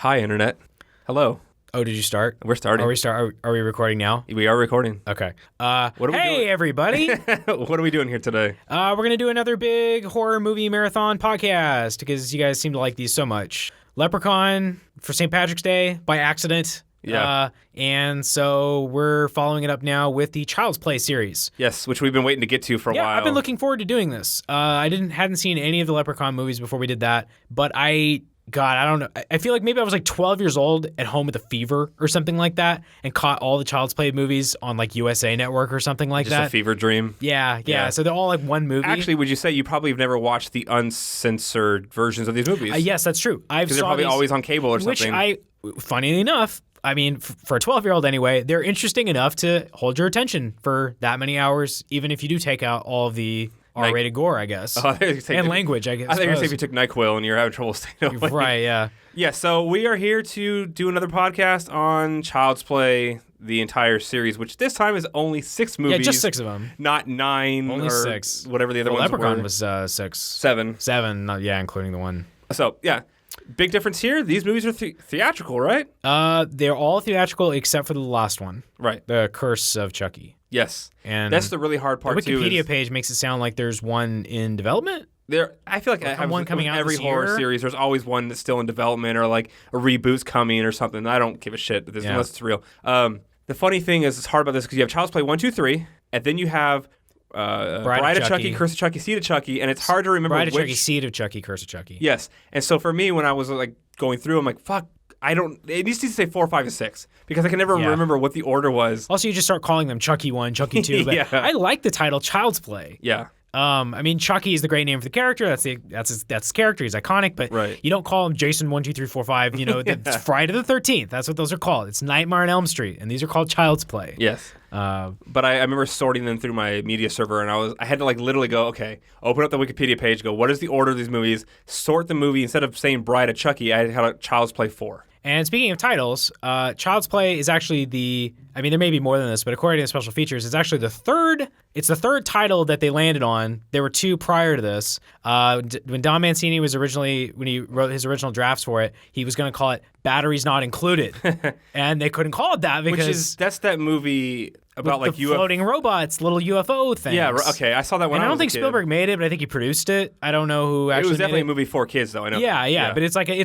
Hi, Internet. Hello. Oh, did you start? We're starting. Are we recording now? We are recording. Okay. What are we hey, doing? everybody. What are we doing here today? We're going to do another big horror movie marathon podcast because you guys seem to like these so much. Leprechaun for St. Patrick's Day by accident. Yeah. And so we're following it up now with the Child's Play series. Yes, which we've been waiting to get to for a while. Yeah, I've been looking forward to doing this. I hadn't seen any of the Leprechaun movies before we did that, but I don't know. I feel like maybe I was like 12 years old at home with a fever or something like that and caught all the Child's Play movies on like USA Network or something like that. Just a fever dream. Yeah. So they're all like one movie. Actually, would you say you probably have never watched the uncensored versions of these movies? Yes, that's true. Because they're probably always on cable or something. Which funny enough, I mean, for a 12-year-old anyway, they're interesting enough to hold your attention for that many hours, even if you do take out all of the R-rated gore, I guess. And language, I guess. I think you're saying if you took NyQuil and you're having trouble staying awake. Right, yeah. Yeah, so we are here to do another podcast on Child's Play, the entire series, which this time is only 6 movies. Yeah, just 6 of them. Not 9 only or 6. Whatever the other ones Leprechaun were. was 6. 7. 7, including the one. So, yeah. Big difference here. These movies are theatrical, right? They're all theatrical except for the last one. Right. The Curse of Chucky. Yes. And that's the really hard part, too. The Wikipedia page makes it sound like there's one in development. I feel like one coming out every this horror year? series, there's always one that's still in development or like a reboot's coming or something. I don't give a shit unless it's real. The funny thing is, it's hard about this because you have Child's Play 1, 2, 3, and then you have Bride of Chucky, Curse of Chucky, Seed of Chucky, and it's hard to remember Bride of Chucky, Seed of Chucky, Curse of Chucky. Yes, and so for me, when I was like going through, I'm like, fuck. It needs to say 4, 5, and 6 because I can never remember what the order was. Also, you just start calling them Chucky 1, Chucky 2. But Yeah. I like the title Child's Play. Yeah. I mean, Chucky is the great name for the character. That's his character. He's iconic, but you don't call him Jason 1, 2, 3, 4, 5. You know, it's Friday the 13th. That's what those are called. It's Nightmare on Elm Street, and these are called Child's Play. Yes. But I remember sorting them through my media server, and I had to like literally go, okay, open up the Wikipedia page, go, what is the order of these movies? Sort the movie. Instead of saying Bride of Chucky, I had Child's Play 4. And speaking of titles, Child's Play is actually there may be more than this, but according to the special features, it's actually the third title that they landed on. There were 2 prior to this. When Don Mancini when he wrote his original drafts for it, he was going to call it Batteries Not Included. And they couldn't call it that because... that's that movie about like the floating robots, little UFO things. Yeah, okay. I saw that when I was don't think a kid. Spielberg made it, but I think he produced it. I don't know who actually It was definitely made a movie for kids, though. I know. Yeah. But it's like a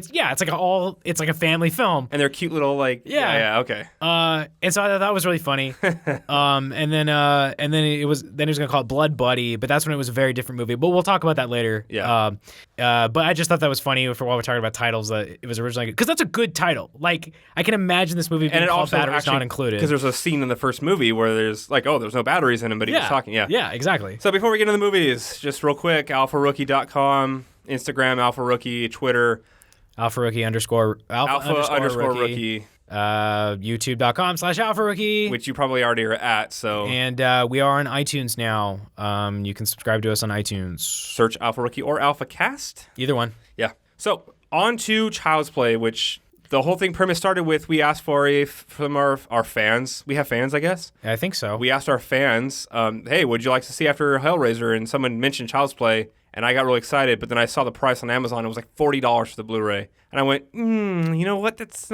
family film. And they're cute little like. Yeah. Okay. And so I thought that was really funny. And then he was gonna call it Blood Buddy, but that's when it was a very different movie. But we'll talk about that later. Yeah. But I just thought that was funny for while we're talking about titles. That it was originally because that's a good title. Like I can imagine this movie being called Batteries Not Included. Because there's a scene in the first movie where there's like, there's no batteries in him, but he was talking. Yeah. Yeah, exactly. So before we get into the movies, just real quick, alpharookie.com, Instagram, alpharookie, Twitter, alpharookie_rookie. YouTube.com/alpharookie. Which you probably already are at. So. And we are on iTunes now. You can subscribe to us on iTunes. Search Alpha Rookie or Alpha Cast. Either one. Yeah. So on to Child's Play, which the whole thing premise started with we asked from our fans. We have fans, I guess. I think so. We asked our fans, hey, what'd you like to see after Hellraiser? And someone mentioned Child's Play, and I got really excited. But then I saw the price on Amazon. It was like $40 for the Blu-ray. And I went, you know what? That's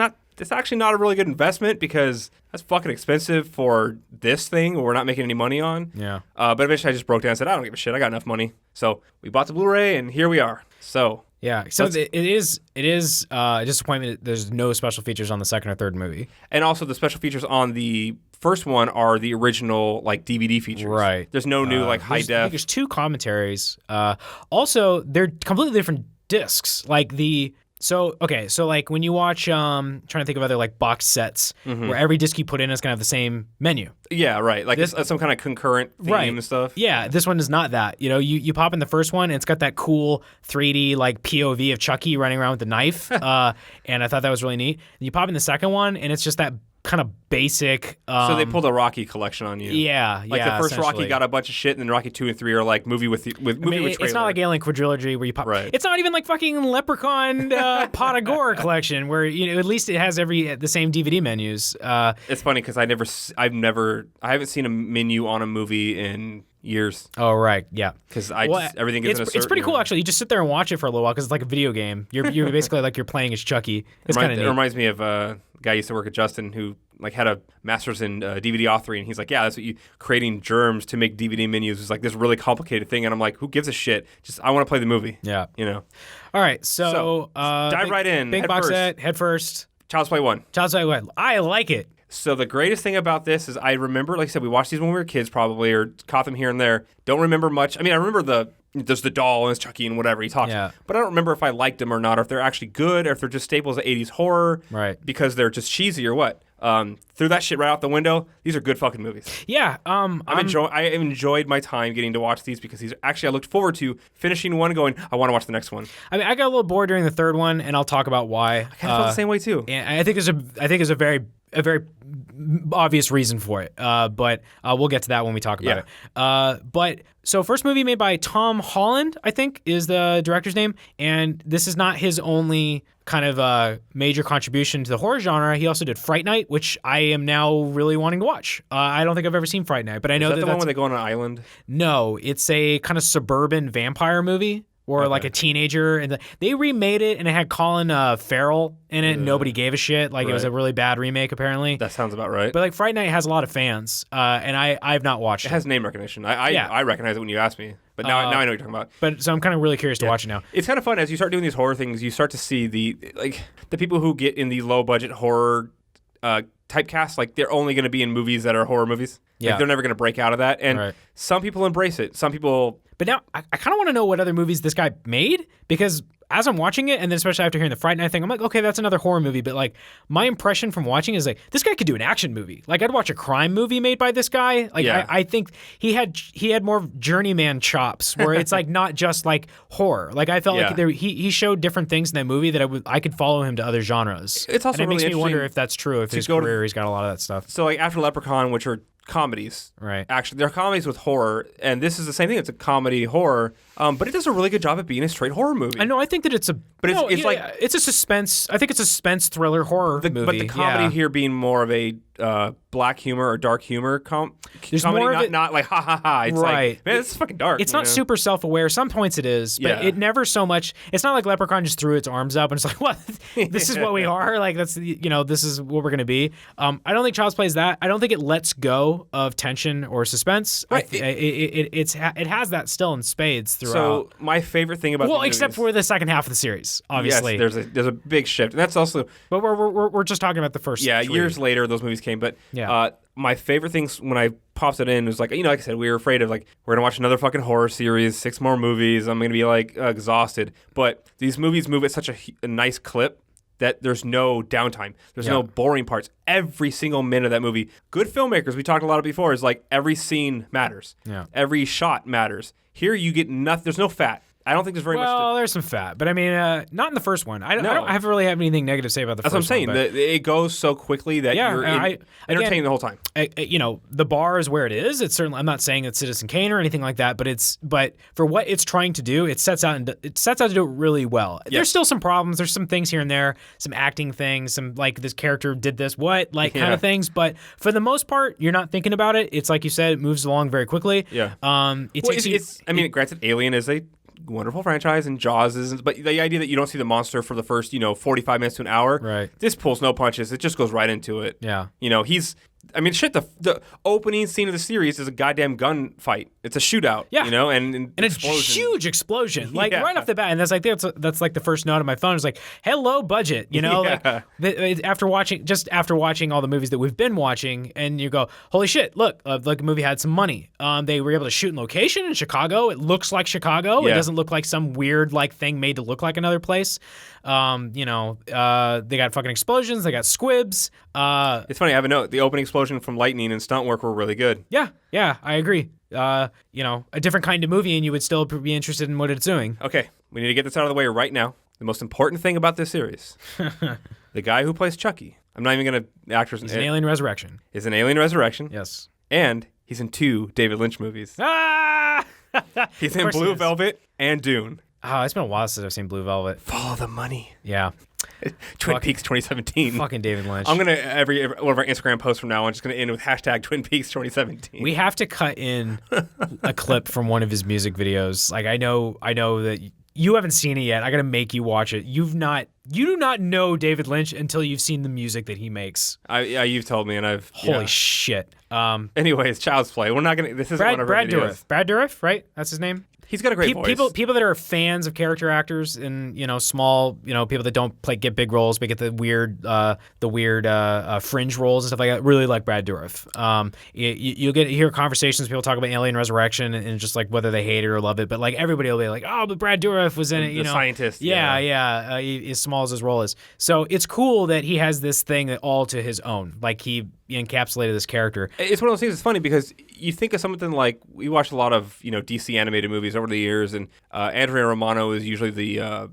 actually not a really good investment because that's fucking expensive for this thing we're not making any money on. Yeah. But eventually I just broke down and said, I don't give a shit. I got enough money. So we bought the Blu-ray, and here we are. So... Yeah, so it is a disappointment. There's no special features on the second or third movie, and also the special features on the first one are the original like DVD features. Right. There's no new like high I def. think there's 2 commentaries. Also, they're completely different discs. Like So like when you watch, trying to think of other like box sets where every disc you put in is gonna have the same menu. Yeah, right. Like some kind of concurrent theme and stuff. Yeah, this one is not that. You know, you pop in the first one and it's got that cool 3D like POV of Chucky running around with the knife, and I thought that was really neat. And you pop in the second one and it's just that kind of basic. So they pulled a Rocky collection on you. Yeah, like the first Rocky got a bunch of shit, and then Rocky 2 and 3 are like movie with trailer. It's not like Alien Quadrilogy where you pop. Right. It's not even like fucking Leprechaun Pot of Gore collection where at least it has the same DVD menus. It's funny because I haven't seen a menu on a movie in years. Oh, right. Yeah. Because everything gets in a certain... It's pretty cool, actually. You just sit there and watch it for a little while because it's like a video game. You're basically like you're playing as Chucky. It's kind of neat. It reminds me of a guy I used to work at Justin who like had a master's in DVD authoring, and he's like, yeah, that's what creating germs to make DVD menus is like this really complicated thing. And I'm like, who gives a shit? Just I want to play the movie. Yeah. You know? All right. So dive right in. Big box set, head first. Child's Play 1. Child's Play 1. I like it. So the greatest thing about this is I remember, like I said, we watched these when we were kids probably, or caught them here and there. Don't remember much. I mean, I remember there's the doll and it's Chucky and whatever he talks. Yeah. But I don't remember if I liked them or not, or if they're actually good, or if they're just staples of 80s horror. Right. Because they're just cheesy or what. Threw that shit right out the window. These are good fucking movies. Yeah. I enjoyed my time getting to watch these because I looked forward to finishing one going, I want to watch the next one. I mean, I got a little bored during the third one, and I'll talk about why. I kind of felt the same way too. And I think there's a very obvious reason for it, but we'll get to that when we talk about it. But so first movie made by Tom Holland, I think, is the director's name, and this is not his only kind of major contribution to the horror genre. He also did Fright Night, which I am now really wanting to watch. I don't think I've ever seen Fright Night, but I know that's the one where they go on an island. No, it's a kind of suburban vampire movie. Or like a teenager, and they remade it, and it had Colin Farrell in it, and nobody gave a shit. Like, it was a really bad remake, apparently. That sounds about right. But like Fright Night has a lot of fans, and I've not watched it. It has name recognition. I recognize it when you ask me, but now I know what you're talking about. But so I'm kind of really curious to watch it now. It's kind of fun as you start doing these horror things. You start to see the people who get in the low budget horror typecast, like they're only going to be in movies that are horror movies. Yeah, like, they're never going to break out of that. And some people embrace it. Some people. But now I kind of want to know what other movies this guy made, because as I'm watching it, and then especially after hearing the Fright Night thing, I'm like, okay, that's another horror movie. But like my impression from watching is like, this guy could do an action movie. Like, I'd watch a crime movie made by this guy. Like, I think he had more journeyman chops, where it's like not just like horror. Like, I felt like he showed different things in that movie that I could follow him to other genres. It's also and it really makes me wonder if that's true. If his career, he's got a lot of that stuff. So like after Leprechaun, which are comedies, right? Actually, they're comedies with horror, and this is the same thing. It's a comedy horror, but it does a really good job at being a straight horror movie. I know. I think that it's a suspense. I think it's a suspense thriller horror movie. But the comedy here being more of a black humor or dark humor comedy, more of it, not like ha ha ha. It's like, man, it's fucking dark. It's not super self-aware. Some points it is, but it never so much. It's not like Leprechaun just threw its arms up and it's like, what? This is what we are. Like, that's this is what we're gonna be. I don't think Child's Play is that. I don't think it lets go of tension or suspense. Right. It has that still in spades throughout. So my favorite thing about except for the second half of the series, obviously. Yes, there's a big shift, and that's also. But we're just talking about the first. Yeah, 3. years later those movies came, but my favorite things when I popped it in was like, like I said, we were afraid of like, we're gonna watch another fucking horror series, 6 more movies. I'm gonna be like exhausted. But these movies move at such a nice clip that there's no downtime. There's no boring parts. Every single minute of that movie. Good filmmakers, we talked a lot about before, is like every scene matters. Yeah. Every shot matters. Here you get nothing. There's no fat. I don't think there's very much. Well, there's some fat, but I mean, not in the first one. I don't really have anything negative to say about the first one. That's what I'm saying. It goes so quickly that you're entertained the whole time. The bar is where it is. It's certainly. I'm not saying it's Citizen Kane or anything like that, but for what it's trying to do, it sets out to do it really well. Yes. There's still some problems. There's some things here and there, some acting things, some like this character did this, what kind of things. But for the most part, you're not thinking about it. It's like you said, it moves along very quickly. Yeah. Granted, Alien is a wonderful franchise, and Jaws isn't, but the idea that you don't see the monster for the first 45 minutes to an hour, right? This pulls no punches. It just goes right into it. Yeah. The opening scene of the series is a goddamn gunfight. It's a shootout. Yeah. And a huge explosion, like right off the bat. And that's like the first note on my phone. It's like, hello, budget. After watching all the movies that we've been watching, and you go, holy shit, look, like the movie had some money. They were able to shoot in location in Chicago. It looks like Chicago. Yeah. It doesn't look like some weird like thing made to look like another place. They got fucking explosions. They got squibs. It's funny. I have a note. The opening explosion from lightning and stunt work were really good. Yeah, I agree. A different kind of movie, and you would still be interested in what it's doing. Okay, we need to get this out of the way right now. The most important thing about this series, the guy who plays Chucky. I'm not even gonna actors. He's an Alien Resurrection. Is an Alien Resurrection. Yes. And he's in 2 David Lynch movies. Ah! He's in Blue Velvet and Dune. Oh, it's been a while since I've seen Blue Velvet. Follow the money. Yeah. Twin Peaks 2017. Fucking David Lynch. I'm gonna every one of our Instagram posts from now on just gonna end with hashtag Twin Peaks 2017. We have to cut in a clip from one of his music videos. Like I know that you haven't seen it yet. I gotta make you watch it. You do not know David Lynch until you've seen the music that he makes. You've told me, and Holy shit. Anyways, Child's Play. We're not gonna. This isn't one of our videos. Brad Dourif, right? That's his name. He's got a great voice. People that are fans of character actors and small people that don't get big roles but get the weird fringe roles and stuff like that really like Brad Dourif. You'll hear conversations people talk about Alien Resurrection and just like whether they hate it or love it, but like everybody will be like, oh, but Brad Dourif was in it. The scientist. Yeah. As small as his role is, so it's cool that he has this thing all to his own. Like he encapsulated this character. It's one of those things that's funny because you think of something like we watched a lot of DC animated movies over the years, and Andrea Romano is usually the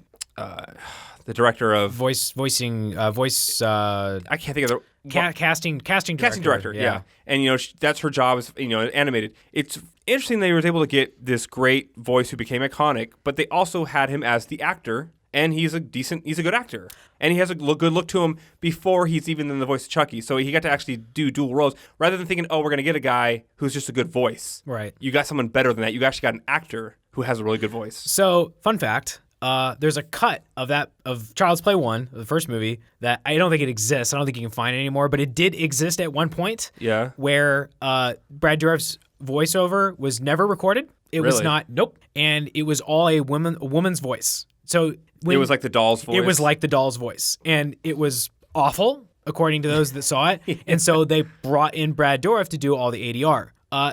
director of voicing. I can't think of the casting director. Yeah. And that's her job is animated. It's interesting they were able to get this great voice who became iconic, but they also had him as the actor. And he's a good actor. And he has a good look to him before he's even in the voice of Chucky. So he got to actually do dual roles rather than thinking, oh, we're going to get a guy who's just a good voice. Right. You got someone better than that. You actually got an actor who has a really good voice. So, fun fact, there's a cut of Child's Play 1, the first movie, that I don't think it exists. I don't think you can find it anymore, but it did exist at one point. Yeah. Where Brad Dourif's voiceover was never recorded. It was not, nope. And it was all a woman's voice. So it was like the doll's voice. It was like the doll's voice. And it was awful, according to those that saw it. Yeah. And so they brought in Brad Dourif to do all the ADR.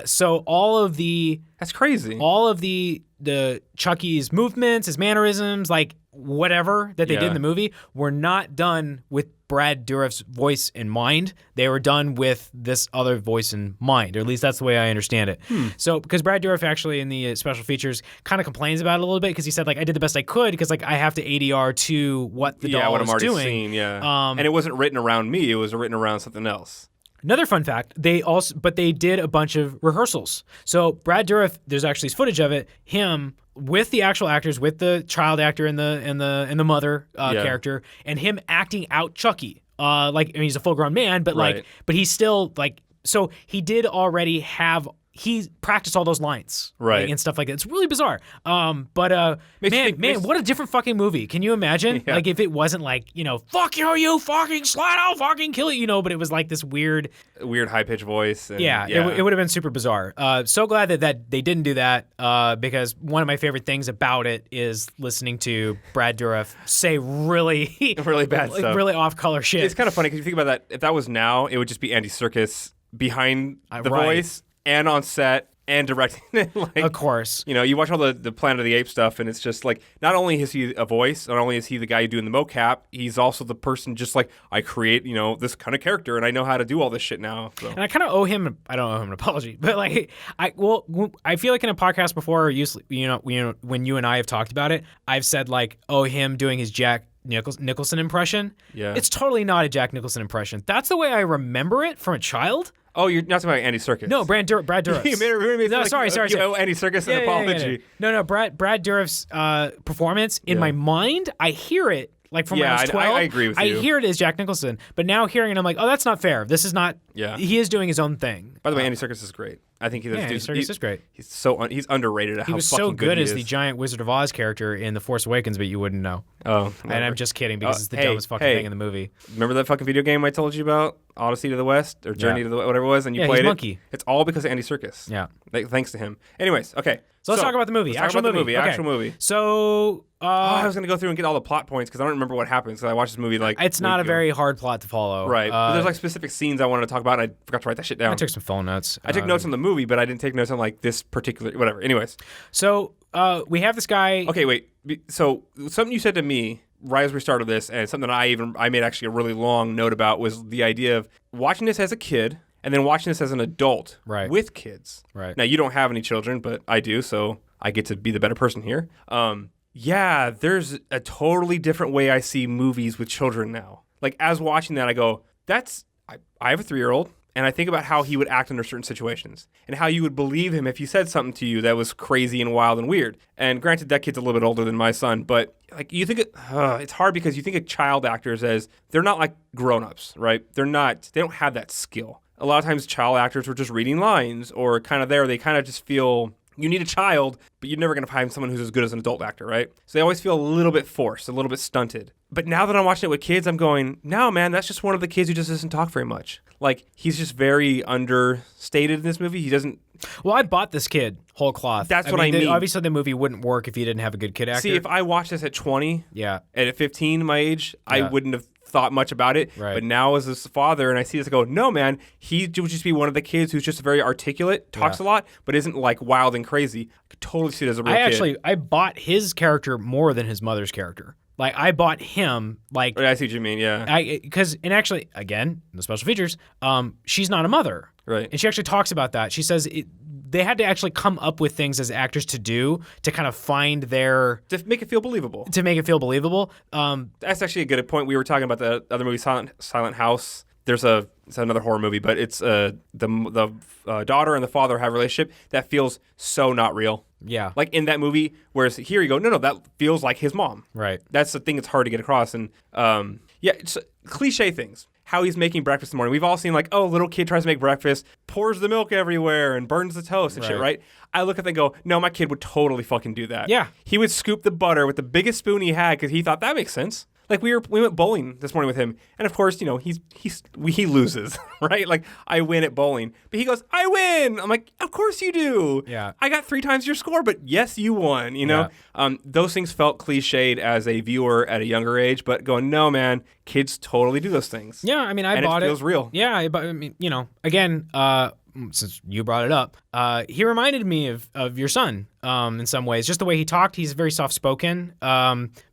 So all of the... That's crazy. All of the Chucky's movements, his mannerisms, like whatever that they did in the movie were not done with Brad Dourif's voice in mind. They were done with this other voice in mind, or at least that's the way I understand it. So because Brad Dourif actually in the special features kind of complains about it a little bit because he said like I did the best I could because like I have to ADR to what the doll what I'm already doing. Seeing, and it wasn't written around me; it was written around something else. Another fun fact, they did a bunch of rehearsals. So Brad Dourif, there's actually footage of it, him with the actual actors, with the child actor and the mother character, and him acting out Chucky. He's a full-grown man, but but he's still so he did already have. He practiced all those lines, right, and stuff like that. It's really bizarre. Man, what a different fucking movie. Can you imagine? Yeah. Like if it wasn't fuck you fucking slut, I'll fucking kill you, but it was like this weird high pitched voice. And, it would have been super bizarre. So glad that they didn't do that because one of my favorite things about it is listening to Brad Dourif say really bad stuff, really off color shit. It's kind of funny because you think about that. If that was now, it would just be Andy Serkis behind the voice. And on set and directing it. Of course. You watch all the Planet of the Apes stuff, and it's just like, not only is he a voice, not only is he the guy doing the mocap, he's also the person just like, I create, this kind of character, and I know how to do all this shit now. So. And I kind of owe him, I don't owe him an apology, but I feel like in a podcast before, when you and I have talked about it, I've said him doing his Jack Nicholson impression. Yeah. It's totally not a Jack Nicholson impression. That's the way I remember it from a child. Oh, you're not talking about Andy Serkis. No, Brad Dourif. You made me no, sorry. You owe Andy Serkis an apology. No, Brad Dourif's performance, in my mind, I hear it from when I was 12. I agree with you. I hear it as Jack Nicholson, but now hearing it, I'm like, oh, that's not fair. This is not. Yeah. He is doing his own thing. By the way, Andy Serkis is great. I think Andy Serkis is great. He's underrated. He was so good as the giant Wizard of Oz character in The Force Awakens, but you wouldn't know. Oh, and I'm just kidding because it's the dumbest fucking thing in the movie. Remember that fucking video game I told you about, Odyssey to the West or Journey to the whatever it was, and you played it. Monkey. It's all because of Andy Serkis. Yeah, thanks to him. Anyways, okay. So let's talk about the movie. Actual movie. So I was gonna go through and get all the plot points because I don't remember what happens. Because I watched this movie it's not a very hard plot to follow. Right. But there's specific scenes I wanted to talk about, and I forgot to write that shit down. I took some phone notes. I took notes on the movie, but I didn't take notes on this particular whatever. Anyways. So we have this guy. Okay, wait. So something you said to me right as we started this, and something I made actually a really long note about was the idea of watching this as a kid and then watching this as an adult with kids. Right. Now you don't have any children, but I do, so I get to be the better person here. There's a totally different way I see movies with children now. As watching that, I go, I have a 3-year-old. and I think about how he would act under certain situations and how you would believe him if he said something to you that was crazy and wild and weird. And granted, that kid's a little bit older than my son, but like you think it's hard because you think of child actors as they're not like grown-ups, right? They don't have that skill. A lot of times child actors were just reading lines or kind of there. They kind of just feel you need a child, but you're never going to find someone who's as good as an adult actor, right? So they always feel a little bit forced, a little bit stunted. But now that I'm watching it with kids, I'm going, no, man, that's just one of the kids who just doesn't talk very much. Like, he's just very understated in this movie. He doesn't... Well, I bought this kid whole cloth. That's what I mean. Obviously, the movie wouldn't work if you didn't have a good kid actor. See, if I watched this at 20, yeah, and at 15, my age, I wouldn't have thought much about it. Right. But now as his father, and I see this, I go, no, man, he would just be one of the kids who's just very articulate, talks a lot, but isn't like wild and crazy. I could totally see it as a real kid. I bought his character more than his mother's character. Like, I bought him, like... I see what you mean, yeah. And actually, again, the special features, she's not a mother. Right. And she actually talks about that. She says they had to actually come up with things as actors to do to kind of find their... To make it feel believable. That's actually a good point. We were talking about the other movie, Silent House. It's another horror movie, but it's the daughter and the father have a relationship that feels so not real. Yeah. Like in that movie, whereas here you go, no, that feels like his mom. Right. That's the thing that's hard to get across. And it's cliche things. How he's making breakfast in the morning. We've all seen like, oh, little kid tries to make breakfast, pours the milk everywhere and burns the toast and shit, right? I look at them and go, no, my kid would totally fucking do that. Yeah. He would scoop the butter with the biggest spoon he had because he thought that makes sense. Like we went bowling this morning with him, and of course, you know, he loses, right? Like I win at bowling, but he goes, I win. I'm like, of course you do. Yeah. I got 3 times your score, but yes, you won. You know, those things felt cliched as a viewer at a younger age, but going, no, man, kids totally do those things. Yeah, I mean, and bought it. It feels real. Yeah, I mean, you know, again, since you brought it up, he reminded me of your son in some ways. Just the way he talked, he's very soft-spoken.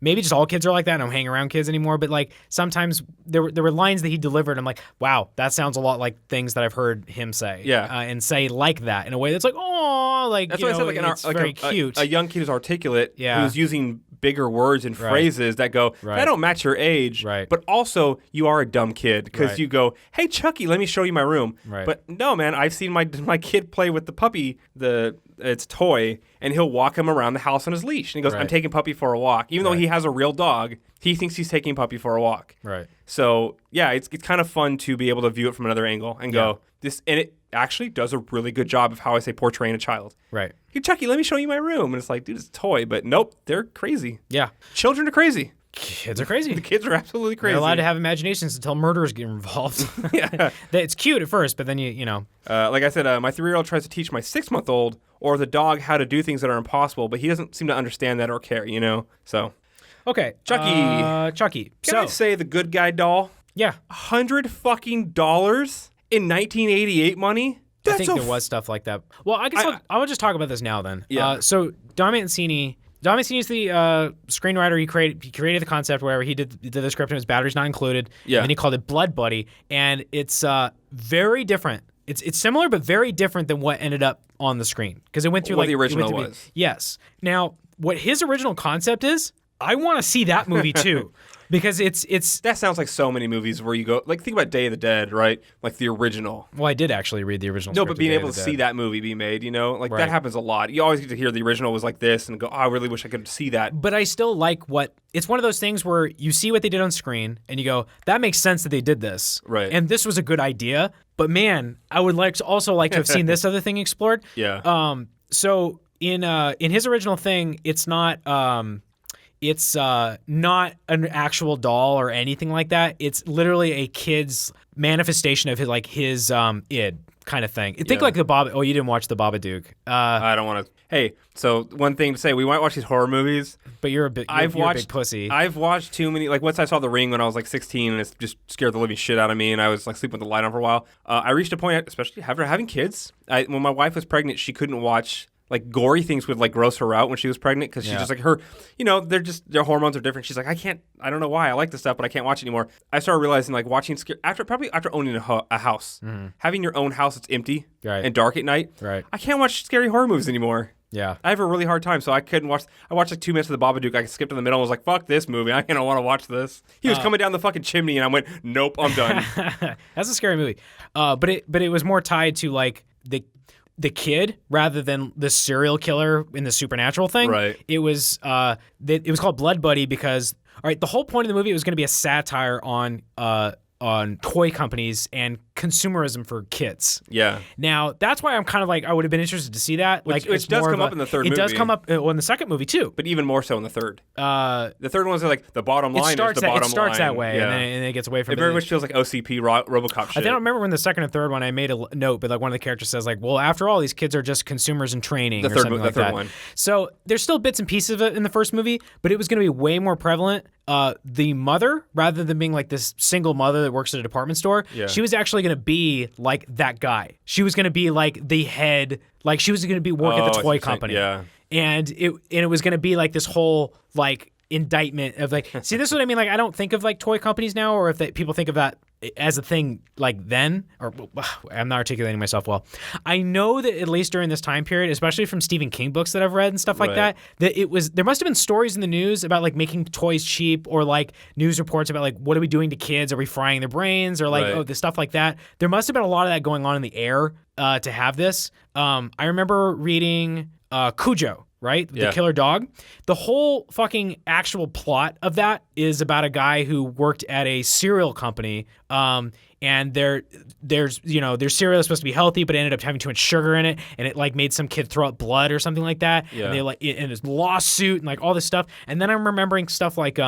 Maybe just all kids are like that. I don't hang around kids anymore, but like sometimes there were lines that he delivered. I'm like, wow, that sounds a lot like things that I've heard him say. Yeah. And say like that in a way that's like, oh, like, that's you what know, I said, like, it's very cute. A young kid who's articulate, Yeah. who's using bigger words and phrases that go, that don't match your age, but also you are a dumb kid because you go, hey, Chucky, let me show you my room. Right. But no, man, I've seen my kid play with the puppy, its toy, and he'll walk him around the house on his leash. And he goes, I'm taking Puppy for a walk. Even though he has a real dog, he thinks he's taking Puppy for a walk. Right. So, yeah, it's kind of fun to be able to view it from another angle and go, and it actually does a really good job of how I say portraying a child. Right. Hey, Chucky, let me show you my room. And it's like, dude, it's a toy. But nope, they're crazy. Yeah. Children are crazy. Kids are crazy. The kids are absolutely crazy. They're allowed to have imaginations until murderers get involved. Yeah. It's cute at first, but then you know. Like I said, my 3-year-old tries to teach my 6-month-old or the dog how to do things that are impossible, but he doesn't seem to understand that or care, you know? So. Okay. Chucky. Can I say the good guy doll? Yeah. $100 fucking in 1988 money? I think there was stuff like that. Well, I guess I'll just talk about this now then. Yeah. So Don Mancini is the screenwriter. He created the concept where he did the script and his batteries not included. Yeah. And then he called it Blood Buddy, and it's very different. It's similar but very different than what ended up on the screen because it went through what the original was. Yes. Now, what his original concept is, I want to see that movie too. Because it's that sounds like so many movies where you go, like, think about Day of the Dead, right? Like the original. Well, I did actually read the original. No, but being able to see that movie be made, you know, like that happens a lot. You always get to hear the original was like this and go, oh, I really wish I could see that. But I still like it's one of those things where you see what they did on screen and you go, that makes sense that they did this. Right. And this was a good idea. But man, I would also like to have seen this other thing explored. Yeah. So in his original thing, it's not not an actual doll or anything like that. It's literally a kid's manifestation of his id kind of thing. Think like the Bob. Oh, you didn't watch the Babadook. I don't want to. Hey, so one thing to say, we might watch these horror movies. But you're a big pussy. I've watched too many. Like once I saw The Ring when I was like 16, and it just scared the living shit out of me, and I was like sleeping with the light on for a while. I reached a point, especially after having kids. When my wife was pregnant, she couldn't watch. Like gory things would like gross her out when she was pregnant because she's just like her, you know, their hormones are different. She's like, I don't know why I like this stuff, but I can't watch it anymore. I started realizing like watching after owning a house, having your own house that's empty and dark at night. Right. I can't watch scary horror movies anymore. Yeah. I have a really hard time, so I couldn't watch. I watched like 2 minutes of the Babadook. I skipped in the middle and was like, fuck this movie. I don't want to watch this. He was coming down the fucking chimney, and I went, nope, I'm done. That's a scary movie. But it was more tied to like the kid rather than the serial killer in the supernatural thing. Right. It was called Blood Buddy because the whole point of the movie, it was going to be a satire on toy companies and consumerism for kids. Yeah. Now, that's why I'm kind of like, I would have been interested to see that. Which it's does more come of up in the third movie. It does come up in the second movie, too. But even more so in the third. The third one's like the bottom line is the bottom line. It starts that way, yeah. and then it gets away from it. It very much feels like OCP RoboCop shit. I don't remember when the second and third one I made a note, but like one of the characters says like, well, after all, these kids are just consumers in training or something like that. One. So there's still bits and pieces of it in the first movie, but it was going to be way more prevalent. The mother, rather than being like this single mother that works at a department store, she was actually going to be like that guy. She was going to be like the head, like she was going to be working at the toy company. Yeah. And it was going to be like this whole like indictment of like, see, this is what I mean. Like, I don't think of like toy companies now, or if people think of that as a thing like then, or I'm not articulating myself well. I know that at least during this time period, especially from Stephen King books that I've read and stuff like that there must have been stories in the news about like making toys cheap, or like news reports about like, what are we doing to kids? Are we frying their brains? Or like, the stuff like that. There must have been a lot of that going on in the air to have this. I remember reading Cujo, right? The killer dog. The whole fucking actual plot of that is about a guy who worked at a cereal company. And their cereal is supposed to be healthy, but it ended up having too much sugar in it, and it like made some kid throw up blood or something like that. Yeah. And they like in his lawsuit and like all this stuff. And then I'm remembering stuff like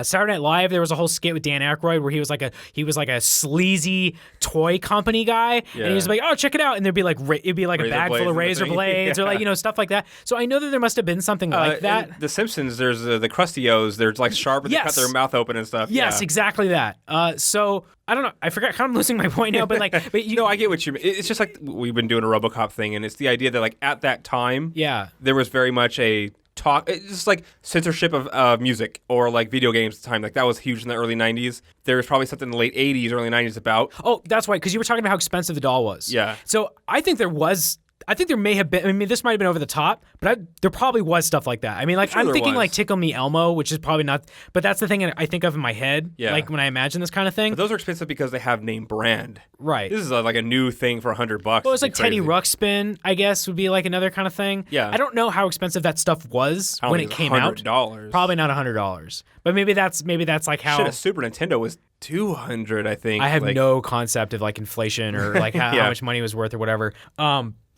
Saturday Night Live, there was a whole skit with Dan Aykroyd where he was like a sleazy toy company guy, and he was like, "Oh, check it out," and it'd be like a bag full of razor blades or like stuff like that. So I know that there must have been something like that. The Simpsons, there's the Krusty-O's. There's like sharp, they cut their mouth open and stuff. Yes, exactly that. So I don't know. I forgot. Kind of losing my point now, but like, no, I get what you mean. It's just like we've been doing a RoboCop thing, and it's the idea that like at that time, there was very much a talk. It's just like censorship of music or like video games at the time. Like that was huge in the early 90s. There was probably something in the late 80s, early 90s about. Oh, that's right, because you were talking about how expensive the doll was. Yeah. So I think there may have been. I mean, this might have been over the top, but there probably was stuff like that. I mean, like I'm thinking like Tickle Me Elmo, which is probably not. But that's the thing I think of in my head. Yeah. Like when I imagine this kind of thing. But those are expensive because they have name brand. Right. This is like a new thing for $100. Well, it's like Teddy Ruxpin, I guess, would be like another kind of thing. Yeah. I don't know how expensive that stuff was when it came out. $100. Probably not $100. But maybe that's like how. Shit, a Super Nintendo was $200, I think. I have no concept of like inflation or like how much money was worth or whatever.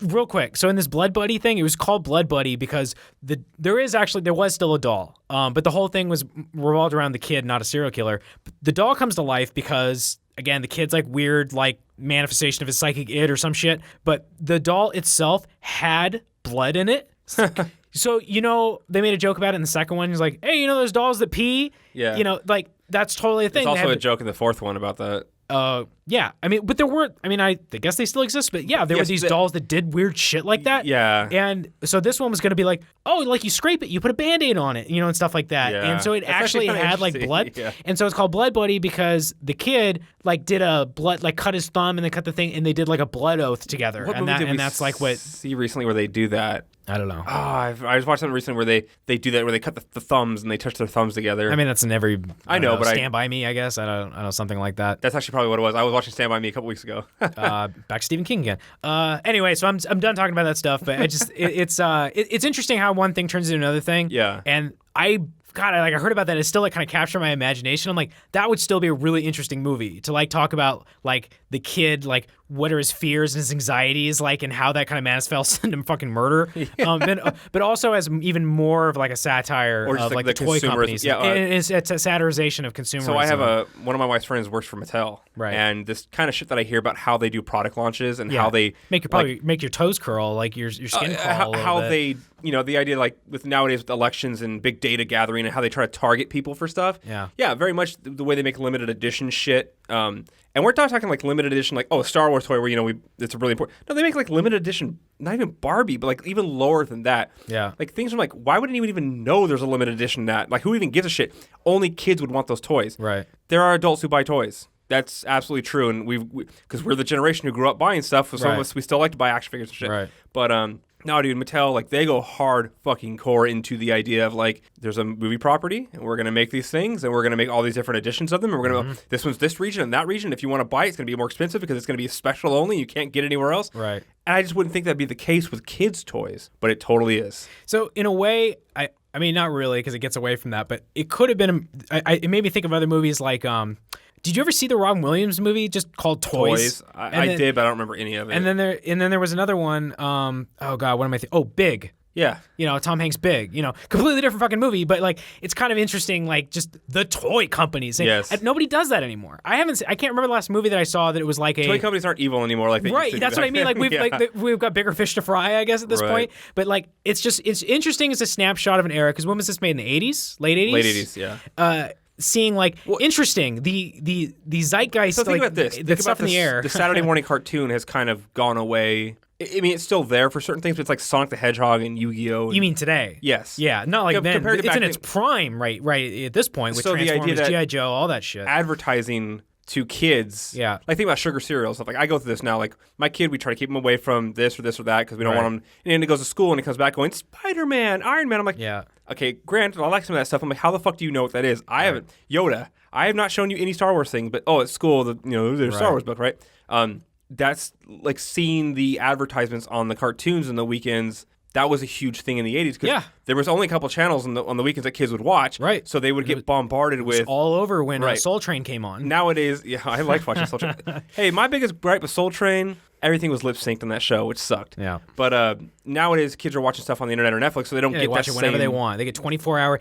Real quick, so in this Blood Buddy thing, it was called Blood Buddy because there was still a doll, but the whole thing was revolved around the kid, not a serial killer. The doll comes to life because, again, the kid's like weird, like manifestation of his psychic id or some shit, but the doll itself had blood in it. So, they made a joke about it in the second one. He's like, hey, those dolls that pee? Yeah. Like, that's totally a thing. There's also a joke in the fourth one about that. Yeah. I mean, but there weren't, I guess they still exist, but yeah, there were these dolls that did weird shit like that. Yeah. And so this one was going to be like, oh, like you scrape it, you put a Band-Aid on it, and stuff like that. Yeah. And so it actually had like blood. Yeah. And so it's called Blood Buddy because the kid like did a blood, like cut his thumb and then cut the thing, and they did like a blood oath together. That's like what. See recently where they do that. I don't know. Oh, I just watched something recently where they do that, where they cut the thumbs and they touch their thumbs together. I mean, that's in every. I know, but Stand By Me, I guess. I don't know, something like that. That's actually probably what it was. I was watching Stand By Me a couple weeks ago. Back to Stephen King again. Anyway, so I'm done talking about that stuff, but it's interesting how one thing turns into another thing. Yeah. And I heard about that. It still like kind of captured my imagination. I'm like, that would still be a really interesting movie to like talk about like the kid, like what are his fears and his anxieties like, and how that kind of manifests into fucking murder. Yeah. But also as even more of like a satire of like the toy companies. Yeah, it's a satirization of consumerism. So I have one of my wife's friends works for Mattel, right? And this kind of shit that I hear about how they do product launches and how they make your toes curl, like your skin crawl. How they, the idea like with nowadays with elections and big data gathering and how they try to target people for stuff. Yeah, very much the way they make limited edition shit. And we're not talking like limited edition, like, a Star Wars toy where, it's really important. No, they make like limited edition, not even Barbie, but like even lower than that. Yeah. Like things I'm like, why would anyone even know there's a limited edition that? Like who even gives a shit? Only kids would want those toys. Right. There are adults who buy toys. That's absolutely true. And because we're the generation who grew up buying stuff. So some of us, we still like to buy action figures and shit. Right. But No, dude, Mattel, like, they go hard fucking core into the idea of, like, there's a movie property, and we're going to make these things, and we're going to make all these different editions of them, and we're going to this one's this region and that region. If you want to buy it, it's going to be more expensive because it's going to be special only. You can't get it anywhere else. Right. And I just wouldn't think that'd be the case with kids' toys, but it totally is. So, in a way, I mean, not really, because it gets away from that, but it could have been, it made me think of other movies like, did you ever see the Robin Williams movie just called Toys? I did, but I don't remember any of it. And then there was another one, oh God, what am I thinking? Oh, Big. Yeah. You know, Tom Hanks' Big, you know, completely different fucking movie, but like it's kind of interesting, like just the toy companies. Yes. Nobody does that anymore. I can't remember the last movie that I saw that it was like toy companies aren't evil anymore. Like they right. used to That's be what I mean. Like back we've got bigger fish to fry, I guess, at this point. But like it's interesting as a snapshot of an era because when was this made, in the 80s, late 80s? Late 80s, yeah. Seeing like interesting the zeitgeist. So think like, about this. The stuff in the air. The Saturday morning cartoon has kind of gone away. I mean, it's still there for certain things, but it's like Sonic the Hedgehog and Yu-Gi-Oh! You mean today? Yes. Yeah, not like then. Compared to It's in back its prime, right at this point with So the idea Transformers, that G.I. Joe, all that shit. Advertising to kids. Yeah. Like think about sugar cereals. Like I go through this now. Like my kid, we try to keep him away from this or this or that because we don't want him. And then he goes to school and he comes back going Spider-Man, Iron Man. I'm like, yeah. Okay, granted, I like some of that stuff. I'm like, how the fuck do you know what that is? I haven't. Yoda. I have not shown you any Star Wars thing, but at school, there's a Star Wars book, right? That's like seeing the advertisements on the cartoons in the weekends. That was a huge thing in the 80s because there was only a couple channels on the weekends that kids would watch. Right. So they would get bombarded with all over when Soul Train came on. Nowadays, yeah, I liked watching Soul Train. Hey, my biggest gripe with Soul Train, everything was lip synced on that show, which sucked. Yeah. But nowadays, kids are watching stuff on the internet or Netflix, so they don't get they watch that it whenever they want. They get 24-hour.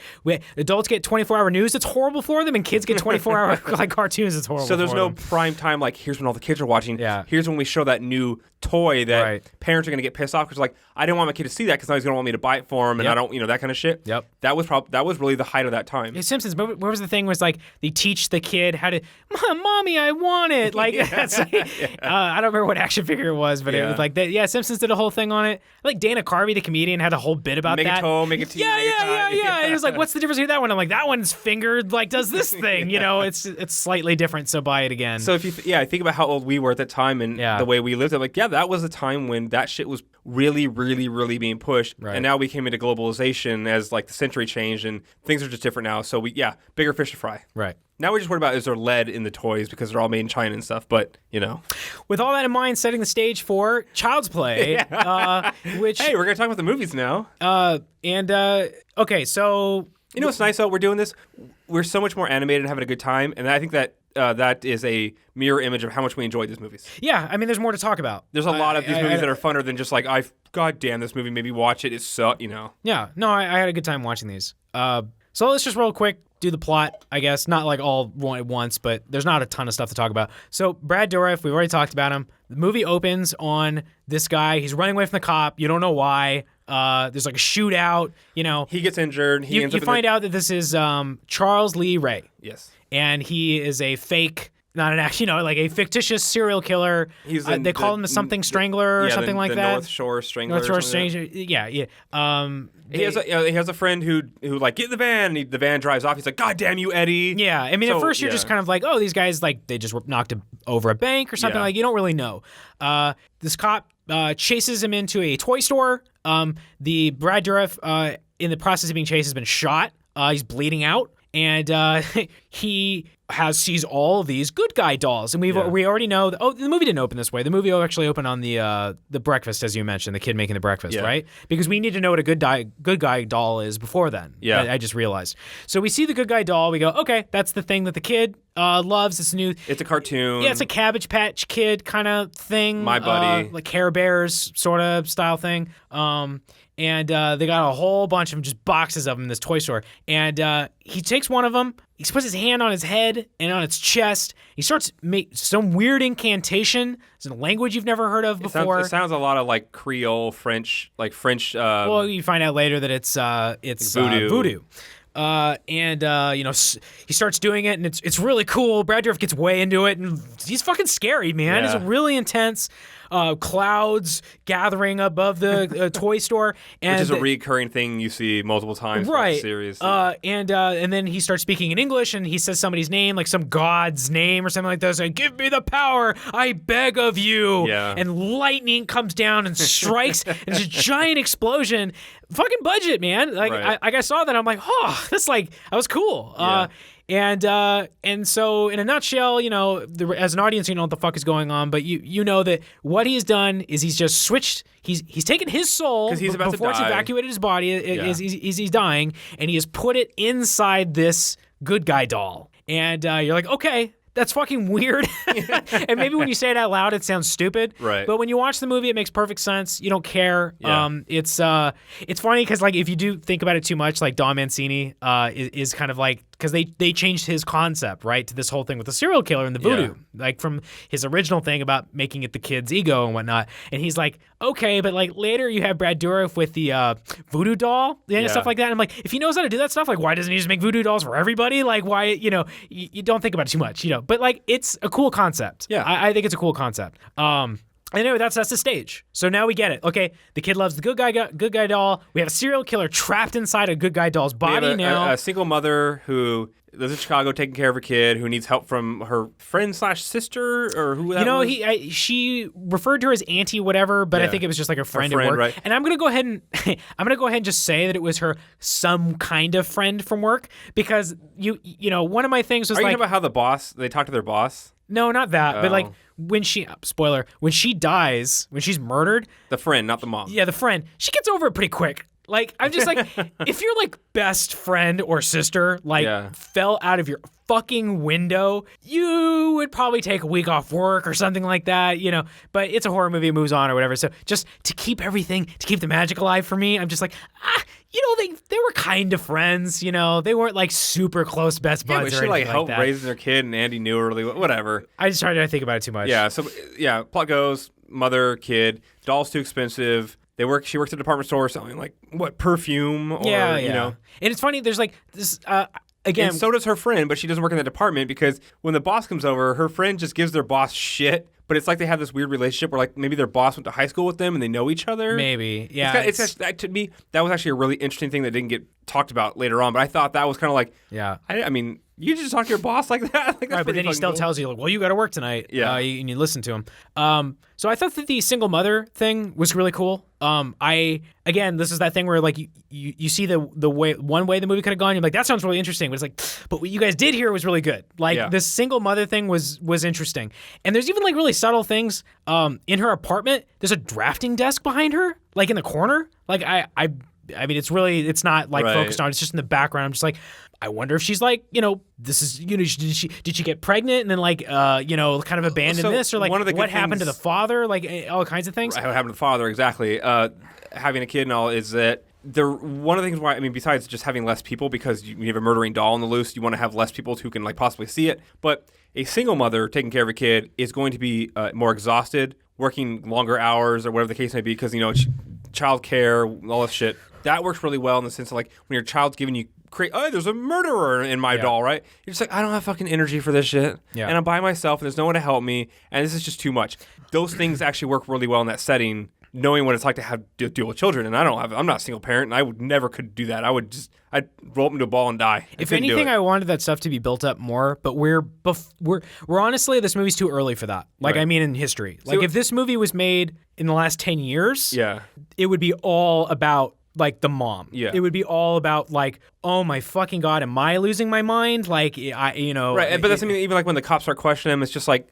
Adults get 24-hour news. It's horrible for them, and kids get 24-hour like cartoons. It's horrible. So there's for no them. prime time. Like here's when all the kids are watching. Yeah. Here's when we show that new toy that parents are going to get pissed off because like I didn't want my kid to see that because now he's going to want me to buy it for him, and I don't, that kind of shit. Yep. That was really the height of that time. Simpsons. What was the thing? Was like they teach the kid how to, mommy, I want it. Like that's. I don't remember what action figure it was, but it was like that. Yeah, Simpsons did a whole thing on it. Like Dana Carvey, the comedian, had a whole bit about make that. Make a toe, make a T. Yeah. And he was like, "What's the difference between that one?" I'm like, "That one's fingered, like does this thing." It's slightly different. So buy it again. So if you think about how old we were at that time and the way we lived, I'm like, that was a time when that shit was really, really, really being pushed. Right. And now we came into globalization as like the century changed and things are just different now. So bigger fish to fry. Right. Now we're just worried about is there lead in the toys because they're all made in China and stuff. But with all that in mind, setting the stage for Child's Play, which hey, we're gonna talk about the movies now. Okay, so you know what's nice though? We're doing this. We're so much more animated and having a good time, and I think that that is a mirror image of how much we enjoyed these movies. Yeah, I mean, there's more to talk about. There's a lot of these movies that are funner than just like God damn, this movie made me watch it. It's so Yeah, no, I had a good time watching these. So let's just real quick do the plot, I guess. Not like all at once, but there's not a ton of stuff to talk about. So Brad Dourif, we've already talked about him. The movie opens on this guy. He's running away from the cop. You don't know why. There's like a shootout. He gets injured. You find out that this is Charles Lee Ray. Yes. And he is a fake, not an actual, like a fictitious serial killer. They call him the something strangler or something like that. North Shore Strangler. North Shore Strangler. Yeah. He has a friend who like get in the van. And the van drives off. He's like, God damn you, Eddie. Yeah. I mean, at first you're just kind of like, oh, these guys like they just knocked over a bank or something. Like you don't really know. This cop chases him into a toy store. The Brad Dourif in the process of being chased has been shot. He's bleeding out. And he sees all of these good guy dolls, and we already know. The movie didn't open this way. The movie actually opened on the breakfast, as you mentioned, the kid making the breakfast, right? Because we need to know what a good guy doll is before then. Yeah, I just realized. So we see the good guy doll. We go, okay, that's the thing that the kid loves. It's new. It's a cartoon. Yeah, it's a Cabbage Patch Kid kind of thing. My buddy, like Care Bears sort of style thing. And they got a whole bunch of them, just boxes of them in this toy store. And he takes one of them. He puts his hand on his head and on its chest. He starts make some weird incantation. It's a language you've never heard of before. It sounds a lot of like Creole, French, like French. Well, you find out later that it's voodoo. He starts doing it, and it's really cool. Brad Dourif gets way into it, and he's fucking scary, man. Yeah. It's really intense. clouds gathering above the toy store, and which is a recurring thing you see multiple times throughout the series. And then he starts speaking in English, and he says somebody's name, like some god's name or something like that. Like, give me the power, I beg of you. Yeah. And lightning comes down and strikes, and it's a giant explosion. Fucking budget, man. Like I saw that, I'm like, oh, that's like that was cool. Yeah. And so in a nutshell, as an audience, you know what the fuck is going on, but you know that what he's done is he's just switched. He's taken his soul before it's evacuated his body. He's dying, and he has put it inside this good guy doll. And you're like, okay, that's fucking weird. And maybe when you say it out loud, it sounds stupid. Right. But when you watch the movie, it makes perfect sense. You don't care. Yeah. It's funny because like if you do think about it too much, like Don Mancini is kind of like, because they changed his concept, right, to this whole thing with the serial killer and the voodoo, like from his original thing about making it the kid's ego and whatnot. And he's like, okay, but like later you have Brad Dourif with the voodoo doll and stuff like that. And I'm like, if he knows how to do that stuff, like why doesn't he just make voodoo dolls for everybody? Like why, you don't think about it too much, but like it's a cool concept. Yeah. I think it's a cool concept. Anyway, that's the stage. So now we get it. Okay, the kid loves the good guy doll. We have a serial killer trapped inside a good guy doll's body now. A single mother who lives in Chicago taking care of her kid who needs help from her friend / sister or who that was. She referred to her as auntie whatever, but I think it was just like a friend at work. Right. And I'm gonna go ahead and just say that it was her some kind of friend from work, because one of my things was Are you like, talking about how they talk to their boss? No, not that. But like when she dies, when she's murdered, the friend, not the mom. Yeah, the friend. She gets over it pretty quick. Like, I'm just like, if your like best friend or sister fell out of your fucking window, you would probably take a week off work or something like that, But it's a horror movie, it moves on or whatever. So just to keep the magic alive for me, I'm just like, they were kind of friends, They weren't like super close best buds. Yeah, but she like helped raising their kid, and Andy knew her, whatever. I just tried to think about it too much. Yeah. So plot goes: mother, kid, doll's too expensive. She works at a department store selling like perfume or And it's funny, there's like this again. And so does her friend, but she doesn't work in the department because when the boss comes over, her friend just gives their boss shit. But it's like they have this weird relationship where like maybe their boss went to high school with them and they know each other. Maybe, yeah. To me, that was actually a really interesting thing that didn't get talked about later on. But I thought that was kind of like, I mean, you just talk to your boss like that. Like, right, but then he still tells you, like, well, you got to work tonight. Yeah, and you listen to him. So I thought that the single mother thing was really cool. This is that thing where like you see the one way the movie could have gone. You're like, that sounds really interesting, but it's like, but what you guys did here was really good. Like this single mother thing was interesting, and there's even like really subtle things. In her apartment, there's a drafting desk behind her, like in the corner. Like I mean, it's not like focused on. It's just in the background. I'm just like, I wonder if she's like, this is, did she get pregnant and then like, kind of abandon this, or like what happened to the father, like all kinds of things. What happened to the father, exactly. Having a kid and all is that one of the things why, I mean, besides just having less people because you have a murdering doll on the loose, you want to have less people who can like possibly see it. But a single mother taking care of a kid is going to be more exhausted, working longer hours or whatever the case may be because, child care, all this shit. That works really well in the sense of like when your child's giving you there's a murderer in my doll, right? You're just like, I don't have fucking energy for this shit. Yeah. And I'm by myself and there's no one to help me and this is just too much. Those things actually work really well in that setting, knowing what it's like to have to deal with children. And I'm not a single parent and I would never could do that. I'd roll up into a ball and die. If anything, I wanted that stuff to be built up more, but we're honestly, this movie's too early for that. Like, right. I mean, in history. Like, if this movie was made in the last 10 years, it would be all about like the mom. Yeah. It would be all about like, oh my fucking God, am I losing my mind? Like, Right, but that's, I mean, even like when the cops start questioning him, it's just like,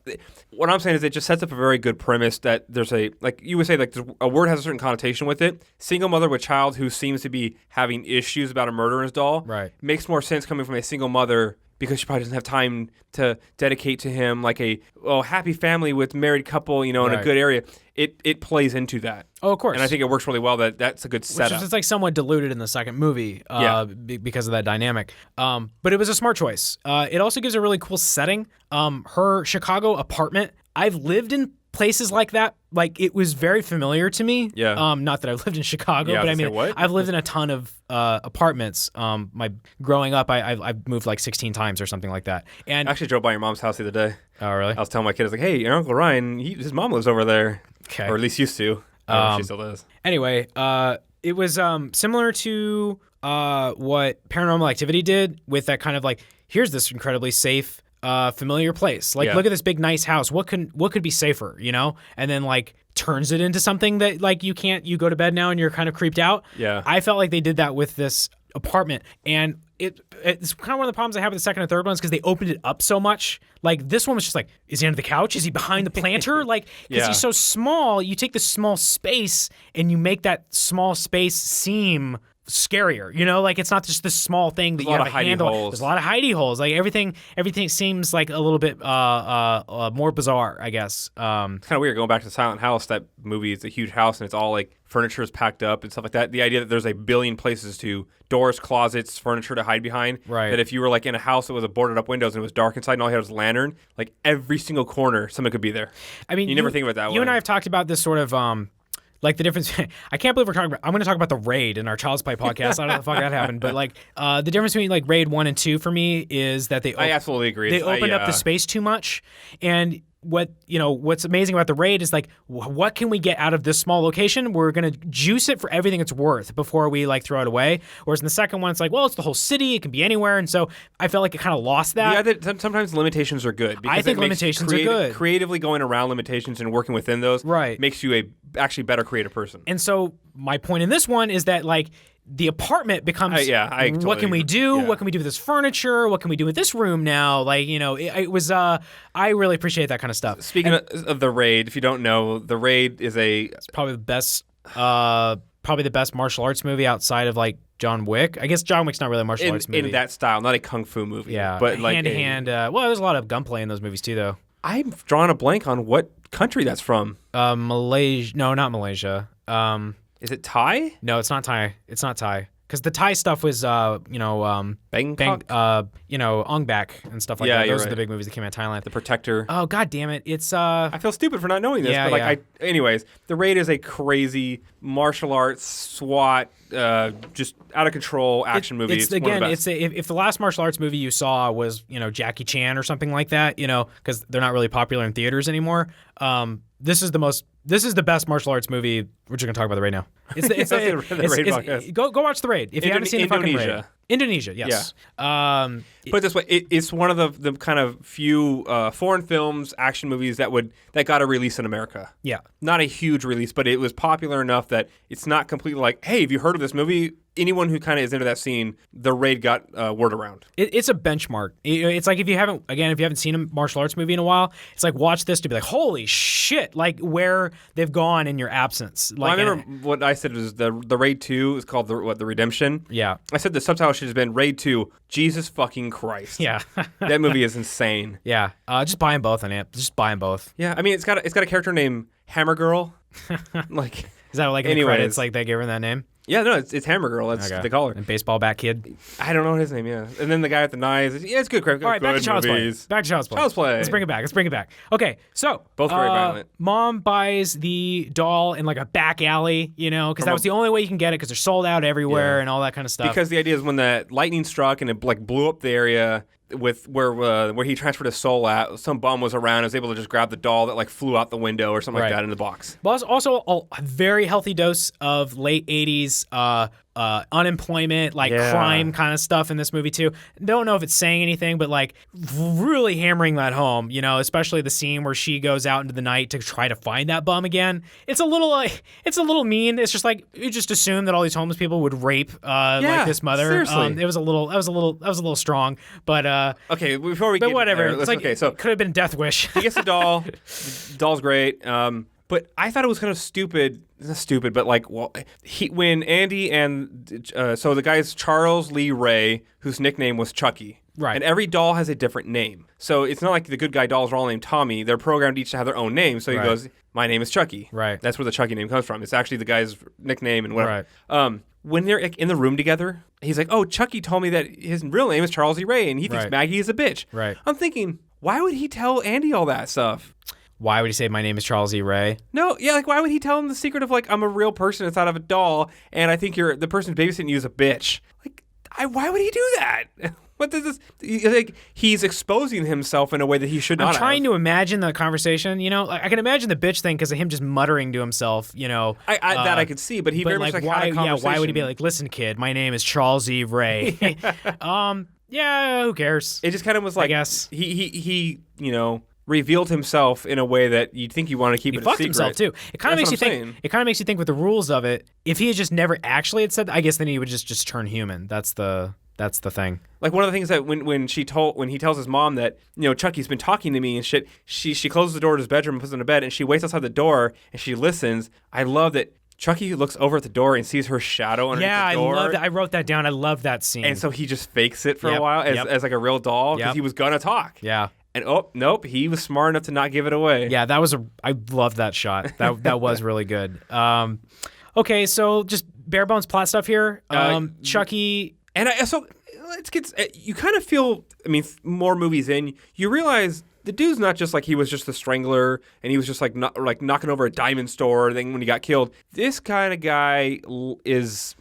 what I'm saying is it just sets up a very good premise that there's like you would say like a word has a certain connotation with it. Single mother with child who seems to be having issues about a murder in his doll. Right. Makes more sense coming from a single mother because she probably doesn't have time to dedicate to him like a happy family with married couple, in a good area. It plays into that. Oh, of course. And I think it works really well that's a good setup. Which is just like somewhat diluted in the second movie because of that dynamic. But it was a smart choice. It also gives a really cool setting. Her Chicago apartment, I've lived in places like that. Like, it was very familiar to me. Yeah. Not that I've lived in Chicago, but I mean, I've lived in a ton of apartments. Growing up, I've moved like 16 times or something like that. And I actually drove by your mom's house the other day. Oh, really? I was telling my kid, I was like, hey, your Uncle Ryan, his mom lives over there. Okay. Or at least used to. I don't know if she still does. Anyway, it was similar to what Paranormal Activity did with that kind of like, here's this incredibly safe, familiar place. Like, look at this big, nice house. What could be safer, you know? And then like turns it into something that like you go to bed now and you're kind of creeped out. Yeah. I felt like they did that with this apartment, and it's kind of one of the problems I have with the second and third ones because they opened it up so much. Like this one was just like, is he under the couch? Is he behind the planter? Like, because he's so small, you take this small space and you make that small space seem scarier, you know, like it's not just this small thing that you have to handle. There's a lot of hidey holes. Like everything seems like a little bit more bizarre, I guess. It's kind of weird going back to Silent House. That movie is a huge house and it's all like furniture is packed up and stuff like that. The idea that there's a billion places to doors, closets, furniture to hide behind. Right. That if you were like in a house that was a boarded up windows and it was dark inside and all you had was a lantern, like every single corner someone could be there. I mean, you never think of it that way. You and I have talked about this sort of like the difference. I can't believe we're talking about. I'm going to talk about the Raid in our Child's Play podcast. I don't know the fuck that happened, but like the difference between like Raid 1 and 2 for me is that I absolutely agree. They opened up the space too much, and what's amazing about the Raid is like what can we get out of this small location? We're going to juice it for everything it's worth before we like throw it away. Whereas in the second one, it's like, well, it's the whole city. It can be anywhere, and so I felt like it kind of lost that. Yeah, sometimes limitations are good. I think limitations are good. Creatively going around limitations and working within those makes you a actually better creative person. And so my point in this one is that like the apartment becomes totally what can we do? Yeah. What can we do with this furniture? What can we do with this room now? Like, you know, it was I really appreciate that kind of stuff. Speaking of the Raid, if you don't know, the Raid is it's probably the best martial arts movie outside of like John Wick. I guess John Wick's not really a martial arts movie. In that style, not a kung fu movie. Yeah. But like hand to hand. Well, there's a lot of gunplay in those movies too though. I'm drawing a blank on what country that's from. Malaysia. No, not Malaysia. Is it Thai? No, it's not Thai. It's not Thai. Because the Thai stuff was, Bangkok? Ong Bak and stuff like that. Those are the big movies that came out of Thailand. The Protector. Oh, God damn it. It's, I feel stupid for not knowing this, but like, anyways, The Raid is a crazy martial arts, SWAT, just out of control action movie. It's one of the best. If the last martial arts movie you saw was, Jackie Chan or something like that, because they're not really popular in theaters anymore, this is the best martial arts movie. We're just gonna talk about it right now. Go watch The Raid if you haven't seen the fucking Raid. Indonesia, yes. Yeah. Put it this way, it's one of the kind of few foreign films, action movies that got a release in America. Yeah. Not a huge release, but it was popular enough that it's not completely like, hey, have you heard of this movie? Anyone who kind of is into that scene, The Raid got word around. It's a benchmark. It's like if you haven't seen a martial arts movie in a while, it's like watch this to be like, holy shit, like where they've gone in your absence. Like, I remember what I said was the Raid 2 is called the Redemption. Yeah. I said the subtitle should have been Raid 2, Jesus fucking Christ. Yeah. That movie is insane. Yeah. Just buy them both on it. Just buy them both. Yeah. I mean, it's got a character named Hammer Girl. Like, is that like in the credits, like they gave her that name? Yeah, no, it's Hammer Girl. That's what they call her. And Baseball Bat Kid. I don't know his name. Yeah, and then the guy with the knives. Yeah, it's good. All right, back to Child's Play. Back to Child's Play. Child's Play. Let's bring it back. Okay, so both very violent. Mom buys the doll in like a back alley, because that was the only way you can get it because they're sold out everywhere and all that kind of stuff. Because the idea is when the lightning struck and it like blew up the area with where he transferred his soul at, some bum was around, was able to just grab the doll that like flew out the window or something like that in the box. But also a very healthy dose of late 80s unemployment, crime kind of stuff in this movie too. Don't know if it's saying anything, but like really hammering that home, especially the scene where she goes out into the night to try to find that bum again. It's a little mean. It's just like you just assume that all these homeless people would rape like this mother. Seriously. It was a little strong, but okay, before we but whatever. There, it's like okay, so it could have been a death wish. He gets the doll. The doll's great. But I thought it was kind of stupid. Not stupid, but like, when Andy and so the guy's Charles Lee Ray, whose nickname was Chucky. Right. And every doll has a different name. So it's not like the good guy dolls are all named Tommy. They're programmed each to have their own name. So he goes, my name is Chucky. Right. That's where the Chucky name comes from. It's actually the guy's nickname and whatever. Right. When they're in the room together, he's like, oh, Chucky told me that his real name is Charles Lee Ray, and he thinks Maggie is a bitch. Right. I'm thinking, why would he tell Andy all that stuff? Why would he say my name is Charles E. Ray? No, yeah, like why would he tell him the secret of like I'm a real person inside of a doll, and I think the person babysitting you is a bitch? Like, why would he do that? what does this? Like he's exposing himself in a way that he should not. I'm trying to imagine the conversation. Like, I can imagine the bitch thing because of him just muttering to himself. That I could see, but he very much like why? had a conversation. Yeah, why would he be like, "Listen, kid, my name is Charles Eve Ray." Yeah, who cares? It just kind of was like, I guess he revealed himself in a way that you'd think you want to keep it a secret. He fucked himself too. It kind of makes you think. It kind of makes you think with the rules of it. If he had just never actually had said that, I guess then he would just turn human. That's the thing. Like one of the things that when he tells his mom that Chucky's been talking to me and shit, she closes the door to his bedroom and puts him to bed and she waits outside the door and she listens. I love that Chucky looks over at the door and sees her shadow underneath the door. Yeah, I love that. I wrote that down. I love that scene. And so he just fakes it for a while as like a real doll because he was gonna talk. Yeah. And nope, he was smart enough to not give it away. Yeah, I loved that shot. That was really good. Okay, so just bare bones plot stuff here. Chucky. And so let's get. You kind of feel. I mean, more movies in, you realize the dude's not just like he was just the strangler and he was just like knocking over a diamond store thing when he got killed. This kind of guy is.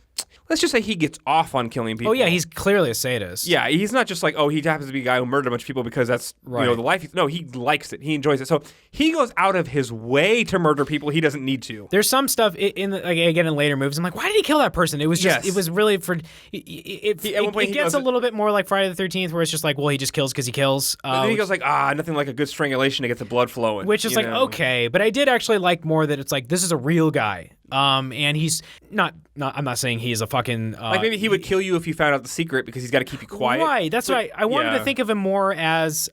Let's just say he gets off on killing people. Oh yeah, he's clearly a sadist. Yeah, he's not just like, he happens to be a guy who murdered a bunch of people because that's the life. No, he likes it. He enjoys it. So he goes out of his way to murder people he doesn't need to. There's some stuff in later movies. I'm like, why did he kill that person? It was just it was really for. It gets a little bit more like Friday the 13th, where it's just like, well, he just kills because he kills. And then he goes like, nothing like a good strangulation to get the blood flowing. Which is like okay, but I did actually like more that it's like this is a real guy. And he's not. I'm not saying he is a fucking. Like maybe he would kill you if you found out the secret because he's got to keep you quiet. Right. That's right. I wanted to think of him more as.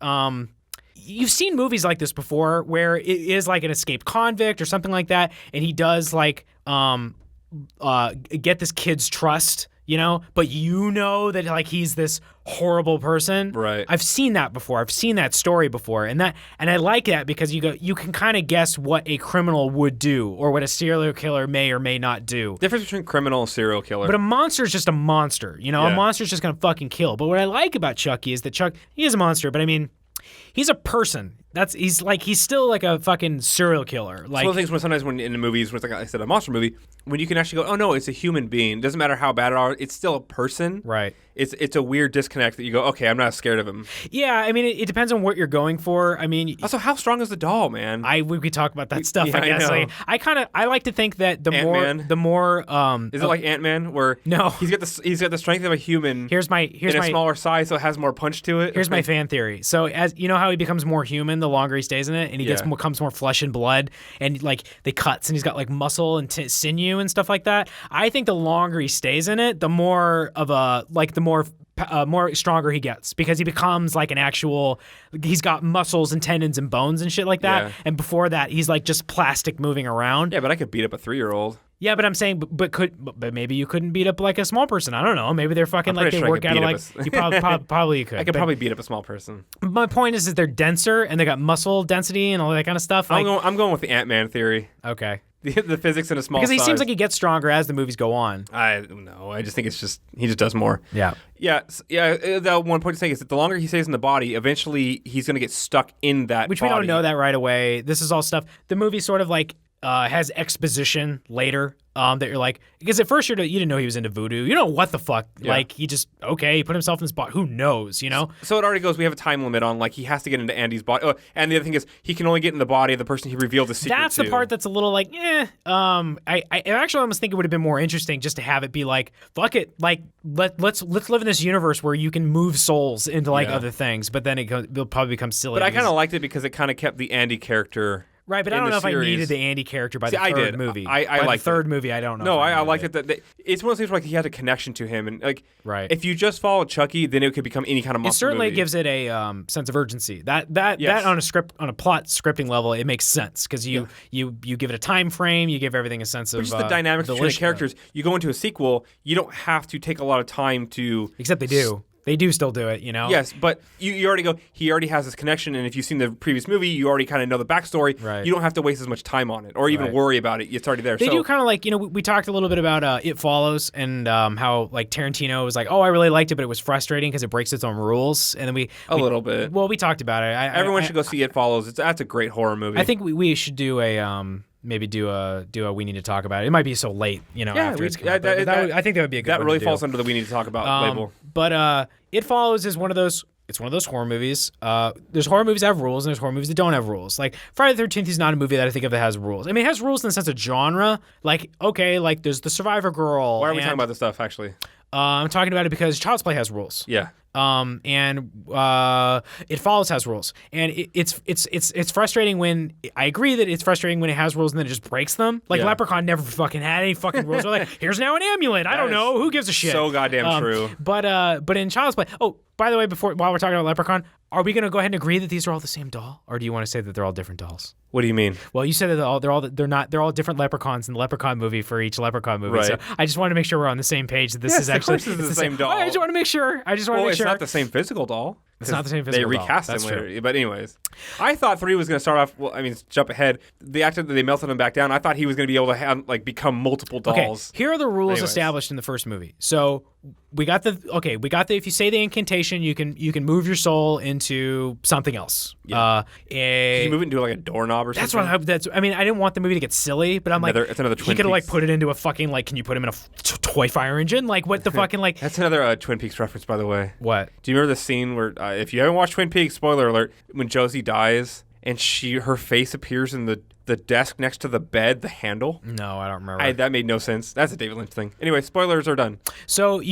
You've seen movies like this before, where it is like an escaped convict or something like that, and he does like get this kid's trust. But that like he's this horrible person. Right. I've seen that before. I've seen that story before, and I like that because you can kind of guess what a criminal would do or what a serial killer may or may not do. Difference between criminal and serial killer. But a monster is just a monster. A monster's just gonna fucking kill. But what I like about Chucky is that he is a monster, but I mean, he's a person. He's still like a fucking serial killer. Like, it's one of the things sometimes when in the movies, when it's like I said, a monster movie, when you can actually go, oh no, it's a human being. It doesn't matter how bad it are, it's still a person. Right. It's a weird disconnect that you go, okay, I'm not scared of him. Yeah, I mean, it depends on what you're going for. I mean, also, how strong is the doll, man? We could talk about that stuff. Yeah, I guess. I like to think that the more is it like Ant-Man where no, he's got the strength of a human. Here's my smaller size, so it has more punch to it. Here's my fan theory. So as you know how he becomes more human the longer he stays in it, and he becomes more flesh and blood, and like they cuts, and he's got like muscle and sinew and stuff like that. I think the longer he stays in it, the more of a more stronger he gets because he becomes like an actual. He's got muscles and tendons and bones and shit like that. Yeah. And before that, he's like just plastic moving around. Yeah, but I could beat up a 3-year-old. Yeah, but I'm saying, but maybe you couldn't beat up like a small person. I don't know. Maybe they're fucking like they work out of like. You probably could. I could probably beat up a small person. My point is that they're denser and they got muscle density and all that kind of stuff. I'm going with the Ant-Man theory. Okay. The physics in a small because he size. seems like he gets stronger as the movies go on. I just think he just does more. Yeah. The one point to say is that the longer he stays in the body, eventually he's going to get stuck in that Which body. we don't know that right away. This is all stuff. The movie sort of like has exposition later that you're like, because at first you didn't know he was into voodoo. You don't know what the fuck. Yeah. Like he just, he put himself in his body. Who knows, So it already goes, we have a time limit on like he has to get into Andy's body. Oh, and the other thing is he can only get in the body of the person he revealed the secret That's to. the part that's a little like, I actually almost think it would have been more interesting just to have it be like, fuck it, like let's live in this universe where you can move souls into like other things, but then it'll probably become silly. But I kind of liked it because it kind of kept the Andy character. Right, but I don't know if I needed the Andy character by the third movie. I like the third movie. I don't know. No, I liked it. That it's one of those things where like he had a connection to him, and like, right. If you just follow Chucky, then it could become any kind of monster. It certainly movie. gives it a sense of urgency. That on a plot scripting level, it makes sense because you give it a time frame, you give everything a sense of. Just the dynamics between the characters. You go into a sequel, you don't have to take a lot of time to. Except they do. They do still do it, Yes, but you already go, he already has this connection, and if you've seen the previous movie, you already kind of know the backstory. Right. You don't have to waste as much time on it or even worry about it. It's already there. They do kind of like, we talked a little bit about It Follows and how like Tarantino was like, oh, I really liked it, but it was frustrating because it breaks its own rules. And then a little bit. Well, we talked about it. Everyone should go see It Follows. That's a great horror movie. I think we should do a... do a we need to talk about it. It might be so late, after it's come out, but I think that would be a good that one really to falls do. under the we need to talk about label. But It Follows is one of those. It's one of those horror movies. There's horror movies that have rules, and there's horror movies that don't have rules. Like Friday the 13th is not a movie that I think of that has rules. I mean, it has rules in the sense of genre. Like, okay, like there's the Survivor Girl. Why are we talking about this stuff, actually? I'm talking about it because Child's Play has rules. Yeah. And It Follows has rules, and it's frustrating when I agree that it's frustrating when it has rules and then it just breaks them. Like Leprechaun never fucking had any fucking rules. We're like, here's now an amulet. I don't know who gives a shit. So goddamn true. But in Child's Play, by the way, while we're talking about Leprechaun, are we gonna go ahead and agree that these are all the same doll, or do you want to say that they're all different dolls? What do you mean? Well, you said that they're all different leprechauns in the Leprechaun movie for each Leprechaun movie. Right. So I just wanted to make sure we're on the same page that this is actually of course it's the same doll. I just want to make sure. It's not the same physical doll. It's not the same physical doll. They doll. recast him later. But anyways, I thought 3 was going to start off. Well, I mean, jump ahead. The actor that they melted him back down. I thought he was going to be able to become multiple dolls. Okay, here are the rules established in the first movie. So we got the if you say the incantation, you can move your soul into something else. Yeah. Can you move it into like a doorknob or something? I mean, I didn't want the movie to get silly, but I'm it's another Twin Peaks. You could Peaks. put it into a fucking can you put him in a toy fire engine? Like what the fucking That's another Twin Peaks reference, by the way. What? Do you remember the scene where if you haven't watched Twin Peaks, spoiler alert, when Josie dies and her face appears in the desk next to the bed, the handle? No, I don't remember. That made no sense. That's a David Lynch thing. Anyway, spoilers are done. So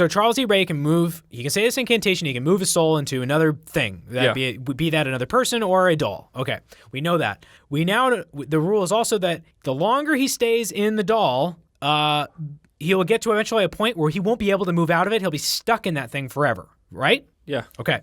Charles E. Ray can move. He can say this incantation. He can move his soul into another thing. Be that another person or a doll. Okay, we know that. The rule is also that the longer he stays in the doll, he will get to eventually a point where he won't be able to move out of it. He'll be stuck in that thing forever. Right? Yeah. Okay.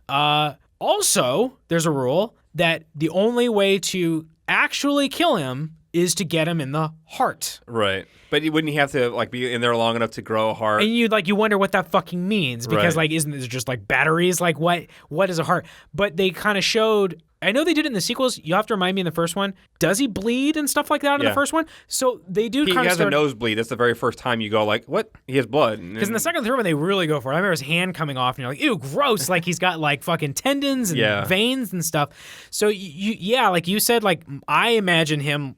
Also, there's a rule that the only way to actually kill him is to get him in the heart. Right. But wouldn't he have to be in there long enough to grow a heart? And you wonder what that fucking means because isn't there just batteries? Like what is a heart? But they kind of showed. I know they did it in the sequels. You have to remind me in the first one. Does he bleed and stuff like that in the first one? So they do. He has a nosebleed. That's the very first time you go what? He has blood. Because in the second and third one they really go for it. I remember his hand coming off and you're like, ew, gross. Like he's got fucking tendons and veins and stuff. So like you said, I imagine him,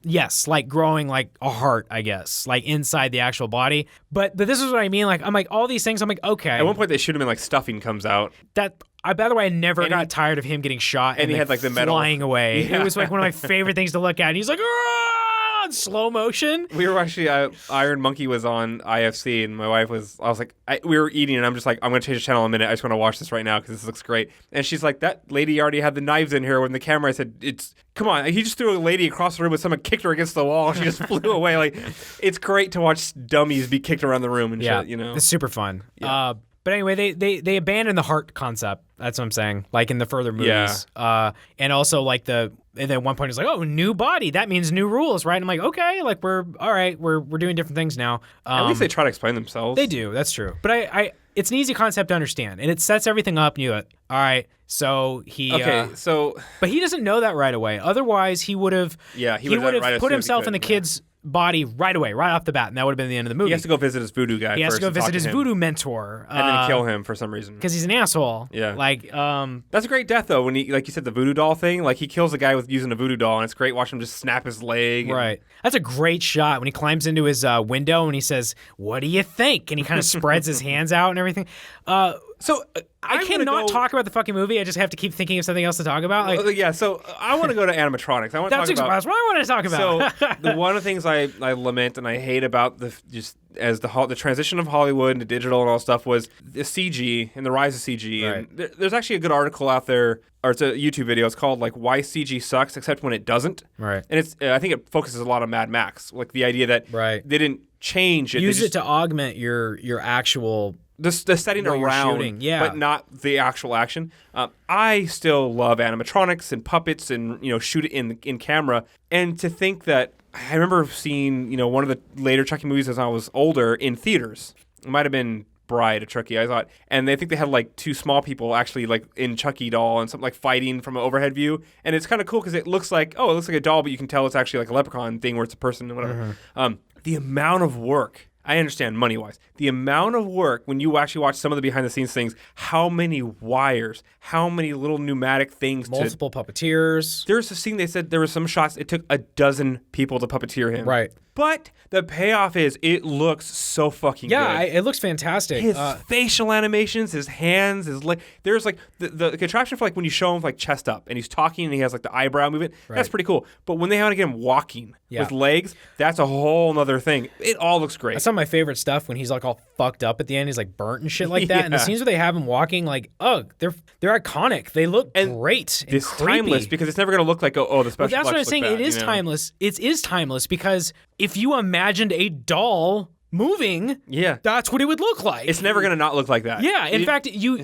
growing a heart, I guess, inside the actual body. But this is what I mean. I'm all these things. I'm okay. At one point they shoot him and stuffing comes out. By the way, I never got tired of him getting shot and he had the metal flying away. Yeah. It was one of my favorite things to look at. And he's in slow motion. We were actually Iron Monkey was on IFC, and my wife we were eating, and I'm just I'm going to change the channel in a minute. I just want to watch this right now because this looks great. And she's like, that lady already had the knives in here when the camera. I said, come on. He just threw a lady across the room, but someone kicked her against the wall. And she just flew away. It's great to watch dummies be kicked around the room and shit. It's super fun. Yeah. But anyway, they abandoned the heart concept. That's what I'm saying. In the further movies. Yeah. And also and then at one point it's new body. That means new rules, right? And I'm okay. We're all right. We're doing different things now. At least they try to explain themselves. They do. That's true. But I it's an easy concept to understand, and it sets everything up. And you all right. So he. Okay. But he doesn't know that right away. Otherwise, he would have. Yeah. He would have put himself in the kid's body right away, right off the bat, and that would have been the end of the movie. He has to go visit his voodoo guy. He has to go visit his voodoo mentor, and then kill him for some reason because he's an asshole. Yeah, that's a great death though. When he, like you said, the voodoo doll thing, he kills a guy with using a voodoo doll, and it's great watching him just snap his leg. Right, that's a great shot when he climbs into his window and he says, "What do you think?" and he kind of spreads his hands out and everything. So I cannot talk about the fucking movie. I just have to keep thinking of something else to talk about. So I want to go to animatronics. That's what I want to talk about. So one of the things I lament and I hate about the transition of Hollywood into digital and all stuff was the CG and the rise of CG. Right. And there's actually a good article out there, or it's a YouTube video. It's called Why CG Sucks Except When It Doesn't. Right. And I think it focuses a lot on Mad Max, the idea that they didn't change it. Use it to augment your actual. The setting around, shooting, but not the actual action. I still love animatronics and puppets and shoot it in camera. And to think that I remember seeing one of the later Chucky movies as I was older in theaters. It might have been Bride of Chucky, I thought, and they think they had two small people actually in Chucky doll and something fighting from an overhead view, and it's kind of cool because it looks like a doll, but you can tell it's actually a leprechaun thing where it's a person and whatever. Mm-hmm. The amount of work I understand money-wise. The amount of work when you actually watch some of the behind-the-scenes things, how many wires, how many little pneumatic things. Multiple puppeteers. There's a scene they said there were some shots, it took a dozen people to puppeteer him. Right. But the payoff is it looks so fucking good. Yeah, it looks fantastic. His facial animations, his hands, his leg. There's like the contraption for like when you show him like chest up and he's talking and he has like the eyebrow movement. Right. That's pretty cool. But when they have to get him walking with legs, that's a whole nother thing. It all looks great. That's some of my favorite stuff when he's like all fucked up at the end. He's like burnt and shit like that. And the scenes where they have him walking, like, they're iconic. They look great. And it's creepy. Timeless because it's never gonna look like the special. Well, that's what I'm saying. It is timeless. It is timeless because if you imagined a doll moving, that's what it would look like. It's never gonna not look like that. Yeah, in fact, you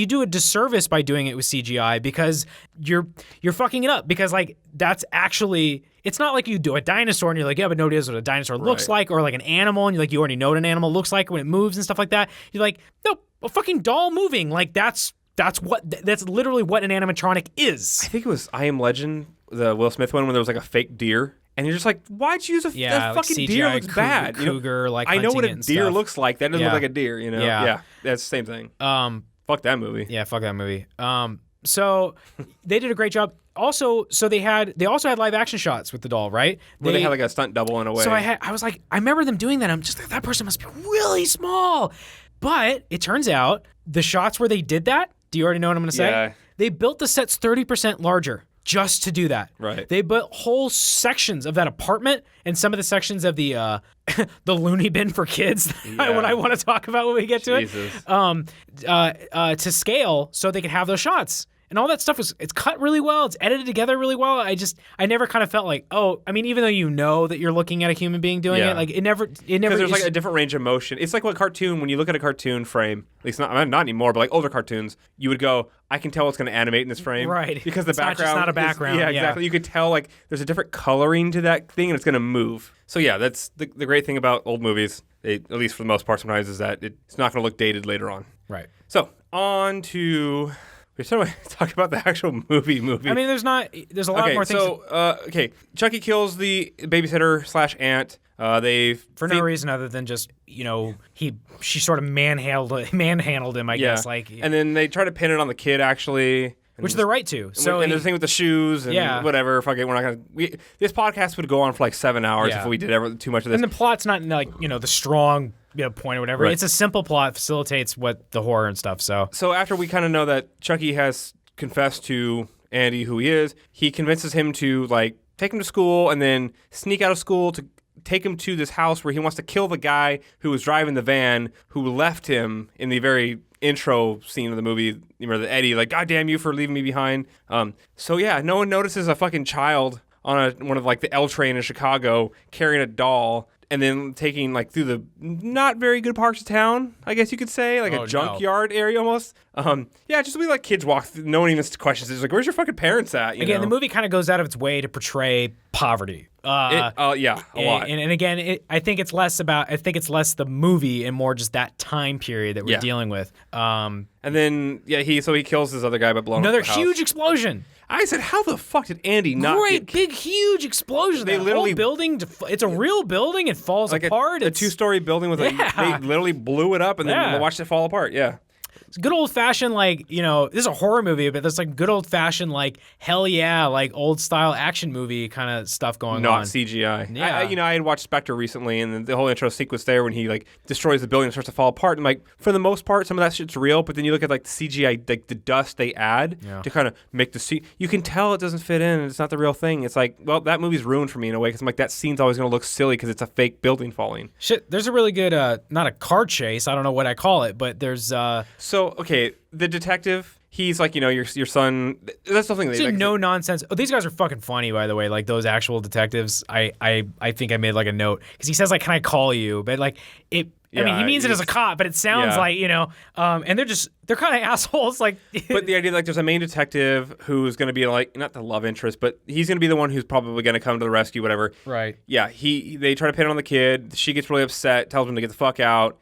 do a disservice by doing it with CGI because you're fucking it up because like that's actually. It's not like you do a dinosaur and you're like, yeah, but nobody knows what a dinosaur looks like, or like an animal and you're like, you already know what an animal looks like when it moves and stuff like that. You're like, no, a fucking doll moving, like that's literally what an animatronic is. I think it was I Am Legend, the Will Smith one, when there was like a fake deer. And you're just like, why'd you use a like fucking CGI deer? Looks bad. Cougar, like I know what a and deer stuff. looks like. That doesn't look like a deer. You know? Yeah, that's the same thing. Fuck that movie. Yeah, fuck that movie. So they did a great job. Also, so they also had live action shots with the doll, right? Where they had like a stunt double in a way. So I was like, I remember them doing that. I'm just like, that person must be really small. But it turns out the shots where they did that. Do you already know what I'm going to say? Yeah. They built the sets 30% larger. Just to do that. Right. They built whole sections of that apartment and some of the sections of the the loony bin for kids what I want to talk about when we get to it. To scale so they could have those shots. And all that stuff it's cut really well. It's edited together really well. I never kind of felt like, even though you know that you're looking at a human being doing it, like it never. Because there's like a different range of motion. It's like what cartoon, when you look at a cartoon frame, at least not anymore, but like older cartoons, you would go, I can tell what's going to animate in this frame. Right. Because the background. It's not a background. Yeah, exactly. You could tell like there's a different coloring to that thing and it's going to move. So yeah, that's the great thing about old movies, at least for the most part sometimes, is that it's not going to look dated later on. Right. So on to... We're starting to talk about the actual movie. I mean, there's a lot more things. So, Chucky kills the babysitter / aunt. For no reason other than just, she sort of manhandled him, I guess. And then they try to pin it on the kid, actually. Which they're right to. So and there's the thing with the shoes and whatever. Fuck it, we're not gonna. This podcast would go on for like 7 hours if we did too much of this. And the plot's not like the strong point or whatever. Right. It's a simple plot, facilitates what the horror and stuff. So after we kind of know that Chucky has confessed to Andy who he is, he convinces him to like take him to school and then sneak out of school to take him to this house where he wants to kill the guy who was driving the van who left him in the very intro scene of the movie. You remember the Eddie, like, God damn you for leaving me behind. So yeah, no one notices a fucking child on one of like the L train in Chicago carrying a doll and then taking like through the not very good parts of town, I guess you could say, like a junkyard area almost. Just we like kids walk through, no one even questions it. It's like, where's your fucking parents at? Again, the movie kind of goes out of its way to portray poverty. A lot. And again, I think it's less the movie and more just that time period that we're dealing with. And then he kills this other guy by blowing another up the house. Huge explosion. I said, how the fuck did Andy not big, huge explosion. They literally whole building. It's a real building. It falls like apart. A 2-story building with they literally blew it up and then watched it fall apart. Yeah. It's good old fashioned, like, this is a horror movie, but there's like good old fashioned, like, hell yeah, like old style action movie kind of stuff going on. Not CGI. Yeah. I had watched Spectre recently, and the whole intro sequence there when he like destroys the building and starts to fall apart. And like, for the most part, some of that shit's real, but then you look at like the CGI, like the dust they add to kind of make the scene. You can tell it doesn't fit in and it's not the real thing. It's like, well, that movie's ruined for me in a way because I'm like, that scene's always going to look silly because it's a fake building falling. Shit, there's a really good, not a car chase, I don't know what I call it, but there's... The detective, he's like, your son. That's something they like. No nonsense. Oh, these guys are fucking funny, by the way. Like those actual detectives. I think I made like a note because he says like, "Can I call you?" But like it. I mean, he means it as a cop, but it sounds like and they're kind of assholes. Like, but the idea like there's a main detective who's going to be like not the love interest, but he's going to be the one who's probably going to come to the rescue, whatever. Right. Yeah. They try to pin it on the kid. She gets really upset, tells him to get the fuck out.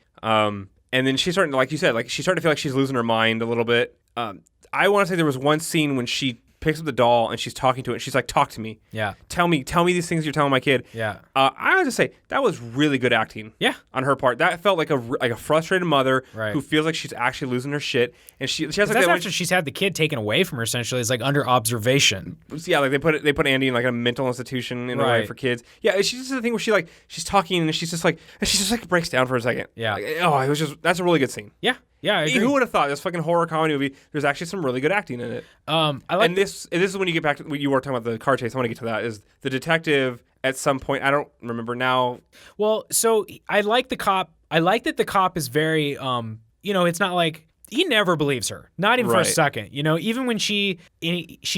And then she's starting to, like you said, like she's starting to feel like she's losing her mind a little bit. I want to say there was one scene when she picks up the doll and she's talking to it. And she's like, talk to me. Yeah. Tell me these things you're telling my kid. Yeah. I have to say, that was really good acting. Yeah. On her part. That felt like a frustrated mother Right. who feels like she's actually losing her shit. And she has like That's after she's had the kid taken away from her, essentially. It's like under observation. Yeah, like they put Andy in like a mental institution in a way Right. for kids. Yeah, she's just the thing where she's talking and she's just like breaks down for a second. Yeah. Like, it was just, that's a really good scene. Yeah. Yeah, I agree. Who would have thought this fucking horror comedy movie? There's actually some really good acting in it. I like and this is when you get back to what you were talking about the car chase. I want to get to that. Is the detective at some point? I don't remember now. Well, so I like the cop. I like that the cop is very, it's not like he never believes her, not even for a Right. second. Even when she's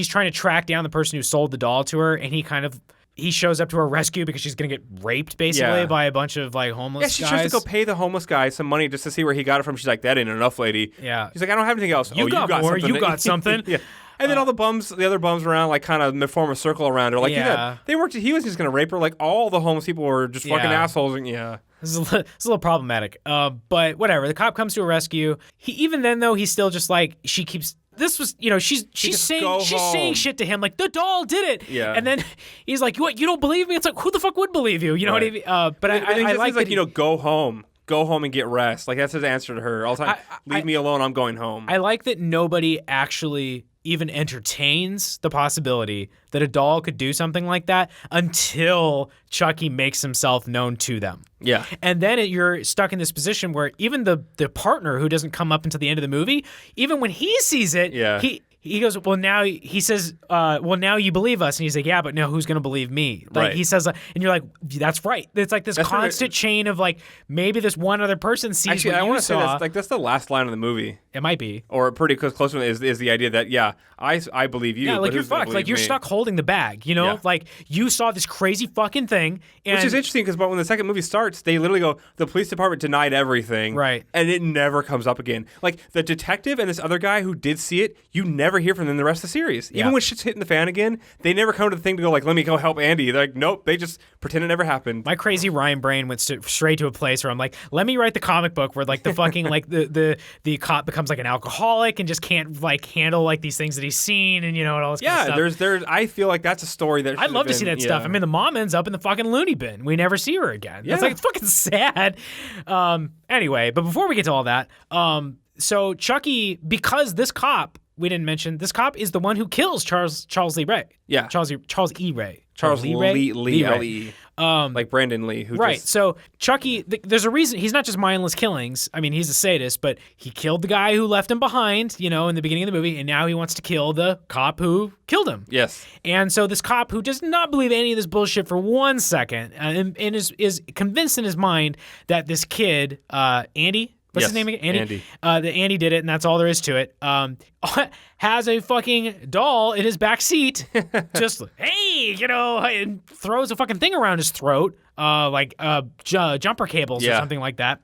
trying to track down the person who sold the doll to her, and he shows up to her rescue because she's gonna get raped basically Yeah. by a bunch of like homeless Yeah, she guys. tries to go pay the homeless guy some money just to see where he got it from. She's like, that ain't enough, lady. Yeah. He's like, I don't have anything else. You got more. Something. You got something. Yeah. And then all the other bums around, like, kind of form a circle around her. Like, Yeah. they worked. He was just gonna rape her. Like, all the homeless people were just fucking Yeah. assholes. And yeah. This is a little problematic. But whatever. The cop comes to a rescue. Even then though, he's still just like she keeps. This was, she's just saying go saying home. shit to him like the doll did it. Yeah. And then he's like, "What? You don't believe me?" It's like, who the fuck would believe you? You know Right. what I mean? But I like that. Go home. Go home and get rest. Like, that's his answer to her all the time. Leave me alone. I'm going home. I like that nobody actually even entertains the possibility that a doll could do something like that until Chucky makes himself known to them. Yeah. And then you're stuck in this position where even the partner who doesn't come up until the end of the movie, even when he sees it, Yeah. he goes, well, now he says, well, now you believe us. And he's like, yeah, but now who's going to believe me? Like Right. he says, and you're like, that's right. It's like this constant chain of like, maybe this one other person sees Actually, what I you want to say saw. that's the last line of the movie. It might be. Or pretty close to it is the idea that, yeah, I believe you. Yeah, but like you're who's gonna fucked. Like believe you're me? stuck holding the bag, Yeah. Like you saw this crazy fucking thing. And Which is interesting because when the second movie starts, they literally go, the police department denied everything. Right. And it never comes up again. Like the detective and this other guy who did see it, you never hear from them the rest of the series. Yeah. Even when shit's hitting the fan again, they never come to the thing to go like, let me go help Andy. They're like, nope, they just pretend it never happened. my crazy Ryan brain went straight to a place where I'm like, let me write the comic book where like the fucking like the cop becomes like an alcoholic and just can't like handle like these things that he's seen and all this kind of stuff. there's I feel like that's a story that I'd love to see that stuff. I mean, the mom ends up in the fucking loony bin. We never see her again. Yeah. It's like it's fucking sad. Anyway, but before we get to all that, so Chucky, because this cop we didn't mention, this cop is the one who kills Charles Lee Ray. Yeah. Charles E. Ray. Charles Lee Ray. L.E. Like Brandon Lee, who Right. just So Chucky, there's a reason he's not just mindless killings. I mean, he's a sadist, but he killed the guy who left him behind, in the beginning of the movie, and now he wants to kill the cop who killed him. yes. And so this cop who does not believe any of this bullshit for 1 second, and is convinced in his mind that this kid, Andy. What's his Yes, name again? Andy. Andy. That Andy did it, and that's all there is to it. Has a fucking doll in his back seat, just hey, and throws a fucking thing around his throat, like jumper cables or Yeah. something like that.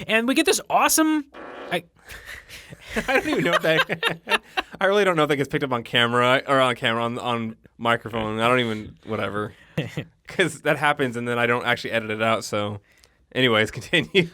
And we get this awesome. I don't even know if that. I really don't know if that gets picked up on camera or on microphone. I don't even whatever, because that happens and then I don't actually edit it out. So, anyways, continue.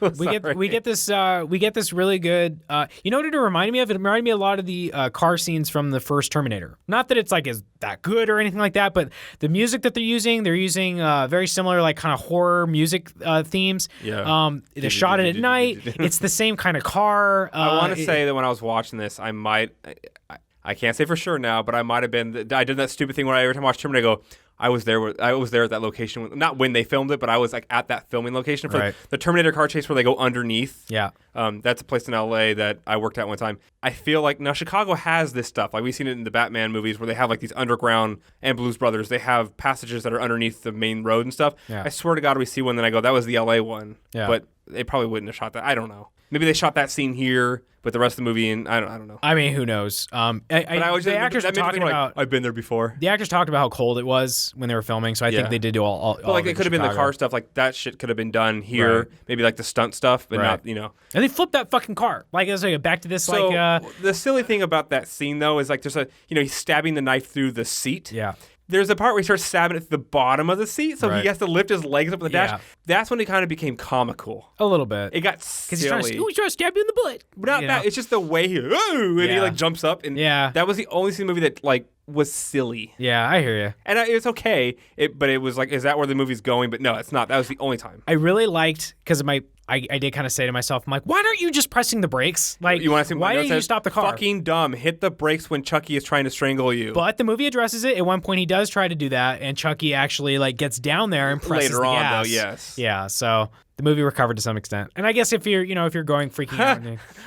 We get this really good. You know what it reminded me of? It reminded me a lot of the car scenes from the first Terminator. Not that it's like is that good or anything like that, but the music that they're using very similar like kind of horror music themes. Yeah. They're shot at night. It's the same kind of car. I want to say that when I was watching this, I can't say for sure now, but I might have been. I did that stupid thing where every time I watch Terminator, I go, I was there at that location, not when they filmed it, but I was like at that filming location for Right. the Terminator car chase where they go underneath. Yeah. That's a place in LA that I worked at one time. I feel like now Chicago has this stuff. Like we've seen it in the Batman movies where they have like these underground and Blues Brothers. They have passages that are underneath the main road and stuff. Yeah. I swear to God, we see one, then I go, that was the LA one. Yeah. But they probably wouldn't have shot that. I don't know. Maybe they shot that scene here, but the rest of the movie, and I don't know. I mean, who knows? But I was the actors were talking about. I've been there before. The actors talked about how cold it was when they were filming, so I Yeah. think they did do all But like of it could have been the Chicago. car stuff. Like that shit could have been done here. Right. Maybe like the stunt stuff, but Right. not. And they flipped that fucking car. Like, it's like back to this, So like, the silly thing about that scene though is like there's he's stabbing the knife through the seat. yeah. There's a part where he starts stabbing it to the bottom of the seat, so Right. he has to lift his legs up on the dash. Yeah. That's when it kind of became comical. A little bit. It got Because silly. he's trying to stab you in the butt. But not You that. know? It's just the way he and he Yeah. like jumps up, and Yeah. that was the only scene in the movie that like was silly. Yeah, I hear you. And it's okay, but it was like, is that where the movie's going? But no, it's not. That was the only time. I really liked, because I did kind of say to myself, I'm like, why aren't you just pressing the brakes? Like, You want to see why didn't you stop the car? Fucking dumb. Hit the brakes when Chucky is trying to strangle you. But the movie addresses it. At one point, he does try to do that, and Chucky actually like gets down there and presses Later the on, gas. though, yes. Yeah, so the movie recovered to some extent. And I guess if you're going freaking out.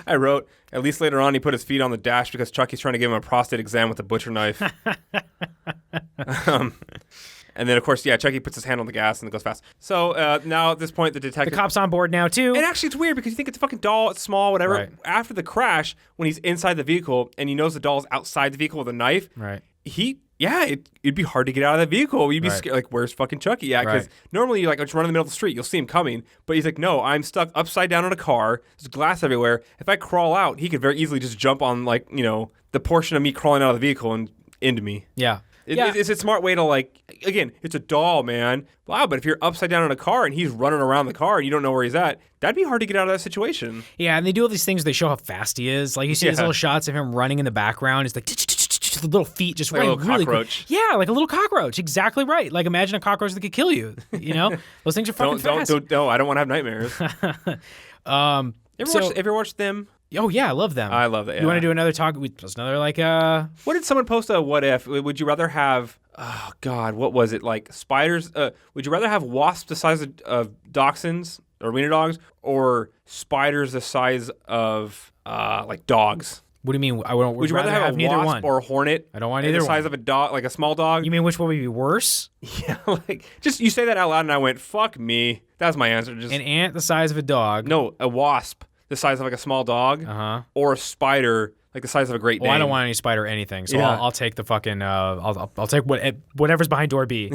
I wrote, at least later on, he put his feet on the dash because Chucky's trying to give him a prostate exam with a butcher knife. And then, of course, Chucky puts his hand on the gas and it goes fast. So now at this point, the detective... The cop's on board now, too. And actually, it's weird because you think it's a fucking doll, it's small, whatever. Right. After the crash, when he's inside the vehicle and he knows the doll's outside the vehicle with a knife, Right. It'd be hard to get out of that vehicle. You'd be Right. scared, like, where's fucking Chucky? Yeah, because Right. normally you're like, just run in the middle of the street, you'll see him coming. But he's like, no, I'm stuck upside down in a car. There's glass everywhere. If I crawl out, he could very easily just jump on, like, the portion of me crawling out of the vehicle and into me. Yeah. It's a smart way to, like, again, it's a doll, man. Wow, but if you're upside down in a car and he's running around the car and you don't know where he's at, that'd be hard to get out of that situation. Yeah, and they do all these things. They show how fast he is. Like, you see these little shots of him running in the background. It's like the little feet just Like a running little really cockroach. quick. Yeah, like a little cockroach. Exactly right. Like, imagine a cockroach that could kill you. Those things are fucking fast. No, I don't want to have nightmares. Have you ever watched them? Oh yeah, I love them. I love that. Yeah. You want to do another talk? Just another like What did someone post a what if? Would you rather have? Oh God, what was it like? Spiders? Would you rather have wasps the size of dachshunds or wiener dogs, or spiders the size of like dogs? What do you mean? Would you rather have a neither wasp one or a hornet? I don't want the either size one. of a dog, like a small dog. You mean which one would be worse? Yeah, like just you say that out loud, and I went, "Fuck me." That's my answer. Just An ant the size of a dog. no, a wasp the size of like a small dog, or a spider like the size of a Great Dane. Well, I don't want any spider anything, so Yeah. I'll take the fucking. I'll take whatever's behind door B.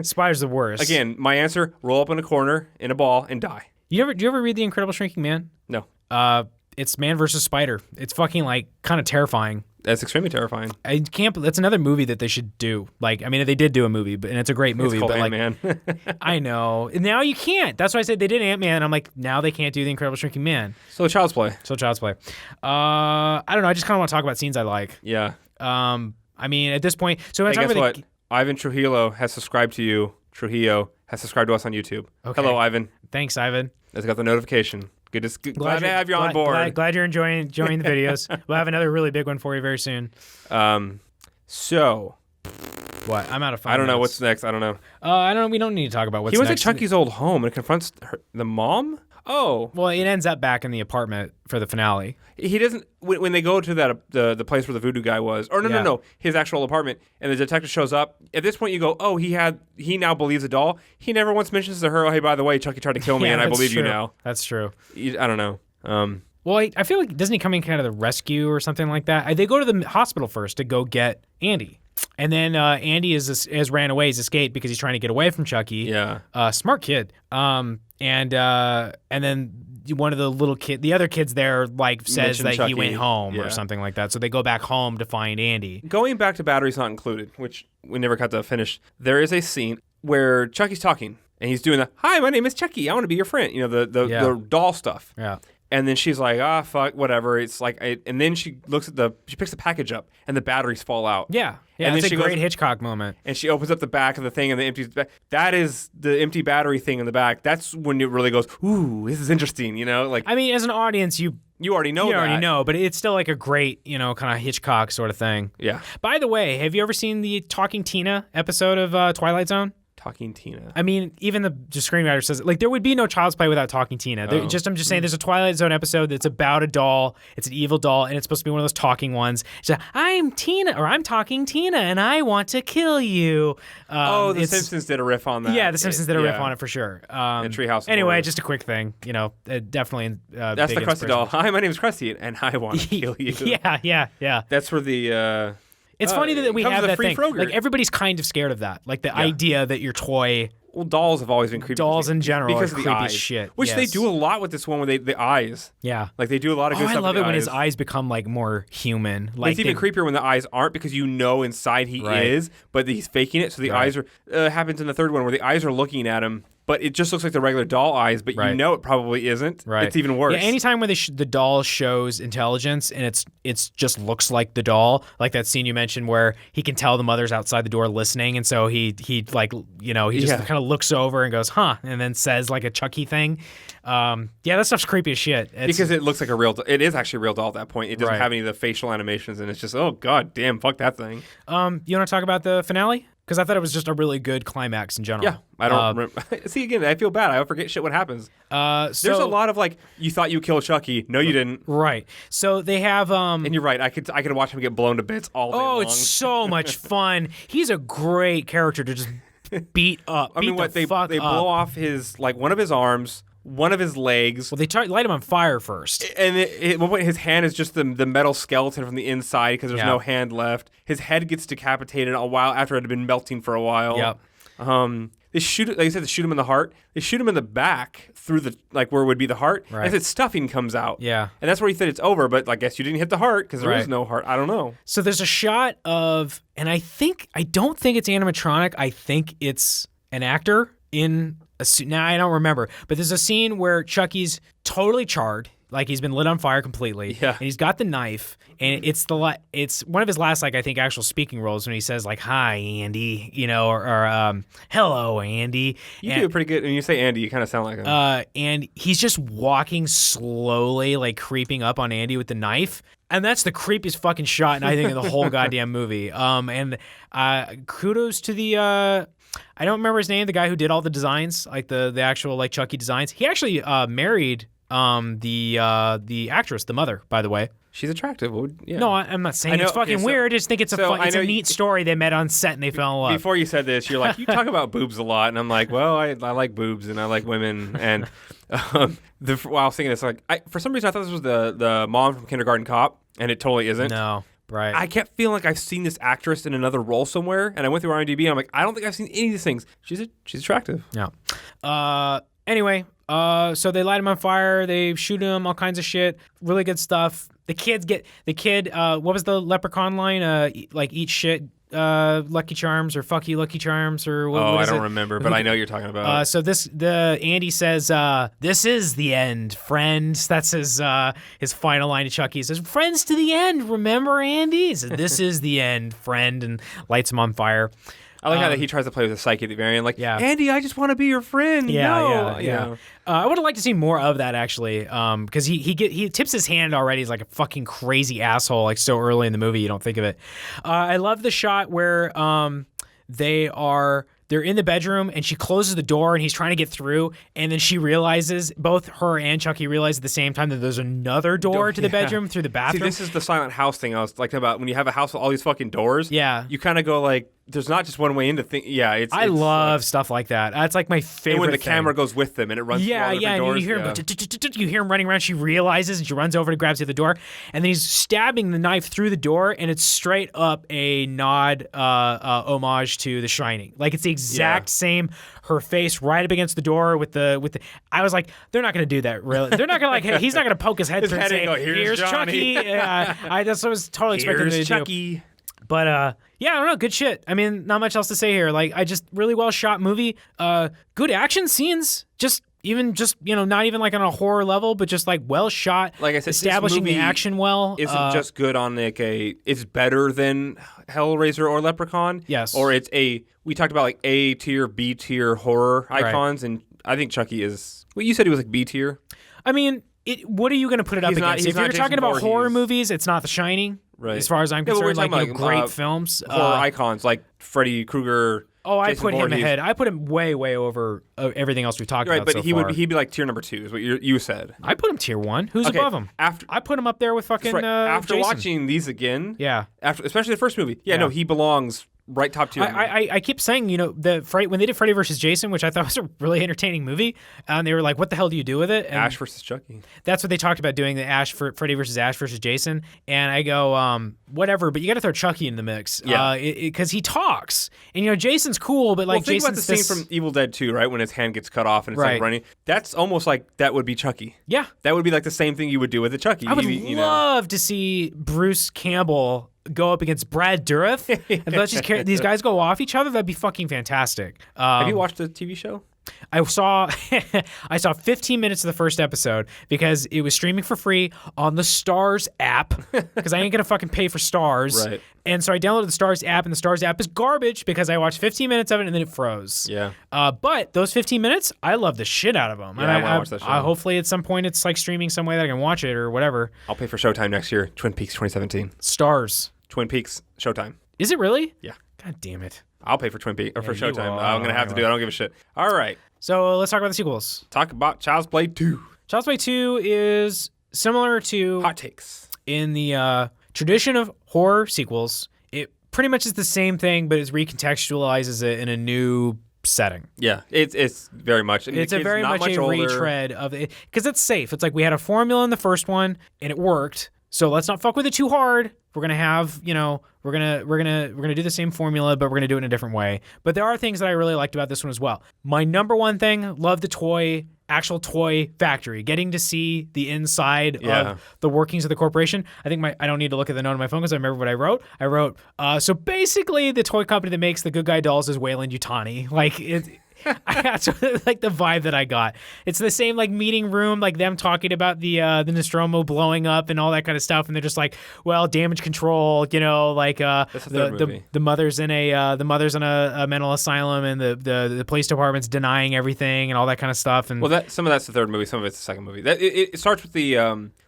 Spider's the worst. Again, my answer: roll up in a corner in a ball and die. Do you ever read The Incredible Shrinking Man? No, It's man versus spider. It's fucking like kind of terrifying. that's extremely terrifying. I can't. That's another movie that they should do. Like, I mean, they did do a movie, and it's a great movie. It's called but like, Ant-Man. I know. Now you can't. That's why I said they did Ant-Man. And I'm like, now they can't do The Incredible Shrinking Man. So Child's Play. So Child's Play. I don't know. I just kind of want to talk about scenes I like. Yeah. I mean, at this point, so Hey, guess what? Ivan Trujillo has subscribed to you. Trujillo has subscribed to us on YouTube. Okay. Hello, Ivan. Thanks, Ivan. Has got the notification. Glad to have you on board. Glad you're enjoying the videos. We'll have another really big one for you very soon. So What? I'm out of 5 I don't know minutes. what's next. I don't know. I don't. We don't need to talk about what's He was next. at Chucky's old home and confronts the mom. Oh, Well, it ends up back in the apartment for the finale. he doesn't. When they go to that the place where the voodoo guy was, or Yeah. no, his actual apartment, and the detective shows up. At this point, you go, oh, he now believes the doll. He never once mentions to her, oh, hey, by the way, Chucky tried to kill me, Yeah, and I that's believe you true. now. That's true. I don't know. Well, I feel like doesn't he come in kind of the rescue or something like that? They go to the hospital first to go get Andy, and then Andy has ran away, he's escaped because he's trying to get away from Chucky. Yeah. Smart kid. And then one of the other kids there like says Mentioned that Chucky. he went home Yeah. or something like that. So they go back home to find Andy. Going back to Batteries Not Included, which we never got to finish, there is a scene where Chucky's talking, and he's doing the, hi, my name is Chucky, I want to be your friend, the doll stuff. Yeah. And then she's like, fuck, whatever. It's like, and then she looks at she picks the package up, and the batteries fall out. Yeah. Yeah, And it's then a she great goes- Hitchcock moment. And she opens up the back of the thing, and the empty back. That is the empty battery thing in the back. That's when it really goes, ooh, this is interesting, Like, I mean, as an audience, you you already know but it's still like a great, kind of Hitchcock sort of thing. Yeah. By the way, have you ever seen the Talking Tina episode of Twilight Zone? Talking Tina. I mean, even the screenwriter says like there would be no Child's Play without Talking Tina. I'm just saying, there's a Twilight Zone episode that's about a doll. It's an evil doll, and it's supposed to be one of those talking ones. She's like, I'm Tina, or I'm Talking Tina, and I want to kill you. The Simpsons did a riff on that. Yeah, the Simpsons did a riff on it for sure. And Treehouse of Anyway, Horror. just a quick thing. Definitely. That's the big Krusty doll. Hi, my name is Krusty, and I want to kill you. Yeah. That's where the. It's funny that we comes have with a that free thing. Kroger. Like everybody's kind of scared of that. Like the idea that your toy. Well, dolls have always been creepy. Dolls in general because are of the creepy eyes, shit. which they yes. do a lot with this one, where the eyes. Yeah. Like they do a lot of good stuff. I love with it when the his eyes become like more human. Like it's even creepier when the eyes aren't, because you know inside he Right. is, but he's faking it. So the eyes are happens in the third one where the eyes are looking at him, but it just looks like the regular doll eyes, but Right. you know it probably isn't. Right. It's even worse. Yeah, anytime when the doll shows intelligence and it's just looks like the doll, like that scene you mentioned where he can tell the mother's outside the door listening, and so he like, you know, he just kind of looks over and goes, huh, and then says like a Chucky thing. Yeah, that stuff's creepy as shit. Because it looks like a real it is actually a real doll at that point. It doesn't Right. have any of the facial animations, and it's just, oh, god damn, fuck that thing. You want to talk about the finale? Because I thought it was just a really good climax in general. Yeah, I don't remember. See, again, I feel bad. I forget shit what happens. There's a lot of like, you thought you killed Chucky. No, you didn't. Right. So they have And you're right. I could watch him get blown to bits all day long. it's so much fun. He's a great character to just beat up. I mean, what they fuck blow up. off his like one of his arms, one of his legs. Well, they light him on fire first. And at one point, his hand is just the metal skeleton from the inside because there's no hand left. His head gets decapitated a while after it had been melting for a while. Yep. They shoot, like I said, they shoot him in the heart. They shoot him in the back through the like where would be the heart. Right. And his stuffing comes out. Yeah. And that's where he said it's over. But I guess you didn't hit the heart because there is Right. no heart. I don't know. So there's a shot of, and I don't think it's animatronic. I think it's an actor in a suit. Now I don't remember, but there's a scene where Chucky's totally charred, like he's been lit on fire completely. Yeah. And he's got the knife, and it's one of his last, like, I think, actual speaking roles when he says like, "Hi, Andy," you know, or "Hello, Andy." You do pretty good. When you say Andy, you kind of sound like him. And he's just walking slowly, like creeping up on Andy with the knife. And that's the creepiest fucking shot, and I think, in the whole goddamn movie. And kudos to the I don't remember his name, the guy who did all the designs, like the actual like Chucky designs. He actually married the actress, the mother, by the way. She's attractive. Yeah. No, I'm not saying I know- it's fucking okay, so- weird. I just think it's so I it's a know neat story. They met on set and they fell in love. Before you said this, you're like, you talk about boobs a lot, and I'm like, well, I like boobs and I like women, and while I was thinking this, like, for some reason I thought this was the mom from Kindergarten Cop, and it totally isn't. No, right. I kept feeling like I've seen this actress in another role somewhere, and I went through IMDb, and I'm like, I don't think I've seen any of these things. She's attractive. Yeah. Anyway, so they light him on fire. They shoot him. All kinds of shit. Really good stuff. The kid. What was the Leprechaun line? Like, eat shit, Lucky Charms, or fuck you, Lucky Charms, or what? Oh, what I is don't it? remember, but I know you're talking about. So Andy says, "This is the end, friend." That's his final line to Chucky. He says, "Friends to the end, remember, Andy?" He says, "This is the end, friend," and lights him on fire. I like how he tries to play with the psyche at the very end, like, Yeah. Andy, I just want to be your friend. No. Yeah. I would have liked to see more of that, actually, because he tips his hand already. He's like a fucking crazy asshole, like so early in the movie, you don't think of it. I love the shot where they're in the bedroom and she closes the door and he's trying to get through, and then she realizes, both her and Chucky realize at the same time, that there's another door to the bedroom through the See, bathroom. this is the silent house thing I was like about. When you have a house with all these fucking doors, Yeah. you kind of go like, there's not just one way into things. Yeah, I love stuff like that. That's like my favorite. and when the thing. camera goes with them and it runs through all Yeah, different and doors. you hear him go, you hear him running around. She realizes and she runs over to grabs the other door, and then he's stabbing the knife through the door, and it's straight up a nod, homage to The Shining. Like, it's the exact same. Her face right up against the door with the. I was like, they're not gonna do that. Really, they're not gonna like. He's not gonna poke his head through and head say, and go, "Here's Chucky." Johnny. I just was totally expecting them to Here's do. Chucky. But yeah, I don't know, good shit. I mean, not much else to say here. Like, I just really well shot movie. Good action scenes. Just not even like on a horror level, but just like well shot. Like I said, this establishing the movie action well. Isn't just good on like it's better than Hellraiser or Leprechaun. Yes. Or we talked about like A tier, B tier horror icons, and I think Chucky is. Well, you said he was like B tier. I mean, what are you going to put it up He's not- against? he's If you're not talking Jason about horror Voorhees. movies, it's not The Shining. Right. As far as I'm Yeah, but we're concerned, like, talking about, great films. Horror icons like Freddy Krueger. Oh, I Jason put him Voorhees. ahead. I put him way, way over everything else we've talked Right, about but so he far. would he'd be like tier number 2 is what you said. I put him tier 1. Who's Okay, above him? I put him up there with fucking after Jason. watching these again. Yeah. Especially the first movie. Yeah, no, he belongs right top tier. I keep saying, when they did Freddy vs. Jason, which I thought was a really entertaining movie, and they were like, what the hell do you do with it? And Ash versus Chucky. that's what they talked about doing, the Freddy vs. Ash versus Jason. And I go, whatever, but you got to throw Chucky in the mix. Yeah. Because he talks. And, Jason's cool, but like Well, think about the Jason's scene from Evil Dead 2, right? When his hand gets cut off and it's Right. like running. That's almost like that would be Chucky. Yeah. That would be like the same thing you would do with a Chucky. I would you know. love to see Bruce Campbell go up against Brad Dourif and let's just these guys go off each other. That'd be fucking fantastic. Have you watched the TV show? I saw I saw 15 minutes of the first episode because it was streaming for free on the Stars app because I ain't gonna fucking pay for Stars. Right. And so I downloaded the Stars app, and the Stars app is garbage because I watched 15 minutes of it and then it froze. Yeah. But those 15 minutes, I love the shit out of them. Yeah, I want to watch that show. Hopefully at some point it's like streaming some way that I can watch it or whatever. I'll pay for Showtime next year. Twin Peaks 2017. Stars. Twin Peaks Showtime. Is it really? Yeah. God damn it. I'll pay for Twin Peaks or for you Showtime. will. I'm gonna have to do it. I don't give a shit. All right. So let's talk about the sequels. Talk about Child's Play 2. Child's Play 2 is similar to Hot takes. in the tradition of horror sequels. It pretty much is the same thing, but it recontextualizes it in a new setting. Yeah, it's very much. I mean, It's a very much a older. retread of it because it's safe. It's like we had a formula in the first one and it worked. So let's not fuck with it too hard. We're gonna have, we're gonna do the same formula, but we're gonna do it in a different way. But there are things that I really liked about this one as well. My number one thing, love the actual toy factory. Getting to see the inside of the workings of the corporation. I think I don't need to look at the note on my phone because I remember what I wrote. I wrote, so basically the toy company that makes the good guy dolls is Wayland Yutani. Like it. That's like the vibe that I got. It's the same like meeting room, like them talking about the Nostromo blowing up and all that kind of stuff, and they're just like, well, damage control, like the mother's in a mental asylum, and the police department's denying everything and all that kind of stuff. And well, some of that's the third movie, some of it's the second movie. It starts with the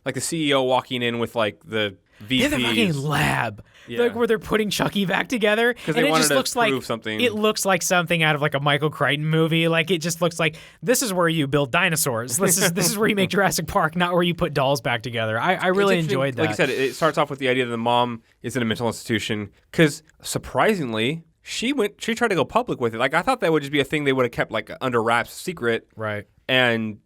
like the CEO walking in with like the VPs. Yeah, the fucking lab. Yeah. Like where they're putting Chucky back together, and it just looks like something. It looks like something out of like a Michael Crichton movie. Like it just looks like this is where you build dinosaurs. This is where you make Jurassic Park, not where you put dolls back together. I really enjoyed that. Like you said, it starts off with the idea that the mom is in a mental institution because surprisingly she tried to go public with it. Like I thought that would just be a thing they would have kept like under wraps, secret. Right. And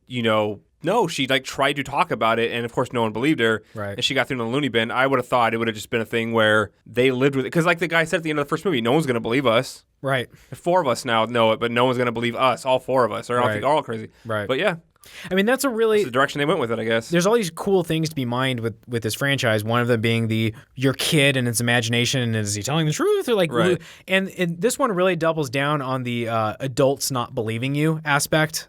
no, she like tried to talk about it, and of course no one believed her. Right. And she got thrown in the loony bin. I would have thought it would have just been a thing where they lived with it. Because like the guy said at the end of the first movie, no one's going to believe us. Right. 4 of us now know it, but no one's going to believe us, all 4 of us. Or I think all crazy. Right. But yeah. I mean, that's the direction they went with it, I guess. There's all these cool things to be mined with this franchise. One of them being your kid and its imagination, and is he telling the truth or like? Right. And this one really doubles down on the adults not believing you aspect.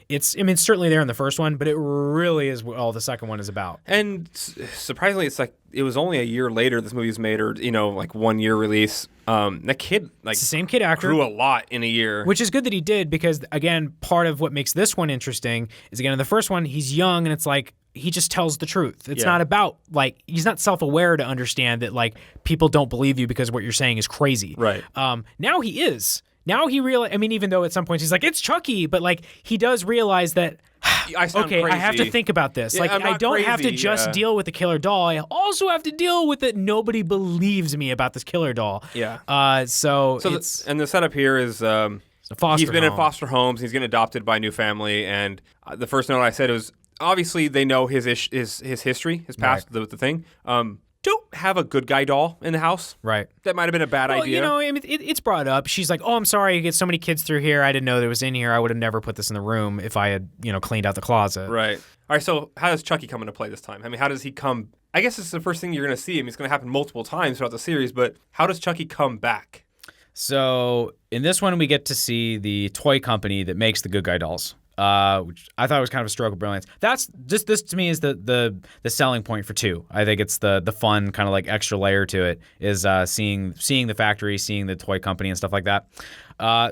It's certainly there in the first one, but it really is what all the second one is about. And surprisingly, it's like it was only a year later this movie was made, or like 1 year release. That kid, like, it's the same kid actor, grew a lot in a year, which is good that he did because again, part of what makes this one interesting is again in the first one he's young and it's like he just tells the truth. It's not about like he's not self-aware to understand that like people don't believe you because what you're saying is crazy. Right. Now he is. Now he even though at some points he's like, it's Chucky, but like he does realize that, crazy. I have to think about this. Yeah, like I don't have to just deal with the killer doll. I also have to deal with that nobody believes me about this killer doll. Yeah. So and the setup here is he's been in foster homes. He's getting adopted by a new family, and the first note I said was obviously they know his history, his past, the thing. Don't have a good guy doll in the house. Right. That might have been a bad idea. I mean, it's brought up. She's like, oh, I'm sorry, you get so many kids through here. I didn't know that it was in here. I would have never put this in the room if I had, cleaned out the closet. Right. All right, so how does Chucky come into play this time? I mean, how does he come? I guess it's the first thing you're going to see. I mean, it's going to happen multiple times throughout the series, but how does Chucky come back? So in this one, we get to see the toy company that makes the good guy dolls. Which I thought was kind of a stroke of brilliance. That's just this to me is the selling point for 2. I think it's the fun kind of like extra layer to it is seeing the factory, seeing the toy company and stuff like that.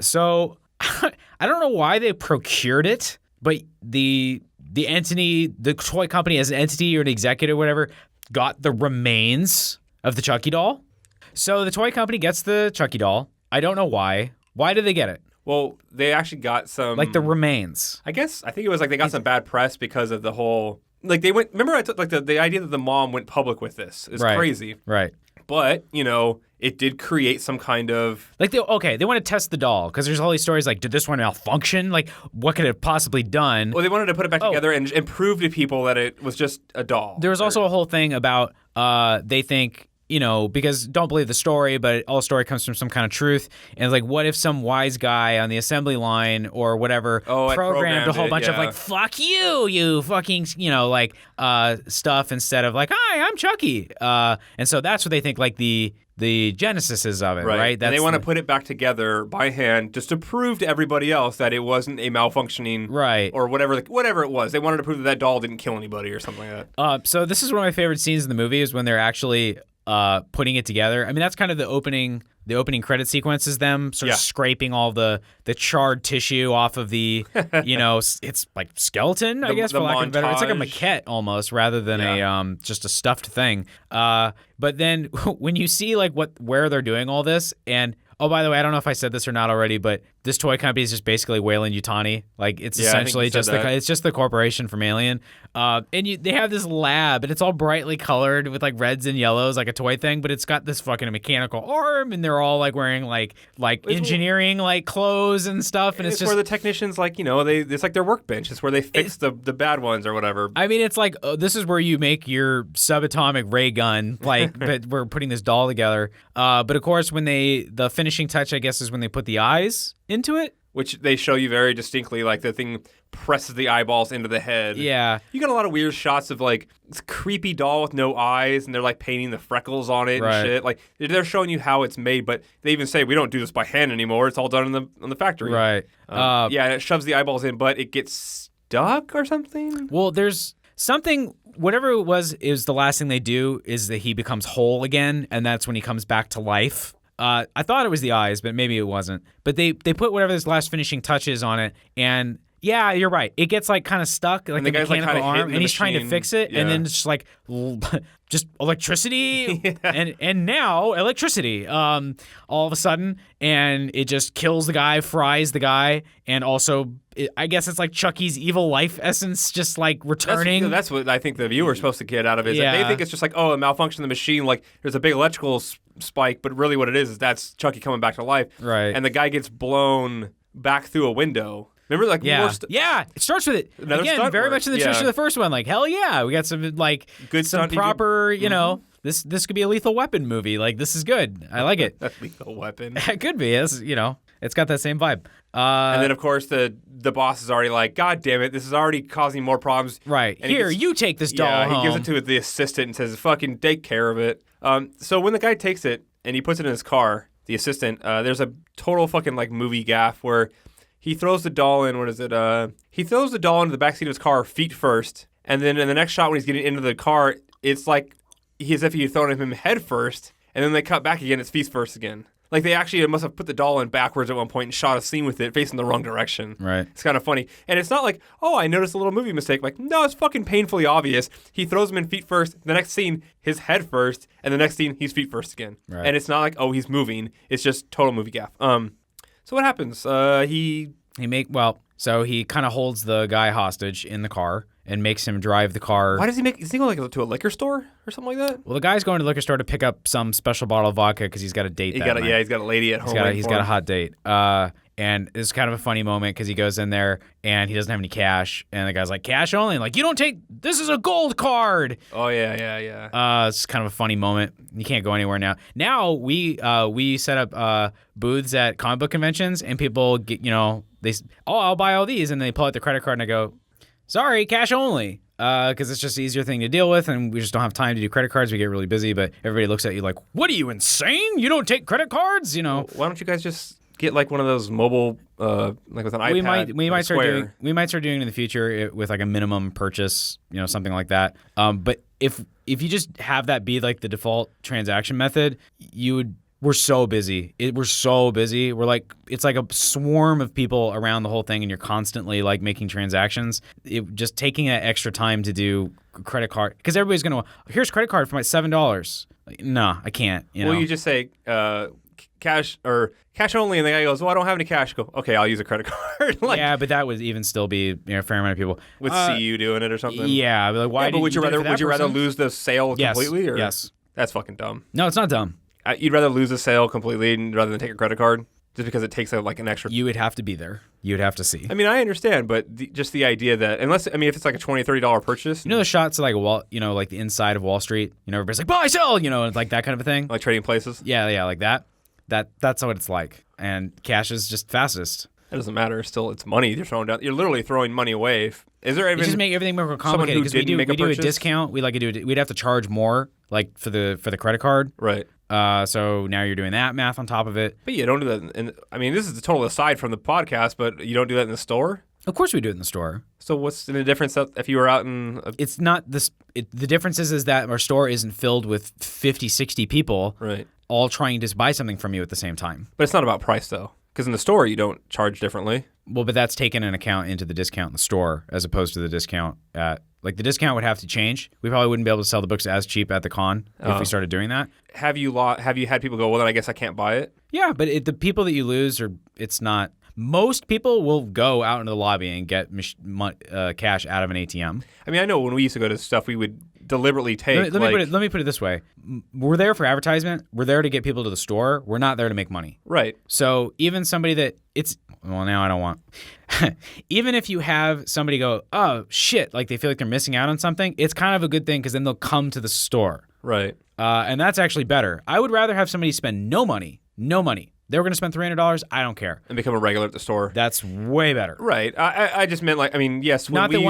So I don't know why they procured it, but the entity, the toy company as an entity or an executive or whatever, got the remains of the Chucky doll. So the toy company gets the Chucky doll. I don't know why. Why did they get it? Well, they actually got some... Like the remains. I think it was like they got some bad press because of the whole... Like they went... Remember I took like the idea that the mom went public with this is crazy. Right. But, it did create some kind of... Like, they want to test the doll because there's all these stories like, did this one malfunction? Like, what could it have possibly done? Well, they wanted to put it back together and prove to people that it was just a doll. There was also a whole thing about they think... because don't believe the story, but all story comes from some kind of truth. And it's like, what if some wise guy on the assembly line or whatever programmed a whole bunch of like, fuck you, you fucking, stuff instead of like, hi, I'm Chucky. And so that's what they think like the the genesises of it, right? And they want to put it back together by hand just to prove to everybody else that it wasn't a malfunctioning, right, or whatever it was. They wanted to prove that doll didn't kill anybody or something like that. So this is one of my favorite scenes in the movie is when they're actually putting it together. I mean, that's kind of the opening credit sequence is them sort of scraping all the charred tissue off of the, it's like skeleton, I guess, for lack of a better. It's like a maquette almost rather than a just a stuffed thing. But then when you see like where they're doing all this, and oh, by the way, I don't know if I said this or not already, but this toy company is just basically Weyland-Yutani. Like it's essentially just the corporation from Alien. And they have this lab, and it's all brightly colored with like reds and yellows, like a toy thing. But it's got this fucking mechanical arm, and they're all like wearing like engineering like clothes and stuff. And it's just where the technicians it's like their workbench. It's where they fix the bad ones or whatever. I mean, it's like this is where you make your subatomic ray gun. Like, but we're putting this doll together. But of course, when the finishing touch, I guess, is when they put the eyes into it, which they show you very distinctly, like the thing presses the eyeballs into the head. Yeah. You got a lot of weird shots of like this creepy doll with no eyes, and they're like painting the freckles on it and shit. Like they're showing you how it's made, but they even say we don't do this by hand anymore. It's all done in the factory. Right. And it shoves the eyeballs in, but it gets stuck or something. Well, there's something. Whatever it was the last thing they do is that he becomes whole again, and that's when he comes back to life. I thought it was the eyes, but maybe it wasn't. But they put whatever this last finishing touches on it, and yeah, you're right. It gets like kind of stuck, like the mechanical arm, and he's trying to fix it, and then it's just like just electricity, and now electricity, all of a sudden, and it just kills the guy, fries the guy, and also I guess it's like Chucky's evil life essence just like returning. That's what I think the viewer's supposed to get out of it. That they think it's just like, oh, a malfunction of the machine, like there's a big electrical spike, but really what it is that's Chucky coming back to life. Right. And the guy gets blown back through a window. Remember, like, it starts with it. Again, very much in the tradition of the first one. Like, hell yeah, we got some, like, good some proper, this could be a Lethal Weapon movie. Like, this is good. I like it. Lethal Weapon. It could be. It's got that same vibe. And then, of course, the boss is already like, God damn it, this is already causing more problems. Right. And you take this doll home. He gives it to the assistant and says, fucking take care of it. So when the guy takes it and he puts it in his car, the assistant, there's a total fucking, like, movie gaffe where he throws the doll in, he throws the doll into the backseat of his car feet first, and then in the next shot when he's getting into the car, it's like as if he had thrown him head first, and then they cut back again, it's feet first again. Like they actually must have put the doll in backwards at one point and shot a scene with it facing the wrong direction. Right. It's kind of funny. And it's not like, oh, I noticed a little movie mistake. Like, no, it's fucking painfully obvious. He throws him in feet first, the next scene, his head first, and the next scene, he's feet first again. Right. And it's not like, oh, he's moving. It's just total movie gaffe. So what happens? So he kind of holds the guy hostage in the car and makes him drive the car. Why does he is he going to a liquor store or something like that? Well, the guy's going to the liquor store to pick up some special bottle of vodka because he's got a date that night. Yeah, he's got a lady at home. He's got a hot date. And it's kind of a funny moment because he goes in there and he doesn't have any cash. And the guy's like, cash only? And like, you don't take, this is a gold card. Oh, yeah. It's kind of a funny moment. You can't go anywhere now. Now we set up booths at comic book conventions and people get, I'll buy all these. And they pull out their credit card and I go, sorry, cash only. Because it's just the easier thing to deal with, and we just don't have time to do credit cards. We get really busy, but everybody looks at you like, what are you, insane? You don't take credit cards? Why don't you guys just get like one of those mobile, like with an iPad? We might start doing it in the future with like a minimum purchase, something like that. But if you just have that be like the default transaction method, we're so busy. We're so busy. We're like, it's like a swarm of people around the whole thing, and you're constantly like making transactions. Just taking that extra time to do credit card, because everybody's gonna, here's credit card for my $7. Like, no, I can't. Well, you just say cash or cash only, and the guy goes, "Well, I don't have any cash." Go, okay, I'll use a credit card. Yeah, but that would even still be a fair amount of people would see you doing it or something. Yeah, like, why? But would you rather lose the sale completely? Or? Yes. That's fucking dumb. No, it's not dumb. You'd rather lose a sale completely rather than take a credit card, just because it takes an extra. You would have to be there. You would have to see. I mean, I understand, but just the idea that if it's like a $20, $30 purchase, the shots of like like the inside of Wall Street. Everybody's like buy, sell, like that kind of a thing. Like trading places. Yeah, like that. That's what it's like. And cash is just fastest. It doesn't matter. Still, it's money you're throwing down. You're literally throwing money away. Is there even you just make everything more complicated because we do a discount. We'd have to charge more like for the credit card. Right. So now you're doing that math on top of it. But you don't do that. I mean, this is a total aside from the podcast, but you don't do that in the store? Of course we do it in the store. So what's the difference if you were out in... It's not this. The difference is that our store isn't filled with 50, 60 people all trying to buy something from you at the same time. But it's not about price, though. Because in the store, you don't charge differently. Well, but that's taken into account into the discount in the store as opposed to the discount at... Like, the discount would have to change. We probably wouldn't be able to sell the books as cheap at the con if we started doing that. Have you had people go, well, then I guess I can't buy it? Yeah, but the people that you lose it's not... Most people will go out into the lobby and get cash out of an ATM. I mean, I know when we used to go to stuff, we would deliberately take... Let me put it this way. We're there for advertisement. We're there to get people to the store. We're not there to make money. Right. So even somebody that well, now I don't want... Even if you have somebody go, oh, shit, like they feel like they're missing out on something, it's kind of a good thing because then they'll come to the store. Right. And that's actually better. I would rather have somebody spend no money. They were going to spend $300. I don't care. And become a regular at the store. That's way better. Right. I just meant like, I mean, yes. Not that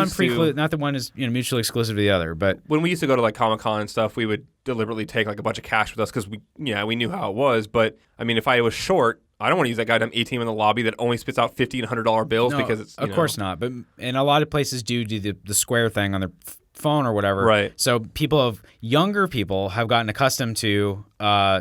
one is mutually exclusive to the other, but when we used to go to like Comic-Con and stuff, we would deliberately take like a bunch of cash with us because we knew how it was. But I mean, if I was short, I don't want to use that goddamn ATM in the lobby that only spits out $50 and $100 bills because it's of course not. But and a lot of places do the square thing on their phone or whatever. Right. So younger people have gotten accustomed to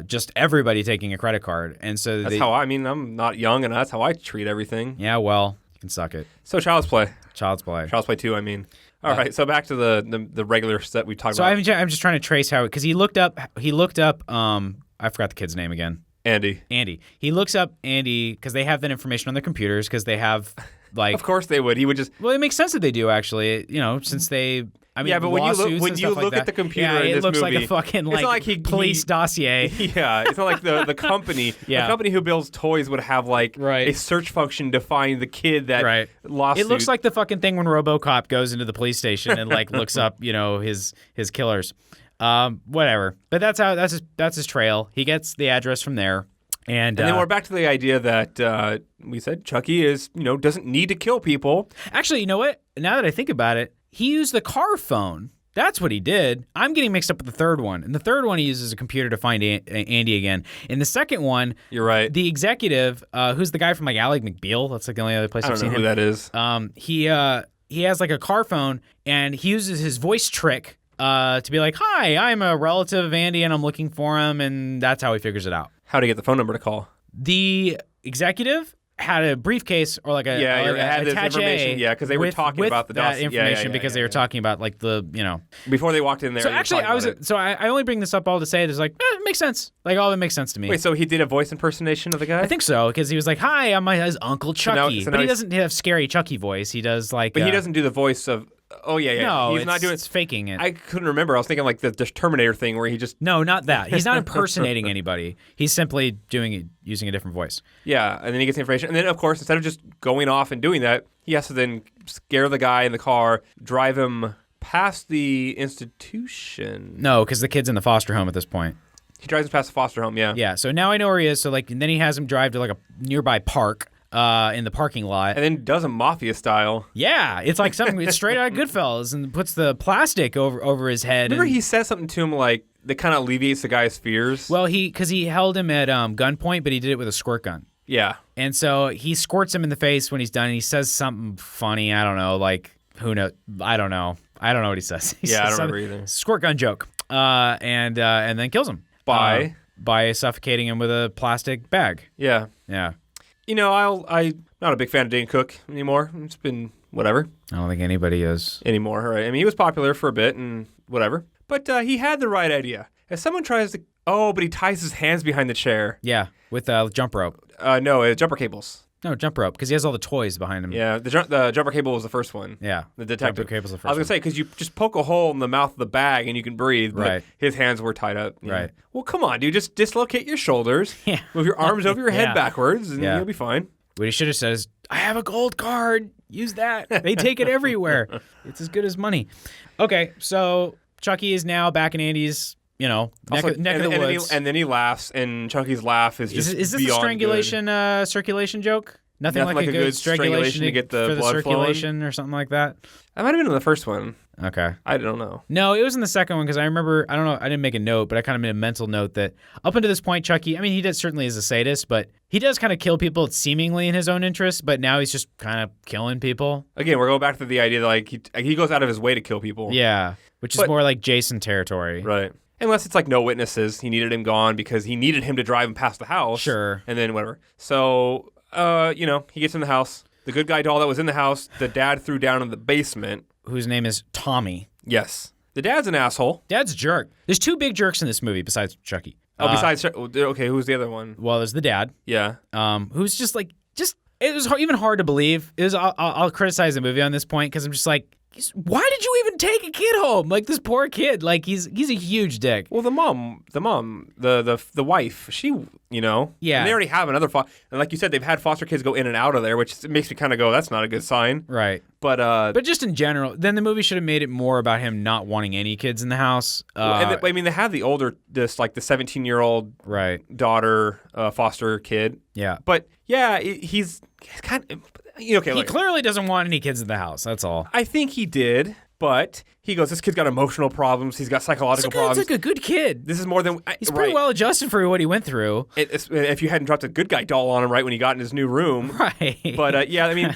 just everybody taking a credit card, and so that's how I'm not young, and that's how I treat everything. Yeah, well, you can suck it. So Child's Play. Child's Play 2. I mean. All right. So back to the regular set we talked about. So I'm just trying to trace how because he looked up. I forgot the kid's name again. Andy. He looks up Andy because they have that information on their computers because they have like. Of course they would. He would just. Well, it makes sense that they do actually. Since they. I mean, yeah, but when you look at the computer in this it looks movie, like a fucking police dossier. Yeah, it's not like the company. Yeah. The company who builds toys would have like a search function to find the kid that lost. It looks like the fucking thing when RoboCop goes into the police station and like looks up, his killers. Whatever. But that's his trail. He gets the address from there. And then we're back to the idea that we said Chucky is, doesn't need to kill people. Actually, you know what? Now that I think about it, he used the car phone. That's what he did. I'm getting mixed up with the third one. In the third one, he uses a computer to find Andy again. In the second one, you're right. The executive, who's the guy from like Ally McBeal, that's like the only other place I've seen him. I don't know who that is. He has like a car phone, and he uses his voice trick to be like, "Hi, I'm a relative of Andy, and I'm looking for him," and that's how he figures it out. How to get the phone number to call? The executive had a briefcase or like a had this information. Yeah, because they were talking about the that information because they were talking about like the before they walked in there. So actually, I only bring this up all to say there's like it makes sense. Like all of it makes sense to me. Wait, so he did a voice impersonation of the guy? I think so because he was like, "Hi, I'm his Uncle Chucky," but he doesn't have scary Chucky voice. He does like. But he doesn't do the voice of. Oh yeah. No, he's not doing. It's faking it. I couldn't remember. I was thinking like the Terminator thing where he just. No, not that. He's not impersonating anybody. He's simply using a different voice. Yeah, and then he gets the information, and then of course instead of just going off and doing that, he has to then scare the guy in the car, drive him past the institution. No, because the kid's in the foster home at this point. He drives him past the foster home. Yeah. Yeah. So now I know where he is. So like, and then he has him drive to like a nearby park. In the parking lot. And then does a mafia style. Yeah, it's like something it's straight out of Goodfellas and puts the plastic over his head. Remember he says something to him like that kind of alleviates the guy's fears? Well, because he held him at gunpoint, but he did it with a squirt gun. Yeah. And so he squirts him in the face when he's done and he says something funny. I don't know, like, who knows? I don't know what he says. I don't remember either. Squirt gun joke. And then kills him. By suffocating him with a plastic bag. Yeah. Yeah. I'm not a big fan of Dane Cook anymore. It's been whatever. I don't think anybody is. Anymore, right? I mean, he was popular for a bit and whatever. But he had the right idea. If someone tries to... Oh, but he ties his hands behind the chair. Yeah, with a jump rope. No, jumper cables. No, jump rope, because he has all the toys behind him. Yeah, the jumper cable was the first one. Yeah. The detective. Jumper cable's the first I was going to say, because you just poke a hole in the mouth of the bag and you can breathe. But right. His hands were tied up. Right. Well, come on, dude. Just dislocate your shoulders. Yeah. Move your arms over your head backwards, and you'll be fine. What he should have said is, I have a gold card. Use that. They take it everywhere. It's as good as money. Okay, so Chucky is now back in Andy's, neck of the woods. And then he laughs, and Chucky's laugh is just Is this a strangulation circulation joke? Nothing like a good strangulation to get the for the blood circulation or something like that. That might have been in the first one. Okay. I don't know. No, it was in the second one because I remember, I don't know, I didn't make a note, but I kind of made a mental note that up until this point, Chucky, I mean, he certainly is a sadist, but he does kind of kill people seemingly in his own interest, but now he's just kind of killing people. Again, we're going back to the idea that like he goes out of his way to kill people. Yeah, which is more like Jason territory. Right. Unless it's like no witnesses. He needed him gone because he needed him to drive him past the house. Sure. And then whatever. So, he gets in the house. The good guy doll that was in the house, the dad threw down in the basement. Whose name is Tommy. Yes. The dad's an asshole. Dad's a jerk. There's two big jerks in this movie besides Chucky. Okay, who's the other one? Well, there's the dad. Yeah. Who's just it was even hard to believe. I'll criticize the movie on this point because I'm just like, why did you even take a kid home? Like this poor kid, like he's a huge dick. Well, the mom, the wife, she, Yeah. And they already have another and like you said, they've had foster kids go in and out of there, which makes me kind of go, that's not a good sign. Right. But just in general, then the movie should have made it more about him not wanting any kids in the house. They have the older, the 17-year-old right daughter foster kid. Yeah. But yeah, he's kind of. Okay, he clearly doesn't want any kids in the house. That's all. I think he did, but he goes, this kid's got emotional problems. He's got psychological problems. He's like a good kid. This is more than... He's pretty well adjusted for what he went through. If you hadn't dropped a good guy doll on him right when he got in his new room. Right. But I mean,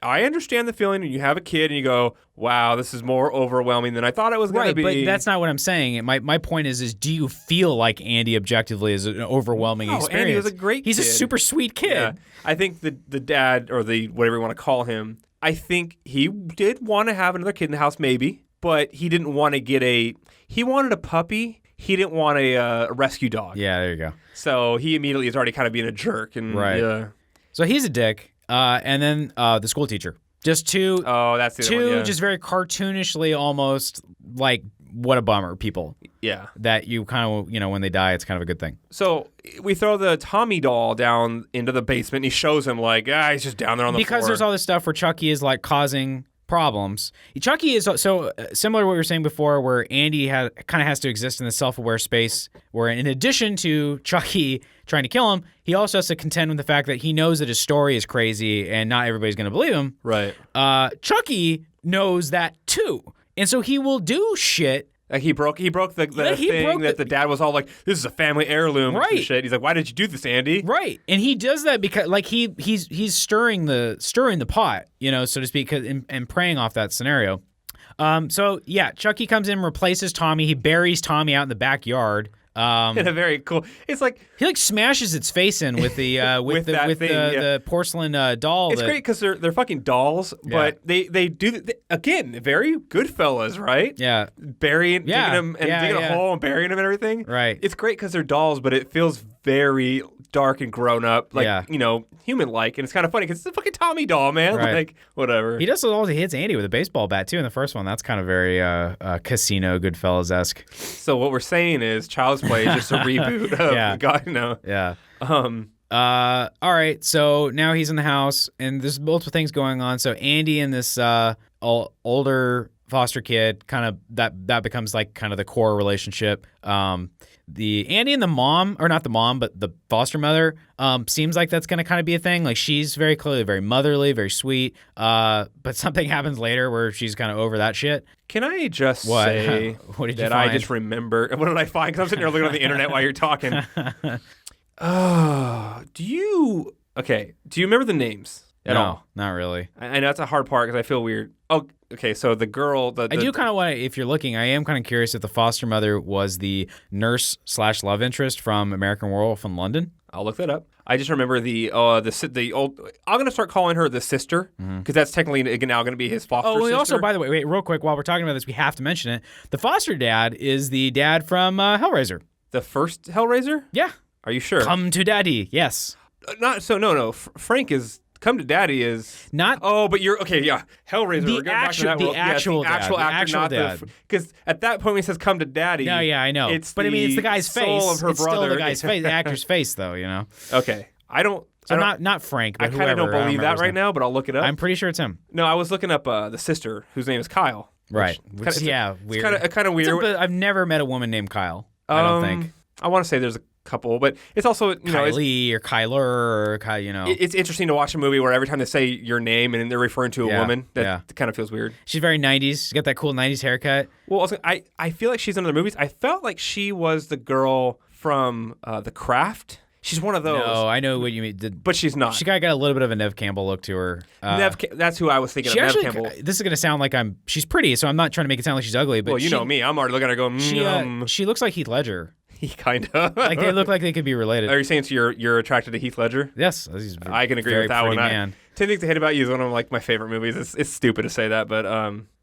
I understand the feeling when you have a kid and you go, wow, this is more overwhelming than I thought it was going to be. Right, but that's not what I'm saying. My point is do you feel like Andy objectively is an overwhelming experience? Andy was a great kid. He's a super sweet kid. Yeah. I think the dad, or the whatever you want to call him, I think he did want to have another kid in the house maybe, but he didn't want to get he wanted a puppy. He didn't want a rescue dog. Yeah, there you go. So he immediately is already kind of being a jerk. And, right. Yeah. So he's a dick. And then the school teacher. Just two. Oh, that's the other one, yeah. Just very cartoonishly almost like what a bummer people. Yeah. That you kind of, when they die, it's kind of a good thing. So we throw the Tommy doll down into the basement and he shows him like, he's just down there on the floor. Because there's all this stuff where Chucky is like causing problems. Chucky is so similar to what we were saying before, where Andy kind of has to exist in the self-aware space where in addition to Chucky trying to kill him, he also has to contend with the fact that he knows that his story is crazy and not everybody's going to believe him. Right. Chucky knows that too. And so he will do shit. Like he broke the thing that the dad was all like, this is a family heirloom. Right. And shit. He's like, why did you do this, Andy? Right. And he does that because like he's stirring the pot, so to speak, and preying off that scenario. So yeah, Chucky comes in, replaces Tommy. He buries Tommy out in the backyard. In a very cool. It's like he smashes its face in with the the porcelain doll. It's great because they're fucking dolls, but they do again very Goodfellas, right? Yeah, taking them and digging a hole and burying them and everything. Right. It's great because they're dolls, but it feels very dark and grown up, like human like, and it's kind of funny because it's a fucking Tommy doll, man. Right. Like whatever. He does all he hits Andy with a baseball bat too in the first one. That's kind of very Casino Goodfellas-esque. So what we're saying is Child's Play is just a reboot of God, Yeah. All right. So now he's in the house, and there's multiple things going on. So Andy and this older foster kid, kind of that becomes like kind of the core relationship. The Andy and the mom, or not the mom, but the foster mother, seems like that's going to kind of be a thing. Like she's very clearly very motherly, very sweet. But something happens later where she's kind of over that shit. Can I just say what did you that find? I just remember? What did I find? Because I'm sitting here looking on the internet while you're talking. Do you remember the names at all? Not really. I know it's a hard part because I feel weird. Oh, okay. So the girl, I do kind of want to, if you're looking, I am kind of curious if the foster mother was the nurse/love interest from American Werewolf in London. I'll look that up. I just remember the old. I'm gonna start calling her the sister because that's technically now gonna be his foster sister. Also, by the way, wait, real quick, while we're talking about this, we have to mention it. The foster dad is the dad from Hellraiser. The first Hellraiser? Yeah. Are you sure? Come to Daddy. Yes. No. Frank is. Come to Daddy is not. Oh, but you're okay. Yeah, Hellraiser. The actual actor, not because at that point when he says "Come to Daddy." No, yeah, I know. It's the guy's face. Soul of her it's brother. Still the guy's face, the actor's face, though. Okay, I don't. So not Frank. But I kind of don't believe that right now, but I'll look it up. I'm pretty sure it's him. No, I was looking up the sister whose name is Kyle. Right. Weird. It's kind of weird. I've never met a woman named Kyle. I don't think. I want to say there's couple, but it's also Kylie or Kyler or it's interesting to watch a movie where every time they say your name and they're referring to a woman, that kind of feels weird. She's very 90s. She's got that cool 90s haircut. Well, also, I feel like she's in other movies. I felt like she was the girl from The Craft. She's one of those. No, I know what you mean. But she's not. She got a little bit of a Nev Campbell look to her. That's who I was thinking of, Nev Campbell. This is going to sound like she's pretty, so I'm not trying to make it sound like she's ugly. But well, you know me. I'm already looking at her going, she looks like Heath Ledger. He kind of. Like, they look like they could be related. Are you saying you're attracted to Heath Ledger? Yes. I can agree with that one. 10 Things to Hate About You is one of my favorite movies. It's stupid to say that, but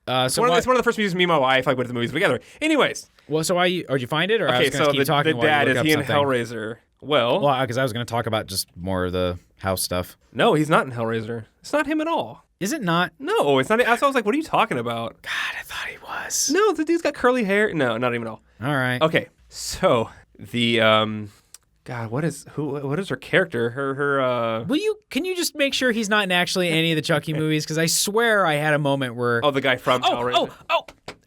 it's one of the first movies me and my wife went to the movies together. Anyways. Well, so did you find it? Or okay, I was going to keep talking the while dad, you look is he up in something? Hellraiser? Well, because I was going to talk about just more of the house stuff. No, he's not in Hellraiser. It's not him at all. Is it not? No, it's not. I was like, what are you talking about? God, I thought he was. No, the dude's got curly hair. No, not even at all. All right. Okay, so the God, what is her character? Her Can you just make sure he's not in actually any of the Chucky movies? Because I swear I had a moment where the guy from Hellraiser.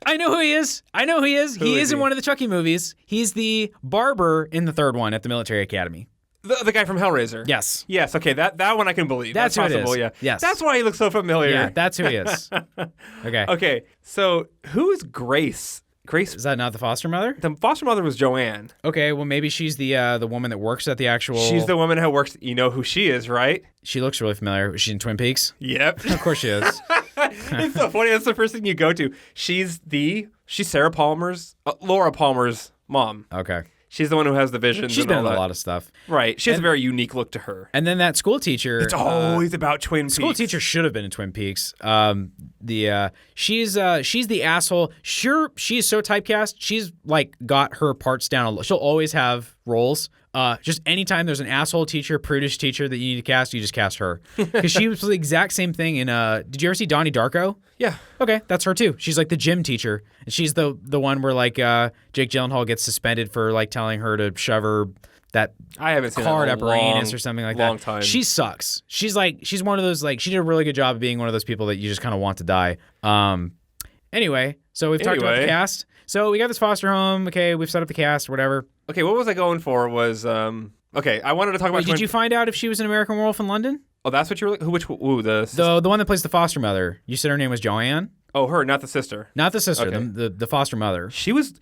I know who he is. He is in one of the Chucky movies. He's the barber in the third one at the military academy. The guy from Hellraiser. Yes. Yes. Okay. That one I can believe. That's possible. Who it is. Yeah. Yes. That's why he looks so familiar. Yeah. That's who he is. Okay. Okay. So who is Grace? Grace, is that not the foster mother? The foster mother was Joanne. Okay, well maybe she's the woman that works at the actual. She's the woman who works. You know who she is, right? She looks really familiar. Is she in Twin Peaks? Yep. Of course she is. It's so funny. That's the first thing you go to. She's Laura Palmer's mom. Okay. She's the one who has the visions. She's been in a lot of stuff. Right. She has a very unique look to her. And then that school teacher. It's always about Twin Peaks. School teacher should have been in Twin Peaks. She's the asshole. Sure, she is so typecast. She's like got her parts down. She'll always have roles. Just anytime there's an asshole teacher, prudish teacher that you need to cast, you just cast her. Because she was the exact same thing in. Did you ever see Donnie Darko? Yeah. Okay, that's her too. She's like the gym teacher, and she's the one where like Jake Gyllenhaal gets suspended for like telling her to shove her that I haven't seen card that up her anus or something like long that. Time. She sucks. She's one of those like she did a really good job of being one of those people that you just kind of want to die. Anyway, so we've talked about the cast. So we got this foster home. Okay, we've set up the cast or whatever. Okay, what was I going for? Was okay. I wanted to talk about. Did you find out if she was an American Werewolf in London? Oh, that's what you were. The one that plays the foster mother. You said her name was Joanne. Oh, her, not the sister. Not the sister. Okay. The foster mother. She was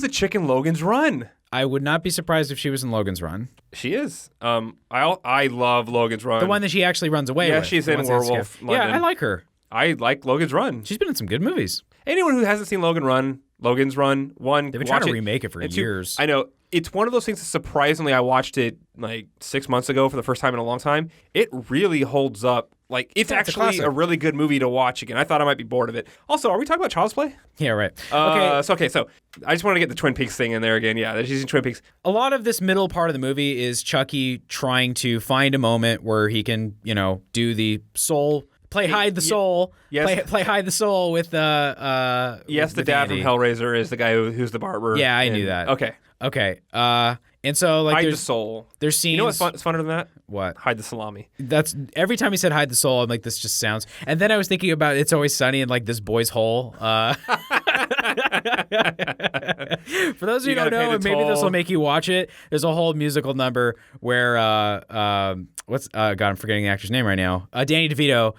a chick in Logan's Run. I would not be surprised if she was in Logan's Run. She is. I love Logan's Run. The one that she actually runs away with. Yeah, she's in Werewolf London. Yeah, I like her. I like Logan's Run. She's been in some good movies. Anyone who hasn't seen Logan's Run, they've been trying to remake it for years. I know. It's one of those things that surprisingly, I watched it like 6 months ago for the first time in a long time. It really holds up. Like, it's actually a really good movie to watch again. I thought I might be bored of it. Also, are we talking about Child's Play? Yeah, right. Okay. So I just want to get the Twin Peaks thing in there again. Yeah, she's in Twin Peaks. A lot of this middle part of the movie is Chucky trying to find a moment where he can, do the soul. Play hide the soul. Yes. Play hide the soul with yes, the dad from Hellraiser is the guy who's the barber. Yeah, I knew that. Okay. And so like hide the soul. There's scenes. You know what's funner than that? What? Hide the salami. That's every time he said hide the soul, I'm like, this just sounds. And then I was thinking about It's Always Sunny in like this boy's hole. For those of you who don't know, and maybe this will make you watch it. There's a whole musical number where God, I'm forgetting the actor's name right now. Danny DeVito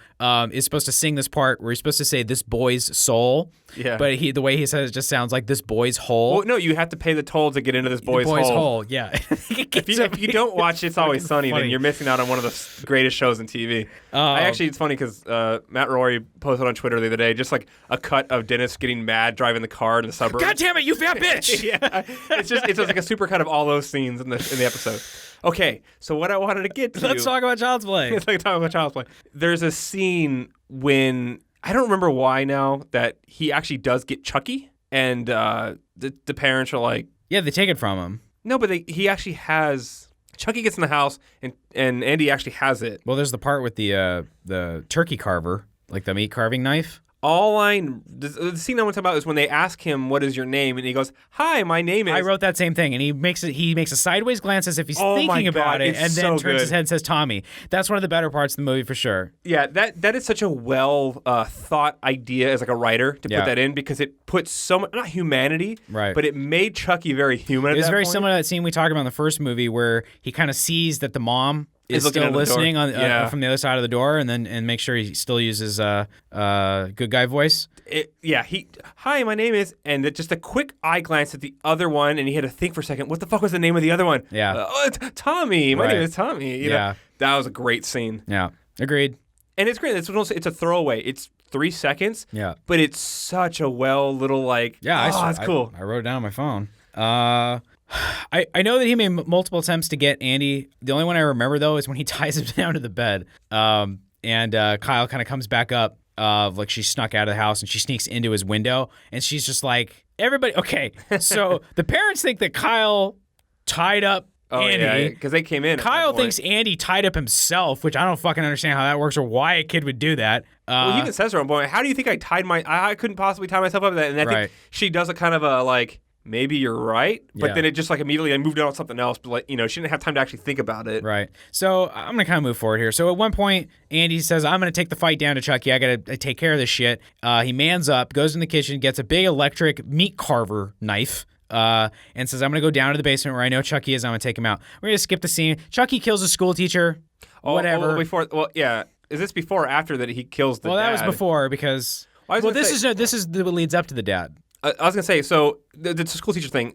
is supposed to sing this part where he's supposed to say this boy's soul. Yeah. But the way he says it just sounds like this boy's hole. Well, no, you have to pay the toll to get into this boy's hole. Yeah. If you don't watch It's Always Sunny, then you're missing out on one of the greatest shows on TV. It's funny because Matt Rory posted on Twitter the other day just like a cut of Dennis getting mad driving the car in the suburbs. God damn it, you fat bitch! Yeah, it's just like a super cut of all those scenes in the episode. Okay, so what I wanted to get to. Let's talk about Child's Play. Let's talk about Child's Play. There's a scene when I don't remember why now that he actually does get Chucky, and the parents are like, yeah, they take it from him. No, but he actually has. Chucky gets in the house, and Andy actually has it. Well, there's the part with the turkey carver, like the meat carving knife. The scene I'm talking about is when they ask him, "What is your name?" and he goes, "Hi, my name is." I wrote that same thing, and he makes a sideways glance as if he's Oh my thinking about God, it, it's and then so turns good. his head and says Tommy. That's one of the better parts of the movie for sure. Yeah, that is such a well thought idea as like a writer to Yeah. put that in because it puts so much not humanity, Right. but it made Chucky very human. It was at that very point. similar to that scene we talked about in the first movie where he kind of sees that the mom is looking still at the door. listening Yeah. from the other side of the door, and make sure he still uses good guy voice. Hi, my name is, and just a quick eye glance at the other one, and he had to think for a second. What the fuck was the name of the other one? Yeah. It's Tommy. My Right. name is Tommy. You know? Yeah. That was a great scene, Yeah, agreed. and it's great. It's a throwaway. It's 3 seconds. Yeah. But it's such a well little like. Yeah, that's cool. I wrote it down on my phone. I know that he made multiple attempts to get Andy. The only one I remember though is when he ties him down to the bed. And Kyle kind of comes back up. Like she snuck out of the house and she sneaks into his window and she's just like, everybody. Okay, so the parents think that Kyle tied up Andy. Yeah, because they came in. at Kyle that point. thinks Andy tied up himself, which I don't fucking understand how that works or why a kid would do that. Well, he even says her own point. How do you think I tied I couldn't possibly tie myself up with that? And I Right. think she does a kind of a like, maybe you're right, but Yeah. then it just like immediately I moved on to something else. But like, she didn't have time to actually think about it. Right. So I'm going to kind of move forward here. So at one point, Andy says, I'm going to take the fight down to Chucky. I got to take care of this shit. He mans up, goes in the kitchen, gets a big electric meat carver knife, and says, I'm going to go down to the basement where I know Chucky is. I'm going to take him out. We're going to skip the scene. Chucky kills a school teacher. Whatever. Is this before or after that he kills the dad? Well, that was before because... Well, I was Well, gonna this is what leads up to the dad. I was gonna say, so the school teacher thing.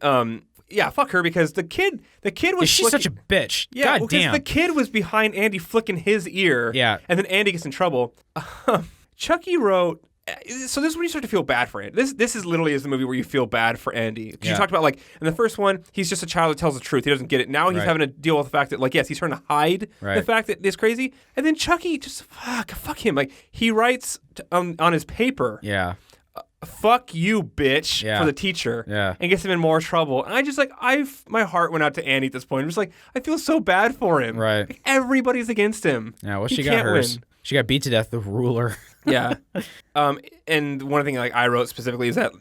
Yeah, fuck her because the kid was. She's such a bitch. Yeah, God well, 'cause damn. the kid was behind Andy flicking his ear. Yeah. And then Andy gets in trouble. Chucky wrote. So this is when you start to feel bad for Andy. This is literally is the movie where you feel bad for Andy. 'Cause you talked about like in the first one, he's just a child that tells the truth. He doesn't get it. Now he's Right. having to deal with the fact that like yes, he's trying to hide the Right. fact that it's crazy. And then Chucky just fuck him. Like he writes on his paper. Yeah. Fuck you, bitch, Yeah. for the teacher, Yeah. and gets him in more trouble. And I just like, my heart went out to Andy at this point. I'm just like, I feel so bad for him. Right. Like, everybody's against him. Yeah, well, He she got can't hers. win. She got beat to death, the ruler. Yeah. And one thing like I wrote specifically is that,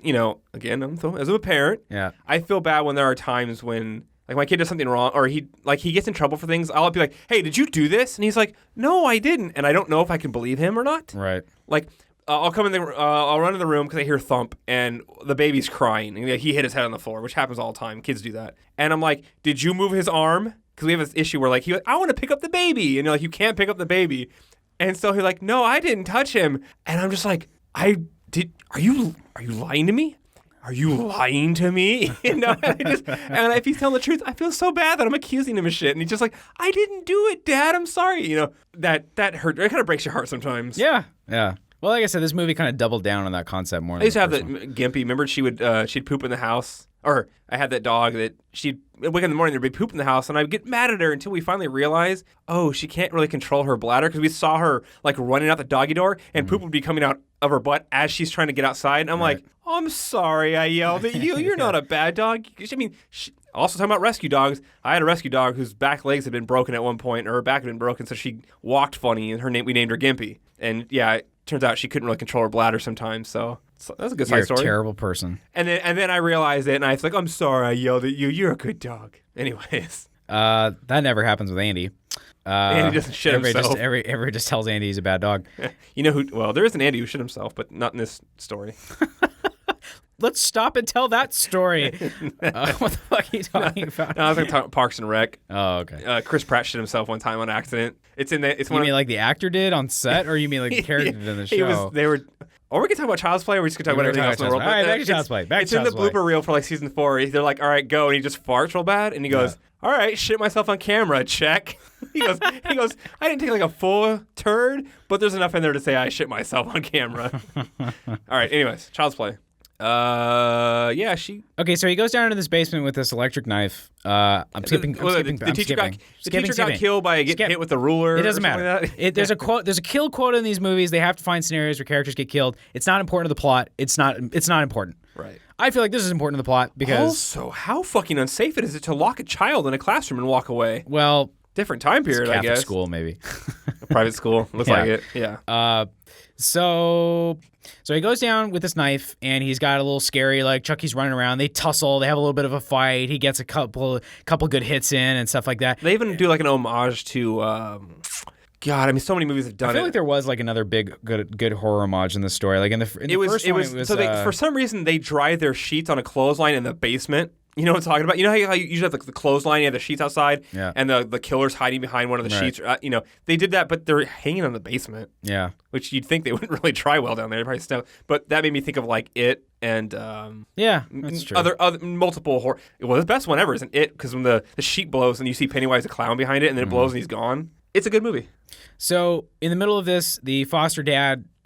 again, as a parent, Yeah. I feel bad when there are times when like my kid does something wrong or he gets in trouble for things. I'll be like, hey, did you do this? And he's like, no, I didn't. And I don't know if I can believe him or not. Right. Like, I'll come in I'll run in the room because I hear a thump and the baby's crying. And he hit his head on the floor, which happens all the time. Kids do that. And I'm like, did you move his arm? Because we have this issue where like I want to pick up the baby, and you're like, you can't pick up the baby. And so he's like, no, I didn't touch him. And I'm just like, Are you lying to me? Are you lying to me? And if he's telling the truth, I feel so bad that I'm accusing him of shit. And he's just like, I didn't do it, Dad. I'm sorry. That hurt. It kind of breaks your heart sometimes. Yeah. Yeah. Well, like I said, this movie kind of doubled down on that concept more. I used to have that Gimpy. Remember, she'd poop in the house, or I had that dog that she'd wake up in the morning, there'd be poop in the house, and I'd get mad at her until we finally realized, oh, she can't really control her bladder because we saw her like running out the doggy door, and poop would be coming out of her butt as she's trying to get outside. And I'm like, oh, I'm sorry, I yelled at you. You're not a bad dog. I mean. Also talking about rescue dogs, I had a rescue dog whose back legs had been broken at one point, or her back had been broken, so she walked funny, and we named her Gimpy. And yeah, it turns out she couldn't really control her bladder sometimes, so that's a good You're side story. a terrible person. And then I realized it, and I was like, I'm sorry, I yelled at you. You're a good dog. Anyways. That never happens with Andy. Andy doesn't shit himself. Everybody just tells Andy he's a bad dog. You know who? Well, there is an Andy who shit himself, but not in this story. Let's stop and tell that story. What the fuck are you talking about? No, I was going to talk about Parks and Rec. Oh, okay. Chris Pratt shit himself one time on accident. It's in the. It's You one. mean like the actor did on set, or you mean like the character did in the show? They were. Or we could talk about Child's Play, or we just could talk about everything else in the world. All right, back to It's- Child's Play. It's in the blooper reel for like season 4. They're like, all right, go. And he just farts real bad. And he goes, all right, shit myself on camera, check. He goes, I didn't take like a full turd, but there's enough in there to say I shit myself on camera. All right, anyways, Child's Play. Yeah, she. Okay, so he goes down into this basement with this electric knife. I'm skipping. The teacher got killed by getting hit with a ruler. It doesn't matter. Like There's a quote. There's a kill quote in these movies. They have to find scenarios where characters get killed. It's not important to the plot. It's not important. Right. I feel like this is important to the plot because Also, how fucking unsafe it is to lock a child in a classroom and walk away. well, Different time period, I Catholic guess. school, maybe. Private school. Looks Yeah. like it. Yeah. So he goes down with this knife, and he's got a little scary, like Chucky's running around. They tussle. They have a little bit of a fight. He gets a couple good hits in and stuff like that. They even do like an homage to. God, I mean, so many movies have done I feel it. like there was like another big good horror homage in the story. Like in the first one, it was so for some reason they dry their sheets on a clothesline in the basement. You know what I'm talking about? You know how you usually have the clothesline, you have the sheets outside, and the killer's hiding behind one of the sheets. You know, they did that, but they're hanging on the basement. Yeah, which you'd think they wouldn't really try well down there. They'd probably snow. But that made me think of like It and that's true. Other multiple horror. Well, the best one ever isn't It, because when the sheet blows and you see Pennywise the clown behind it, and then it blows and he's gone. It's a good movie. So in the middle of this, the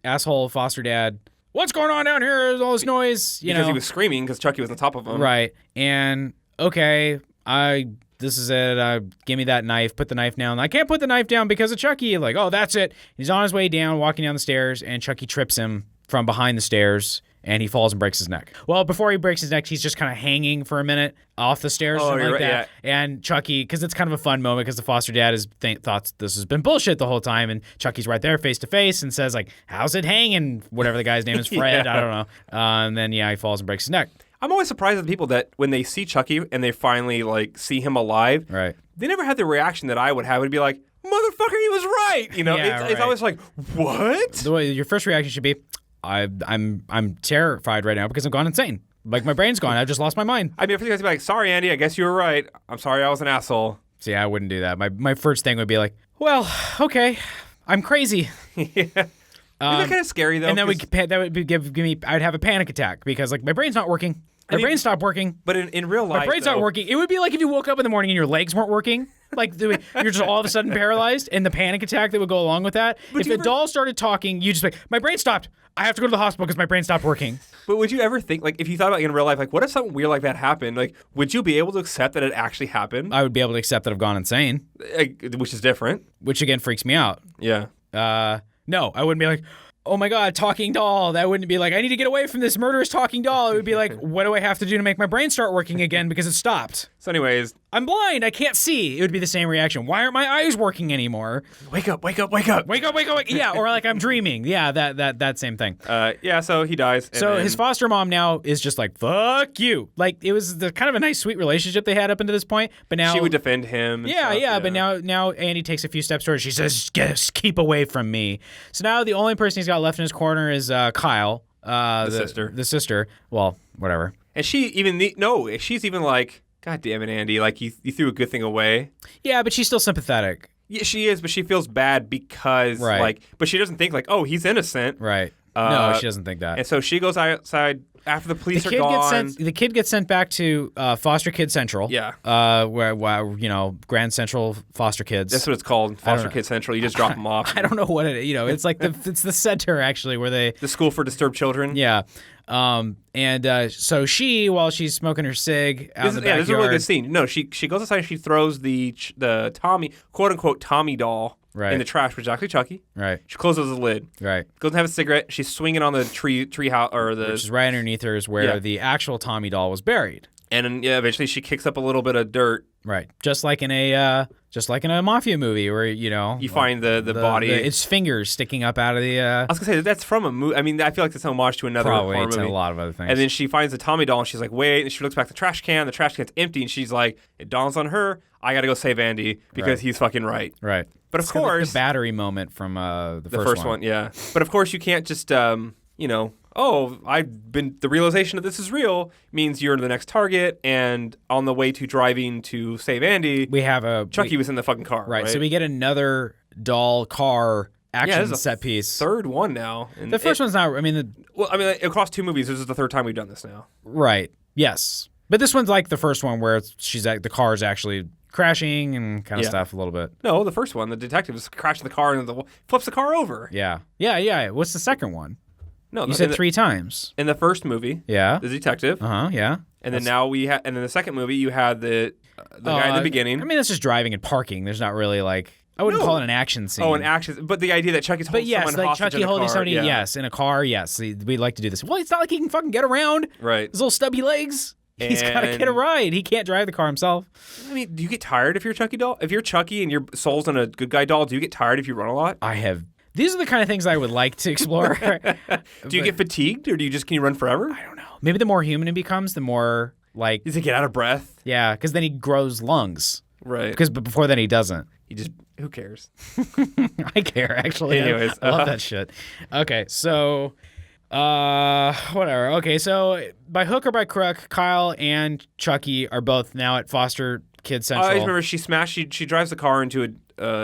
asshole foster dad, what's going on down here? There's all this noise. Because he was screaming because Chucky was on top of him. Right. And okay, this is it. Give me that knife. Put the knife down. I can't put the knife down because of Chucky. Like, oh, that's it. He's on his way down, walking down the stairs, and Chucky trips him from behind the stairs, and he falls and breaks his neck. Well, before he breaks his neck, he's just kind of hanging for a minute off the stairs, something like that. Yeah. And Chucky, because it's kind of a fun moment, because the foster dad thought this has been bullshit the whole time, and Chucky's right there face to face and says like, "How's it hanging?" Whatever the guy's name is, Fred. I don't know. And then he falls and breaks his neck. I'm always surprised at the people that when they see Chucky and they finally like see him alive, right? They never had the reaction that I would have. It'd be like, "Motherfucker, he was right." You know, it's always like, "What?" The way your first reaction should be, I'm terrified right now because I've gone insane. Like my brain's gone. I've just lost my mind. I mean, if you guys be like, "Sorry, Andy, I guess you were right. I'm sorry, I was an asshole." See, I wouldn't do that. My first thing would be like, "Well, okay, I'm crazy." Yeah. Isn't that kind of scary though? And then that would give me. I'd have a panic attack because like my brain's not working. My brain stopped working. But in real life, my brain's not working. It would be like if you woke up in the morning and your legs weren't working. Like you're just all of a sudden paralyzed, and the panic attack that would go along with that. If the doll started talking, you just like, my brain stopped. I have to go to the hospital because my brain stopped working. But would you ever think, like, if you thought about it in real life, like, what if something weird like that happened? Like, would you be able to accept that it actually happened? I would be able to accept that I've gone insane. Which is different. Which again freaks me out. Yeah. No, I wouldn't be like, oh my God, talking doll. That wouldn't be like, I need to get away from this murderous talking doll. It would be like, what do I have to do to make my brain start working again because it stopped? So anyways. I'm blind. I can't see. It would be the same reaction. Why aren't my eyes working anymore? Wake up, wake up, wake up. Wake up, wake up, wake up. Yeah, or like I'm dreaming. Yeah, that same thing. Yeah, so he dies. So his foster mom now is just like, fuck you. Like, it was the kind of a nice, sweet relationship they had up until this point. But now she would defend him. And yeah. But now Andy takes a few steps towards her. She says, just keep away from me. So now the only person he's got left in his corner is Kyle. The sister. The sister. Well, whatever. And she's even like, God damn it, Andy. Like, you threw a good thing away. Yeah, but she's still sympathetic. Yeah, she is, but she feels bad because, but she doesn't think, like, oh, he's innocent. Right. No, she doesn't think that. And so she goes outside after the police are gone. The kid gets sent back to Foster Kid Central. Yeah. Where Grand Central Foster Kids. That's what it's called, Foster Kid Central. You just drop them off. I don't know what it's like. It's the center, actually, where the school for disturbed children. Yeah. So she, while she's smoking her cig out in the backyard. Yeah, this is a really good scene. No, she goes outside and she throws the Tommy, quote unquote Tommy doll in the trash, which is actually Chucky. Right. She closes the lid. Right. Goes and have a cigarette. She's swinging on the tree house which is right underneath her is where the actual Tommy doll was buried. And then, eventually she kicks up a little bit of dirt. Right. Just like in a mafia movie where, you find the body. Its fingers sticking up out of the... I was going to say, that's from a movie. I mean, I feel like it's an homage to another horror movie. Probably, it's a lot of other things. And then she finds the Tommy doll and she's like, wait. And she looks back at the trash can. The trash can's empty. And she's like, it dawns on her, I got to go save Andy because he's fucking right. Right. But of course... Like the battery moment from the first one. Yeah. But of course you can't just, the realization that this is real means you're the next target, and on the way to driving to save Andy, Chucky was in the fucking car. Right. So we get another doll car action set piece. Third one now. And the first one's not. Across two movies, this is the third time we've done this now. Right. Yes. But this one's like the first one where the car is actually crashing and kind of stuff a little bit. No, the first one, the detective is crashing the car and flips the car over. Yeah. Yeah. What's the second one? No, you said 3 times. In the first movie, the detective. Yeah. And then and then the second movie, you had the guy in the beginning. I mean, that's just driving and parking. There's not really like, I wouldn't call it an action scene. Oh, an action, but the idea that Chucky's holding someone hostage Chucky in a holding car, somebody, in a car, yes. We like to do this. Well, it's not like he can fucking get around. Right. His little stubby legs. He's got to get a ride. He can't drive the car himself. I mean, do you get tired if you're a Chucky doll? If you're Chucky and your soul's in a good guy doll, do you get tired if you run a lot? These are the kind of things I would like to explore. Do you get fatigued, or can you run forever? I don't know. Maybe the more human he becomes, the more like... Does he get out of breath? Yeah, because then he grows lungs. Right. But before then he doesn't. Who cares? I care, actually. Anyways. I love that shit. Okay, so... whatever. Okay, so by hook or by crook, Kyle and Chucky are both now at Foster Kid Central. I always remember she drives the car into a...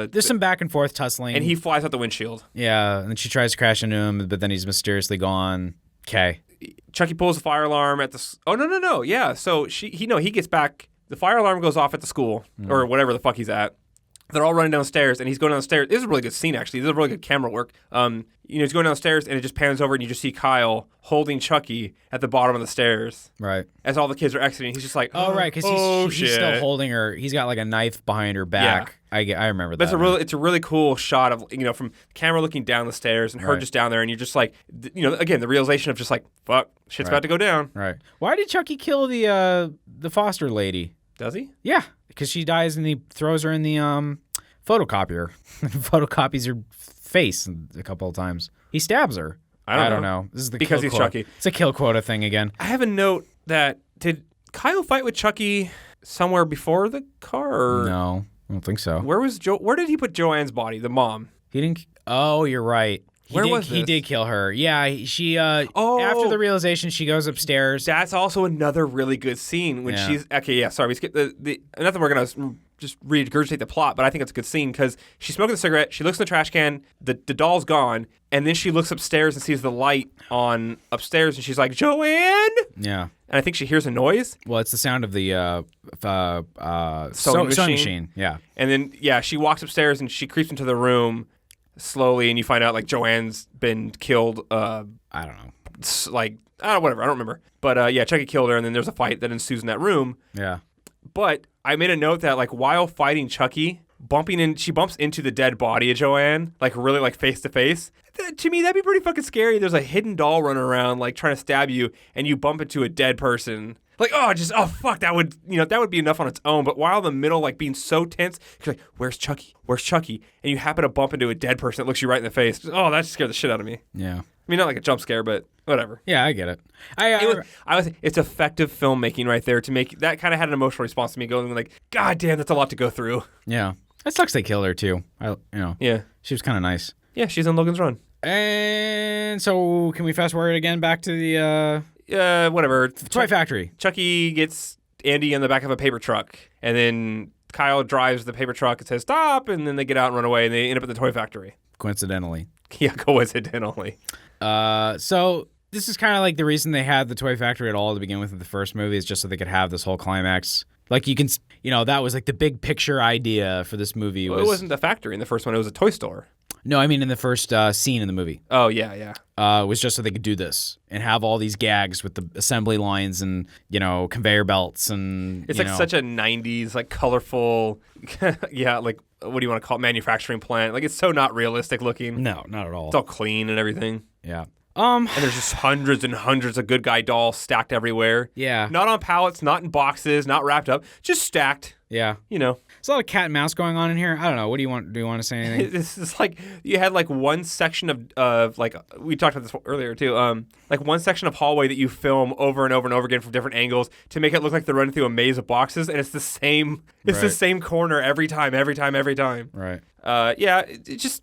There's some back and forth tussling. And he flies out the windshield. Yeah, and she tries to crash into him, but then he's mysteriously gone. Okay. Chucky pulls the fire alarm at the... Oh, no. Yeah, so he gets back. The fire alarm goes off at the school, or whatever the fuck he's at. They're all running downstairs, and he's going downstairs. This is a really good scene, actually. This is really good camera work. He's going downstairs, and it just pans over, and you just see Kyle holding Chucky at the bottom of the stairs. Right. As all the kids are exiting, he's just like, oh, right, because he's still holding her. He's got like a knife behind her back. Yeah. I remember that. But it's a really cool shot of, from the camera looking down the stairs and her just down there, and you're just like, again, the realization of just like, fuck, shit's about to go down. Right. Why did Chucky kill the Foster lady? Does he? Yeah, because she dies and he throws her in the photocopier. Photocopies her face a couple of times. He stabs her. I don't know. This is the because kill he's quota. Chucky. It's a kill quota thing again. I have a note that did Kyle fight with Chucky somewhere before the car? Or no, I don't think so. Where did he put Joanne's body? The mom. He didn't. Oh, you're right. He did kill her. Yeah, she. After the realization, she goes upstairs. That's also another really good scene when she's okay. Yeah, sorry, we skipped the. Not that we're gonna just regurgitate the plot, but I think it's a good scene because she's smoking a cigarette. She looks in the trash can. The doll's gone, and then she looks upstairs and sees the light on upstairs, and she's like, "Joanne." Yeah. And I think she hears a noise. Well, it's the sound of the sewing machine. Yeah. And then she walks upstairs and she creeps into the room slowly, and you find out like Joanne's been killed. I don't know. Whatever. I don't remember. But Chucky killed her, and then there's a fight that ensues in that room. Yeah. But I made a note that like while fighting Chucky, she bumps into the dead body of Joanne, like really like face to face. To me, that'd be pretty fucking scary. There's a hidden doll running around like trying to stab you, and you bump into a dead person. Like, fuck, that would be enough on its own. But while in the middle, like being so tense, you're like, where's Chucky? Where's Chucky? And you happen to bump into a dead person that looks you right in the face. Oh, that just scared the shit out of me. Yeah. I mean, not like a jump scare, but whatever. Yeah, I get it. It's effective filmmaking right there to make that kind of had an emotional response to me going like, God damn, that's a lot to go through. Yeah. That sucks they killed her too. Yeah. She was kind of nice. Yeah, she's in Logan's Run. And so can we fast forward again back to the whatever. Toy Factory. Chucky gets Andy in the back of a paper truck, and then Kyle drives the paper truck and says stop, and then they get out and run away, and they end up at the Toy Factory. Coincidentally. Yeah, coincidentally. So this is kind of like the reason they had the Toy Factory at all to begin with in the first movie is just so they could have this whole climax. Like you can, that was like the big picture idea for this movie. Well, it wasn't a factory in the first one; it was a toy store. No, I mean in the first scene in the movie. Oh yeah. It was just so they could do this and have all these gags with the assembly lines and conveyor belts and. It's like such a '90s like colorful, like what do you want to call it, manufacturing plant? Like it's so not realistic looking. No, not at all. It's all clean and everything. Yeah. And there's just hundreds and hundreds of good guy dolls stacked everywhere. Yeah. Not on pallets, not in boxes, not wrapped up, just stacked. Yeah. There's a lot of cat and mouse going on in here. I don't know. What do you want? Do you want to say anything? This is like you had like one section of like we talked about this earlier too. Like one section of hallway that you film over and over and over again from different angles to make it look like they're running through a maze of boxes, and it's the same. It's the same corner every time. Right. It's just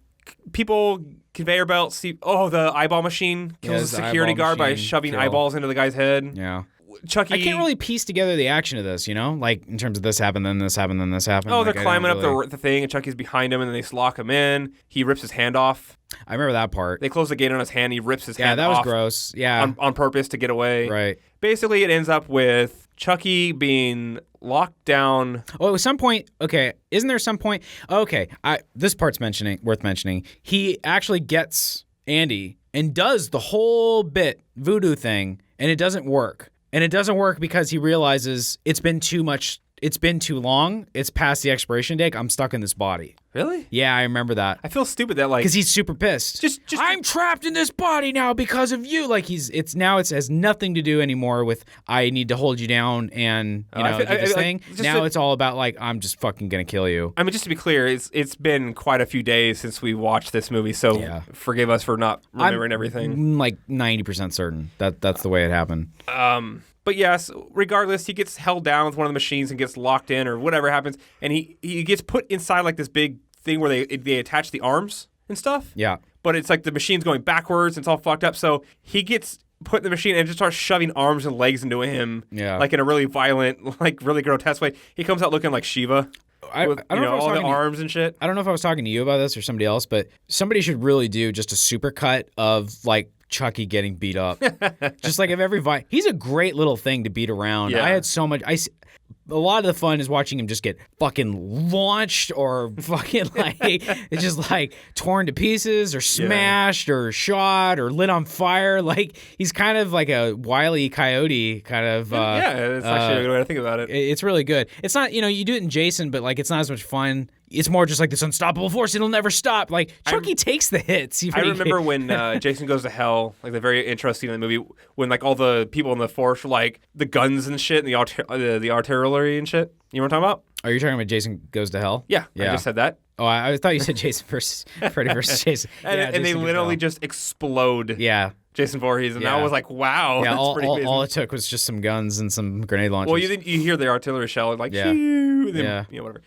people. Conveyor belt. See, the eyeball machine kills the security guard by shoving eyeballs into the guy's head. Yeah. Chucky. I can't really piece together the action of this, like in terms of this happened, then this happened, then this happened. Oh, they're climbing up the thing, and Chucky's behind him, and then they lock him in. He rips his hand off. I remember that part. They close the gate on his hand. He rips his hand off. Yeah, that was gross. Yeah. On purpose to get away. Right. Basically, it ends up with Chucky being locked down. Oh, at some point, okay, isn't there some point? Okay, this part's worth mentioning. He actually gets Andy and does the whole voodoo thing, and it doesn't work. And it doesn't work because he realizes it's been too much it's been too long. It's past the expiration date. I'm stuck in this body. Really? Yeah, I remember that. I feel stupid that like Because he's super pissed. Just I'm trapped in this body now because of you. Like it has nothing to do anymore with I need to hold you down and do this thing. Now it's all about like I'm just fucking gonna kill you. I mean, just to be clear, it's been quite a few days since we watched this movie, so forgive us for not remembering everything. I'm like 90% certain that's the way it happened. But yes, regardless, he gets held down with one of the machines and gets locked in or whatever happens, and he gets put inside like this big thing where they attach the arms and stuff. Yeah. But it's like the machine's going backwards and it's all fucked up, so he gets put in the machine and just starts shoving arms and legs into him, like in a really violent, like really grotesque way. He comes out looking like Shiva. I don't know all the arms and shit. I don't know if I was talking to you about this or somebody else, but somebody should really do just a supercut of like Chucky getting beat up. Just like of every he's a great little thing to beat around. Yeah. I had so much. A lot of the fun is watching him just get fucking launched or fucking like it's just like torn to pieces or smashed or shot or lit on fire. Like he's kind of like a Wile E. Coyote kind of. It's actually a good way to think about it. It's really good. It's not you do it in Jason, but like it's not as much fun. It's more just like this unstoppable force. It'll never stop. Like Chucky takes the hits. I remember when Jason Goes to Hell, like the very interesting in the movie, when like all the people in the force were like the guns and shit and the artillery and shit. You know what I'm talking about? Are you talking about Jason Goes to Hell? Yeah. I just said that. Oh, I thought you said Jason versus Freddy versus Jason. And they literally just explode. Yeah. Jason Voorhees, and I was like, "Wow, yeah." That's pretty crazy. All it took was just some guns and some grenade launchers. Well, you hear the artillery shell, and like, whatever.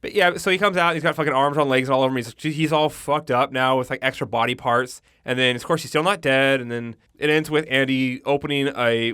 But yeah, so he comes out, he's got fucking arms on legs and all over him. He's all fucked up now with like extra body parts, and then of course he's still not dead, and then it ends with Andy opening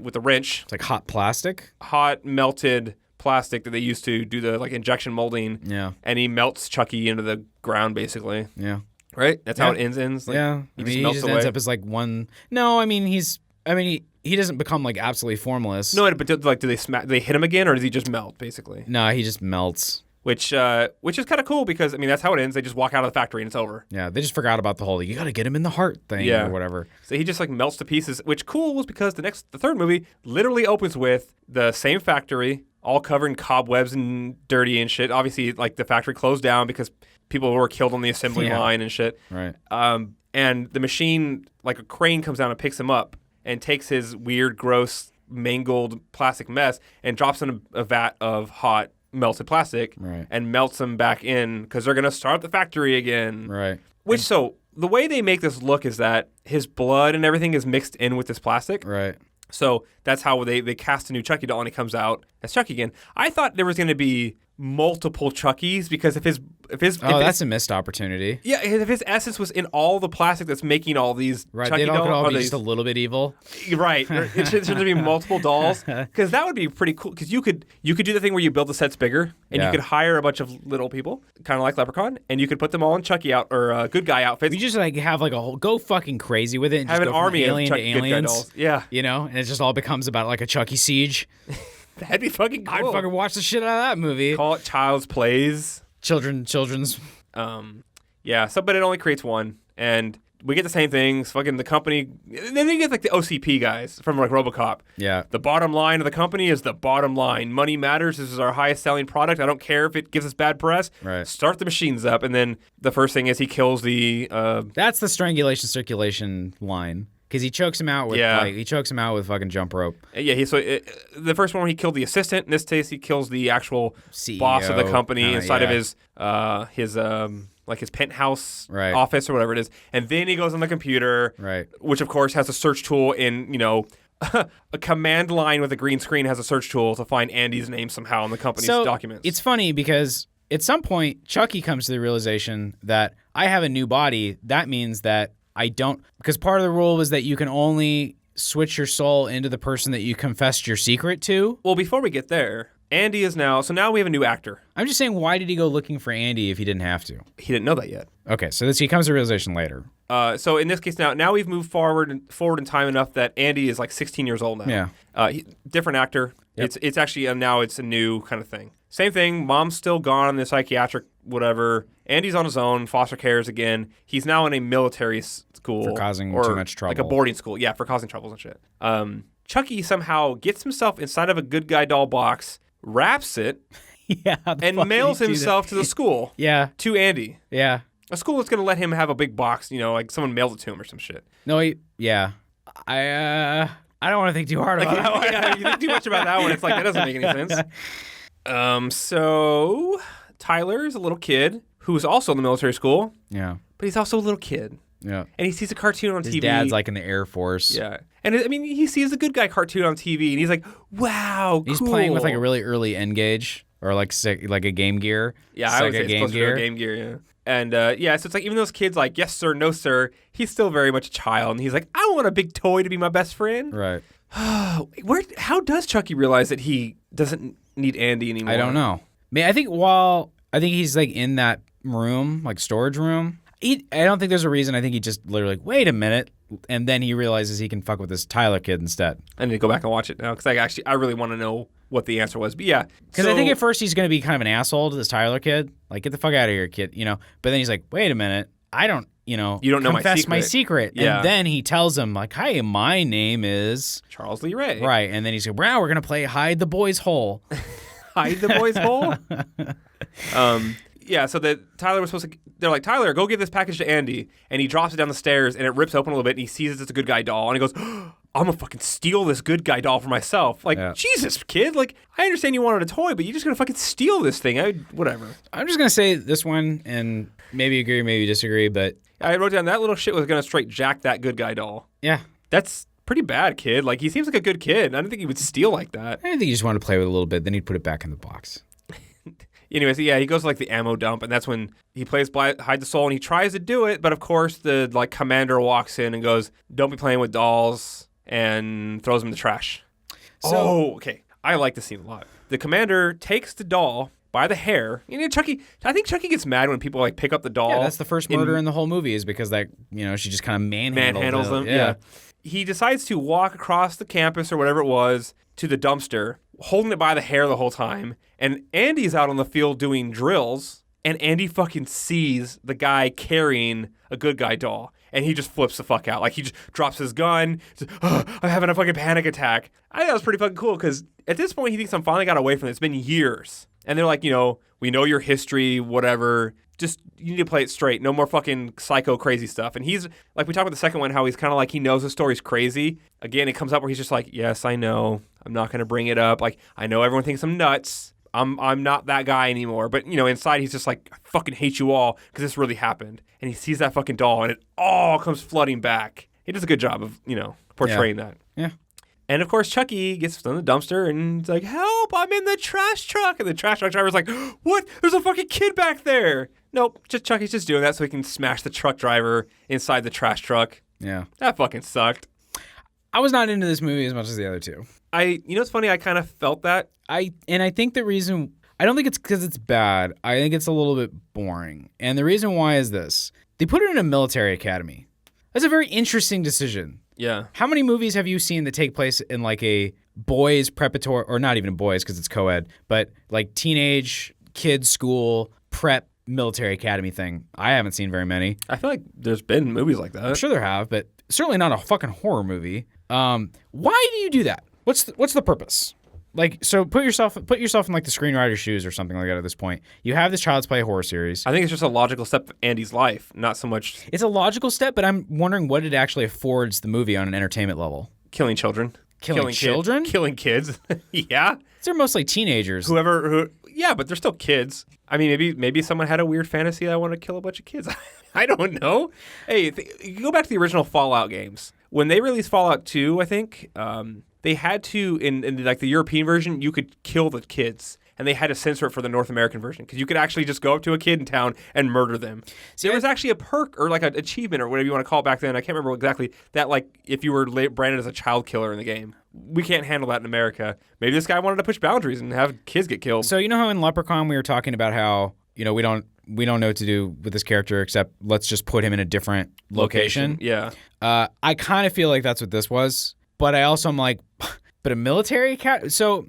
with a wrench. It's like hot melted plastic that they used to do the like injection molding. Yeah, and he melts Chucky into the ground basically. Yeah. Right? That's how it ends. Like, he just ends up as like one. No, I mean he doesn't become like absolutely formless. No, but do they hit him again, or does he just melt basically? No, he just melts. Which is kind of cool because I mean that's how it ends. They just walk out of the factory and it's over. Yeah, they just forgot about the whole you got to get him in the heart thing or whatever. So he just like melts to pieces. Which cool is because the third movie literally opens with the same factory, all covered in cobwebs and dirty and shit. Obviously, like the factory closed down because people were killed on the assembly line and shit. Right. And the machine, like a crane comes down and picks him up and takes his weird, gross, mangled plastic mess and drops in a vat of hot melted plastic and melts him back in because they're going to start the factory again. Right. So the way they make this look is that his blood and everything is mixed in with this plastic. Right. So that's how they cast a new Chucky doll and he comes out as Chucky again. I thought there was going to be multiple Chuckies because if that's a missed opportunity. Yeah, if his essence was in all the plastic that's making all these Chucky dolls, could all be just a little bit evil. Right, it should be multiple dolls because that would be pretty cool. Because you could do the thing where you build the sets bigger and you could hire a bunch of little people, kind of like Leprechaun, and you could put them all in Chucky good guy outfits. You just like have like a whole go fucking crazy with it and have just an go army from alien of to aliens. Good guy dolls. Yeah, and it just all becomes about like a Chucky siege. That'd be fucking cool. I'd fucking watch the shit out of that movie. Call it Child's Plays. Children's. Yeah. So, but it only creates one, and we get the same things. Fucking the company. Then you get like the OCP guys from like RoboCop. Yeah. The bottom line of the company is the bottom line. Money matters. This is our highest selling product. I don't care if it gives us bad press. Right. Start the machines up, and then the first thing is he kills the. That's the strangulation circulation line. Because he chokes him out with fucking jump rope. Yeah, the first one he killed the assistant. In this case, he kills the actual CEO, boss of the company inside of his penthouse office or whatever it is. And then he goes on the computer, which of course has a search tool in a command line with a green screen has a search tool to find Andy's name somehow in the company's documents. It's funny because at some point Chucky comes to the realization that I have a new body. That means that I don't, because part of the rule was that you can only switch your soul into the person that you confessed your secret to. Well, before we get there, Andy is now we have a new actor. I'm just saying, why did he go looking for Andy if he didn't have to? He didn't know that yet. Okay, so he comes to realization later. So in this case now we've moved forward in time enough that Andy is like 16 years old now. Yeah. Different actor. Yep. It's actually now it's a new kind of thing. Same thing. Mom's still gone in the psychiatric whatever. Andy's on his own. Foster cares again. He's now in a military school for causing too much trouble. Like a boarding school. Yeah, for causing troubles and shit. Chucky somehow gets himself inside of a good guy doll box wraps it, Yeah. How the and fuck did mails he do that? himself to the school. Yeah. To Andy. Yeah. A school that's going to let him have a big box, like someone mails it to him or some shit. No, yeah. I don't want to think too hard about that one. Yeah, you think too much about that one, it's like, that doesn't make any sense. So Tyler's a little kid who's also in the military school, Yeah. but he's also a little kid. Yeah. And he sees a cartoon on His TV. dad's like in the Air Force. Yeah. And he sees a good guy cartoon on TV, and he's like, wow, He's cool. playing with like a really early N-Gage or like a Game Gear. Yeah, I would say Sega it's Game closer to Gear. a Game Gear, yeah. And so it's like even those kids like, yes, sir, no, sir, he's still very much a child. And he's like, I want a big toy to be my best friend. Right. How does Chucky realize that he doesn't need Andy anymore? I don't know. I think he's like in that room, like storage room. I don't think there's a reason. I think he just literally like, wait a minute. And then he realizes he can fuck with this Tyler kid instead. I need to go back and watch it now because I really want to know what the answer was. But yeah. Because I think at first he's going to be kind of an asshole to this Tyler kid. Like, get the fuck out of here, kid. But then he's like, wait a minute. I don't, you don't know confess my secret. Yeah. And then he tells him, like, hi, my name is Charles Lee Ray. Right. And then he's like, wow, we're going to play hide the boy's hole. Hide the boy's hole? Yeah, so that Tyler was supposed to. They're like, Tyler, go give this package to Andy, and he drops it down the stairs, and it rips open a little bit, and he sees it's a good guy doll, and he goes, I'm gonna fucking steal this good guy doll for myself. Like, Yeah. Jesus, kid. Like, I understand you wanted a toy, but you're just gonna fucking steal this thing. Whatever. I'm just gonna say this one, and maybe agree, maybe disagree, but I wrote down that little shit was gonna straight jack that good guy doll. yeah. That's pretty bad, kid. Like, he seems like a good kid. I don't think he would steal like that. I think he just wanted to play with it a little bit, then he'd put it back in the box. Anyways, yeah, he goes to like the ammo dump, and that's when he plays Hide the Soul, and he tries to do it, but of course the like commander walks in and goes, "Don't be playing with dolls," and throws him in the trash. So, okay, I like this scene a lot. The commander takes the doll by the hair. Chucky. I think Chucky gets mad when people like pick up the doll. Yeah, that's the first murder in the whole movie is because she just kind of manhandles them. Yeah. He decides to walk across the campus or whatever it was to the dumpster, holding it by the hair the whole time. And Andy's out on the field doing drills, and Andy fucking sees the guy carrying a good guy doll, and he just flips the fuck out. Like, he just drops his gun. I'm having a fucking panic attack. I think that was pretty fucking cool, because at this point, he thinks I'm finally got away from it. It's been years. And they're like, we know your history, whatever. Just, you need to play it straight. No more fucking psycho crazy stuff. And he's, like we talked about the second one, how he's kind of like, he knows the story's crazy. Again, it comes up where he's just like, yes, I know. I'm not going to bring it up. Like, I know everyone thinks I'm nuts. I'm not that guy anymore. But, inside he's just like, I fucking hate you all because this really happened. And he sees that fucking doll and it all comes flooding back. He does a good job of, portraying that. Yeah. And of course, Chucky gets in the dumpster and he's like, help, I'm in the trash truck. And the trash truck driver's like, what? There's a fucking kid back there. Nope, Chucky's just doing that so he can smash the truck driver inside the trash truck. Yeah. That fucking sucked. I was not into this movie as much as the other two. What's funny? I kind of felt that. I think the reason, I don't think it's because it's bad. I think it's a little bit boring. And the reason why is this. They put it in a military academy. That's a very interesting decision. Yeah. How many movies have you seen that take place in like a boys preparatory, or not even boys because it's co-ed, but like teenage kids school prep military academy thing? I haven't seen very many. I feel like there's been movies like that. I'm sure there have, but certainly not a fucking horror movie. Why do you do that? What's the purpose? Like, so put yourself in like the screenwriter's shoes or something like that at this point. You have this Child's Play horror series. I think it's just a logical step of Andy's life, not so much It's a logical step, but I'm wondering what it actually affords the movie on an entertainment level. killing children. Killing children? Killing kids. Yeah. They're mostly teenagers. Yeah, but they're still kids. I mean, maybe someone had a weird fantasy that I want to kill a bunch of kids. I don't know. Hey, you go back to the original Fallout games. When they released Fallout 2, I think, they had to, in like the European version, you could kill the kids. And they had to censor it for the North American version because you could actually just go up to a kid in town and murder them. There was actually a perk or like an achievement or whatever you want to call it back then. I can't remember exactly that. Like if you were branded as a child killer in the game, we can't handle that in America. Maybe this guy wanted to push boundaries and have kids get killed. So how in Leprechaun we were talking about how we don't know what to do with this character except let's just put him in a different location. Yeah. I kind of feel like that's what this was, but I also am like, but a military cat. So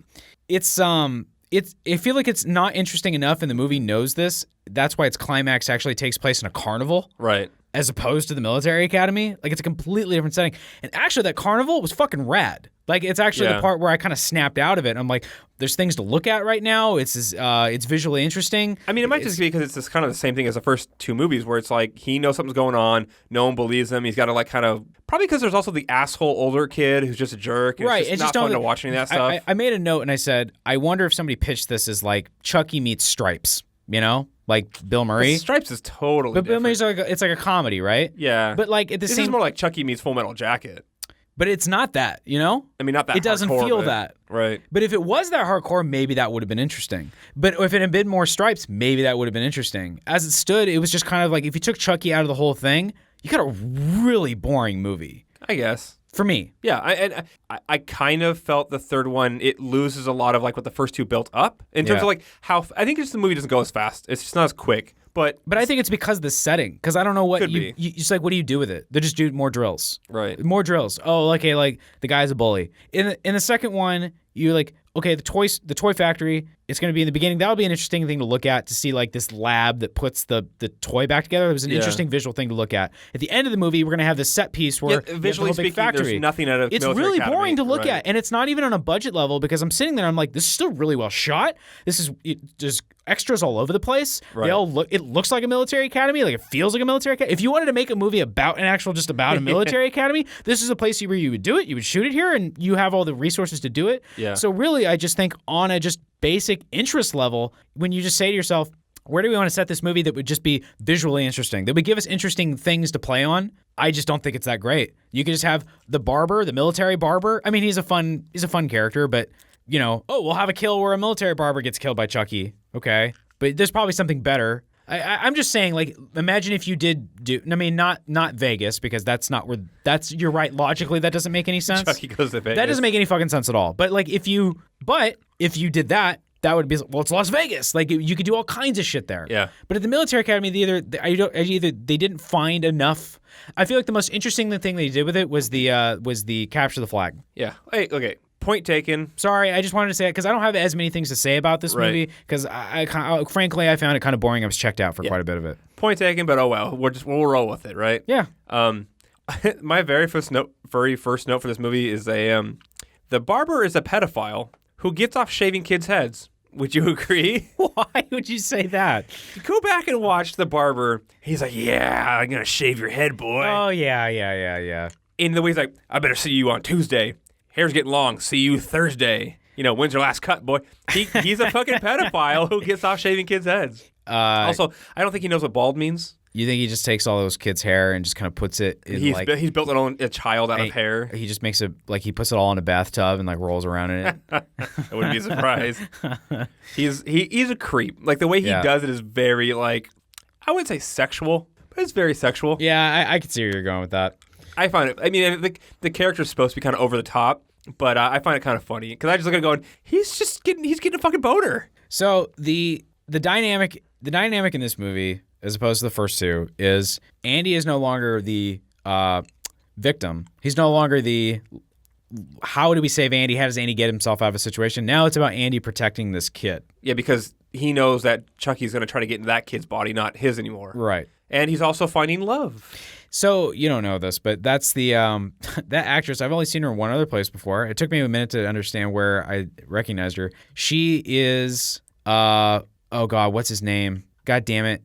it's I feel like it's not interesting enough, and the movie knows this. That's why its climax actually takes place in a carnival. Right. As opposed to the military academy. Like, it's a completely different setting. And actually, that carnival was fucking rad. Like, it's actually the part where I kind of snapped out of it. I'm like, there's things to look at right now. It's visually interesting. I mean, it might just be because it's just kind of the same thing as the first two movies, where it's like he knows something's going on, no one believes him. He's got to like kind of probably because there's also the asshole older kid who's just a jerk. And Right, it's just not fun to watch any of that stuff. I made a note and I said, I wonder if somebody pitched this as like Chucky meets Stripes. You know, like Bill Murray. But Stripes is totally. But Bill different. Murray's it's like a comedy, right? Yeah. But like at the this same. is more like Chucky meets Full Metal Jacket. But it's not that, you know? I mean, not that. It doesn't hardcore, feel but, that. Right. But if it was that hardcore, maybe that would have been interesting. But if it had been more Stripes, maybe that would have been interesting. As it stood, it was just kind of like if you took Chucky out of the whole thing, you got a really boring movie. I guess. For me. Yeah, I kind of felt the third one, it loses a lot of like what the first two built up in terms of like how I think just the movie doesn't go as fast. It's just not as quick. But I think it's because of the setting. Because I don't know what Could you be. just like. What do you do with it? They just do more drills. Right. More drills. Oh, okay. Like the guy's a bully. In the second one, you like okay. The toy factory. It's going to be in the beginning. That'll be an interesting thing to look at to see like this lab that puts the toy back together. It was an interesting visual thing to look at. At the end of the movie, we're going to have this set piece where visually the whole big speaking, factory. there's nothing out of It's Military really Academy, boring to look right. at, and it's not even on a budget level because I'm sitting there. I'm like, this is still really well shot. There's extras all over the place. Right. They all look. It looks like a military academy. Like it feels like a military academy. If you wanted to make a movie about a military academy, this is a place where you would do it. You would shoot it here, and you have all the resources to do it. Yeah. So really, I just think on a just basic interest level, when you just say to yourself, where do we want to set this movie that would just be visually interesting, that would give us interesting things to play on? I just don't think it's that great. You could just have the barber, the military barber. I mean, he's a fun character, but you know, we'll have a kill where a military barber gets killed by Chucky. Okay, but there's probably something better. I'm just saying, like, imagine if you did do. I mean, not Vegas because that's not where. You're right. Logically, that doesn't make any sense. Chucky goes to Vegas. That doesn't make any fucking sense at all. But like, if you did that. That would be it's Las Vegas. Like you could do all kinds of shit there. Yeah. But at the military academy, either they didn't find enough. I feel like the most interesting thing they did with it was the capture the flag. Yeah. Hey, okay. Point taken. Sorry, I just wanted to say it because I don't have as many things to say about this movie because frankly I found it kind of boring. I was checked out for quite a bit of it. Point taken, but oh well. We'll roll with it, right? Yeah. My very first note for this movie is the barber is a pedophile who gets off shaving kids' heads. Would you agree? Why would you say that? Go back and watch the barber. He's like, yeah, I'm going to shave your head, boy. Oh, yeah. In the way he's like, I better see you on Tuesday. Hair's getting long. See you Thursday. You know, when's your last cut, boy? He's a fucking pedophile who gets off shaving kids' heads. Also, I don't think he knows what bald means. You think he just takes all those kids' hair and just kind of puts it in He's built a child out of hair. He just makes it like he puts it all in a bathtub and like rolls around in it. I wouldn't be surprised. He's a creep. Like the way he does it is very like I wouldn't say sexual, but it's very sexual. Yeah, I could see where you're going with that. I find it. I mean, the character's supposed to be kind of over the top, but I find it kind of funny because I just look at it going, he's getting a fucking boner. So the dynamic in this movie, as opposed to the first two, is Andy is no longer the victim. He's no longer the how do we save Andy? How does Andy get himself out of a situation? Now it's about Andy protecting this kid. Yeah, because he knows that Chucky's going to try to get into that kid's body, not his anymore. Right. And he's also finding love. So you don't know this, but that's the that actress. I've only seen her one other place before. It took me a minute to understand where I recognized her. She is oh god, what's his name? God damn it.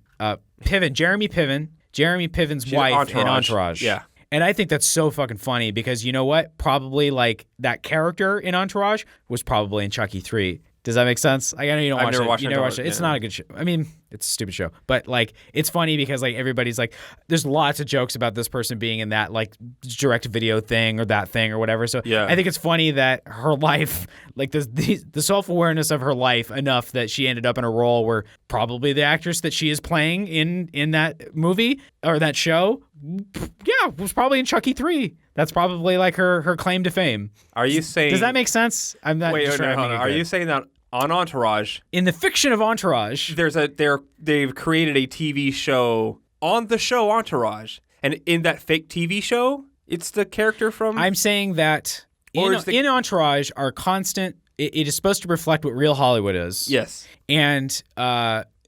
Jeremy Piven's wife in Entourage. Yeah. And I think that's so fucking funny because you know what? Probably like that character in Entourage was probably in Chucky 3. Does that make sense? I know you don't I've watch never it. watched You it. never watched it. It's not a good show. I mean, it's a stupid show. But like, it's funny because like everybody's like, there's lots of jokes about this person being in that like direct video thing or that thing or whatever. So yeah. I think it's funny that her life, like the self-awareness of her life enough that she ended up in a role where probably the actress that she is playing in that movie or that show, yeah, was probably in Chucky 3. That's probably like her claim to fame. Are you saying? Does that make sense? I'm not Wait, sure. hold on. Are you saying that on Entourage, in the fiction of Entourage, they've created a TV show on the show Entourage, and in that fake TV show, it's the character from. I'm saying that in Entourage, our constant. It is supposed to reflect what real Hollywood is. Yes. And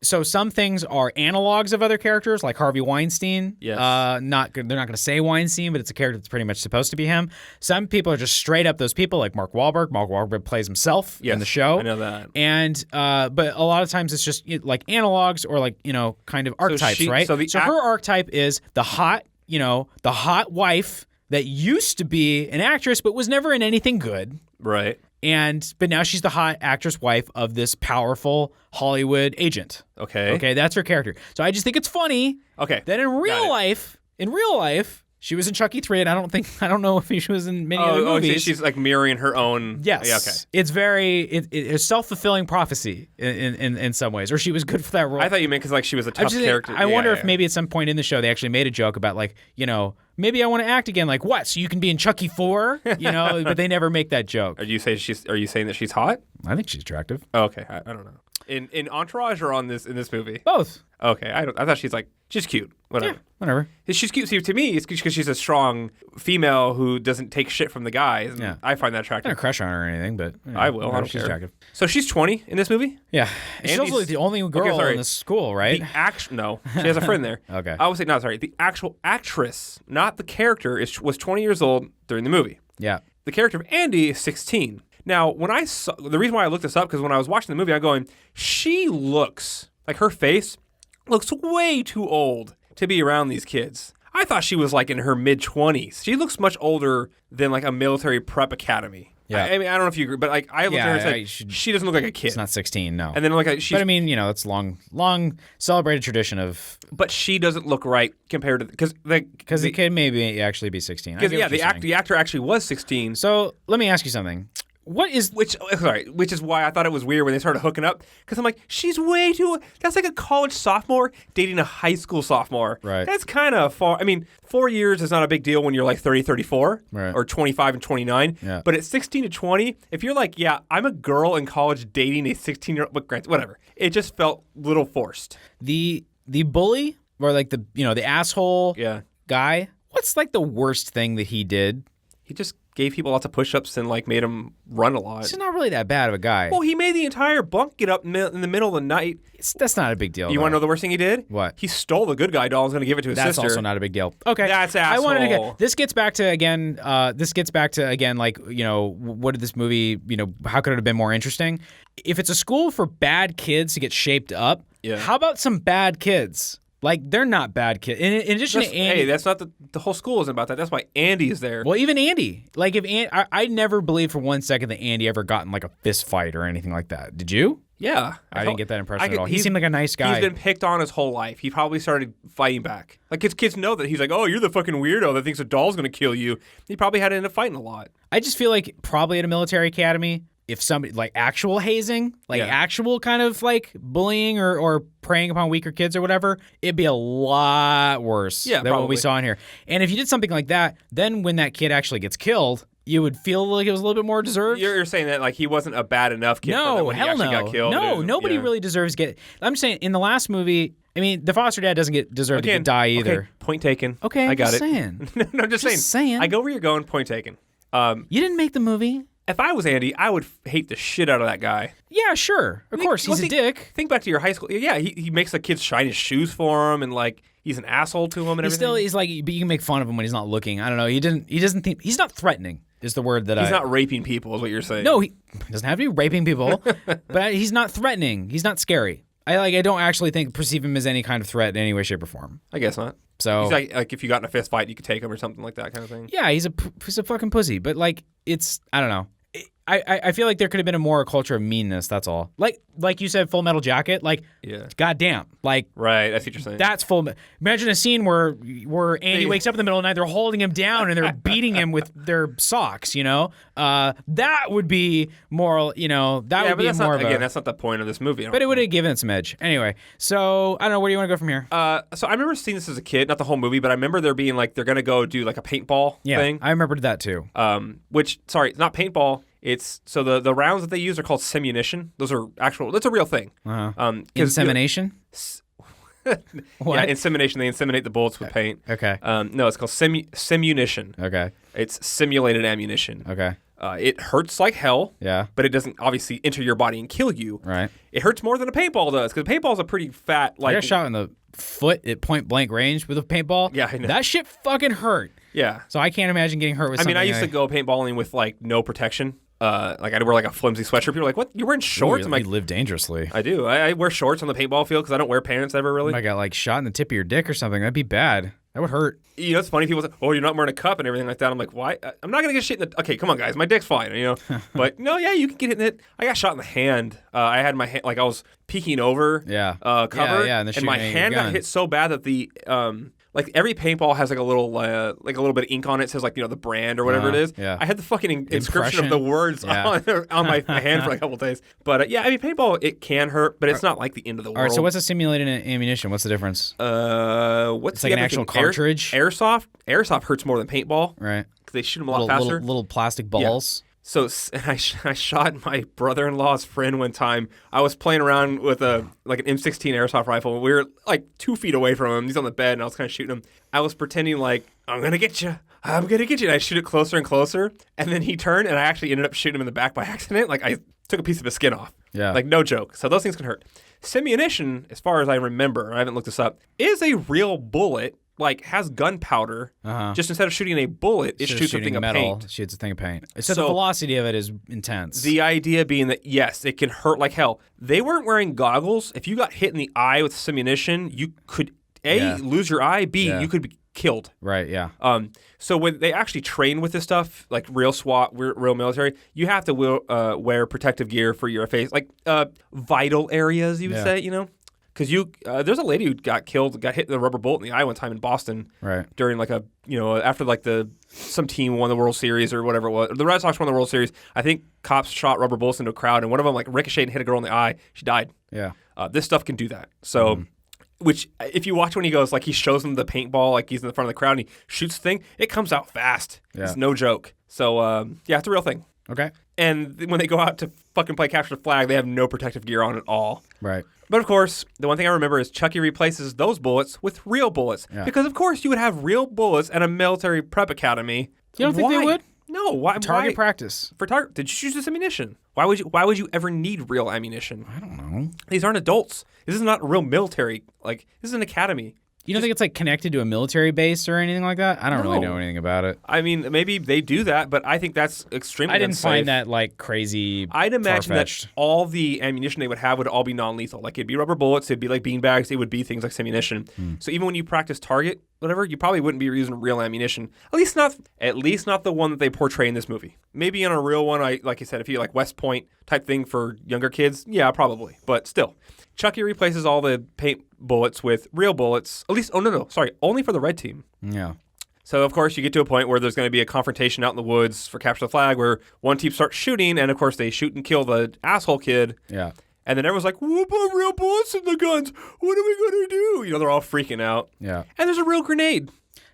so some things are analogs of other characters, like Harvey Weinstein. Yes. They're not going to say Weinstein, but it's a character that's pretty much supposed to be him. Some people are just straight up those people, like Mark Wahlberg. Mark Wahlberg plays himself in the show. I know that. And but a lot of times it's just like analogs or like kind of archetypes, right? So her archetype is the hot wife that used to be an actress but was never in anything good. Right. But now she's the hot actress wife of this powerful Hollywood agent. Okay, that's her character. So I just think it's funny. Okay. That in real life, she was in Chucky 3, and I don't know if she was in many other movies. So she's like mirroring her own. Yes. Yeah, okay. It's it's self-fulfilling prophecy in some ways, or she was good for that role. I thought you meant because like she was a tough character. I wonder if maybe at some point in the show they actually made a joke about like, maybe I want to act again. Like what? So you can be in Chucky 4? But they never make that joke. Are you saying that she's hot? I think she's attractive. Oh, okay, I don't know. In Entourage or in this movie? Both. Okay, I thought she's cute. Whatever. Yeah, whatever. She's cute. See, to me, it's because she's a strong female who doesn't take shit from the guys. And I find that attractive. I don't crush on her or anything, but I will. I don't she's care. attractive. So she's 20 in this movie? Yeah. She's also the only girl in the school, right? No, she has a friend there. Okay. I would say, no, sorry. The actual actress, not the character, was 20 years old during the movie. Yeah. The character of Andy is 16. Now, the reason why I looked this up, because when I was watching the movie, I'm going, she looks, like her face looks way too old to be around these kids. I thought she was like in her mid-20s. She looks much older than like a military prep academy. Yeah. I mean, I don't know if you agree, but like I looked at her and said, she doesn't look like a kid. It's not 16, no. And then like but I mean, it's long celebrated tradition of. But she doesn't look right compared to because the kid maybe actually be 16. Because the actor actually was 16. So let me ask you something. Which is why I thought it was weird when they started hooking up, because I'm like, she's way too. That's like a college sophomore dating a high school sophomore. Right. That's kind of far. I mean, 4 years is not a big deal when you're like 30, 34, right, or 25 and 29. Yeah. But at 16 to 20, if you're like, yeah, I'm a girl in college dating a 16-year-old, whatever, it just felt a little forced. The bully or like the asshole guy. What's like the worst thing that he did? He just gave people lots of push-ups and like made them run a lot. He's not really that bad of a guy. Well, he made the entire bunk get up in the middle of the night. That's not a big deal. You want to know the worst thing he did? What? He stole the good guy doll and was going to give it to his sister. That's also not a big deal. Okay. That's asshole. This gets back to again, like, what did this movie, how could it have been more interesting? If it's a school for bad kids to get shaped up, how about some bad kids? Like, they're not bad kids. In addition to Andy... Hey, that's not the whole school isn't about that. That's why Andy is there. Well, even Andy. Like, I never believed for 1 second that Andy ever got in, like, a fist fight or anything like that. Did you? Yeah. I didn't get that impression at all. He seemed like a nice guy. He's been picked on his whole life. He probably started fighting back. Like, his kids know that. He's like, oh, you're the fucking weirdo that thinks a doll's going to kill you. He probably had to end up fighting a lot. I just feel like probably at a military academy... If somebody, like actual hazing, actual kind of like bullying or preying upon weaker kids or whatever, it'd be a lot worse than what we saw in here. And if you did something like that, then when that kid actually gets killed, you would feel like it was a little bit more deserved. You're saying that like he wasn't a bad enough kid no, when hell he actually no. got killed? No, nobody really deserves to get... I'm just saying, in the last movie... I mean, the foster dad doesn't deserve to die either. Okay, point taken. Okay, I got it. Saying. No, just saying. I go where you're going, point taken. You didn't make the movie. If I was Andy, I would hate the shit out of that guy. Yeah, sure. Of course, he's a dick. Think back to your high school. Yeah, he makes the kids shine his shoes for him, and like he's an asshole to him and everything. He's like, but you can make fun of him when he's not looking. I don't know. He doesn't think he's not threatening. Is the word that he's not raping people, is what you're saying. No, he doesn't have to be raping people, but he's not threatening. He's not scary. I don't actually perceive him as any kind of threat in any way, shape, or form. I guess not. So he's like if you got in a fist fight, you could take him or something like that kind of thing. Yeah, he's a fucking pussy. But like, I don't know. I feel like there could have been a more culture of meanness. That's all. Like you said, Full Metal Jacket. Like, goddamn. Like, right. I see what you're saying. That's full. Imagine a scene where Andy wakes up in the middle of the night. They're holding him down and they're beating him with their socks. That would be more. That would be more of again. That's not the point of this movie. But it would have given it some edge. Anyway, so I don't know. Where do you want to go from here? So I remember seeing this as a kid, not the whole movie, but I remember there being like they're gonna go do like a paintball thing. I remembered that too. Which it's not paintball. It's so the rounds that they use are called simunition. Those are actual. That's a real thing. Insemination. What? Yeah, insemination. They inseminate the bullets with paint. Okay. No, it's called simunition. Okay. It's simulated ammunition. Okay. It hurts like hell. Yeah. But it doesn't obviously enter your body and kill you. Right. It hurts more than a paintball does because paintball's a pretty fat. I got shot in the foot at point blank range with a paintball. Yeah, I know. That shit fucking hurt. Yeah. So I can't imagine getting hurt with something. I used to go paintballing with like no protection. Like I'd wear like a flimsy sweatshirt. People are like, "What? You're wearing shorts?" I'm like, "You live dangerously." I do. I wear shorts on the paintball field because I don't wear pants ever really. I got like shot in the tip of your dick or something. That'd be bad. That would hurt. You know, it's funny. People say, "Oh, you're not wearing a cup and everything like that." I'm like, "Why? I'm not gonna get shit in the." Okay, come on, guys. My dick's fine, you know. But no, yeah, you can get hit in it. I got shot in the hand. I had my hand like I was peeking over. Yeah. Cover. Yeah. And my hand got hit so bad that the like every paintball has like a little bit of ink on it. It says like, you know, the brand or whatever it is. Yeah. I had the fucking inscription of the words on my hand for a couple days. But yeah, I mean, paintball, it can hurt, but it's not like the end of the world. All right, so what's a simulated ammunition? What's the difference? What's it's like an actual cartridge? Airsoft hurts more than paintball. Right. Because they shoot them a lot faster. Little plastic balls. Yeah. So and I shot my brother-in-law's friend one time. I was playing around with an M16 airsoft rifle. We were like 2 feet away from him. He's on the bed, and I was kind of shooting him. I was pretending like, I'm going to get you. I'm going to get you. And I shoot it closer and closer. And then he turned, and I actually ended up shooting him in the back by accident. Like, I took a piece of his skin off. Yeah. Like, no joke. So those things can hurt. Simunition, as far as I remember, I haven't looked this up, is a real bullet. Like, has gunpowder. Just instead of shooting a bullet, it shoots a thing of paint. It shoots a thing of paint. So the velocity of it is intense. The idea being that, yes, it can hurt like hell. They weren't wearing goggles. If you got hit in the eye with simunition, you could, lose your eye, B, you could be killed. Right, yeah. So when they actually train with this stuff, like real SWAT, real military, you have to wear protective gear for your face, like vital areas, you would say, you know? Because there's a lady who got hit with a rubber bullet in the eye one time in Boston. Right. During like after like some team won the World Series or whatever it was. The Red Sox won the World Series. I think cops shot rubber bullets into a crowd, and one of them like ricocheted and hit a girl in the eye. She died. Yeah. This stuff can do that. So, which if you watch when he goes, like he shows them the paintball, like he's in the front of the crowd and he shoots the thing, it comes out fast. Yeah. It's no joke. So, it's a real thing. Okay. And when they go out to fucking play capture the flag, they have no protective gear on at all. Right. But of course, the one thing I remember is Chucky replaces those bullets with real bullets. Yeah. Because of course you would have real bullets at a military prep academy. You don't think they would? No. Why? Target practice. For target. Did you use this ammunition? Why would you ever need real ammunition? I don't know. These aren't adults. This is not real military. Like, this is an academy. You don't think it's like connected to a military base or anything like that? I don't really know anything about it. I mean, maybe they do that, but I think that's extremely I didn't unsafe. find that like crazy. I'd imagine far-fetched. that all the ammunition they would have would all be non-lethal. Like it'd be rubber bullets, it'd be like beanbags, it would be things like simunition. So even when you practice target, whatever, you probably wouldn't be using real ammunition. At least not the one that they portray in this movie. Maybe on a real one, like you said, if you like West Point type thing for younger kids, yeah, probably. But still. Chucky replaces all the paint bullets with real bullets. At least, only for the red team. Yeah. So, of course, you get to a point where there's going to be a confrontation out in the woods for capture the flag where one team starts shooting, and, of course, they shoot and kill the asshole kid. Yeah. And then everyone's like, we'll put real bullets in the guns. What are we going to do? You know, they're all freaking out. Yeah. And there's a real grenade.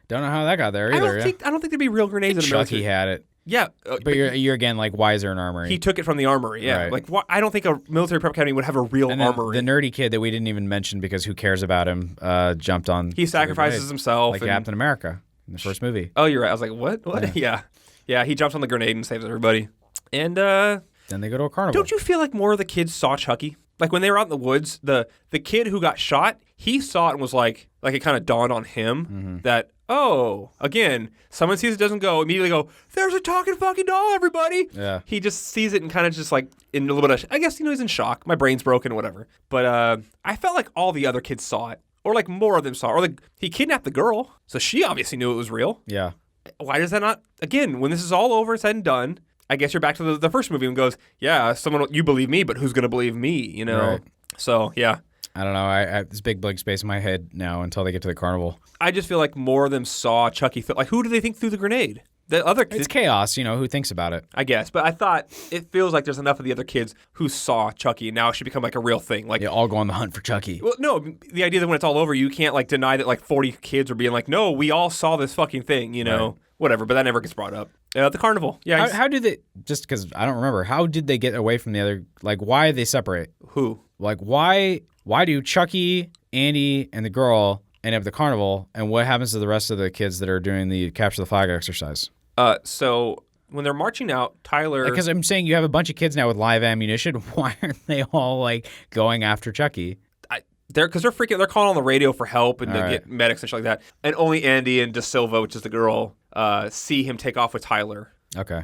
Don't know how that got there either. I don't think there'd be real grenades in the military. Chucky had it. Yeah. But you're again like, why is there an armory? He took it from the armory, yeah. Right. Like, I don't think a military prep academy would have a real armory. The nerdy kid that we didn't even mention because who cares about him jumped on. He sacrifices himself. Like Captain America in the first movie. Oh, you're right. I was like, what? Yeah. Yeah, he jumps on the grenade and saves everybody. And then they go to a carnival. Don't you feel like more of the kids saw Chucky? Like when they were out in the woods, the kid who got shot, he saw it and was like it kind of dawned on him that, oh, again, someone sees it, doesn't go, immediately go, there's a talking fucking doll, everybody. Yeah. He just sees it and kind of just like in a little bit of, I guess, he's in shock. My brain's broken or whatever. But I felt like all the other kids saw it. Or like more of them saw it. Or like he kidnapped the girl. So she obviously knew it was real. Yeah. Why does that not, again, when this is all over, said and done, I guess you're back to the first movie and goes, yeah, you believe me, but who's going to believe me, you know? Right. So, yeah. I don't know. I have this big blank space in my head now until they get to the carnival. I just feel like more of them saw Chucky. Like, who do they think threw the grenade? The other kids. It's chaos, who thinks about it? I guess. But I thought it feels like there's enough of the other kids who saw Chucky, and now it should become like a real thing. Like, all go on the hunt for Chucky. Well, no, the idea that when it's all over, you can't like deny that like 40 kids are being like, no, we all saw this fucking thing, Right. Whatever, but that never gets brought up. The carnival. Yeah. How did they, just because I don't remember, how did they get away from the other, like, why did they separate? Who? Like, why do Chucky, Andy, and the girl end up at the carnival, and what happens to the rest of the kids that are doing the capture the flag exercise? So when they're marching out, Tyler. Because I'm saying you have a bunch of kids now with live ammunition. Why aren't they all like going after Chucky? They're freaking. They're calling on the radio for help and to All right. get medics and shit like that. And only Andy and De Silva, which is the girl, see him take off with Tyler. Okay.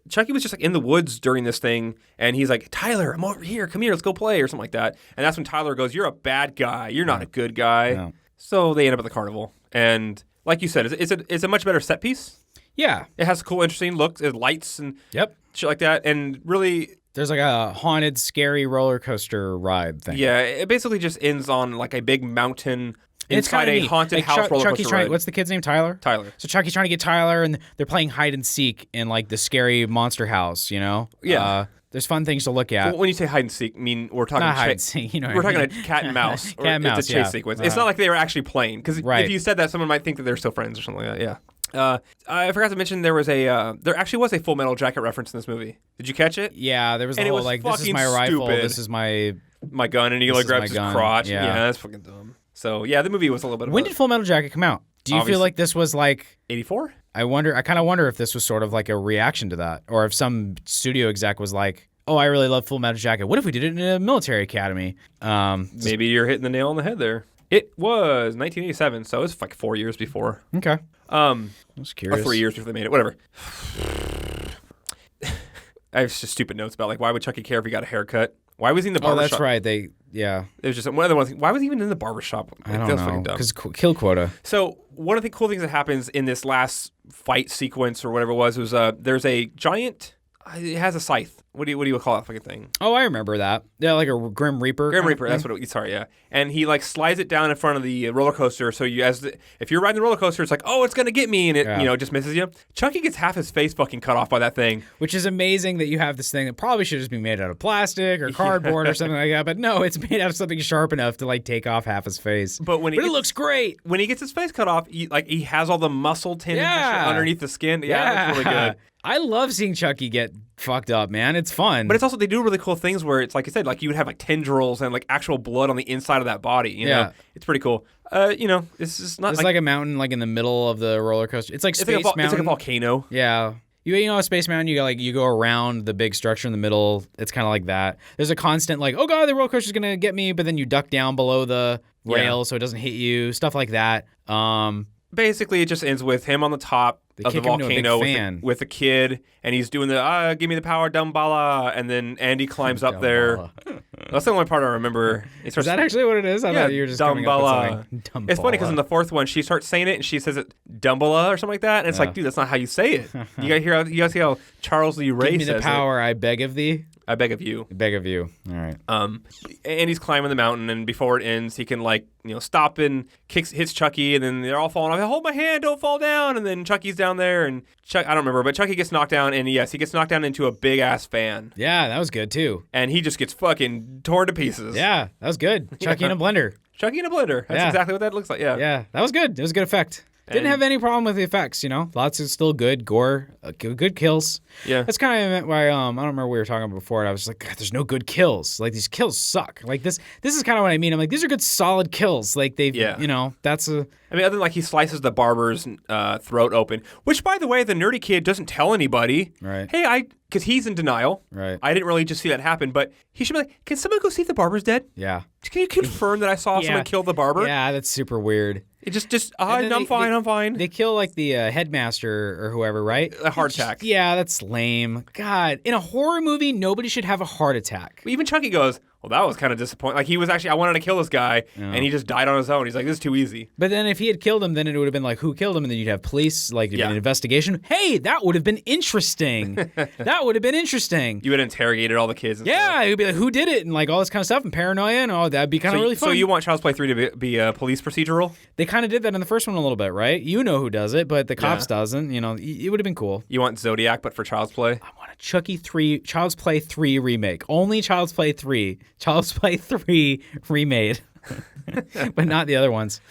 Chucky was just like in the woods during this thing, and he's like, Tyler, I'm over here. Come here, let's go play, or something like that. And that's when Tyler goes, "You're a bad guy. You're not a good guy." No. So they end up at the carnival, and like you said, it's a much better set piece. Yeah. It has a cool, interesting look. It lights and shit like that, and really. There's like a haunted, scary roller coaster ride thing. Yeah, it basically just ends on like a big mountain It's inside a neat. haunted like house roller Chucky's coaster trying. ride. What's the kid's name? Tyler. Tyler. So Chucky's trying to get Tyler, and they're playing hide and seek in like the scary monster house. You know. Yeah. There's fun things to look at. Well, when you say hide and seek, I mean we're talking Not hide and seek. You know. we're talking a cat and mouse. Cat and mouse. It's a chase sequence. It's not like they were actually playing. Because if you said that, someone might think that they're still friends or something like that. Yeah. I forgot to mention there actually was a Full Metal Jacket reference in this movie. Did you catch it? Yeah, there was the And it whole was like, this is my rifle, stupid. this is my gun, and he like is grabs my his gun. crotch. Yeah. That's fucking dumb. So yeah, the movie was a little bit. When did Full Metal Jacket come out? Do you feel Obviously- like this was like 84? I kind of wonder if this was sort of like a reaction to that, or if some studio exec was like, "Oh, I really love Full Metal Jacket. What if we did it in a military academy?" Maybe you're hitting the nail on the head there. It was 1987, so it was like 4 years before. Okay. I was Or curious. 3 years before they made it. Whatever. I have just stupid notes about like why would Chucky care if he got a haircut? Why was he in the Oh, barbershop? that's right. It was just one other one thing. Why was he even in the barbershop? Like, I that don't was know fucking dumb. because kill quota. So one of the cool things that happens in this last fight sequence or whatever it was there's a giant. It has a scythe. What do you call that fucking thing? Oh, I remember that. Yeah, like a Grim Reaper. Grim kind of Reaper. That's thing. what. Sorry, yeah. And he like slides it down in front of the roller coaster. So if you're riding the roller coaster, it's like, oh, it's gonna get me, and it just misses you. Chucky gets half his face fucking cut off by that thing. Which is amazing that you have this thing that probably should just be made out of plastic or cardboard or something like that. But no, it's made out of something sharp enough to like take off half his face. But it looks great. When he gets his face cut off, he has all the muscle tendons and shit underneath the skin. Yeah, that's really good. I love seeing Chucky get fucked up, man. It's fun. But it's also, they do really cool things where it's like I said, like you would have like tendrils and like actual blood on the inside of that body. You know, it's pretty cool. It's just not. It's like a mountain, like in the middle of the roller coaster. It's like Space Mountain. It's like a volcano. Yeah. You know, a Space Mountain, you go around the big structure in the middle. It's kind of like that. There's a constant like, oh god, the roller coaster's gonna get me, but then you duck down below the rail so it doesn't hit you. Stuff like that. Basically, it just ends with him on the top of the volcano with a kid, and he's doing the give me the power, Dumbala, and then Andy climbs up there. That's the only part I remember. Is that actually what it is? I thought you were just coming up with something. Dumbala. It's funny because in the fourth one, she starts saying it, and she says it Dumbala or something like that, and it's like, dude, that's not how you say it. You gotta see how Charles Lee Ray says it. Give me the power, I beg of thee. I beg of you. I beg of you. All right. Andy's climbing the mountain, and before it ends, he can stop and hits Chucky, and then they're all falling off. Hold my hand, don't fall down. And then Chucky's down there, and I don't remember, but Chucky gets knocked down, and yes, he gets knocked down into a big ass fan. Yeah, that was good too. And he just gets fucking torn to pieces. Yeah, that was good. Chucky in a blender. Chucky in a blender. That's exactly what that looks like. Yeah. Yeah, that was good. It was a good effect. Didn't have any problem with the effects, Lots of still good gore, good kills. Yeah. That's kind of why I don't remember what we were talking about before. And I was like, God, there's no good kills. Like these kills suck. Like this is kind of what I mean. I'm like, these are good solid kills. Like that's a. I mean, other than he slices the barber's throat open, which by the way, the nerdy kid doesn't tell anybody. Right. Hey, because he's in denial. Right. I didn't really just see that happen, but he should be like, can someone go see if the barber's dead? Yeah. Can you confirm that I saw someone kill the barber? Yeah, that's super weird. It I'm fine. They kill like the headmaster or whoever, right? A heart attack. Yeah, that's lame. God, in a horror movie, nobody should have a heart attack. Even Chucky goes, well, that was kind of disappointing. Like he was actually, I wanted to kill this guy, and he just died on his own. He's like, this is too easy. But then if he had killed him, then it would have been like, who killed him? And then you'd have police, like, an investigation. Hey, that would have been interesting. That would have been interesting. You would have interrogated all the kids. And yeah, stuff. it would be like, who did it? And like all this kind of stuff and paranoia and that'd be kind of really fun. So you want Child's Play 3 to be a police procedural? They kind of did that in the first one a little bit, right? You know who does it, but the cops doesn't. It would have been cool. You want Zodiac, but for Child's Play? I want a Child's Play 3 remake. Only Child's Play 3. Child's Play 3 remade. But not the other ones.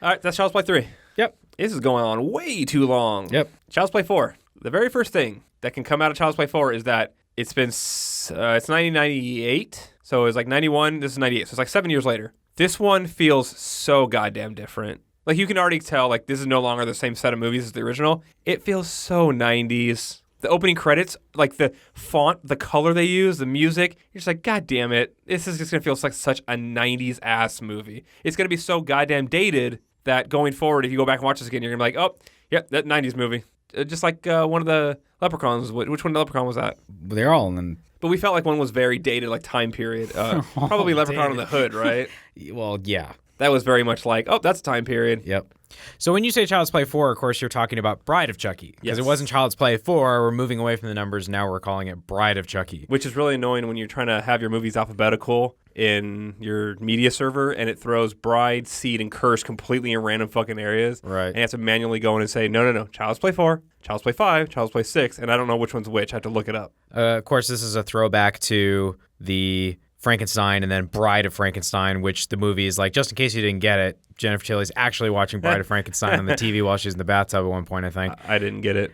All right, that's Child's Play 3. Yep. This is going on way too long. Yep. Child's Play 4. The very first thing that can come out of Child's Play 4 is that it's 1998. So it was like 91. This is 98. So it's like 7 years later. This one feels so goddamn different. Like, you can already tell, like, this is no longer the same set of movies as the original. It feels so 90s. The opening credits, like the font, the color they use, the music, you're just like, God damn it. This is just going to feel like such a 90s ass movie. It's going to be so goddamn dated that going forward, if you go back and watch this again, you're going to be like, oh, yep, that 90s movie. Just like one of the Leprechauns. Which one of the Leprechaun was that? They're all in. But we felt like one was very dated, like time period. Probably Leprechaun in the Hood, right? Well, yeah. That was very much like, oh, that's time period. Yep. So when you say Child's Play 4, of course, you're talking about Bride of Chucky. Because it wasn't Child's Play 4. We're moving away from the numbers. Now we're calling it Bride of Chucky. Which is really annoying when you're trying to have your movies alphabetical in your media server and it throws Bride, Seed, and Curse completely in random fucking areas. Right. And you have to manually go in and say, no, Child's Play 4, Child's Play 5, Child's Play 6, and I don't know which one's which. I have to look it up. Of course, this is a throwback to the Frankenstein and then Bride of Frankenstein, which the movie is like, just in case you didn't get it, Jennifer Tilly's actually watching Bride of Frankenstein on the TV while she's in the bathtub at one point, I think. I didn't get it.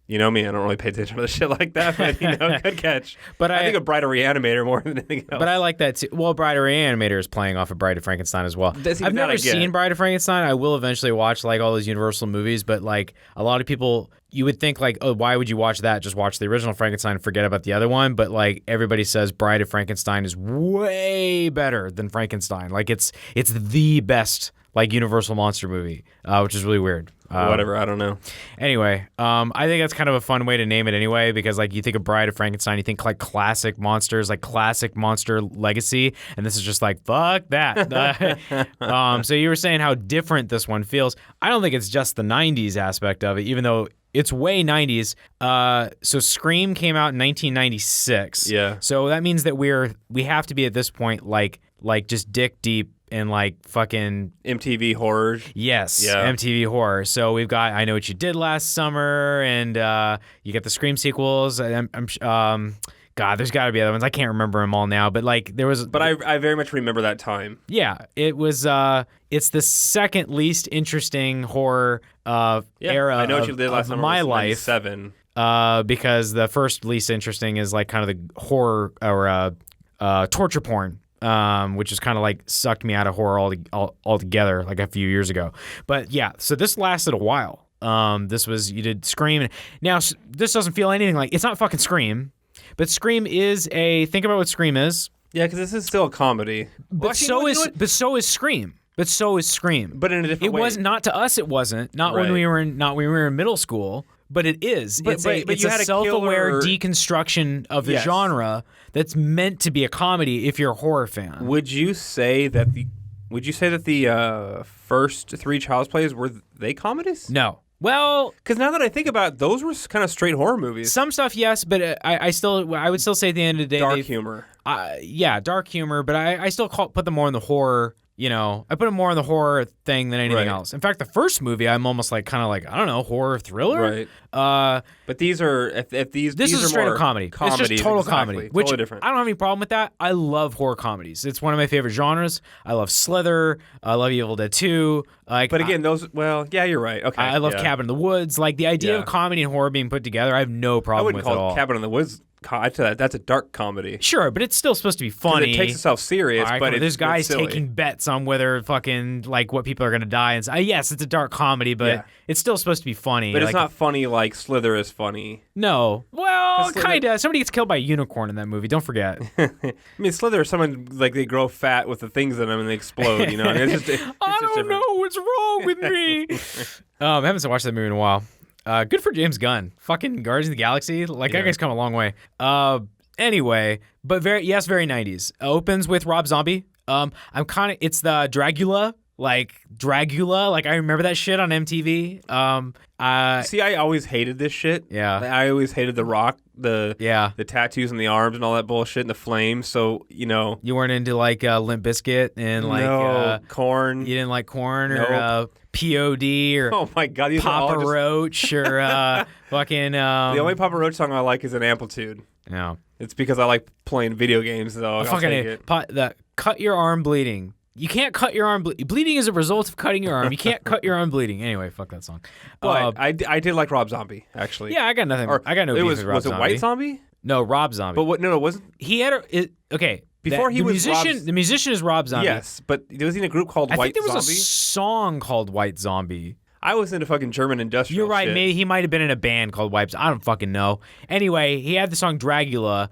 You know me, I don't really pay attention to the shit like that, but, good catch. But I think of Bride of Reanimator more than anything else. But I like that too. Well, Bride of Reanimator is playing off of Bride of Frankenstein as well. I've never seen Bride of Frankenstein. I will eventually watch like all those Universal movies, but like a lot of people, you would think like, oh, why would you watch that? Just watch the original Frankenstein and forget about the other one. But like everybody says Bride of Frankenstein is way better than Frankenstein. Like it's the best like Universal monster movie, which is really weird. Whatever, I don't know. Anyway, I think that's kind of a fun way to name it anyway, because like you think of Bride of Frankenstein, you think like classic monsters, like classic monster legacy, and this is just like, fuck that. So you were saying how different this one feels. I don't think it's just the 90s aspect of it, even though it's way 90s. So Scream came out in 1996. Yeah. So that means that we have to be at this point like just dick deep in like fucking MTV horror. Yes, yeah. MTV horror. So we've got I Know What You Did Last Summer, and you get the Scream sequels. God, there's got to be other ones. I can't remember them all now, but like there was. But I very much remember that time. Yeah, it was. It's the second least interesting horror era I Know What You Did Last Summer my was life. 97. Because the first least interesting is like kind of the horror or torture porn. Which is kind of like sucked me out of horror altogether like a few years ago. But yeah, so this lasted a while. You did Scream. Now, this doesn't feel anything like, it's not fucking Scream, but Scream is think about what Scream is. Yeah, because this is still a comedy. But so is Scream. But so is Scream. But in a different way. It was not to us. It wasn't. Not when we were in middle school. But it is. It's a self-aware deconstruction of the genre that's meant to be a comedy if you're a horror fan. Would you say that the first three Child's Plays were they comedies? No. Well, because now that I think about it, those were kind of straight horror movies. Some stuff, yes, but I would still say at the end of the day, dark humor. Yeah, dark humor, but I still put them more in the horror. I put them more in the horror thing than anything else. In fact, the first movie, I'm almost like kind of like, I don't know, horror thriller. Right. But these are these is a straight up comedy. It's just total comedy, which totally different. I don't have any problem with that. I love horror comedies. It's one of my favorite genres. I love Slither. I love Evil Dead 2. But again, you're right. Okay. I love Cabin in the Woods. Like the idea of comedy and horror being put together, I have no problem with it at all. I wouldn't call Cabin in the Woods. I'd say that's a dark comedy. Sure, but it's still supposed to be funny. It takes itself serious, but there's guys taking bets on whether fucking like what people are gonna die. And yes, it's a dark comedy, but it's still supposed to be funny. But it's not funny like Slither is funny. No, well, kinda. Somebody gets killed by a unicorn in that movie. Don't forget. I mean, Slither is someone like they grow fat with the things in them and they explode. I don't know what's wrong with me. I haven't watched that movie in a while. Good for James Gunn. Fucking Guardians of the Galaxy. Like, that guy's come a long way. Anyway, but very 90s. Opens with Rob Zombie. It's the Dragula. Like, I remember that shit on MTV. See, I always hated this shit. Yeah. I always hated The Rock, the tattoos on the arms and all that bullshit and the flames. So, You weren't into, like, Limp Bizkit and, like... Korn. You didn't like Korn or... POD or oh my God, these Papa are all just... Roach or fucking... the only Papa Roach song I like is an Amplitude. Yeah. It's because I like playing video games, though. I'll take it. Cut your arm bleeding. You can't cut your arm bleeding is a result of cutting your arm. You can't cut your arm bleeding. Anyway, fuck that song. But I did like Rob Zombie, actually. Yeah, I got nothing. I got no beef with Rob Zombie. Was it White Zombie? No, Rob Zombie. But what? No, it wasn't. He had okay. Before he was the musician is Rob Zombie. Yes, but was he in a group called White I think there was Zombie? a song called White Zombie. I was into fucking German industrial You're right. shit. Maybe he might have been in a band called Wipes. I don't fucking know. Anyway, he had the song Dragula.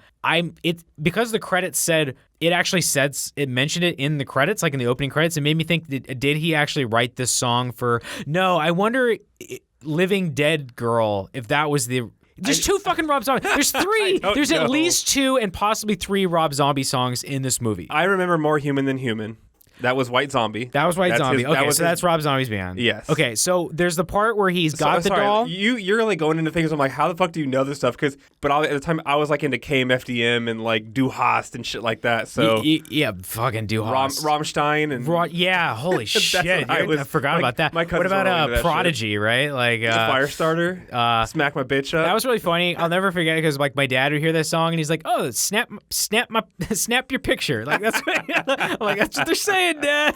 Because the credits said it mentioned it in the credits, like in the opening credits. It made me think, did he actually write this song for? No, I wonder. Living Dead Girl, if that was the. There's two fucking Rob Zombie. There's three. There's at least two and possibly three Rob Zombie songs in this movie. I remember More Human Than Human. That was White Zombie. That's Rob Zombie's band. Yes. Okay, so there's the part where he's got the doll. You're like going into things. I'm like, how the fuck do you know this stuff? At the time, I was like into KMFDM and like Du Hast and shit like that. So yeah, fucking Du Hast. Rammstein and holy shit! I forgot about that. What about Prodigy? Right, like Firestarter. Smack My Bitch Up. That was really funny. I'll never forget it because like my dad would hear this song and he's like, "Oh, snap your picture." Like that's that's what they're saying. Dad.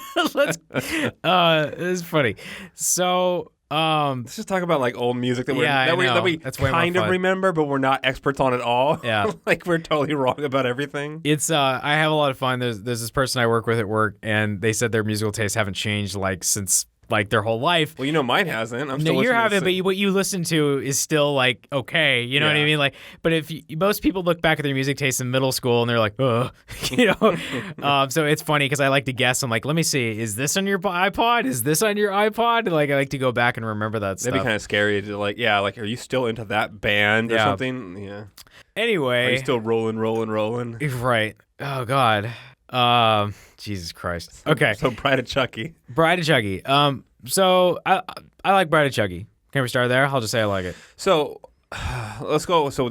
It's funny. So let's just talk about like old music that we kind of remember, but we're not experts on at all. Yeah. Like we're totally wrong about everything. It's I have a lot of fun. There's this person I work with at work, and they said their musical tastes haven't changed like since like their whole life. Well, mine hasn't. I'm still you haven't, but what you listen to is still like okay. You know what I mean? Like, but if most people look back at their music tastes in middle school and they're like, ugh, so it's funny because I like to guess. I'm like, let me see, is this on your iPod? Is this on your iPod? Like, I like to go back and remember that stuff. That'd be kind of scary to like, are you still into that band or something? Yeah. Anyway, are you still rolling? Right. Oh God. Jesus Christ. Okay. So Bride of Chucky. So I like Bride of Chucky. Can we start there? I'll just say I like it. So let's go. So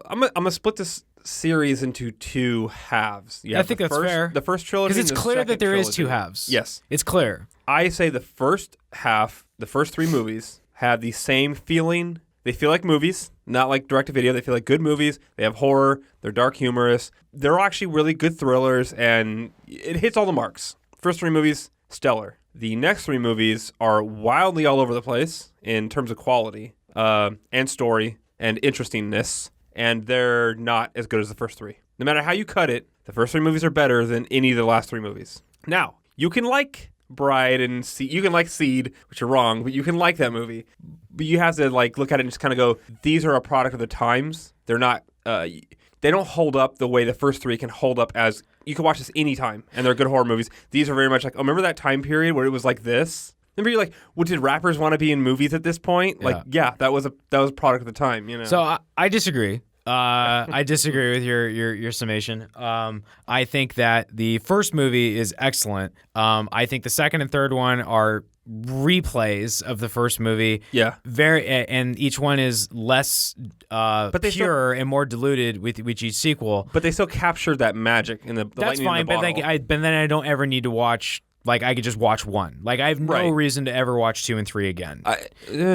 I'm gonna split this series into two halves. I think that's fair. The first trilogy, because it's clear that there is two halves. Yes, it's clear. I say the first half, the first three movies have the same feeling. They feel like movies, not like direct-to-video. They feel like good movies. They have horror. They're dark, humorous. They're actually really good thrillers, and it hits all the marks. First three movies, stellar. The next three movies are wildly all over the place in terms of quality and story and interestingness, and they're not as good as the first three. No matter how you cut it, the first three movies are better than any of the last three movies. Now, you can like Bride and Seed. You can like Seed, which you're wrong, but you can like that movie. But you have to like look at it and just kind of go, these are a product of the times. They're not, they don't hold up the way the first three can hold up as, you can watch this anytime, and they're good horror movies. These are very much like, oh, remember that time period where it was like this? Remember you're like, well, did rappers want to be in movies at this point? Yeah. Like, yeah, that was a product of the time, you know? So I disagree. I disagree with your summation. I think that the first movie is excellent. I think the second and third one are replays of the first movie. Yeah. And each one is less pure and more diluted with each sequel. But they still captured that magic in the That's lightning fine, in the bottle. but then I don't ever need to watch. Like, I could just watch one. Like, I have no reason to ever watch 2 and 3 again.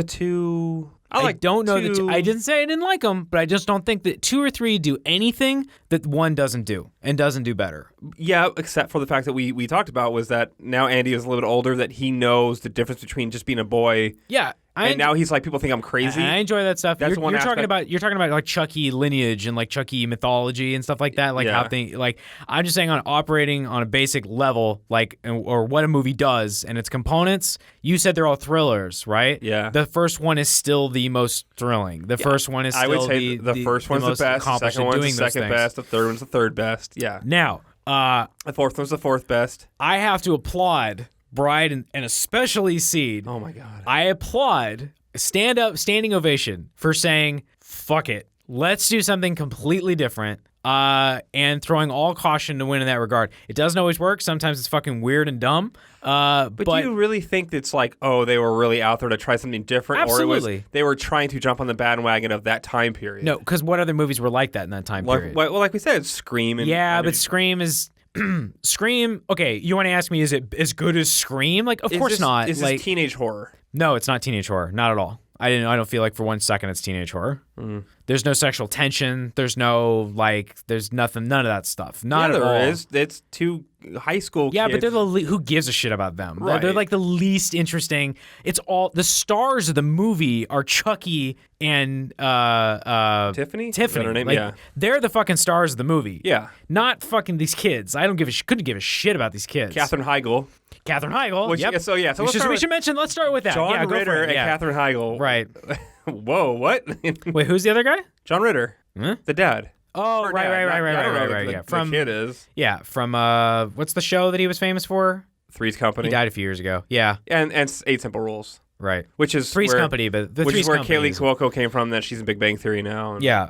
Two. I don't know that. I didn't say I didn't like them, but I just don't think that 2 or 3 do anything that 1 doesn't do and doesn't do better. Yeah, except for the fact that we talked about was that now Andy is a little bit older, that he knows the difference between just being a boy. Yeah. And now he's like, people think I'm crazy. I enjoy that stuff. That's you're talking about like Chucky lineage and like Chucky mythology and stuff like that. Like how things like I'm just saying on operating on a basic level, like or what a movie does and its components. You said they're all thrillers, right? Yeah. The first one is still the most thrilling. The first one is still I would say the first one's the best. The second one's the second best. The third one's the third best. Yeah. Now, the fourth one's the fourth best. I have to applaud Bride and especially Seed. Oh my God. I applaud standing ovation for saying, fuck it. Let's do something completely different. And throwing all caution to win in that regard. It doesn't always work. Sometimes it's fucking weird and dumb. But do you really think it's like, oh, they were really out there to try something different? Absolutely. Or they were trying to jump on the bandwagon of that time period? No, because what other movies were like that in that time period? Well, like we said, it's Scream. But Scream is... Scream, okay, you want to ask me, is it as good as Scream? Like, of course not. Is this teenage horror? No, it's not teenage horror. Not at all. I don't feel like for 1 second it's teenage horror. Mm. There's no sexual tension. There's no, there's nothing, none of that stuff. Not at all. There is. It's two high school Yeah, kids. but they're who gives a shit about them? Right. They're like the least interesting. It's all the stars of the movie are Chucky and Tiffany? Is Tiffany. that her name? Like, Yeah. they're the fucking stars of the movie. Yeah. Not fucking these kids. I don't couldn't give a shit about these kids. Katherine Heigl. Katherine Heigl. Which, yep. So let's start we with should mention. Let's start with that. John yeah, go Ritter for it. and Yeah. Katherine Heigl. Right. Whoa, what? Wait, who's the other guy? John Ritter. Huh? The dad. Oh, Or right. dad. I don't know who Yeah. the kid is. Yeah, from what's the show that he was famous for? Three's Company. He died a few years ago. Yeah. And 8 Simple Rules. Right. Which is Three's where, Company, but the which Three's is where Company Kaylee Cuoco came from. That she's in Big Bang Theory now. And Yeah.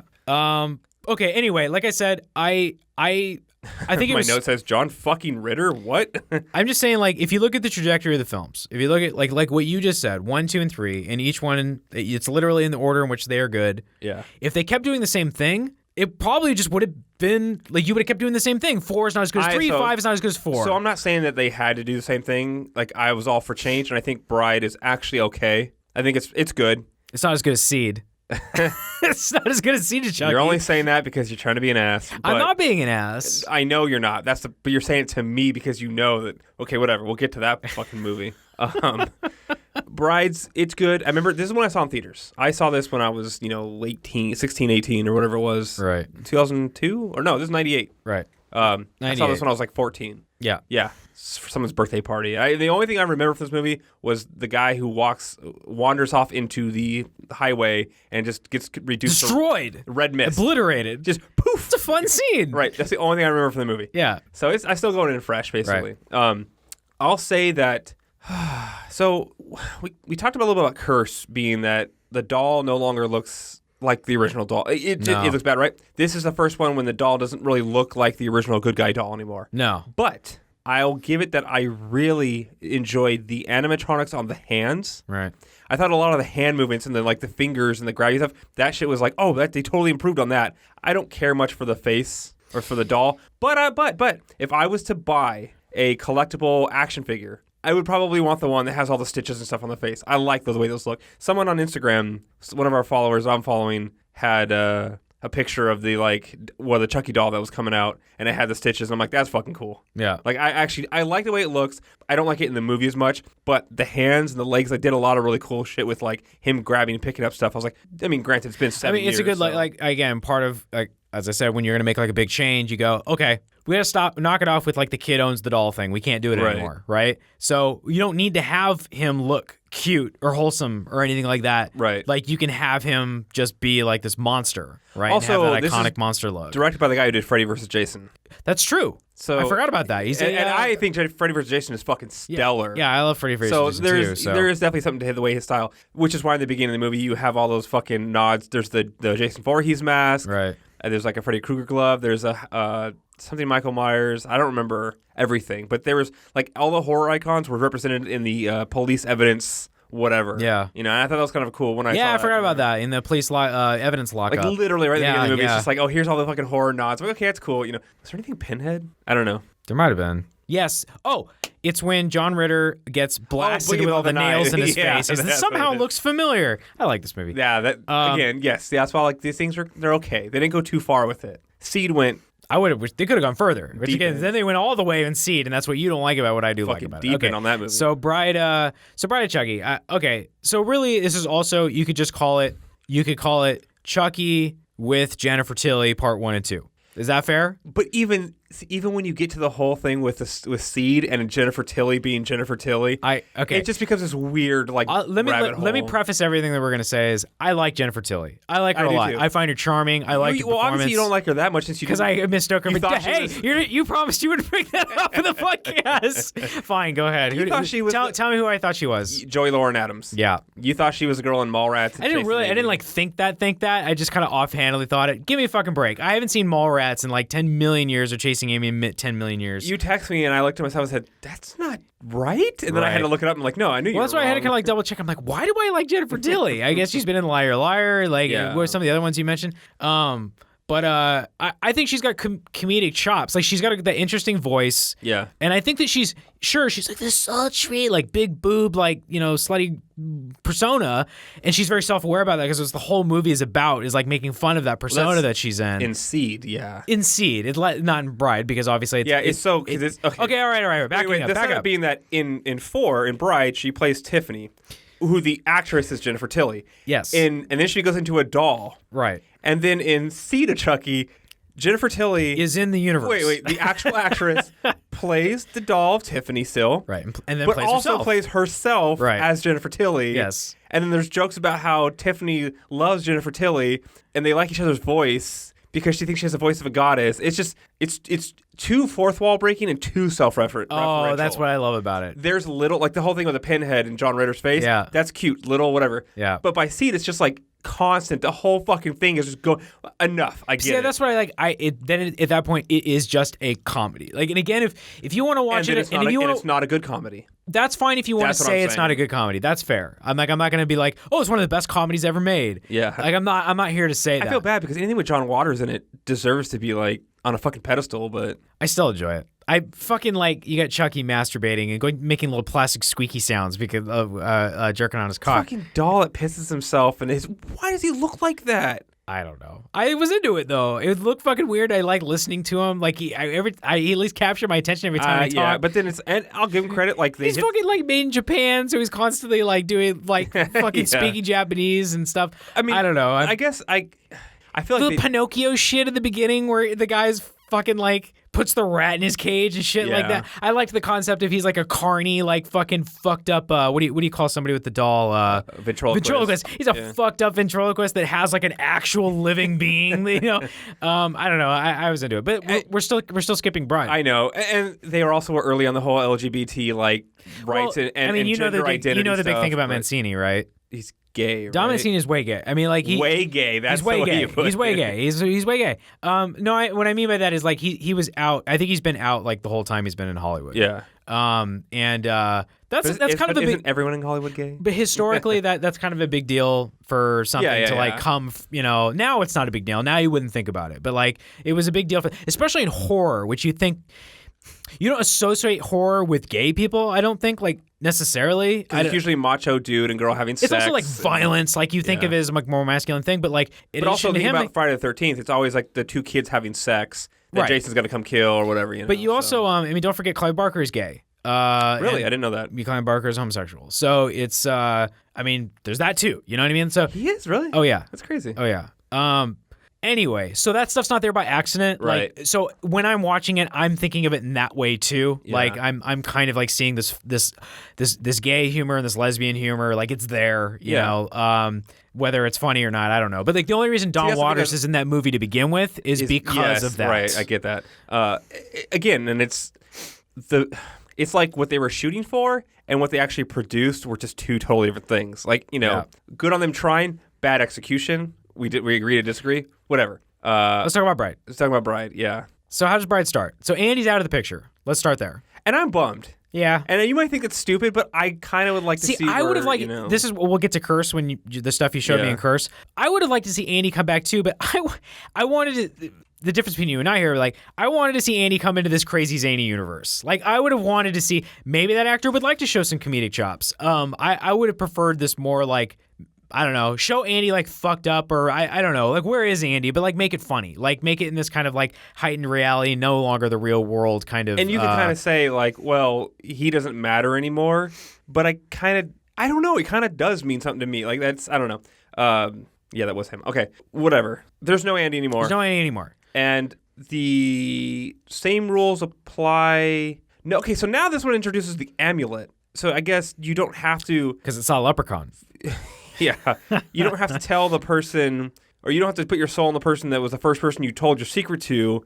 Okay. Anyway, like I said, I think it my was. note says John fucking Ritter. What? I'm just saying, like, if you look at the trajectory of the films, if you look at like what you just said, 1, 2, and 3, and each one, it's literally in the order in which they are good. Yeah. If they kept doing the same thing, it probably just would have been like you would have kept doing the same thing. 4 is not as good as 3. 5 is not as good as 4. So I'm not saying that they had to do the same thing. Like I was all for change, and I think Bride is actually okay. I think it's good. It's not as good as Seed. It's not as good as Seed to Chucky. You're only saying that because you're trying to be an ass. I'm but not being an ass. I know you're not. But you're saying it to me because you know that. Okay, whatever. We'll get to that fucking movie. Brides, it's good. I remember this is when I saw in theaters. I saw this when I was, late teen, 16, 18 or whatever it was. Right. 2002 or no, this is 98. Right. I saw 98. this when I was like 14. Yeah. Yeah, for someone's birthday party. The only thing I remember from this movie was the guy who wanders off into the highway and just gets reduced Destroyed. to red mist. Obliterated. Just poof. It's a fun scene. Right, that's the only thing I remember from the movie. Yeah. So I still going in fresh, basically. I'll say that. So we talked about a little bit about Curse being that the doll no longer looks like the original doll. It looks bad, right? This is the first one when the doll doesn't really look like the original good guy doll anymore. No. But I'll give it that I really enjoyed the animatronics on the hands. Right. I thought a lot of the hand movements and the fingers and the gravity stuff, that shit was like, oh, they totally improved on that. I don't care much for the face or for the doll. But if I was to buy a collectible action figure, I would probably want the one that has all the stitches and stuff on the face. I like the way those look. Someone on Instagram, one of our followers I'm following, had a picture of the Chucky doll that was coming out, and it had the stitches. And I'm like, that's fucking cool. Yeah. Like, I like the way it looks. I don't like it in the movie as much, but the hands and the legs, I did a lot of really cool shit with, like, him grabbing and picking up stuff. I was like, granted, it's been 7 years. It's a good, so. like, again, part of, like, as I said, when you're going to make, like, a big change, you go, okay, we got to knock it off with, like, the kid owns the doll thing. We can't do it anymore, right? So you don't need to have him look cute or wholesome or anything like that. Right. Like, you can have him just be, like, this monster, right? Also, and have that this iconic is monster look. Directed by the guy who did Freddy vs. Jason. That's true. So I forgot about that. And I think Freddy vs. Jason is fucking stellar. Yeah, I love Freddy vs. So Jason there too. is definitely something to the way his style, which is why in the beginning of the movie you have all those fucking nods. There's the Jason Voorhees mask. Right. There's like a Freddy Krueger glove. There's a something Michael Myers. I don't remember everything, but there was like all the horror icons were represented in the police evidence. Whatever. Yeah. And I thought that was kind of cool when I saw I forgot about that in the police evidence lockup. Like literally right at the beginning of the movie, yeah. it's just like, oh, here's all the fucking horror nods. I'm like, okay, that's cool. Is there anything Pinhead? I don't know. There might have been. Yes. Oh, it's when John Ritter gets blasted with all the knife. nails in his Yeah, face. It that's somehow what it is. looks familiar. I like this movie. Yeah, that again, yes. That's why these things they're okay. They didn't go too far with it. Seed went I would have. They could have gone further. Which Deep again, in. then they went all the way in Seed, and that's what you don't like about what I do like fucking about deep it. Okay. in on that movie. So Bride of Chucky. Okay. So really, this is also you could just call it. You could call it Chucky with Jennifer Tilly Part 1 and 2. Is that fair? But even when you get to the whole thing with Seed and Jennifer Tilly being Jennifer Tilly, it just becomes this weird let me preface everything that we're gonna say is I like Jennifer Tilly. I like her a lot. Too. I find her charming. I like the performance. Obviously you don't like her that much since you because I mistook her. you But thought she hey, was- you promised you would bring that up in the podcast. Fine, go ahead. You thought she was tell me who I thought she was. Joey Lauren Adams. Yeah. You thought she was a girl in Mallrats. And I didn't like think that. I just kind of offhandedly thought it. Give me a fucking break. I haven't seen Mallrats in like 10 million years or Chasing Amy in 10 million years. You text me and I looked at myself and said, "That's not right." And then I had to look it up. And I'm like, "No, I knew you." Well, that's were why I had to wrong. kind of like double check. I'm like, why do I like Jennifer Tilly? I guess she's been in Liar Liar. Like, Yeah. what are some of the other ones you mentioned? But I think she's got comedic chops. Like, she's got the interesting voice. Yeah. And I think that she's like this sultry, like big boob, like, slutty persona, and she's very self-aware about that because it's the whole movie is about is like making fun of that persona that she's in. In Seed, yeah. In Seed, not in Bride because obviously it's okay. All right. Backing up. The setup being that in 4 in Bride she plays Tiffany, who the actress is Jennifer Tilly. Yes. And then she goes into a doll. Right. And then in Seed of Chucky, Jennifer Tilly is in the universe. Wait. The actual actress plays the doll of Tiffany still. Right. And then but plays also herself. plays herself as Jennifer Tilly. Yes. And then there's jokes about how Tiffany loves Jennifer Tilly and they like each other's voice because she thinks she has the voice of a goddess. It's just it's too fourth wall breaking and too self-referential. Oh, that's what I love about it. There's little, like the whole thing with the pinhead in John Ritter's face. Yeah. That's cute, little whatever. Yeah. But by Seed, it's just like constant. The whole fucking thing is just going enough. I get it. Yeah, that's what I like. At that point, it is just a comedy. Like, and again, if you want to watch it's not a good comedy. That's fine if you want to say it's not a good comedy. That's fair. I'm not going to be like, oh, it's one of the best comedies ever made. Yeah. Like I'm not here to say that. I feel bad because anything with John Waters in it deserves to be like on a fucking pedestal, but I still enjoy it. I fucking like you got Chucky masturbating and making little plastic squeaky sounds because of jerking on his cock. Fucking doll that pisses himself and why does he look like that? I don't know. I was into it though. It looked fucking weird. I like listening to him. Like he at least captured my attention every time I talk. Yeah, but then and I'll give him credit. Like he's fucking like made in Japan, so he's constantly like doing like fucking speaking Japanese and stuff. I mean, I don't know. I guess I feel like the Pinocchio shit at the beginning where the guy's fucking like puts the rat in his cage and shit like that. I liked the concept of he's like a carny, like fucking fucked up. What do you call somebody with the doll? Ventriloquist. He's a fucked up ventriloquist that has like an actual living being. You know, I don't know. I was into it, but we're still skipping Bride. I know, and they were also early on the whole LGBT like rights and I mean, gender identity. You know the big thing about Mancini, right? He's gay. Right? Dom Mancini is way gay. I mean, like way gay. That's he's way gay. He's way gay. He's way gay. No, what I mean by that is like he was out. I think he's been out like the whole time he's been in Hollywood. Yeah. And that's kind of a big. Isn't everyone in Hollywood gay? But historically, that's kind of a big deal for something to like come. You know, now it's not a big deal. Now you wouldn't think about it, but like it was a big deal for, especially in horror, which you think. You don't associate horror with gay people, I don't think, like, necessarily. It's usually macho dude and girl having sex. It's also, like, violence. Like, you think of it as, like, more masculine thing, but, like... But also, think about Friday the 13th. It's always, like, the two kids having sex that Jason's going to come kill or whatever, you know. But you also, I mean, don't forget Clive Barker is gay. Really? I didn't know that. Clive Barker is homosexual. So, it's, I mean, there's that, too. You know what I mean? So he is, really? Oh, yeah. That's crazy. Oh, yeah. Anyway, so that stuff's not there by accident. Right. Like, so when I'm watching it, I'm thinking of it in that way too. Yeah. Like I'm kind of like seeing this gay humor and this lesbian humor. Like it's there, you know. Whether it's funny or not, I don't know. But like the only reason Don Waters is in that movie to begin with is because of that. Right. I get that. Again, and it's like what they were shooting for and what they actually produced were just two totally different things. Like, you know, good on them trying, bad execution. We agree to disagree. Whatever. Let's talk about Bride. Yeah. So how does Bride start? So Andy's out of the picture. Let's start there. And I'm bummed. Yeah. And you might think it's stupid, but I kind of would like to see. I would have liked. This is we'll get to Curse when the stuff you showed me in Curse. I would have liked to see Andy come back too, but I wanted to. The difference between you and I here, like, I wanted to see Andy come into this crazy zany universe. Like, I would have wanted to see maybe that actor would like to show some comedic chops. I would have preferred this more like. I don't know, show Andy like fucked up or I don't know, like where is Andy? But like make it funny, like make it in this kind of like heightened reality, no longer the real world kind of. And you can kind of say like, well, he doesn't matter anymore. But I don't know, it kind of does mean something to me. Like that's, I don't know. Yeah, that was him. Okay, whatever. There's no Andy anymore. There's no Andy anymore. And the same rules apply. No, okay, so now this one introduces the amulet. So I guess you don't have to. Because it's not Leprechaun. Yeah. You don't have to tell the person, or you don't have to put your soul in the person that was the first person you told your secret to.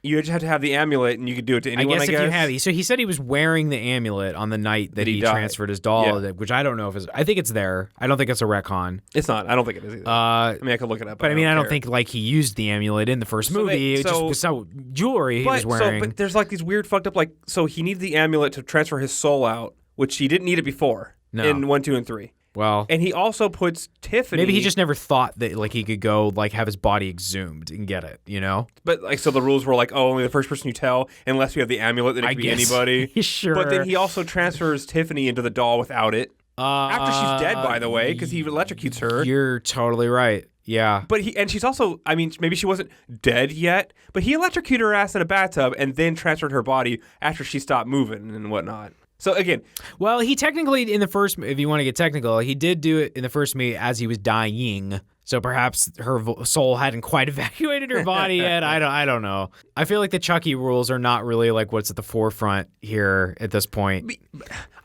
You just have to have the amulet, and you could do it to anyone, I guess. You have. So he said he was wearing the amulet on the night that he transferred his doll, which I don't know if I think it's there. I don't think it's a retcon. It's not. I don't think it is either. I mean, I could look it up. But I don't think like he used the amulet in the first movie. It just was so jewelry he was wearing. But there's like these weird fucked up, like, so he needed the amulet to transfer his soul out, which he didn't need it before in 1, 2, and 3. Well, and he also puts Tiffany. Maybe he just never thought that like he could go like have his body exhumed and get it, you know. But like, so the rules were like, oh, only the first person you tell, unless you have the amulet, then it could be anybody. Sure. But then he also transfers Tiffany into the doll without it. After she's dead, by the way, because he electrocutes her. You're totally right. Yeah. But and she's also, I mean, maybe she wasn't dead yet, but he electrocuted her ass in a bathtub and then transferred her body after she stopped moving and whatnot. So again, well, he technically in the first, if you want to get technical, he did do it in the first movie as he was dying. So perhaps her soul hadn't quite evacuated her body yet. I don't know. I feel like the Chucky rules are not really like what's at the forefront here at this point.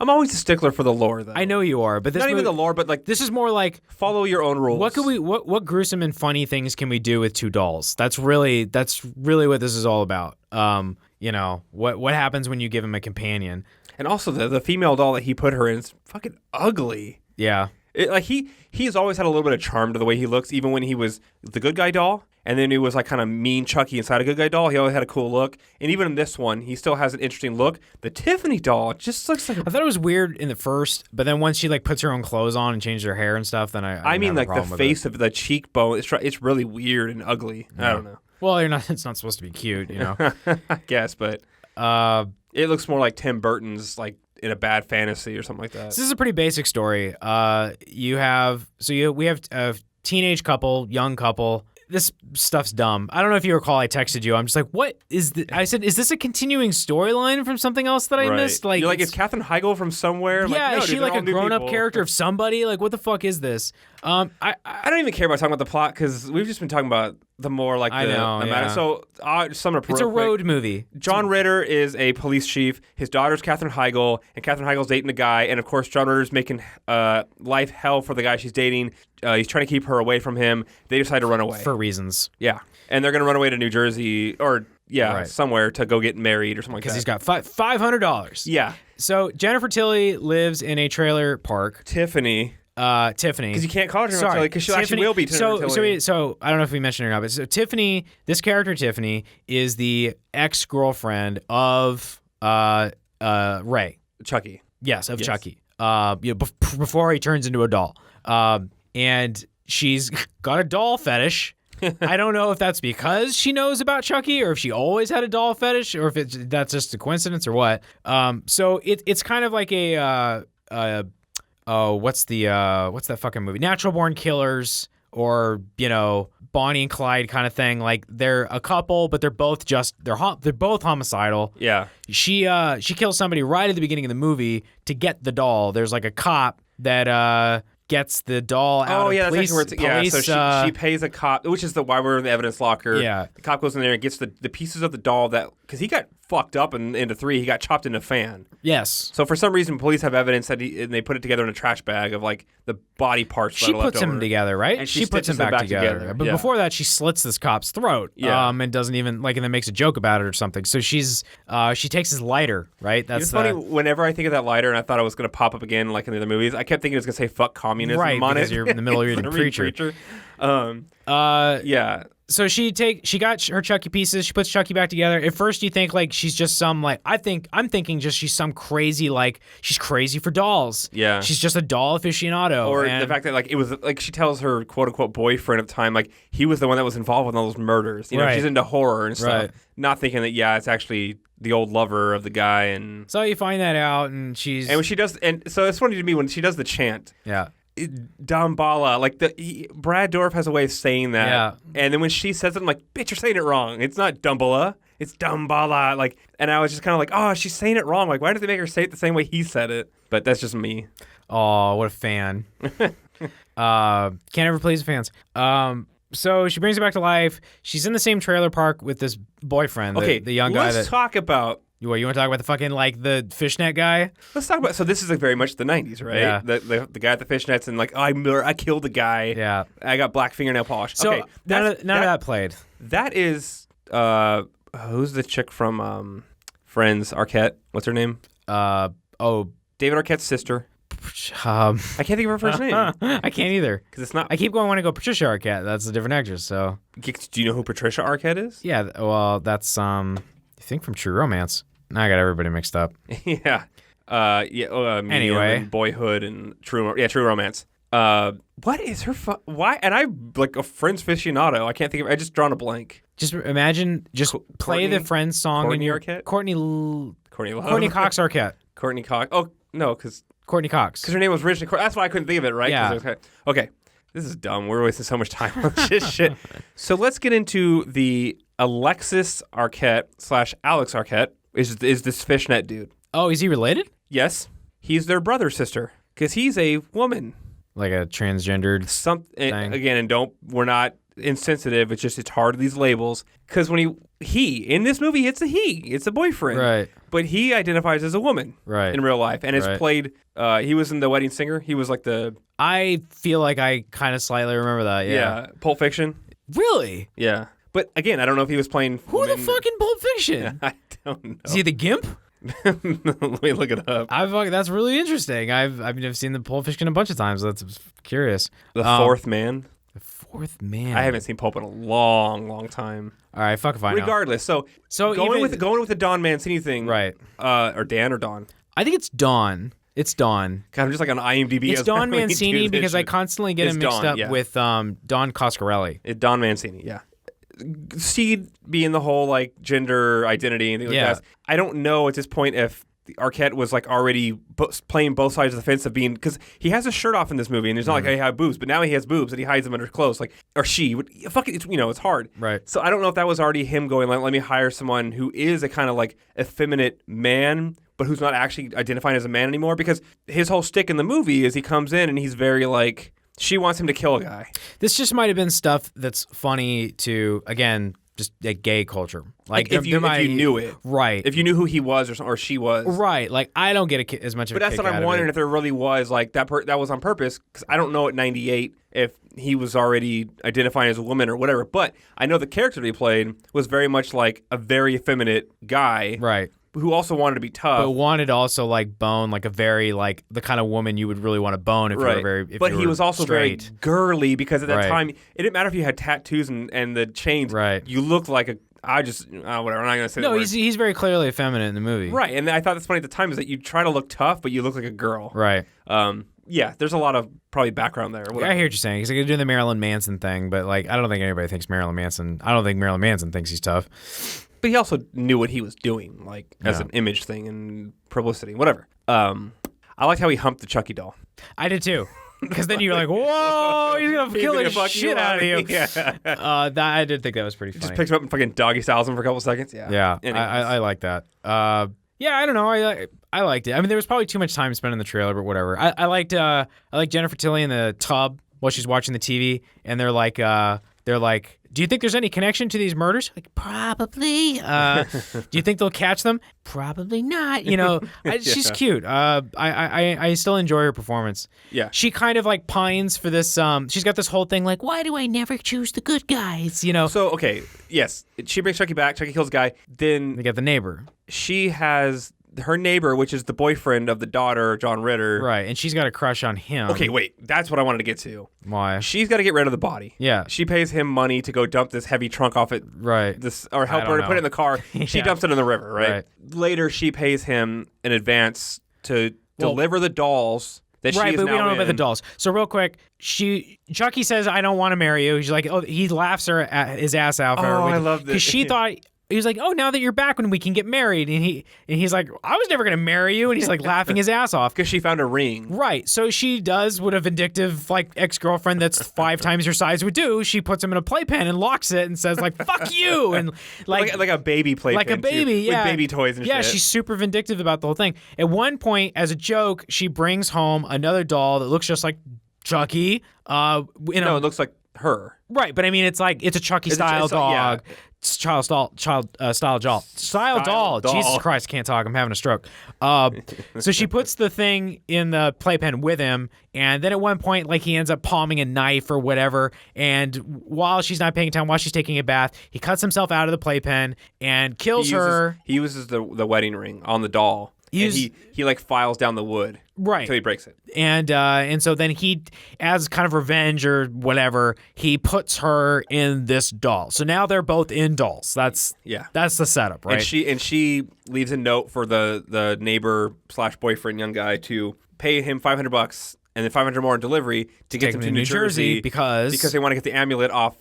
I'm always a stickler for the lore, though. I know you are, but this not even the lore, but like this is more like follow your own rules. What gruesome and funny things can we do with two dolls? That's really what this is all about. You know, what happens when you give him a companion? And also the female doll that he put her in is fucking ugly. Yeah. He's always had a little bit of charm to the way he looks, even when he was the good guy doll, and then he was like kind of mean Chucky inside a good guy doll. He always had a cool look, and even in this one, he still has an interesting look. The Tiffany doll just looks like I thought it was weird in the first, but then once she like puts her own clothes on and changes her hair and stuff, then I mean like the face of the cheekbone, it's really weird and ugly. Yeah. I don't know. Well, it's not supposed to be cute, you know. I guess, but it looks more like Tim Burton's like in a bad fantasy or something like that. This is a pretty basic story. We have a teenage couple, young couple. This stuff's dumb. I don't know if you recall I texted you. I'm just like, what is this? I said, is this a continuing storyline from something else that I missed? Like, you're like, is Katherine Heigl from somewhere? Yeah, like, no, is she like a grown-up character of somebody? Like, what the fuck is this? I don't even care about talking about the plot because we've just been talking about the more like the matter. So sum it up. It's a road movie. John Ritter is a police chief. His daughter's Katherine Heigl, and Katherine Heigl's dating a guy. And of course, John Ritter's making life hell for the guy she's dating. He's trying to keep her away from him. They decide to run away for reasons. Yeah, and they're gonna run away to New Jersey or somewhere to go get married or something like that. Because he's got $500. Yeah. So Jennifer Tilly lives in a trailer park. Tiffany. Because you can't call her Jennifer Tilly because she actually will be Jennifer Tilly. So I don't know if we mentioned it or not, but so Tiffany, this character Tiffany, is the ex-girlfriend of Ray. Chucky. Yes, of Chucky. Before he turns into a doll. And she's got a doll fetish. I don't know if that's because she knows about Chucky or if she always had a doll fetish or if that's just a coincidence or what. So it's kind of like what's that fucking movie? Natural Born Killers or, Bonnie and Clyde kind of thing. Like they're a couple, but they're both homicidal. Yeah. She kills somebody right at the beginning of the movie to get the doll. There's like a cop that gets the doll out of police. So she pays a cop, which is why we're in the evidence locker. Yeah. The cop goes in there and gets the pieces of the doll because he got fucked up into 3. He got chopped in a fan. Yes. So for some reason, police have evidence that and they put it together in a trash bag of like the body parts. She puts them together, right? And she puts them back together. But before that, she slits this cop's throat. Yeah. And doesn't even and then makes a joke about it or something. So she takes his lighter, right? That's it's funny. Whenever I think of that lighter, and I thought it was going to pop up again, like in the other movies, I kept thinking it was going to say "fuck communism" right, on because it. You're in the middle of reading Preacher. Yeah. So she got her Chucky pieces. She puts Chucky back together. At first, you think like she's just some I'm thinking just she's some crazy she's crazy for dolls. Yeah. She's just a doll aficionado. Or the fact that it was she tells her quote unquote boyfriend at the time he was the one that was involved with all those murders. Right. She's into horror and stuff. Right. Not thinking that it's actually the old lover of the guy and. So you find that out and when she does so it's funny to me when she does the chant. Yeah. Dambala, Brad Dourif has a way of saying that, yeah. And then when she says it, I'm like, bitch, you're saying it wrong. It's not Dumbala, it's Dambala. And I was just kind of like, oh, she's saying it wrong. Why did they make her say it the same way he said it? But that's just me. Oh, what a fan! Can't ever please the fans. So she brings it back to life. She's in the same trailer park with this boyfriend, the young guy. Let's talk about. You want to talk about the fucking the fishnet guy? Let's talk about. So this is very much the '90s, right? Yeah. The guy at the fishnets and I killed a guy. Yeah. I got black fingernail polish. So okay, none of that played. That is who's the chick from Friends? Arquette. What's her name? David Arquette's sister. I can't think of her first name. I can't either. Because it's not. I keep going when I go Patricia Arquette. That's a different actress. So. Do you know who Patricia Arquette is? Yeah. Well, that's I think from True Romance. Now I got everybody mixed up. Yeah. Anyway. And Boyhood and True Romance. What is her why? And I'm like a Friends aficionado. I can't think of. I just drawn a blank. Just imagine. Play the Friends song Courtney in your Arquette? Courtney Cox Arquette. Courtney Cox. Oh no, because Courtney Cox. Because her name was originally That's why I couldn't think of it, right? Yeah. Okay. This is dumb. We're wasting so much time on this shit. So let's get into the Alexis Arquette / Alex Arquette is this fishnet dude. Oh, is he related? Yes. He's their brother sister because he's a woman. Like a transgendered thing. Again, and we're not insensitive. It's hard, these labels. Because when he, in this movie, it's a boyfriend. Right. But he identifies as a woman. Right. In real life. And is played, he was in The Wedding Singer. He was like I feel like I kind of slightly remember that, yeah. Pulp Fiction. Really? Yeah. But again, I don't know if he was playing... Who the fuck in Pulp Fiction? I don't know. Is he the Gimp? Let me look it up. That's really interesting. I've seen the Pulp Fiction a bunch of times. That's curious. The Fourth Man. The Fourth Man. I haven't seen Pulp in a long, long time. All right, fuck if I know. Regardless, so going with the Don Mancini thing, right? Or Dan or Don. I think it's Don. It's Don. God, I'm just like on IMDb. It's Don Mancini because I constantly get him mixed up with Don Coscarelli. Don Mancini, yeah. Seed being the whole like gender identity and things like that. I don't know at this point if Arquette was like already playing both sides of the fence of being, because he has his shirt off in this movie and it's not like he had boobs, but now he has boobs and he hides them under clothes, like, or she. Fuck it, it's hard. Right. So I don't know if that was already him going like, let me hire someone who is a kind of like effeminate man, but who's not actually identifying as a man anymore, because his whole shtick in the movie is he comes in and he's very like, she wants him to kill a guy. This just might have been stuff that's funny to, again, just a gay culture. Like if you knew it. Right. If you knew who he was or she was. Right. Like, I don't get as much of a kick out of it. But that's what I'm wondering, if there really was, like, that was on purpose, because I don't know at 98 if he was already identifying as a woman or whatever, but I know the character that he played was very much like a very effeminate guy. Right. Who also wanted to be tough. But wanted to also, like, bone, like, a very, like, the kind of woman you would really want to bone if you were very But he was also straight. very girly, because at that time, it didn't matter if you had tattoos and the chains. Right. You looked like whatever, I'm not going to say that No, word. he's very clearly effeminate in the movie. Right, and I thought that's funny at the time, is that you try to look tough, but you look like a girl. Right. Yeah, there's a lot of probably background there. I hear what you're saying. He's like doing the Marilyn Manson thing, but, like, I don't think anybody thinks Marilyn Manson. I don't think Marilyn Manson thinks he's tough. But he also knew what he was doing, like, as an image thing and publicity, whatever. I liked how he humped the Chucky doll. I did too. Because then you're like, whoa, he's going to kill the shit out of you. Yeah. I did think that was pretty funny. Just picks him up and fucking doggy styles him for a couple seconds. Yeah. Yeah, I like that. Yeah, I don't know. I liked it. I mean, there was probably too much time spent in the trailer, but whatever. I liked Jennifer Tilly in the tub while she's watching the TV, and they're like, do you think there's any connection to these murders? Like, probably. Do you think they'll catch them? Probably not. You know, she's cute. I still enjoy her performance. Yeah. She kind of like pines for this. She's got this whole thing like, why do I never choose the good guys? You know. So okay, yes, she brings Chucky back. Chucky kills a guy. Then they get the neighbor. She has her neighbor, which is the boyfriend of the daughter, John Ritter. Right, and she's got a crush on him. Okay, wait, that's what I wanted to get to. Why? She's got to get rid of the body. Yeah. She pays him money to go dump this heavy trunk off it. Right. Or help her to put it in the car. She dumps it in the river, right? Later, she pays him in advance to deliver the dolls. That right, she is but we now don't know about the in. dolls. So real quick, Chucky says, "I don't want to marry you." He's like, oh, he laughs his ass out for her. I love this. Because she thought. He was like, "Oh, now that you're back, when we can get married," and he's like, "I was never gonna marry you," and he's like laughing his ass off because she found a ring. Right. So she does what a vindictive like ex-girlfriend that's 5 times her size would do. She puts him in a playpen and locks it and says like, "Fuck you," and like a baby playpen, like a baby, with baby toys and shit. Yeah, she's super vindictive about the whole thing. At one point, as a joke, she brings home another doll that looks just like Chucky. No, it looks like her. Right, but I mean, it's a Chucky style dog. Yeah. Style doll. Jesus Christ, can't talk. I'm having a stroke. So she puts the thing in the playpen with him, and then at one point, like, he ends up palming a knife or whatever. And while she's not paying attention, while she's taking a bath, he cuts himself out of the playpen and kills her. He uses the wedding ring on the doll. And he like files down the wood until he breaks it. And so then he, as kind of revenge or whatever, he puts her in this doll. So now they're both in dolls. That's the setup, right? And she leaves a note for the neighbor / boyfriend young guy to pay him $500 and then $500 more in delivery to get them to New Jersey because they want to get the amulet off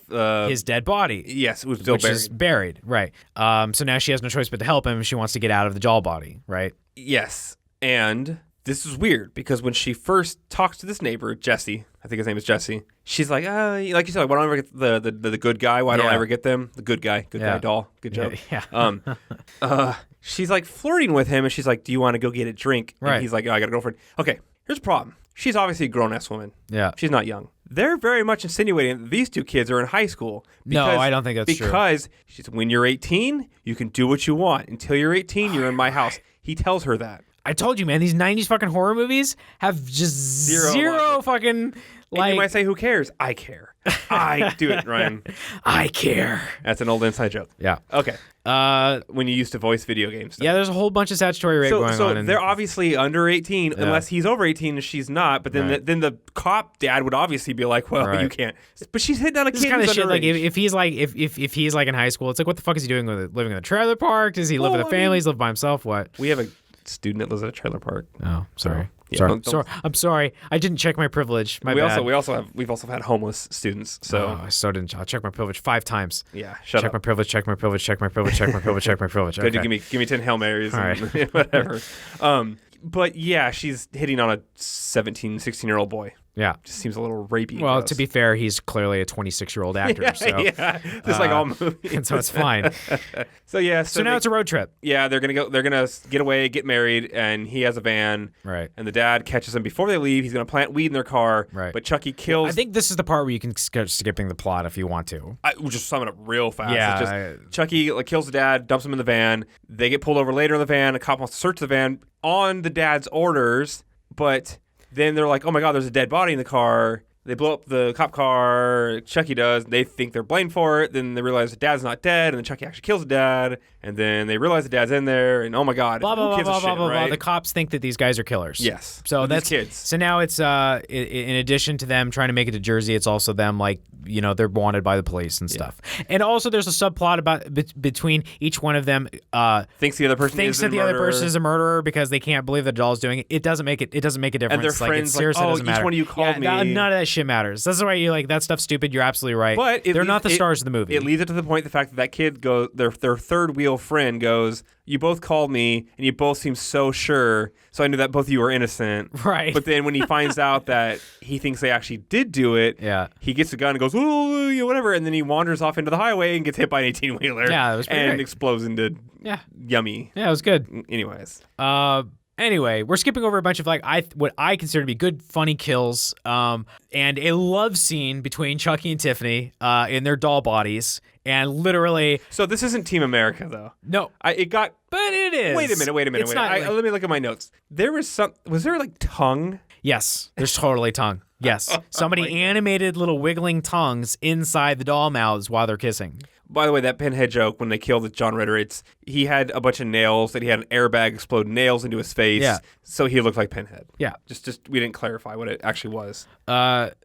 his dead body. Yes, it was still buried. Is buried, right? So now she has no choice but to help him. She wants to get out of the doll body, right? Yes, and this is weird because when she first talks to this neighbor, Jesse, I think his name is Jesse, she's like, like you said, like, why don't I ever get the good guy? Why don't I ever get them? The good guy doll. Good joke. Yeah. She's like flirting with him, and she's like, do you want to go get a drink? Right. And he's like, oh, I got a girlfriend. Okay, here's the problem. She's obviously a grown-ass woman. Yeah. She's not young. They're very much insinuating that these two kids are in high school. No, I don't think that's true. Because when you're 18, you can do what you want. Until you're 18, you're in my house. He tells her that. I told you, man, these 90s fucking horror movies have just zero fucking, like... And you might say, who cares? I care. I do it, Ryan. I care. That's an old inside joke. Yeah. Okay. When you used to voice video games. Yeah, there's a whole bunch of statutory rape going on. So they're obviously under 18, unless he's over 18 and she's not. But then then the cop dad would obviously be like, well, you can't. But she's hitting on a kid kind of who's shit. Like underage. if he's like if he's like in high school, it's like, what the fuck is he doing with it? Living in a trailer park? Does he live with a family? Does he live by himself? What? We have a student that lives at a trailer park. Oh, sorry. Yeah, sorry. I'm sorry. I didn't check my privilege. We've also had homeless students. So I so didn't. I'll check my privilege 5 times. Yeah, check my privilege. Check my privilege. Check my privilege. Check my privilege. Check my privilege. Okay. Good, give me 10 Hail Marys. All right. Whatever. But yeah, she's hitting on a 17, 16-year-old boy. Yeah. Just seems a little rapey. Well, to be fair, he's clearly a 26-year-old actor. So. Yeah, just like all movies. And so it's fine. So now it's a road trip. Yeah, they're gonna get away, get married, and he has a van. Right. And the dad catches them before they leave. He's gonna plant weed in their car. Right. But Chucky kills. I think this is the part where you can start skipping the plot if you want to. We'll just sum it up real fast. Yeah. It's just Chucky kills the dad, dumps him in the van. They get pulled over later in the van. A cop wants to search the van on the dad's orders, but then they're like, oh my God, there's a dead body in the car. They blow up the cop car. Chucky does. They think they're blamed for it. Then they realize the dad's not dead, and then Chucky actually kills the dad. And then they realize the dad's in there, and oh my God, blah blah who blah gives a blah shit, blah right? blah. The cops think that these guys are killers. Yes. So these that's kids. So now it's in addition to them trying to make it to Jersey, it's also them they're wanted by the police and stuff. And also there's a subplot about between each one of them thinks the other person other person is a murderer because they can't believe the doll's doing it. It doesn't make a difference. And their friends doesn't matter. Each one of you called me. None of that shit matters. That's why you that stuff's stupid. You're absolutely right. But they're not the stars of the movie. It leads it to the point the fact that kid goes, their third wheel friend goes, you both called me and you both seem so sure, so I knew that both of you were innocent. Right. But then when he finds out that he thinks they actually did do it, he gets a gun and goes, oh, whatever, and then he wanders off into the highway and gets hit by an 18-wheeler. Yeah, it was pretty and great. Explodes into yummy. Yeah, it was good. Anyways. Anyway, we're skipping over a bunch of what I consider to be good, funny kills, and a love scene between Chucky and Tiffany in their doll bodies, and literally. So this isn't Team America, though. No, but it is. Wait a minute. It's not let me look at my notes. Was there tongue? Yes, there's totally tongue. Yes, somebody animated little wiggling tongues inside the doll mouths while they're kissing. By the way, that Pinhead joke when they killed John Ritter, he had a bunch of nails that he had an airbag explode nails into his face. Yeah. So he looked like Pinhead. Yeah. Just we didn't clarify what it actually was.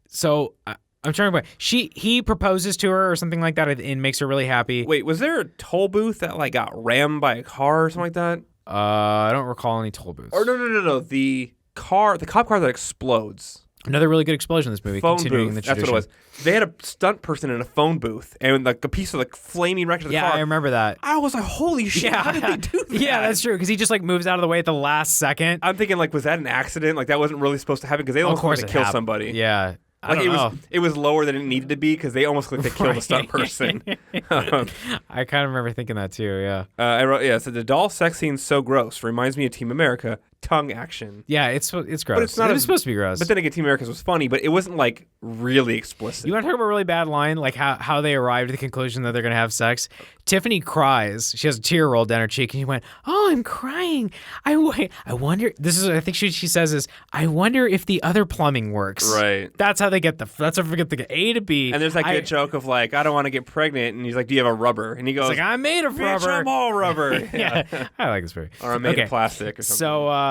So I'm trying to. He proposes to her or something like that and makes her really happy. Wait, was there a toll booth that got rammed by a car or something like that? I don't recall any toll booths. Or no. The cop car that explodes. Another really good explosion in this movie. Phone continuing booth. The tradition. That's what it was. They had a stunt person in a phone booth and a piece of flaming wreck of the car. Yeah, I remember that. I was like, holy shit, how did they do that? Yeah, that's true, because he just moves out of the way at the last second. I'm thinking was that an accident? That wasn't really supposed to happen because they almost wanted to kill somebody. Yeah. It was lower than it needed to be because they almost looked like they killed a stunt person. I kind of remember thinking that too, yeah. I wrote, so the doll sex scene's so gross. Reminds me of Team America. Tongue action. Yeah, it's gross. But it's not. It's supposed to be gross. But then again, Team America's was funny, but it wasn't really explicit. You want to talk about a really bad line, how they arrived at the conclusion that they're going to have sex? Tiffany cries. She has a tear rolled down her cheek, and she went, "Oh, I'm crying. I wonder." This is, I think she says is, "I wonder if the other plumbing works." Right. That's how they get the A to B. And there's that good joke of I don't want to get pregnant, and he's like, "Do you have a rubber?" And he goes, "I'm made of rubber. I'm all rubber." Yeah, I like this movie. Or I'm made of plastic or something. So,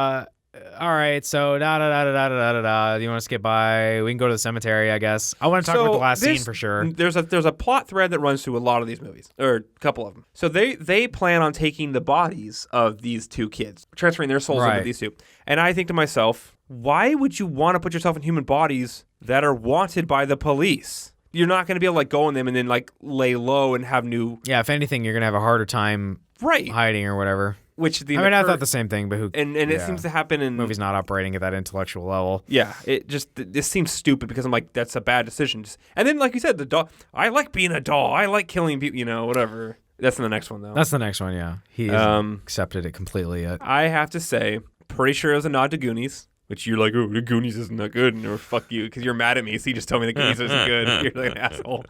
all right, so da da da da da da da da. Do you want to skip by? We can go to the cemetery, I guess. I want to talk about the last scene for sure. There's a plot thread that runs through a lot of these movies, or a couple of them. So they plan on taking the bodies of these two kids, transferring their souls into these two. And I think to myself, why would you want to put yourself in human bodies that are wanted by the police? You're not going to be able to go in them and then lay low and have new. Yeah, if anything, you're going to have a harder time hiding or whatever. which the I mean, I thought the same thing, but who? and it seems to happen in movie's not operating at that intellectual level. Yeah, this seems stupid because I'm like, that's a bad decision. And then, like you said, the doll. I like being a doll. I like killing people. Whatever. That's in the next one though. That's the next one. Yeah, he hasn't accepted it completely yet. I have to say, pretty sure it was a nod to Goonies. Which you're like, oh, the Goonies isn't that good, or fuck you, because you're mad at me, so you just tell me the Goonies isn't good. You're like an asshole.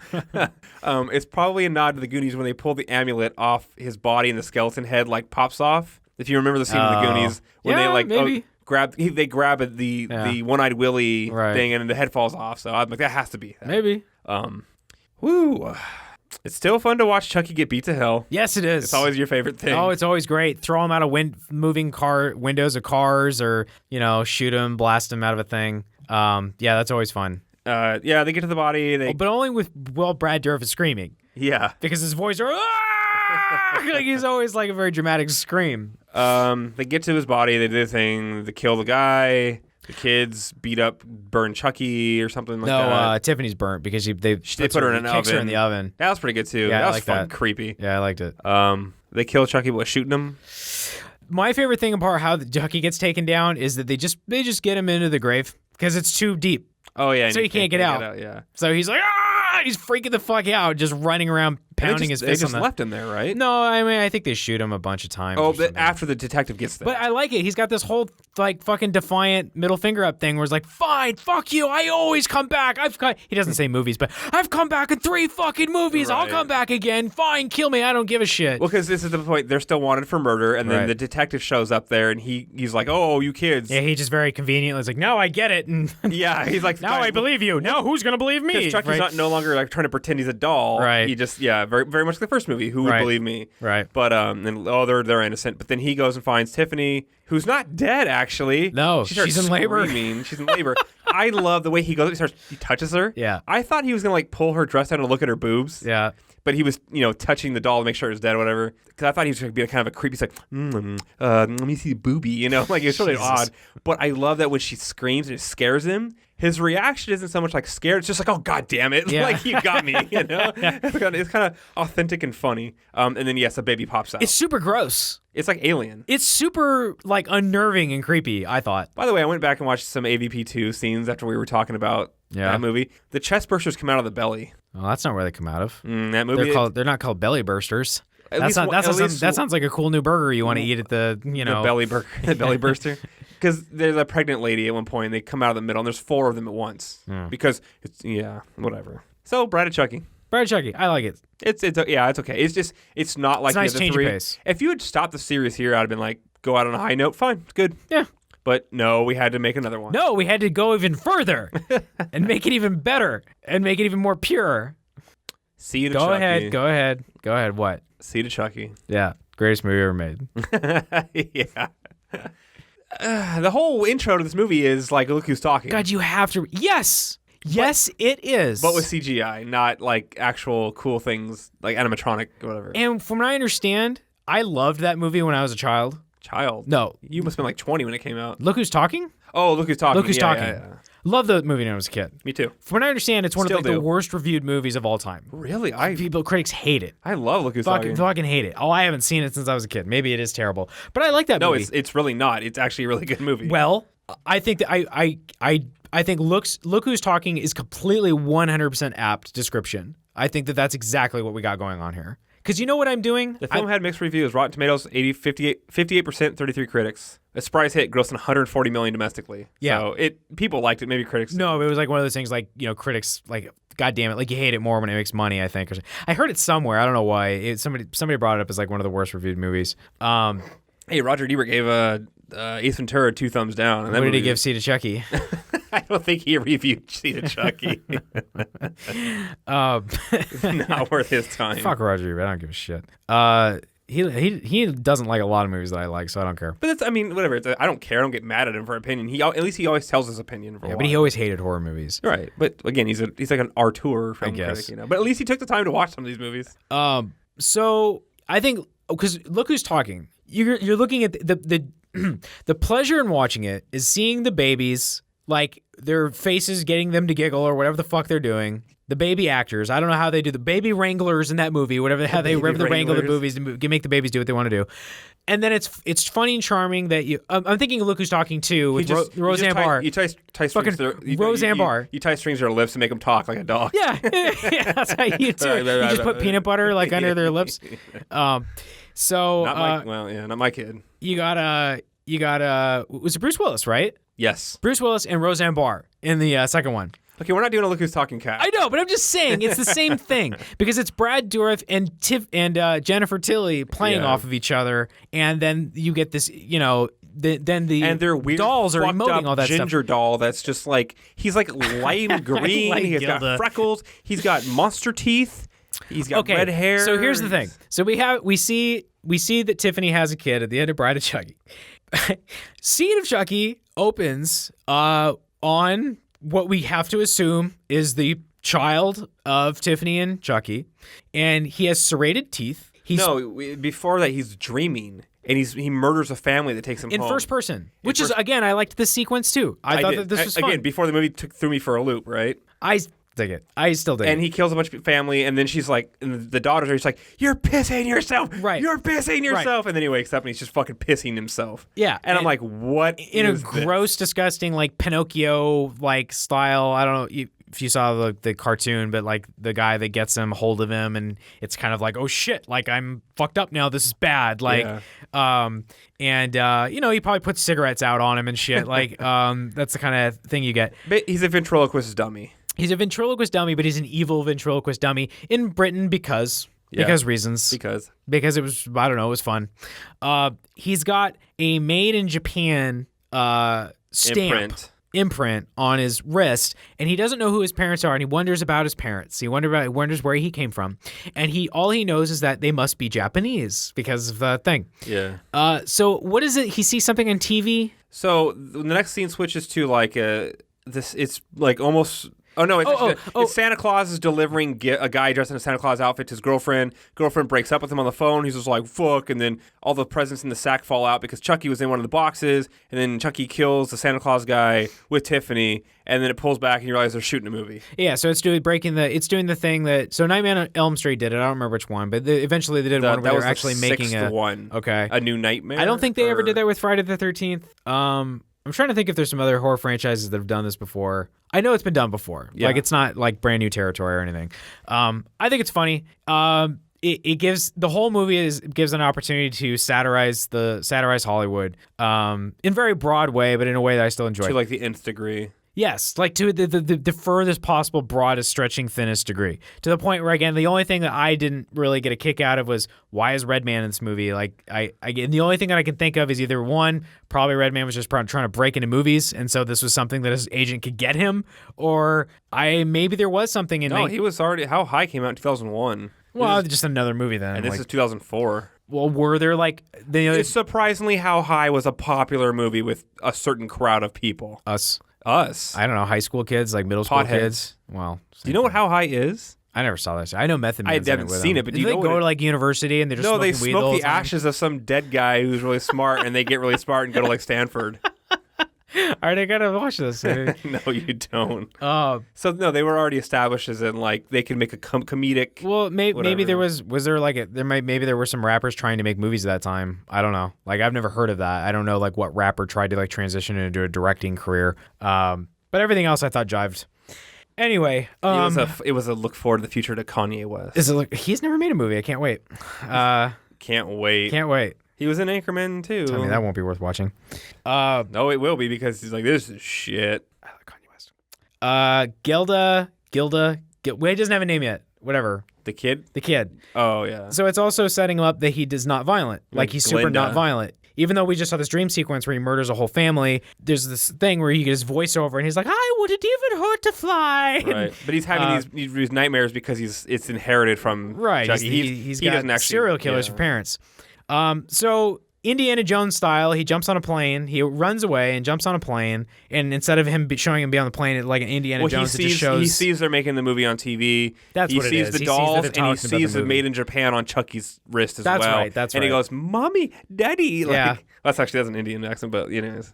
It's probably a nod to the Goonies when they pull the amulet off his body and the skeleton head like pops off. If you remember the scene in the Goonies when they like maybe. grab the one-eyed Willie thing and the head falls off. So I'm like, that has to be that. Maybe. Woo. It's still fun to watch Chucky get beat to hell. Yes, it is. It's always your favorite thing. Oh, it's always great. Throw him out of moving windows of cars, or shoot him, blast him out of a thing. Yeah, that's always fun. They get to the body. But only with Brad Dourif is screaming. Yeah, because his voice like he's always like a very dramatic scream. They get to his body. They do the thing. They kill the guy. The kids burn Chucky or something like that. No, Tiffany's burnt because they put her in an oven. Kicks her in the oven. That was pretty good too. Yeah, that was like fun, that. Creepy. Yeah, I liked it. They kill Chucky by shooting him. My favorite thing about how the Chucky gets taken down is that they just get him into the grave because it's too deep. Oh yeah, so he can't get out. Yeah. So he's like, he's freaking the fuck out, just running around pounding his fist on the... They just left him there, right? No, I mean, I think they shoot him a bunch of times. Oh, but after the detective gets there. But I like it. He's got this whole like fucking defiant middle finger up thing where it's like, fine, fuck you. I always come back. He doesn't say movies, but I've come back in 3 fucking movies. Right. I'll come back again. Fine, kill me. I don't give a shit. Well, because this is the point. They're still wanted for murder, and then the detective shows up there, and he's like, oh, you kids. Yeah, he just very conveniently is like, no, I get it. And yeah, he's like, now I believe you. Now who's going to believe me? Because Chucky's no longer like trying to pretend he's a doll. Right. He just, very, very much like the first movie. Who would believe me? Right. But, they're innocent. But then he goes and finds Tiffany, who's not dead, actually. No, she's in labor. She's in labor. I love the way he goes. He touches her. Yeah. I thought he was going to, like, pull her dress down and look at her boobs. Yeah. But he was, touching the doll to make sure it was dead or whatever. Because I thought he was going to be kind of a creep. He's like, let me see the boobie, like it's really odd. But I love that when she screams and it scares him, his reaction isn't so much like scared. It's just like, oh, God damn it. Yeah. Like, you got me, It's kind of authentic and funny. And then, yes, a baby pops out. It's super gross. It's like Alien. It's super, like, unnerving and creepy, I thought. By the way, I went back and watched some AVP2 scenes after we were talking about that movie. The chest bursters come out of the belly. Well, that's not where they come out of. That movie. They're not called belly bursters. That sounds like a cool new burger you want to eat at the the belly burger, the belly burster. Because there's a pregnant lady at one point, and they come out of the middle, and there's 4 of them at once. Because it's whatever. So Bride of Chucky. Bride of Chucky, I like it. It's okay. It's not like it's the nice other 3. pace. If you had stopped the series here, I'd have been like, go out on a high note. Fine, it's good. Yeah. But no, we had to make another one. No, we had to go even further and make it even better and make it even more pure. Seed of Chucky. Go ahead. What? Seed of Chucky. Yeah. Greatest movie ever made. Yeah. The whole intro to this movie is like, look who's talking. God, you have to. Yes, it is. But with CGI, not like actual cool things like animatronic or whatever. And from what I understand, I loved that movie when I was a child. No. You must have been like 20 when it came out. Look Who's Talking? Oh, Look Who's Talking. Look Who's Talking. Yeah. Love the movie when I was a kid. Me too. From what I understand, it's one of the worst reviewed movies of all time. Really? Critics hate it. I love Look Who's Talking. Fucking hate it. Oh, I haven't seen it since I was a kid. Maybe it is terrible, but I like that movie. No, it's really not. It's actually a really good movie. Well, I think that I think Look Who's Talking is completely 100% apt description. I think that that's exactly what we got going on here. Because you know what I'm doing? The film had mixed reviews. Rotten Tomatoes, 58%, 33 critics. A surprise hit, grossing $140 million domestically. Yeah. So people liked it. Maybe critics. No, it was like one of those things like, critics, like, God damn it, like you hate it more when it makes money, I think. I heard it somewhere. I don't know why. Somebody brought it up as like one of the worst reviewed movies. Hey, Roger Ebert gave Ace Ventura 2 thumbs down. What did he give Seed of Chucky? I don't think he reviewed Seed of Chucky. Not worth his time. Fuck Roger Ebert. I don't give a shit. He doesn't like a lot of movies that I like, so I don't care. But whatever. I don't care. I don't get mad at him for opinion. At least he always tells his opinion. But he always hated horror movies. Right. But again, he's like an auteur film critic, But at least he took the time to watch some of these movies. So I think because Look Who's Talking. You're looking at the pleasure in watching it is seeing the babies like their faces getting them to giggle or whatever the fuck they're doing. The baby actors, I don't know how they do the baby wranglers in that movie, whatever how they wrangle the movies to make the babies do what they want to do. And then it's funny and charming that you. I'm thinking of Look Who's Talking Too with Roseanne Barr. You tie strings. Roseanne Barr. You tie strings to their lips to make them talk like a dog. Yeah, that's how you do it. You just put peanut butter like under their lips. So not my kid. You got was it Bruce Willis, right? Yes. Bruce Willis and Roseanne Barr in the second one. Okay, we're not doing a Look Who's Talking cast. I know, but I'm just saying it's the same thing because it's Brad Dourif and Jennifer Tilly playing off of each other, and then you get this, then the and their weird dolls are emoting all that ginger stuff. doll that's just like he's like lime green. Like He's got freckles. He's got monster teeth. He's got red hair. So here's the thing. So we see that Tiffany has a kid at the end of Bride of Chucky. Seed of Chucky opens on what we have to assume is the child of Tiffany and Chucky, and he has serrated teeth. Before that, he's dreaming, and he murders a family that takes him in home. first person, which is, again, I liked this sequence too. I thought that this was fun. Again, before the movie threw me for a loop, right? I dig it. I still dig it. And he kills a bunch of family, and then she's like, and the daughters are just like, "You're pissing yourself, right? You're pissing yourself." Right. And then he wakes up and he's just fucking pissing himself. Yeah, and I'm like, "What?" In a gross, disgusting, like Pinocchio like style. I don't know if you saw the cartoon, but like the guy that gets him hold of him, and it's kind of like, "Oh shit! Like I'm fucked up now. This is bad." Like, he probably puts cigarettes out on him and shit. Like, that's the kind of thing you get. But he's a ventriloquist dummy. He's a ventriloquist dummy, but he's an evil ventriloquist dummy in Britain because reasons. Because it was, I don't know, it was fun. He's got a made in Japan imprint on his wrist, and he doesn't know who his parents are, and he wonders about his parents. He wonders where he came from, and all he knows is that they must be Japanese because of the thing. Yeah. So what is it? He sees something on TV. So the next scene switches to like this. It's like almost. Oh, no, it's Santa Claus is delivering a guy dressed in a Santa Claus outfit to his girlfriend. Girlfriend breaks up with him on the phone. He's just like, fuck. And then all the presents in the sack fall out because Chucky was in one of the boxes. And then Chucky kills the Santa Claus guy with Tiffany. And then it pulls back and you realize they're shooting a movie. Yeah, so it's doing the thing that... So Nightmare on Elm Street did it. I don't remember which one. But eventually they did one where they were actually making a... one. Okay. A New Nightmare? I don't think they ever did that with Friday the 13th. I'm trying to think if there's some other horror franchises that have done this before. I know it's been done before. Yeah. Like, it's not like brand new territory or anything. I think it's funny. It gives the whole movie gives an opportunity to satirize Hollywood in very broad way, but in a way that I still enjoy. To like the nth degree. Yes, like to the furthest possible, broadest, stretching, thinnest degree. To the point where, again, the only thing that I didn't really get a kick out of was, why is Redman in this movie? Like, and the only thing that I can think of is either one, probably Redman was just trying to break into movies, and so this was something that his agent could get him, or maybe there was something in... No, he was already... How High came out in 2001. Well, just another movie then. And this is 2004. Well, were there like... It's surprisingly How High was a popular movie with a certain crowd of people. Us. I don't know, high school kids, like middle school kids. Well, do you know what How High is? I never saw that. I know Method Man's I haven't seen it, but do you know they go to like university and they're just smoking weed? No, they smoke the ashes of some dead guy who's really smart, and they get really smart and go to like Stanford. All right, I gotta watch this. No, you don't. So no, they were already established as in like they can make a comedic. Well, maybe there was there like maybe there were some rappers trying to make movies at that time. I don't know. Like I've never heard of that. I don't know like what rapper tried to like transition into a directing career. But everything else I thought jived. Anyway, it was a look forward to the future to Kanye West. He's never made a movie. I can't wait. Can't wait. Can't wait. He was in Anchorman too. I mean, that won't be worth watching. No, it will be because he's like, this is shit. I like Kanye West. Gilda. Wait, he doesn't have a name yet. Whatever. The kid. Oh yeah. So it's also setting up that he is not violent. Like he's super not violent. Even though we just saw this dream sequence where he murders a whole family, there's this thing where he gets his voiceover and he's like, "I wouldn't even hurt to fly." Right, but he's having these nightmares because it's inherited from Chucky. He's got serial killers for parents. So Indiana Jones style, he jumps on a plane, he runs away and jumps on a plane, and instead of him showing him be on the plane like an Indiana Jones, it just shows... He sees they're making the movie on TV. That's what it is. He sees the dolls, and he sees the Made in Japan on Chucky's wrist as well. That's right. And he goes, "Mommy, Daddy." Like, that's an Indian accent, but anyways.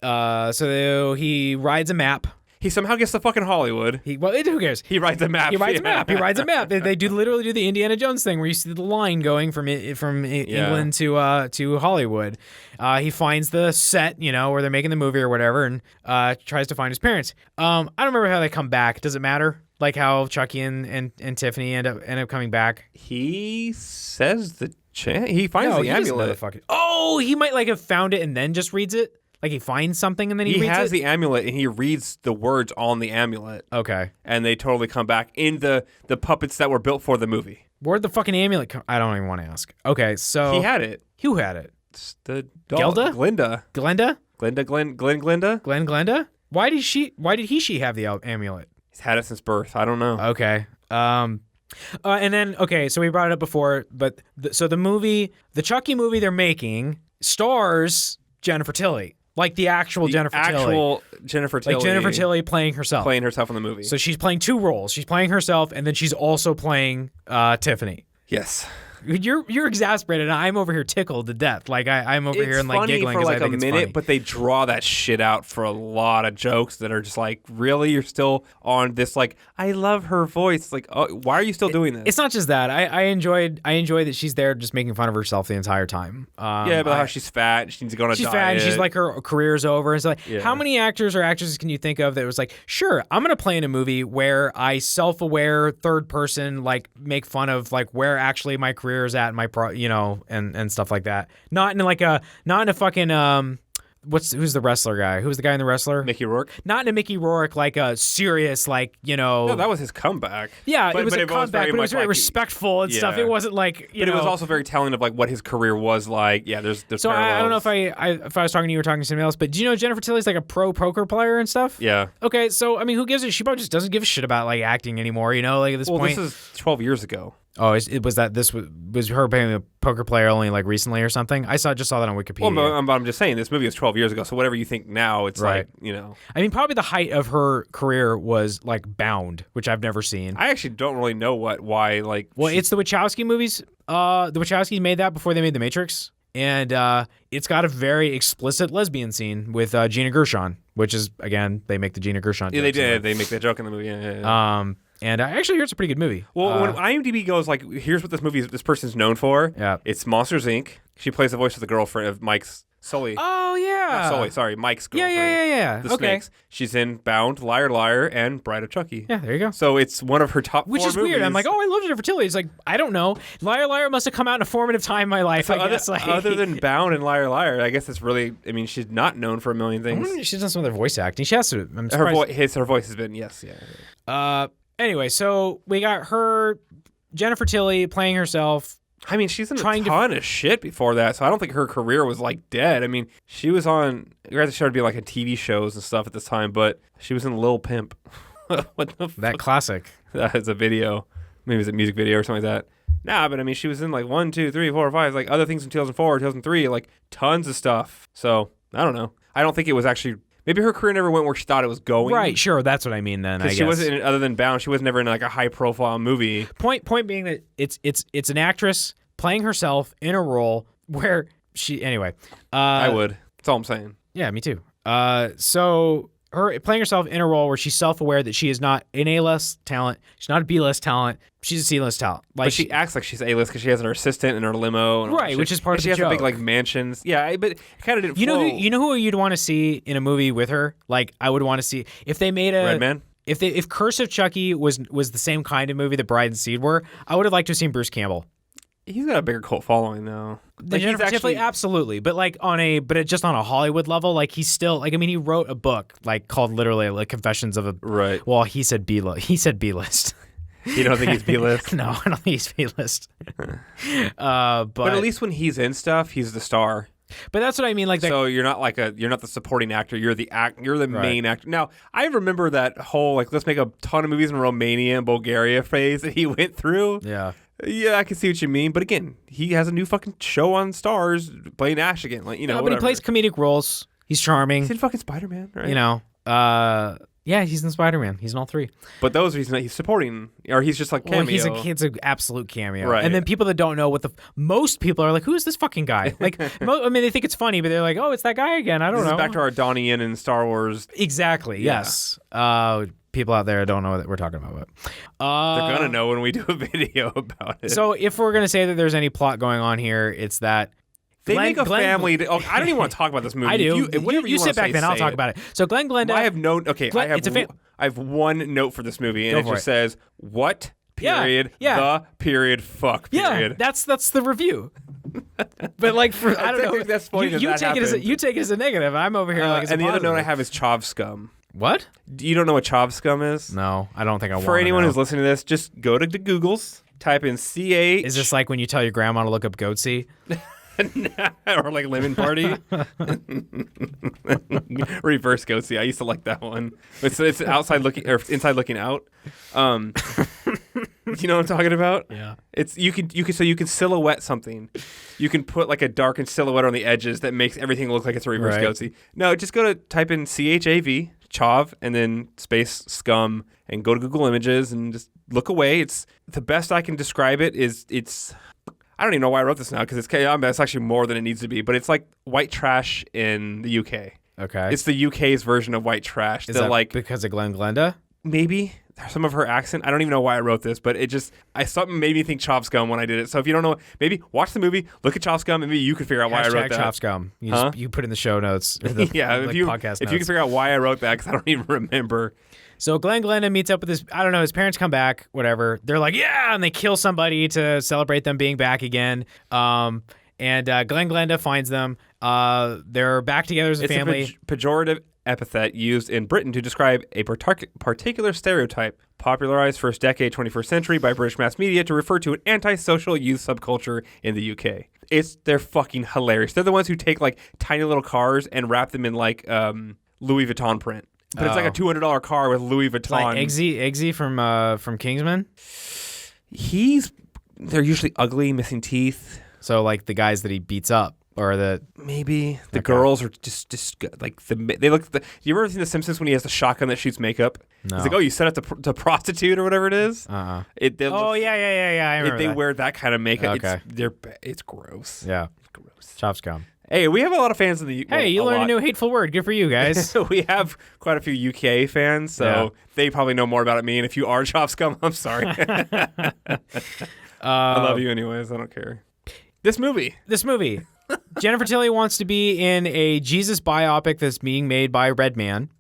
So he rides a map. He somehow gets to fucking Hollywood. Who cares? He rides a map. He rides a map. He rides a map. They literally do the Indiana Jones thing where you see the line going from England to Hollywood. He finds the set, where they're making the movie or whatever, and tries to find his parents. I don't remember how they come back. Does it matter? Like how Chucky and Tiffany end up coming back? He says he finds the amulet. Oh, he might have found it and then just reads it. Like he finds something and then he reads it? He has the amulet and he reads the words on the amulet. Okay. And they totally come back in the puppets that were built for the movie. Where'd the fucking amulet come? I don't even want to ask. Okay, so... He had it. Who had it? It's the doll. Glinda? Glinda? Glinda? Glinda? Why did she have the amulet? He's had it since birth. I don't know. Okay. And then, so we brought it up before, but the Chucky movie they're making stars Jennifer Tilly. Like the actual Jennifer Tilly. Jennifer Tilly. Like Jennifer Tilly playing herself. Playing herself in the movie. So she's playing two roles. She's playing herself, and then she's also playing Tiffany. Yes. You're exasperated. I'm over here tickled to death. Like I'm over here and like giggling because I think it's funny. It's funny for like a minute, but they draw that shit out for a lot of jokes that are just like, really, you're still on this like, I love her voice. Like, oh, why are you still doing this? It's not just that. I enjoy that she's there just making fun of herself the entire time. But how she's fat, she needs to go on a diet. She's fat, and she's like her career's over. And so like, how many actors or actresses can you think of that was like, sure, I'm gonna play in a movie where I self-aware third person like make fun of like where actually my career is at, my and stuff like that. Not in a fucking who's the wrestler guy? Who's the guy in the wrestler? Mickey Rourke. Not in a Mickey Rourke like a serious No, that was his comeback. Yeah, it was a comeback, but it was very respectful and stuff. It wasn't like But it was also very telling of like what his career was like. Yeah, there's so I don't know if I was talking to you or talking to somebody else, but do you know Jennifer Tilly's like a pro poker player and stuff? Yeah. Okay, so I mean, who gives a? She probably just doesn't give a shit about like acting anymore. Like at this point. This is 12 years ago. Oh, was her being a poker player only like recently or something? I just saw that on Wikipedia. Well, I'm just saying this movie was 12 years ago, so whatever you think now, it's right. I mean, probably the height of her career was like Bound, which I've never seen. I actually don't really know why. Well, it's the Wachowski movies. The Wachowskis made that before they made The Matrix, and it's got a very explicit lesbian scene with Gina Gershon, which is again they make the Gina Gershon. Yeah, they did. They make that joke in the movie. Yeah. And I actually hear it's a pretty good movie. Well, when IMDb goes like, here's what this person's known for. Yeah. It's Monsters, Inc. She plays the voice of the girlfriend of Mike's Sully. Oh, yeah. Not Sully, sorry, Mike's girlfriend. Yeah. The Snakes. She's in Bound, Liar, Liar, and Bride of Chucky. Yeah, there you go. So it's one of her top Which 4 is movies. weird. I'm like, I love Jennifer Tilly. It's like, I don't know. Liar, Liar must have come out in a formative time in my life, I guess. Other than Bound and Liar, Liar, I guess it's really, I mean, she's not known for a million things. She's done some of theher voice acting. She has to. I'm surprised. Her voice has been, yes, yeah. Anyway, so we got her, Jennifer Tilly, playing herself. I mean, she's in a ton of shit before that, so I don't think her career was like dead. I mean, she was on, granted she started to be like in TV shows and stuff at this time, but she was in Lil Pimp. What the fuck? That classic. That is a video. Maybe it's a music video or something like that. Nah, but I mean, she was in like 1, 2, 3, 4, 5, like other things in 2004, 2003, like tons of stuff. So, I don't know. I don't think it was actually... Maybe her career never went where she thought it was going. Right, sure. That's what I mean then, I guess. She wasn't, other than Bound, she was never in like a high-profile movie. Point being that it's an actress playing herself in a role where she... Anyway. I would. That's all I'm saying. Yeah, me too. So her playing herself in a role where she's self-aware that she is not an A-list talent. She's not a B-list talent. She's a C-list talent. Like, but she acts like she's A-list because she has her assistant and her limo. And right, which is part of the joke. She has the big like mansions. Yeah, but it kind of didn't flow. You know who you'd want to see in a movie with her? Like, I would want to see... If they made a... Redman? If Curse of Chucky was the same kind of movie that Bride and Seed were, I would have liked to have seen Bruce Campbell. He's got a bigger cult following though. Like he's actually absolutely, but like just on a Hollywood level, like he's still like, I mean, he wrote a book like called literally like Confessions of a right. Well, he said B-list. He said B-list. You don't think he's B-list? No, I don't think he's B-list. But at least when he's in stuff, he's the star. But that's what I mean. Like, so you're not the supporting actor. You're the main actor. Now I remember that whole like let's make a ton of movies in Romania and Bulgaria phase that he went through. Yeah. Yeah, I can see what you mean, but again, he has a new fucking show on Stars playing Ash again, like but he plays comedic roles. He's charming. He's in fucking Spider-Man, right? Yeah, he's in Spider-Man. He's in all 3. But those he's supporting, or he's just like cameo. Well, he's an absolute cameo. Right. And then people that don't know most people are like, who is this fucking guy? Like, I mean, they think it's funny, but they're like, oh, it's that guy again. I don't know. This is back to our Donnie Yen in Star Wars. Exactly. Yeah. Yes. People out there don't know what we're talking about. But, they're gonna know when we do a video about it. So if we're gonna say that there's any plot going on here, it's that. They make a family. I don't even want to talk about this movie. I do. Whatever you sit back, then I'll talk about it. So Glenn Glenda. I have no. Okay, I have one note for this movie, and it just says what period the period fuck period. Yeah, that's the review. But like I don't know. That's funny. You take it as a negative. I'm over here like it's and a the other positive. note I have is Chav Scum. What? You don't know what Chav Scum is? No, I don't think I want. For anyone know. who's listening to this, just go to the Googles, type in CH. Is this like when you tell your grandma to look up goatsy? Or like Lemon Party. Reverse Goatsy. I used to like that one. It's outside looking or inside looking out. You know what I'm talking about? Yeah. It's you can silhouette something. You can put like a darkened silhouette on the edges that makes everything look like it's a reverse Goatsy. No, just go to type in CHAV Chav and then space scum and go to Google Images and just look away. It's the best I can describe it is it's. I don't even know why I wrote this now because it's actually more than it needs to be, but it's like white trash in the UK. Okay. It's the UK's version of white trash. Is that like because of Glenn Glenda? Maybe some of her accent. I don't even know why I wrote this, but something made me think Chop Scum when I did it. So if you don't know, maybe watch the movie, look at Chop Scum, and maybe you can figure out why I wrote that. Chop Scum. You put in the show notes. Yeah, if you can figure out why I wrote that, because I don't even remember. So Glenn Glenda meets up with his, I don't know, his parents come back, whatever. They're like, yeah, and they kill somebody to celebrate them being back again. And Glenn Glenda finds them. They're back together as a family. It's a pejorative epithet used in Britain to describe a particular stereotype popularized first decade 21st century by British mass media to refer to an antisocial youth subculture in the UK. They're fucking hilarious. They're the ones who take like tiny little cars and wrap them in like Louis Vuitton print. But it's like a $200 car with Louis Vuitton. Like Eggsy from Kingsman? They're usually ugly, missing teeth. So like the guys that he beats up, or the girls are just like they look. You ever seen The Simpsons when he has the shotgun that shoots makeup? No. He's like, oh, you set up to prostitute or whatever it is. Yeah. I remember they wear that kind of makeup. Okay. It's gross. Yeah. It's gross. Chop Scum. Hey, we have a lot of fans in the UK. Hey, you learned a new hateful word. Good for you guys. We have quite a few UK fans, so they probably know more about it than me. And if you are Chop Scum, I'm sorry. I love you anyways. I don't care. This movie. Jennifer Tilly wants to be in a Jesus biopic that's being made by Redman.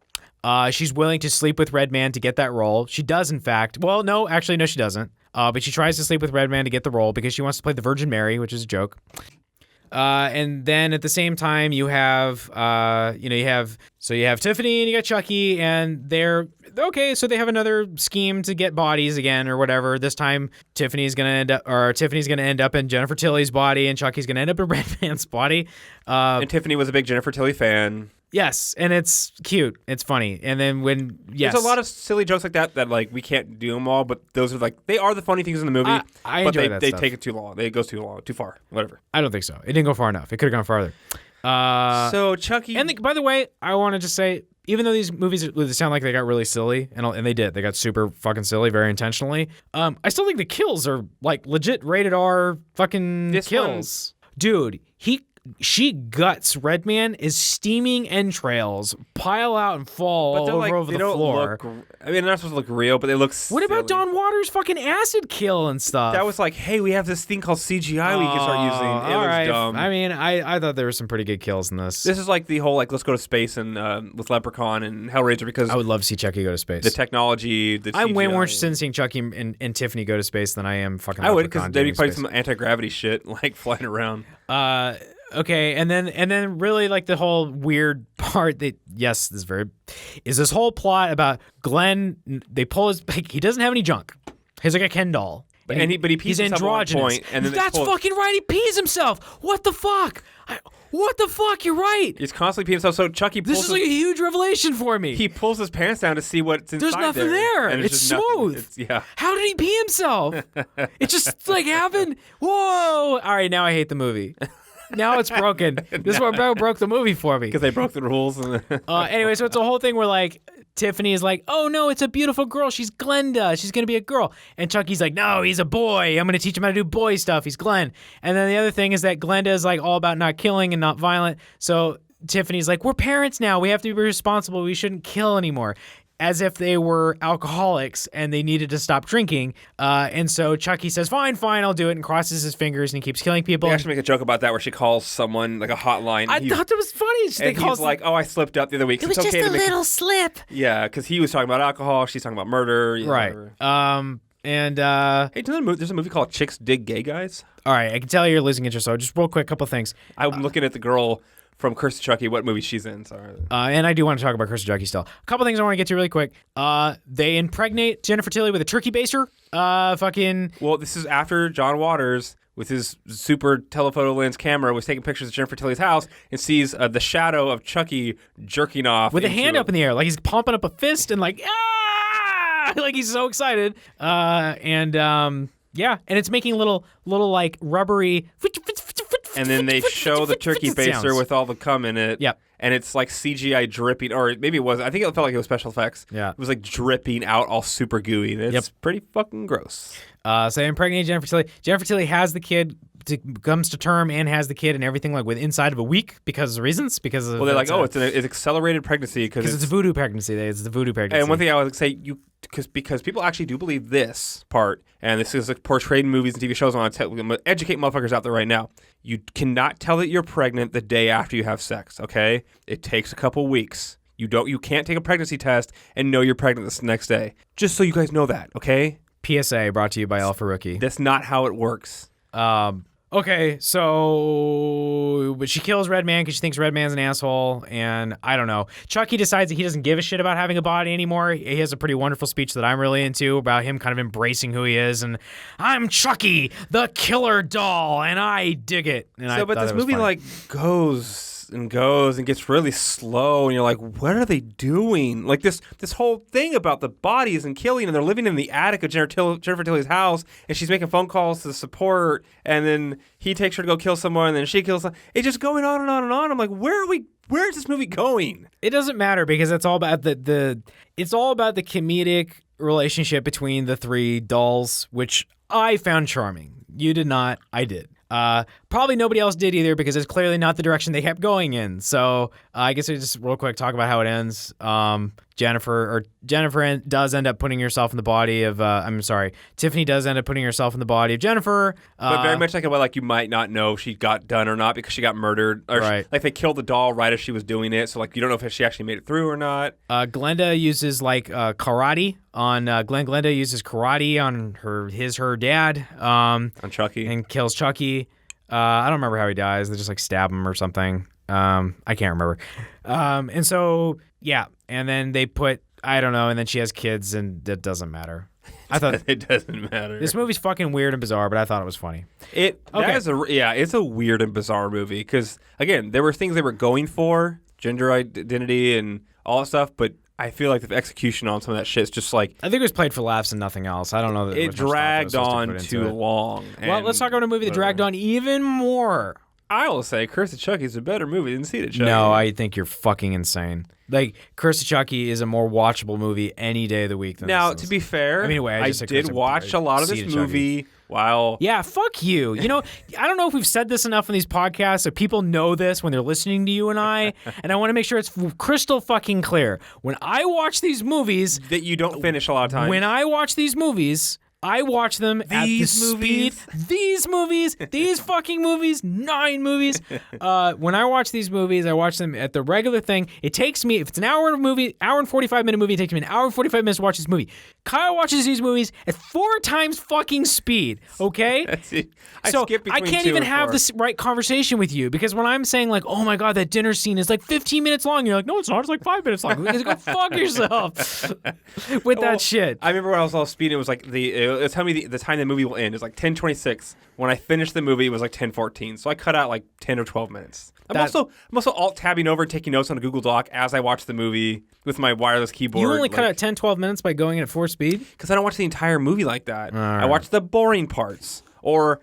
She's willing to sleep with Redman to get that role. She does, in fact. Well, no, she doesn't. But she tries to sleep with Redman to get the role because she wants to play the Virgin Mary, which is a joke. And then at the same time, you have Tiffany and you got Chucky, and they're okay. So they have another scheme to get bodies again or whatever. This time, Tiffany's gonna end up in Jennifer Tilly's body, and Chucky's gonna end up in Redman's body. And Tiffany was a big Jennifer Tilly fan. Yes, and it's cute. It's funny. And then there's a lot of silly jokes like that like we can't do them all, but those are like they are the funny things in the movie. I but enjoy that they stuff. Take it too long. It goes too long, too far, whatever. I don't think so. It didn't go far enough. It could have gone farther. So Chucky. And by the way, I want to just say, even though these movies sound like they got really silly, and they did, they got super fucking silly very intentionally. I still think the kills are like legit rated R fucking kills. Dude, she guts Redman is steaming entrails pile out and fall all over the floor. They're not supposed to look real, but they look silly. What about Don Waters' fucking acid kill and stuff? That was like, hey, we have this thing called CGI we can start using. It was dumb. I mean, I thought there were some pretty good kills in this. This is like the whole let's go to space and with Leprechaun and Hellraiser because I would love to see Chucky go to space. The technology, the I'm CGI. way more interested in seeing Chucky and Tiffany go to space than I am fucking. I would because they'd be playing some anti-gravity shit like flying around. Okay, and then really like the whole weird part that is this whole plot about Glenn. They pull he doesn't have any junk. He's like a Ken doll. But he pees himself androgynous. at one point, and then that's fucking right. He pees himself. What the fuck? What the fuck? You're right. He's constantly peeing himself. So Chucky pulls. This is like a huge revelation for me. He pulls his pants down to see what's inside. There's nothing there. And it's smooth. How did he pee himself? It just like happened. Whoa! All right, now I hate the movie. Now it's broken. This is what broke the movie for me. Because they broke the rules. Anyway, so it's a whole thing where like Tiffany is like, oh no, it's a beautiful girl. She's Glenda. She's going to be a girl. And Chucky's like, no, he's a boy. I'm going to teach him how to do boy stuff. He's Glenn. And then the other thing is that Glenda is like all about not killing and not violent. So Tiffany's like, we're parents now. We have to be responsible. We shouldn't kill anymore. As if they were alcoholics and they needed to stop drinking. And so Chucky says, fine, I'll do it, and crosses his fingers and he keeps killing people. They actually make a joke about that where she calls someone like a hotline. I thought that was funny. He's like, oh, I slipped up the other week. It was just a little slip. Yeah, because he was talking about alcohol. She's talking about murder. Right. Hey, there's a movie called Chicks Dig Gay Guys. All right, I can tell you're losing interest, so just real quick, couple things. I'm looking at the girl from Curse of Chucky, what movie she's in. Sorry. And I do want to talk about Curse of Chucky still. A couple things I want to get to really quick. They impregnate Jennifer Tilly with a turkey baster. Well, this is after John Waters, with his super telephoto lens camera, was taking pictures of Jennifer Tilly's house and sees the shadow of Chucky jerking off. With a hand up in the air, like he's pumping up a fist and like, ah! Like he's so excited. Yeah, and it's making little like rubbery... And then they show the turkey baster with all the cum in it. Yep. And it's like CGI dripping, or maybe it was. I think it felt like it was special effects. Yeah. It was like dripping out all super gooey. It's pretty fucking gross. So they impregnate Jennifer Tilly. Jennifer Tilly has the kid, comes to term and has the kid and everything like with inside of a week because of reasons. Because of, well, they're like, it's accelerated pregnancy because it's a voodoo pregnancy. It's the voodoo pregnancy. And one thing I would say, because people actually do believe this part, and this is like portrayed in movies and TV shows. I'm gonna educate motherfuckers out there right now. You cannot tell that you're pregnant the day after you have sex. Okay, it takes a couple weeks. You can't take a pregnancy test and know you're pregnant the next day. Just so you guys know that. Okay. PSA brought to you by Alpha Rookie. That's not how it works. Okay, but she kills Red Man because she thinks Red Man's an asshole, and I don't know. Chucky decides that he doesn't give a shit about having a body anymore. He has a pretty wonderful speech that I'm really into about him kind of embracing who he is, and I'm Chucky, the killer doll, and I dig it. And but this movie like goes and gets really slow, and you're like, what are they doing? Like this whole thing about the bodies and killing, and they're living in the attic of Jennifer Tilly's house, and she's making phone calls to support, and then he takes her to go kill someone, and then she kills someone. It's just going on and on and on. I'm like, where is this movie going? It doesn't matter because it's all about it's all about the comedic relationship between the three dolls, which I found charming. You did not. I did. Probably nobody else did either because it's clearly not the direction they kept going in. So I guess we just real quick talk about how it ends. Jennifer does end up putting herself in the body of Tiffany does end up putting herself in the body of Jennifer. But very much like a way like you might not know if she got done or not because she got murdered. Or right. Like they killed the doll right as she was doing it. So like you don't know if she actually made it through or not. Glenda uses karate on Glenda uses karate on her dad. On Chucky. And kills Chucky. I don't remember how he dies. They just like stab him or something. I can't remember. And so yeah. And then they I don't know, and then she has kids, and it doesn't matter. I thought it doesn't matter. This movie's fucking weird and bizarre, but I thought it was funny. It's a weird and bizarre movie because again, there were things they were going for, gender identity and all that stuff, but I feel like the execution on some of that shit is just like I think it was played for laughs and nothing else. I don't know that it dragged on too long. Well, let's talk about a movie that dragged on even more. I will say Curse of Chucky is a better movie than Seed of Chucky. No, I think you're fucking insane. Like, Curse of Chucky is a more watchable movie any day of the week than Now, this to be fair, I did watch a lot of this movie while... Yeah, fuck you. You know, I don't know if we've said this enough on these podcasts so people know this when they're listening to you and I want to make sure it's crystal fucking clear. When I watch these movies... That you don't finish a lot of times. When I watch these movies... I watch them at the speed. These movies, these fucking movies, 9 movies. When I watch these movies, I watch them at the regular thing. It takes me, if it's an hour and 45-minute movie, it takes me an hour and 45 minutes to watch this movie. Kyle watches these movies at 4 times fucking speed, okay? I can't even have this right conversation with you because when I'm saying like, oh my God, that dinner scene is like 15 minutes long, you're like, no, it's not, it's like 5 minutes long. Go fuck yourself with that shit. I remember when I was all speeding, it was like tell me the time the movie will end. It's like 10:26. When I finished the movie, it was like 10:14. So I cut out like 10 or 12 minutes. I'm also alt-tabbing over and taking notes on a Google Doc as I watch the movie with my wireless keyboard. You only cut out 10, 12 minutes by going at 4 speed? Because I don't watch the entire movie like that. Right. I watch the boring parts. Or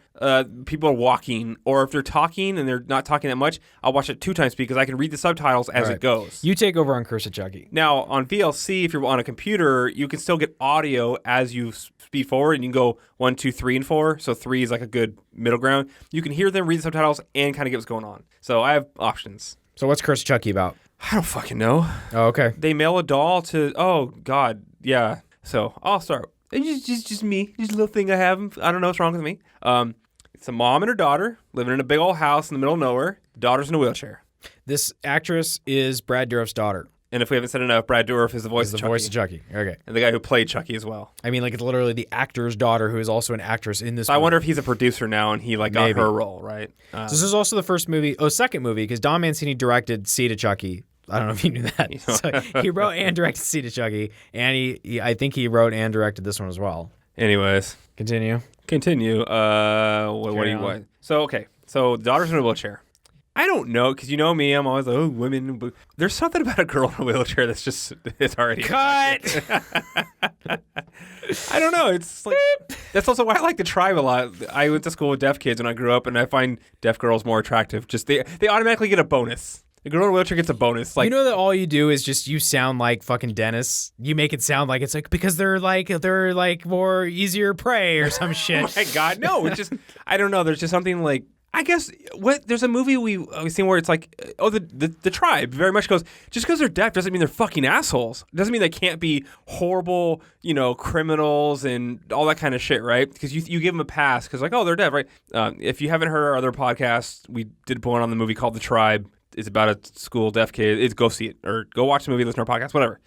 people are walking, or if they're talking and they're not talking that much, I'll watch it 2 times speed because I can read the subtitles as it goes. You take over on Curse of Chucky. Now, on VLC, if you're on a computer, you can still get audio as you speed forward, and you can go 1, 2, 3, and 4. So 3 is like a good middle ground. You can hear them read the subtitles and kind of get what's going on. So I have options. So what's Curse of Chucky about? I don't fucking know. Oh, okay. They mail a doll to, oh, God, yeah. So I'll start. It's just me. Just a little thing I have. I don't know what's wrong with me. It's a mom and her daughter living in a big old house in the middle of nowhere. Daughter's in a wheelchair. This actress is Brad Dourif's daughter. And if we haven't said enough, Brad Dourif is the voice of Chucky. The voice of Chucky. Okay. And the guy who played Chucky as well. I mean, like, it's literally the actor's daughter who is also an actress in this movie. I wonder if he's a producer now and he got her role, right? This is also the second movie, because Don Mancini directed Seed of Chucky. I don't know if you knew that. So he wrote and directed Seed of Chucky, and I think he wrote and directed this one as well. Anyways. Continue. What do you want? So the daughter's in a wheelchair. I don't know, because you know me, I'm always like, oh, women. But there's something about a girl in a wheelchair that's just, it's already. Cut! I don't know. It's like, that's also why I like The Tribe a lot. I went to school with deaf kids when I grew up, and I find deaf girls more attractive. Just, they automatically get a bonus. A girl in a wheelchair gets a bonus. Like, you know that all you do is just you sound like fucking Dennis. You make it sound like it's like because they're like more easier prey or some shit. Oh my God, no! It's just I don't know. There's just something like I guess there's a movie we've seen where it's like the tribe very much goes just because they're deaf doesn't mean they're fucking assholes. It doesn't mean they can't be horrible criminals and all that kind of shit, right? Because you give them a pass because like they're deaf, right? If you haven't heard our other podcasts, we did one on the movie called The Tribe. It's about a school deaf kid. Go see it or go watch the movie, listen to our podcast, whatever.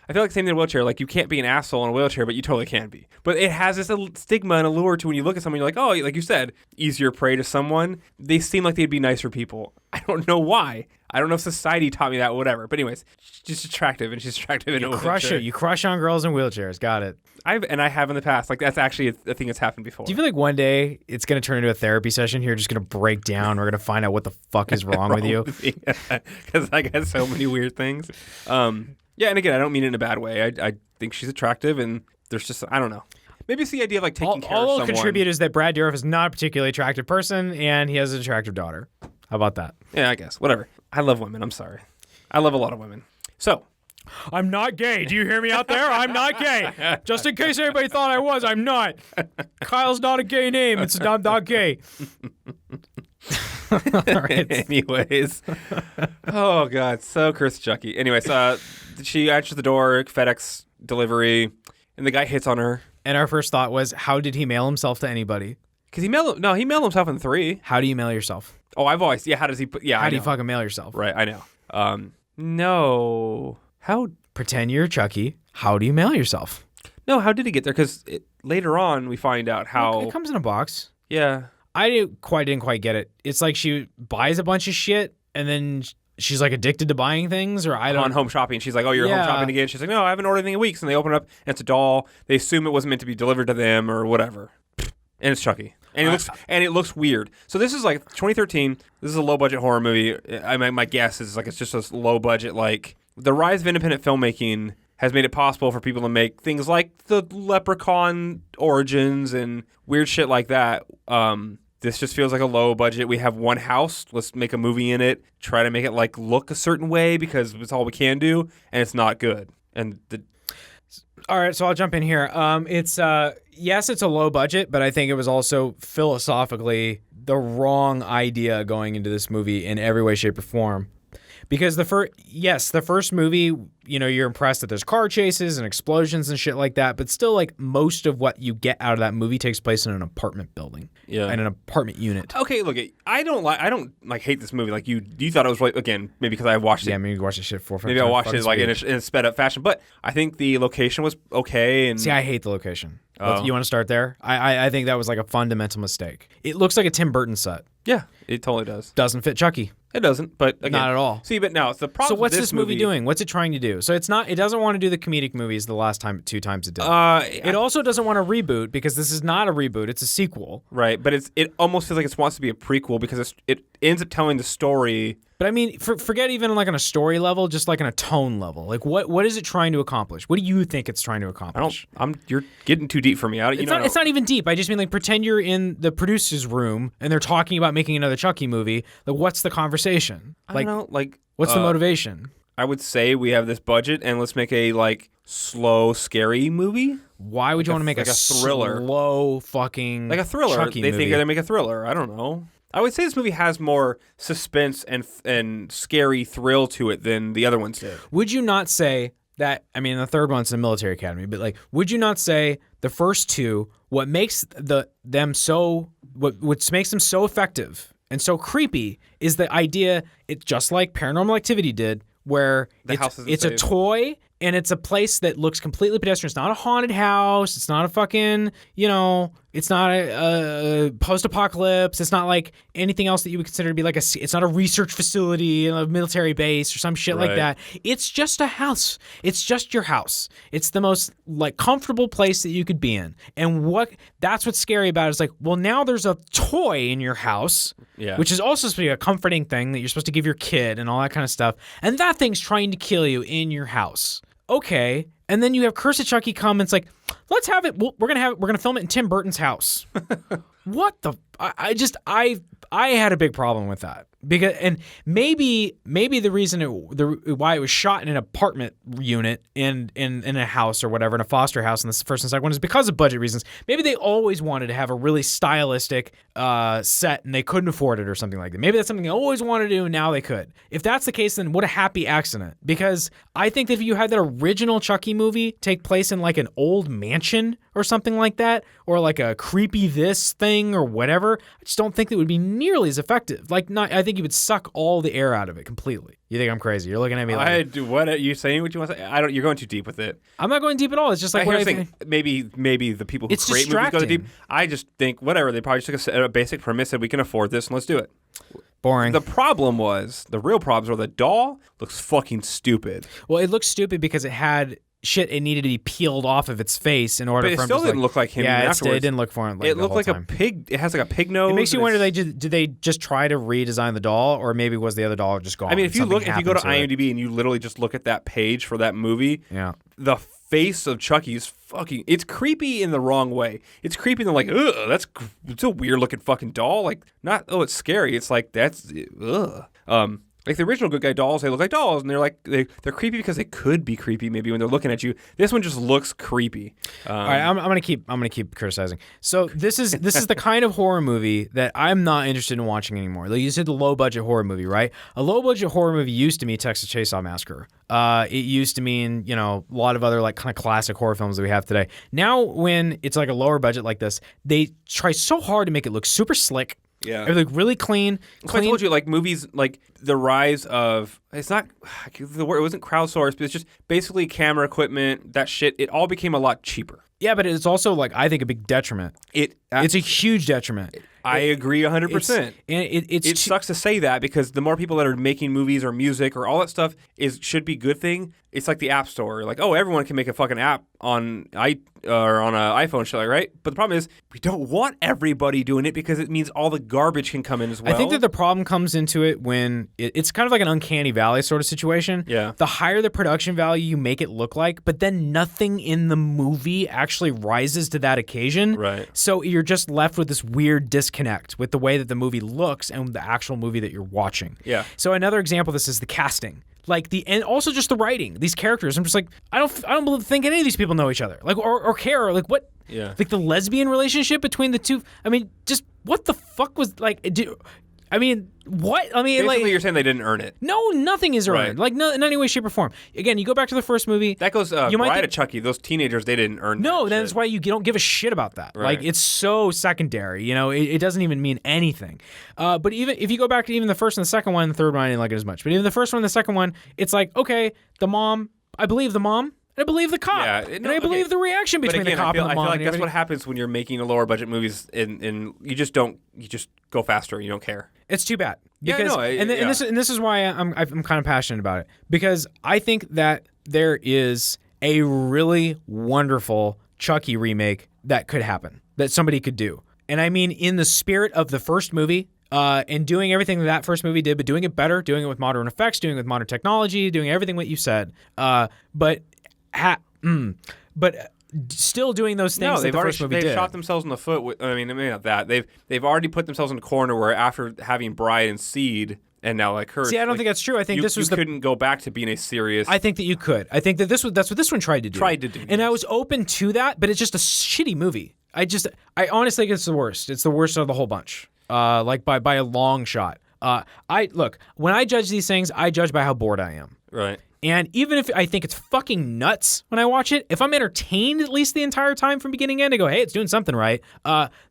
I feel like same thing in a wheelchair. Like you can't be an asshole in a wheelchair, but you totally can be. But it has this stigma and allure to when you look at someone, you're like, oh, like you said, easier prey to someone. They seem like they'd be nicer people. I don't know why. I don't know if society taught me that, whatever. But anyways, she's attractive, and she's attractive in a wheelchair. You crush on girls in wheelchairs. Got it. I have in the past. Like that's actually a thing that's happened before. Do you feel like one day it's going to turn into a therapy session here? Just going to break down. We're going to find out what the fuck is wrong with you. Because I got so many weird things. Yeah, and again, I don't mean it in a bad way. I think she's attractive, and there's just, I don't know. Maybe it's the idea of like taking care of someone. All I'll contribute is that Brad Dourif is not a particularly attractive person, and he has an attractive daughter. How about that? Yeah, I guess. Whatever. I love women. I'm sorry. I love a lot of women. So. I'm not gay. Do you hear me out there? I'm not gay. Just in case anybody thought I was, I'm not. Kyle's not a gay name. It's not gay. Anyways. Oh, God. So Curse of Chucky. Anyways, she answers the door, FedEx delivery, and the guy hits on her. And our first thought was, how did he mail himself to anybody? Because he mailed himself in 3. How do you mail yourself? Oh, I've always, how does he put, how do you fucking mail yourself? Right, I know. No. How? Pretend you're Chucky. How do you mail yourself? No, how did he get there? Because later on, we find out how... It comes in a box. Yeah. I didn't quite get it. It's like she buys a bunch of shit, and then she's like addicted to buying things, or I don't... On home shopping. She's like, oh, you're home shopping again? She's like, no, I haven't ordered anything in weeks. And they open it up, and it's a doll. They assume it wasn't meant to be delivered to them or whatever. And it's Chucky. And it looks weird. So this is like 2013. This is a low-budget horror movie. My guess is like it's just a low-budget, like... The rise of independent filmmaking has made it possible for people to make things like the Leprechaun origins and weird shit like that. This just feels like a low budget. We have one house. Let's make a movie in it. Try to make it like look a certain way because it's all we can do, and it's not good. All right, so I'll jump in here. It's yes, it's a low budget, but I think it was also philosophically the wrong idea going into this movie in every way, shape, or form. Because the first movie, you're impressed that there's car chases and explosions and shit like that, but still, like, most of what you get out of that movie takes place in an apartment building, in an apartment unit. Okay, look, I don't hate this movie. Like you thought it was like, again, maybe because I watched it. Yeah, maybe you watched this shit 4 or 5 times. Maybe I watched it like in a sped up fashion, but I think the location was okay. And see, I hate the location. You want to start there? I think that was like a fundamental mistake. It looks like a Tim Burton set. Yeah, it totally does. Doesn't fit Chucky. It doesn't, but again, not at all. See, but now it's the problem. So what's this movie doing? What's it trying to do? So it doesn't want to do the comedic movies the last 2 times it did. It also doesn't want to reboot because this is not a reboot; it's a sequel. Right, but it almost feels like it wants to be a prequel because it ends up telling the story. But I mean, forget even like on a story level, just like on a tone level. Like what is it trying to accomplish? What do you think it's trying to accomplish? You're getting too deep for me. It's not even deep. I just mean like pretend you're in the producer's room and they're talking about making another Chucky movie. Like what's the conversation? I don't know. Like what's the motivation? I would say we have this budget and let's make a like slow, scary movie. Why would you want to make a thriller? Slow fucking like a thriller. Chucky they movie? think they're gonna make a thriller. I don't know. I would say this movie has more suspense and scary thrill to it than the other ones did. Would you not say that? I mean, the third one's a military academy, but like, would you not say the first two? What makes them so effective and so creepy is the idea. It's just like Paranormal Activity did, where it's a toy. And it's a place that looks completely pedestrian. It's not a haunted house. It's not a fucking, it's not a post-apocalypse. It's not like anything else that you would consider to be like it's not a research facility, a military base or some shit like that. It's just a house. It's just your house. It's the most like comfortable place that you could be in. And that's what's scary about it is like, well, now there's a toy in your house, which is also supposed to be a comforting thing that you're supposed to give your kid and all that kind of stuff. And that thing's trying to kill you in your house. Okay, and then you have Curse of Chucky come and it's like, let's have it. We're gonna film it in Tim Burton's house. What the? I had a big problem with that because, and maybe the reason why it was shot in an apartment unit in a house or whatever, in a foster house in the first and second one is because of budget reasons. Maybe they always wanted to have a really stylistic set and they couldn't afford it or something like that. Maybe that's something they always wanted to do and now they could. If that's the case, then what a happy accident. Because I think that if you had that original Chucky movie take place in like an old mansion or something like that, or like a creepy this thing or whatever, I just don't think it would be nearly as effective. I think you would suck all the air out of it completely. You think I'm crazy? You're looking at me like I do. What are you saying? What you want to say? You're going too deep with it. I'm not going deep at all. It's just like what I think. Maybe the people who create movies go deep. I just think whatever. They probably just took a basic premise, said we can afford this and let's do it. Boring. The real problems were the doll looks fucking stupid. Well, it looks stupid because it had shit. It needed to be peeled off of its face in order. But for it still didn't look like him. Yeah, afterwards. It didn't look for him. It looked like a pig. It has like a pig nose. It makes you wonder. Did they just try to redesign the doll, or maybe was the other doll just gone? I mean, if you go to IMDb and you literally just look at that page for that movie, the face of Chucky is fucking. It's creepy in the wrong way. It's creepy in the like, ugh, it's a weird looking fucking doll. Like, not it's scary. It's like that's ugh. Like the original Good Guy dolls, they look like dolls, and they're like they're creepy because they could be creepy maybe when they're looking at you. This one just looks creepy. All right, I'm gonna keep criticizing. So this is the kind of horror movie that I'm not interested in watching anymore. Like you said, the low budget horror movie, right? A low budget horror movie used to mean Texas Chainsaw Massacre. It used to mean a lot of other like kind of classic horror films that we have today. Now when it's like a lower budget like this, they try so hard to make it look super slick. Yeah, they look really clean. I told you, like movies, like the rise of it's not the word. It wasn't crowdsourced, but it's just basically camera equipment. That shit. It all became a lot cheaper. Yeah, but it's also like I think a big detriment. It's a huge detriment. I agree 100%. It sucks to say that because the more people that are making movies or music or all that stuff should be a good thing. It's like the App Store. Like, oh, everyone can make a fucking app on an iPhone, shit, right? But the problem is we don't want everybody doing it because it means all the garbage can come in as well. I think that the problem comes into it when it's kind of like an uncanny valley sort of situation. Yeah. The higher the production value you make it look like, but then nothing in the movie actually rises to that occasion. Right. So you're just left with this weird disconnect with the way that the movie looks and the actual movie that you're watching. Yeah. So another example of this is the casting. Like and also just the writing. These characters, I'm just like, I don't think any of these people know each other, like or care, or like what? Yeah. Like the lesbian relationship between the two. I mean, just what the fuck was like? What? I mean, basically, like you're saying they didn't earn it. No, nothing is earned. Right. Like no, in any way, shape, or form. Again, you go back to the first movie. That goes. Bride of Chucky. Those teenagers, they didn't earn. No, that's why you don't give a shit about that. Right. Like it's so secondary. It doesn't even mean anything. But even if you go back to even the first and the second one, the third one I didn't like it as much. But even the first one and the second one, it's like okay, the mom. I believe the mom. I believe the cop. Yeah, and I believe the reaction between the cop and the mom. I feel like that's what happens when you're making a lower budget movies, and you just go faster. You don't care. It's too bad. Because, and this is why I'm kind of passionate about it, because I think that there is a really wonderful Chucky remake that could happen, that somebody could do. And I mean, in the spirit of the first movie, and doing everything that first movie did, but doing it better, doing it with modern effects, doing it with modern technology, doing everything what you said. But still doing those things that the first movie did. They've shot themselves in the foot. Maybe not that. They've already put themselves in a corner where after having Bride and Seed, and now like her. See, I don't think that's true. I think this was you couldn't go back to being a serious. I think that you could. I think that that's what this one tried to do. And I was open to that, but it's just a shitty movie. I honestly think it's the worst. It's the worst of the whole bunch. Like by a long shot. When I judge these things, I judge by how bored I am. Right. And even if I think it's fucking nuts when I watch it, if I'm entertained at least the entire time from beginning to end, I go, hey, it's doing something right.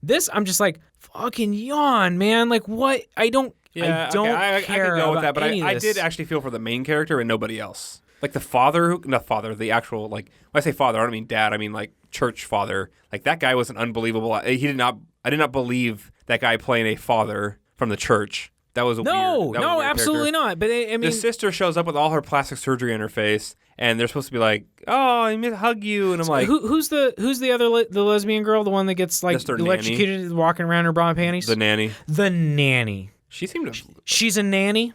This, I'm just like, fucking yawn, man. Like, what? I don't care I can go with that, but I this. did actually feel for the main character and nobody else. Like the actual, like, when I say father, I don't mean dad, I mean like church father. Like that guy was an unbelievable, I did not believe that guy playing a father from the church. That was a weird absolutely character. not. But I mean, the sister shows up with all her plastic surgery in her face, and they're supposed to be like, "Oh, I miss hug you," and I'm like, "Who's the other the lesbian girl, the one that gets like electrocuted, nanny. Walking around in her bra and panties?" The nanny. The nanny. She seemed to. She's a nanny.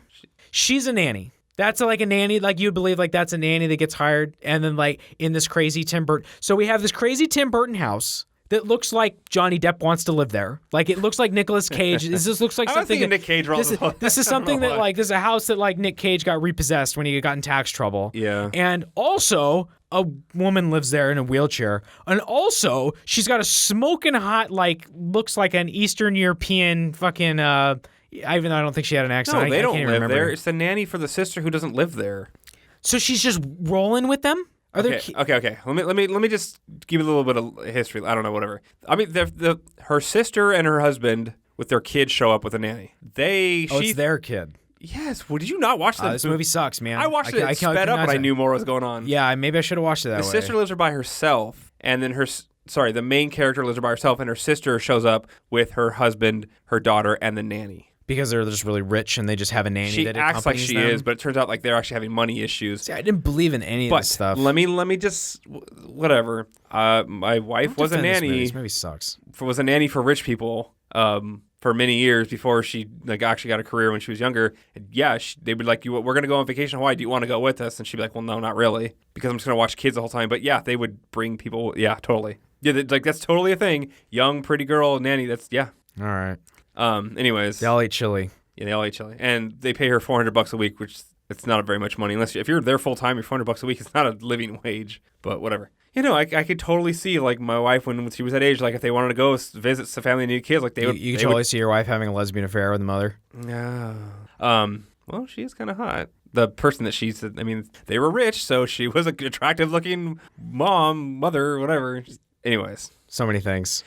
She's a nanny. That's like a nanny, like you'd believe, like that's a nanny that gets hired, and then like in this crazy Tim Burton. So we have this crazy Tim Burton house that looks like Johnny Depp wants to live there. Like it looks like Nicolas Cage. This just looks like something. Nick Cage. This is something that like this is a house that like Nick Cage got repossessed when he got in tax trouble. Yeah. And also a woman lives there in a wheelchair, and also she's got a smoking hot like looks like an Eastern European fucking. Even though I don't think she had an accent. No, they don't live remember. there. It's the nanny for the sister who doesn't live there. So she's just rolling with them. Okay. Let me just give you a little bit of history. I don't know, whatever. I mean, her sister and her husband with their kid show up with a nanny. It's their kid. Yes. Well, did you not watch that? This movie sucks, man. I watched it sped up, but I knew more was going on. Yeah, maybe I should have watched it that way. The sister lives there by herself, and then the main character lives there by herself, and her sister shows up with her husband, her daughter, and the nanny. Because they're just really rich and they just have a nanny that accompanies them. She acts like she is, but it turns out like they're actually having money issues. See, I didn't believe in any of this stuff. Let me just whatever. My wife was a nanny. This movie sucks. Was a nanny for rich people for many years before she like actually got a career when she was younger. And yeah, they would like, we're gonna go on vacation to Hawaii. Do you want to go with us? And she'd be like, well, no, not really, because I'm just gonna watch kids the whole time. But yeah, they would bring people. Yeah, totally. Yeah, like that's totally a thing. Young, pretty girl nanny. That's yeah. All right. Anyways, they all eat chili. Yeah, they all eat chili, and they pay her $400 a week, which it's not very much money if you're there full time. Your $400 a week is not a living wage, but whatever. You know, I could totally see like my wife when she was that age, like if they wanted to go visit some family and need kids, like they would. You could totally see your wife having a lesbian affair with the mother. Yeah. Well, she is kind of hot. The person that they were rich, so she was an attractive looking mother, whatever. Anyways. So many things.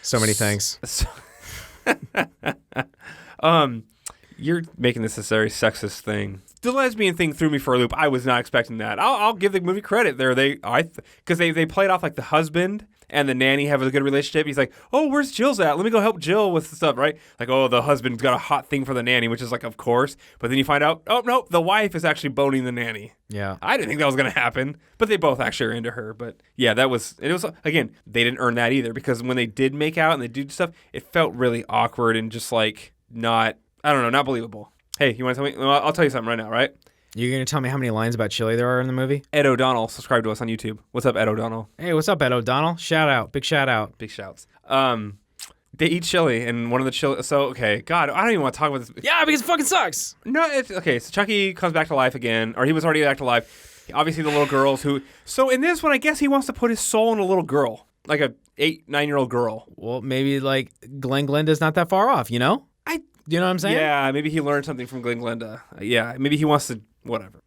You're making this a very sexist thing. The lesbian thing threw me for a loop. I was not expecting that. I'll give the movie credit there. Because they played off like the husband and the nanny have a good relationship. He's like, oh, where's Jill's at? Let me go help Jill with stuff, right? Like, oh, the husband's got a hot thing for the nanny, which is like, of course. But then you find out, oh, no, the wife is actually boning the nanny. Yeah. I didn't think that was going to happen. But they both actually are into her. But yeah, it was, again, they didn't earn that either. Because when they did make out and they do stuff, it felt really awkward and just like not believable. Hey, you want to tell me? Well, I'll tell you something right now, right? You're going to tell me how many lines about chili there are in the movie? Ed O'Donnell, subscribe to us on YouTube. What's up, Ed O'Donnell? Hey, what's up, Ed O'Donnell? Shout out. Big shout out. Big shouts. They eat chili, and one of the chili... So, okay, God, I don't even want to talk about this. Yeah, because it fucking sucks. No, okay, so Chucky comes back to life again, or he was already back to life. Obviously, the little girls who... So, in this one, I guess he wants to put his soul in a little girl, like a 8-9-year-old girl. Well, maybe, like, Glenn Glinda's not that far off, you know? You know what I'm saying? Yeah, maybe he learned something from Glenn Glenda. Yeah, maybe he wants to... Whatever.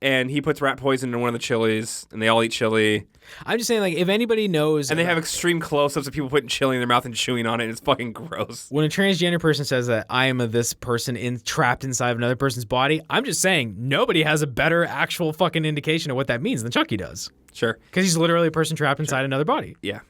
And he puts rat poison in one of the chilies, and they all eat chili. I'm just saying, like, if anybody knows... And they have extreme close-ups of people putting chili in their mouth and chewing on it, and it's fucking gross. When a transgender person says that I am this person trapped inside of another person's body, I'm just saying nobody has a better actual fucking indication of what that means than Chucky does. Sure. Because he's literally a person trapped inside another body. Yeah.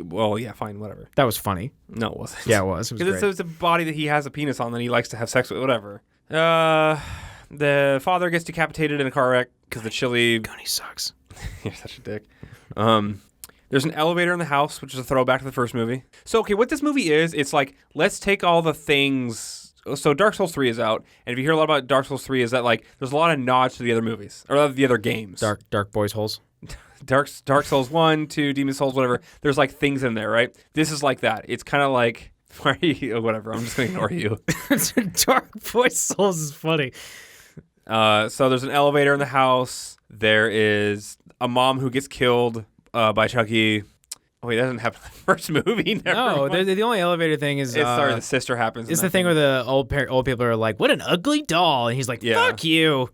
Well, yeah, fine, whatever. That was funny. No, it wasn't. Yeah, it was. It was great. It's a body that he has a penis on that he likes to have sex with, whatever. The father gets decapitated in a car wreck because the chili... Goonie sucks. You're such a dick. The There's an elevator in the house, which is a throwback to the first movie. So, okay, what this movie is, it's like, let's take all the things. So Dark Souls 3 is out, and if you hear a lot about Dark Souls 3 is that, like, there's a lot of nods to the other movies, or the other games. Dark boys holes. Dark Souls 1, 2, Demon Souls, whatever. There's, like, things in there, right? This is like that. It's kind of like, why are you, whatever, I'm just going to ignore you. Dark boys souls is funny. So there's an elevator in the house. There is a mom who gets killed by Chucky. Oh, wait, that doesn't happen in the first movie. No, the only elevator thing is... sorry, the sister happens. It's the thing where the old people are like, what an ugly doll. And he's like, fuck you.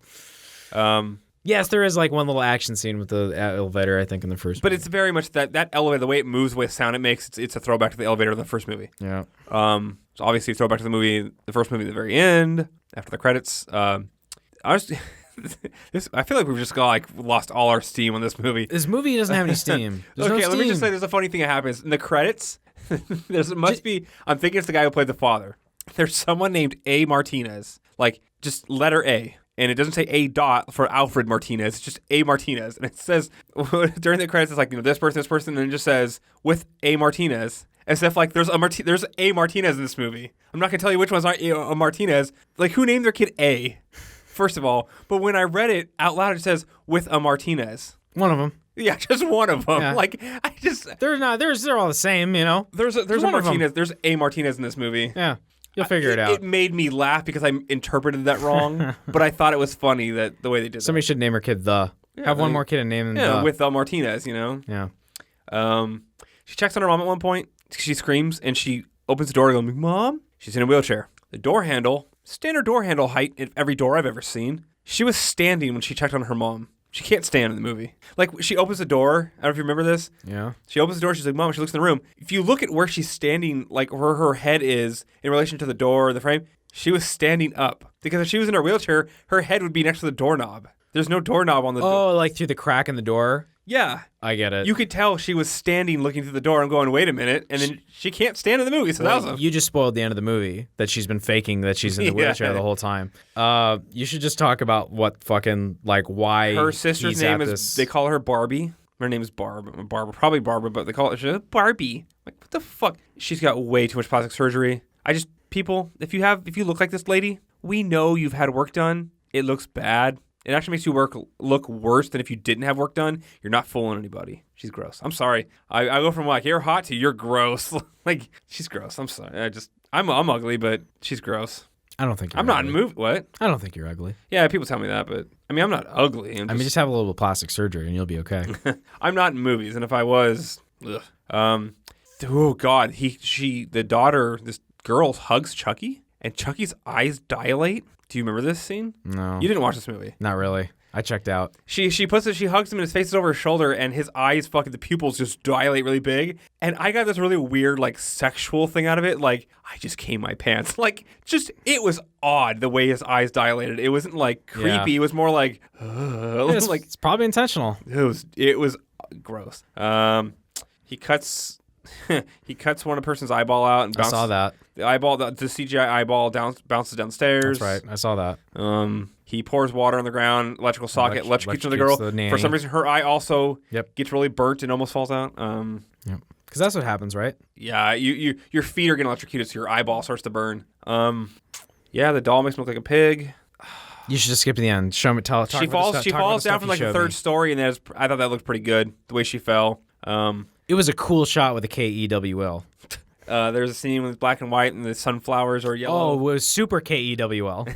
Yes, there is like one little action scene with the elevator, I think, in the first movie. It's very much that elevator, the way it moves, the way the sound it makes, it's a throwback to the elevator in the first movie. Yeah. So obviously a throwback to the first movie at the very end, after the credits. I feel like we've just lost all our steam on this movie. This movie doesn't have any steam. There's no let me steam. just say there's a funny thing that happens. In the credits, I'm thinking it's the guy who played the father. There's someone named A. Martinez, like just letter A. And it doesn't say A. dot for Alfred Martinez. It's just A. Martinez. And it says, during the credits, it's like, this person, and it just says, with A. Martinez. As if, like, there's A. Martinez in this movie. I'm not going to tell you which ones aren't A. Martinez. Like, who named their kid A? First of all. But when I read it out loud, it says, with a Martinez. One of them. Yeah, just one of them. Yeah. Like, I just... They're all the same, you know? There's a Martinez. There's A. Martinez in this movie. Yeah. You'll figure it out. It made me laugh because I interpreted that wrong, but I thought it was funny that the way they did Somebody should name her kid The. Yeah, have one more kid and name him The. With Martinez, you know? Yeah. She checks on her mom at one point. She screams, and she opens the door and goes, Mom? She's in a wheelchair. The door handle, standard door handle height at every door I've ever seen. She was standing when she checked on her mom. She can't stand in the movie. Like, she opens the door. I don't know if you remember this. Yeah. She opens the door. She's like, Mom. She looks in the room. If you look at where she's standing, like where her head is in relation to the door or the frame, she was standing up. Because if she was in her wheelchair, her head would be next to the doorknob. There's no doorknob on the door. Oh, like through the crack in the door? Yeah. I get it. You could tell she was standing looking through the door and going, wait a minute. And then she can't stand in the movie. So that was you just spoiled the end of the movie, that she's been faking that she's in the wheelchair the whole time. You should just talk about what fucking, like, why her sister's name is, they call her Barbie. Her name is Barbara, probably Barbara, but they call her Barbie. Like, what the fuck? She's got way too much plastic surgery. People, if you look like this lady, we know you've had work done. It looks bad. It actually makes you look worse than if you didn't have work done. You're not fooling anybody. She's gross. I'm sorry. I go from like, you're hot to you're gross. Like, she's gross. I'm sorry. I'm ugly, but she's gross. I don't think you're I'm not in movie. What? I don't think you're ugly. Yeah, people tell me that, but I mean, I'm not ugly. Just have a little plastic surgery and you'll be okay. I'm not in movies, and if I was, ugh. Oh God, the daughter, this girl hugs Chucky, and Chucky's eyes dilate. Do you remember this scene? No. You didn't watch this movie. Not really. I checked out. She hugs him and his face is over his shoulder and his eyes the pupils just dilate really big. And I got this really weird like sexual thing out of it. Like, I just came my pants. Like, it was odd the way his eyes dilated. It wasn't like creepy. Yeah. It was more like, it's probably intentional. It was gross. He cuts one of person's eyeball out and bounces. I saw that. The CGI eyeball bounces downstairs. That's right. I saw that. He pours water on the ground, electrical socket, electrocutes the girl. For some reason, her eye also gets really burnt and almost falls out. Yep. Because that's what happens, right? Yeah, your feet are getting electrocuted, so your eyeball starts to burn. Yeah, the doll makes him look like a pig. You should just skip to the end. Show me. She falls down from like the third story, and I thought that looked pretty good the way she fell. It was a cool shot with the KEWL. There's a scene with black and white and the sunflowers are yellow. Oh, it was super KEWL.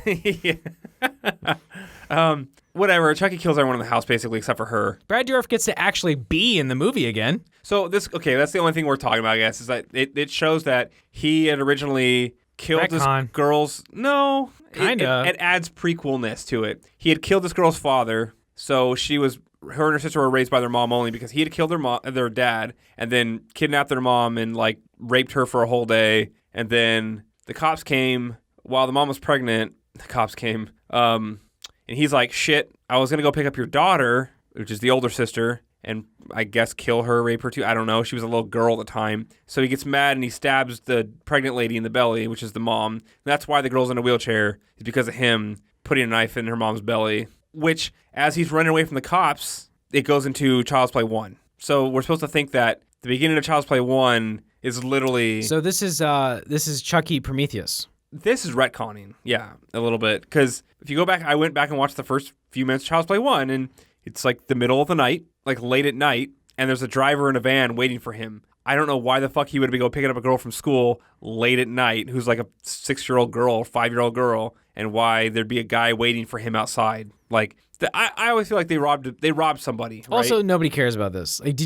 Whatever. Chucky kills everyone in the house basically except for her. Brad Dourif gets to actually be in the movie again. So that's the only thing we're talking about, I guess, is that it shows that he had originally killed this girl's... No. Kinda. It adds prequelness to it. He had killed this girl's father, so her and her sister were raised by their mom only because he had killed their dad and then kidnapped their mom and like raped her for a whole day. And then the cops came while the mom was pregnant. The cops came. And he's like, shit, I was going to go pick up your daughter, which is the older sister, and I guess kill her, rape her too. I don't know. She was a little girl at the time. So he gets mad and he stabs the pregnant lady in the belly, which is the mom. And that's why the girl's in a wheelchair, is because of him putting a knife in her mom's belly. Which, as he's running away from the cops, it goes into Child's Play 1. So we're supposed to think that the beginning of Child's Play 1 is literally... So this is Chucky Prometheus. This is retconning, yeah, a little bit. Because if you go back, I went back and watched the first few minutes of Child's Play 1, and it's like the middle of the night, like late at night, and there's a driver in a van waiting for him. I don't know why the fuck he would be go picking up a girl from school late at night who's like a 6-year-old girl, 5-year-old girl, and why there'd be a guy waiting for him outside. Like, I always feel like they robbed somebody. Right? Also, nobody cares about this. Like,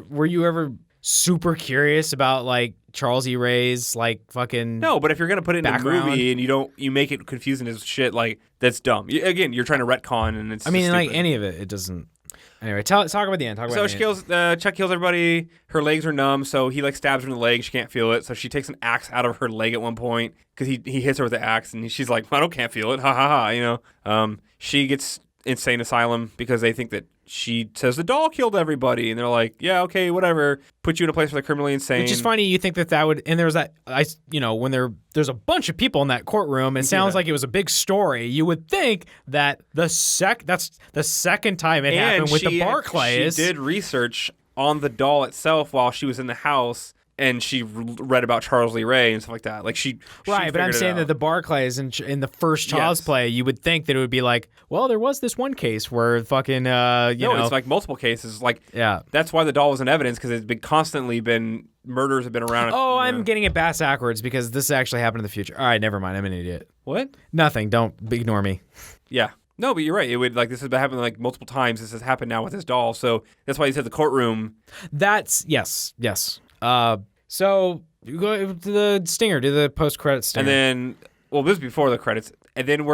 were you ever super curious about like Charles E. Ray's like fucking No, but if you're gonna put it in background? a movie and you make it confusing as shit, like that's dumb. Again, you're trying to retcon, and it's. I mean, just like stupid. any of it doesn't. Anyway, talk about the end. So she kills. Chuck kills everybody. Her legs are numb, so he like stabs her in the leg. She can't feel it, so she takes an axe out of her leg at one point because he hits her with the axe, and she's like, "I can't feel it." Ha ha ha. You know. She gets insane asylum because they think that she says the doll killed everybody, and they're like, "Yeah, okay, whatever. Put you in a place for the criminally insane." Which is funny. You think that would, and there's that, when there's a bunch of people in that courtroom. It sounds like it was a big story. You would think that that's the second time it happened with the Barclays. She did research on the doll itself while she was in the house, and she read about Charles Lee Ray and stuff like that. Like she Right, but I'm saying that the Barclays in the first Child's Play, you would think that it would be like, well, there was this one case where fucking, No, it's like multiple cases. Like, yeah, that's why the doll was in evidence, because it's been constantly murders have been around. Oh, I'm getting it backwards because this actually happened in the future. All right, never mind. I'm an idiot. What? Nothing. Don't ignore me. Yeah. No, but you're right. It would this has been happening like multiple times. This has happened now with this doll. So that's why you said the courtroom. That's yes. So you go to the stinger, do the post-credit stinger. And then, this is before the credits. And then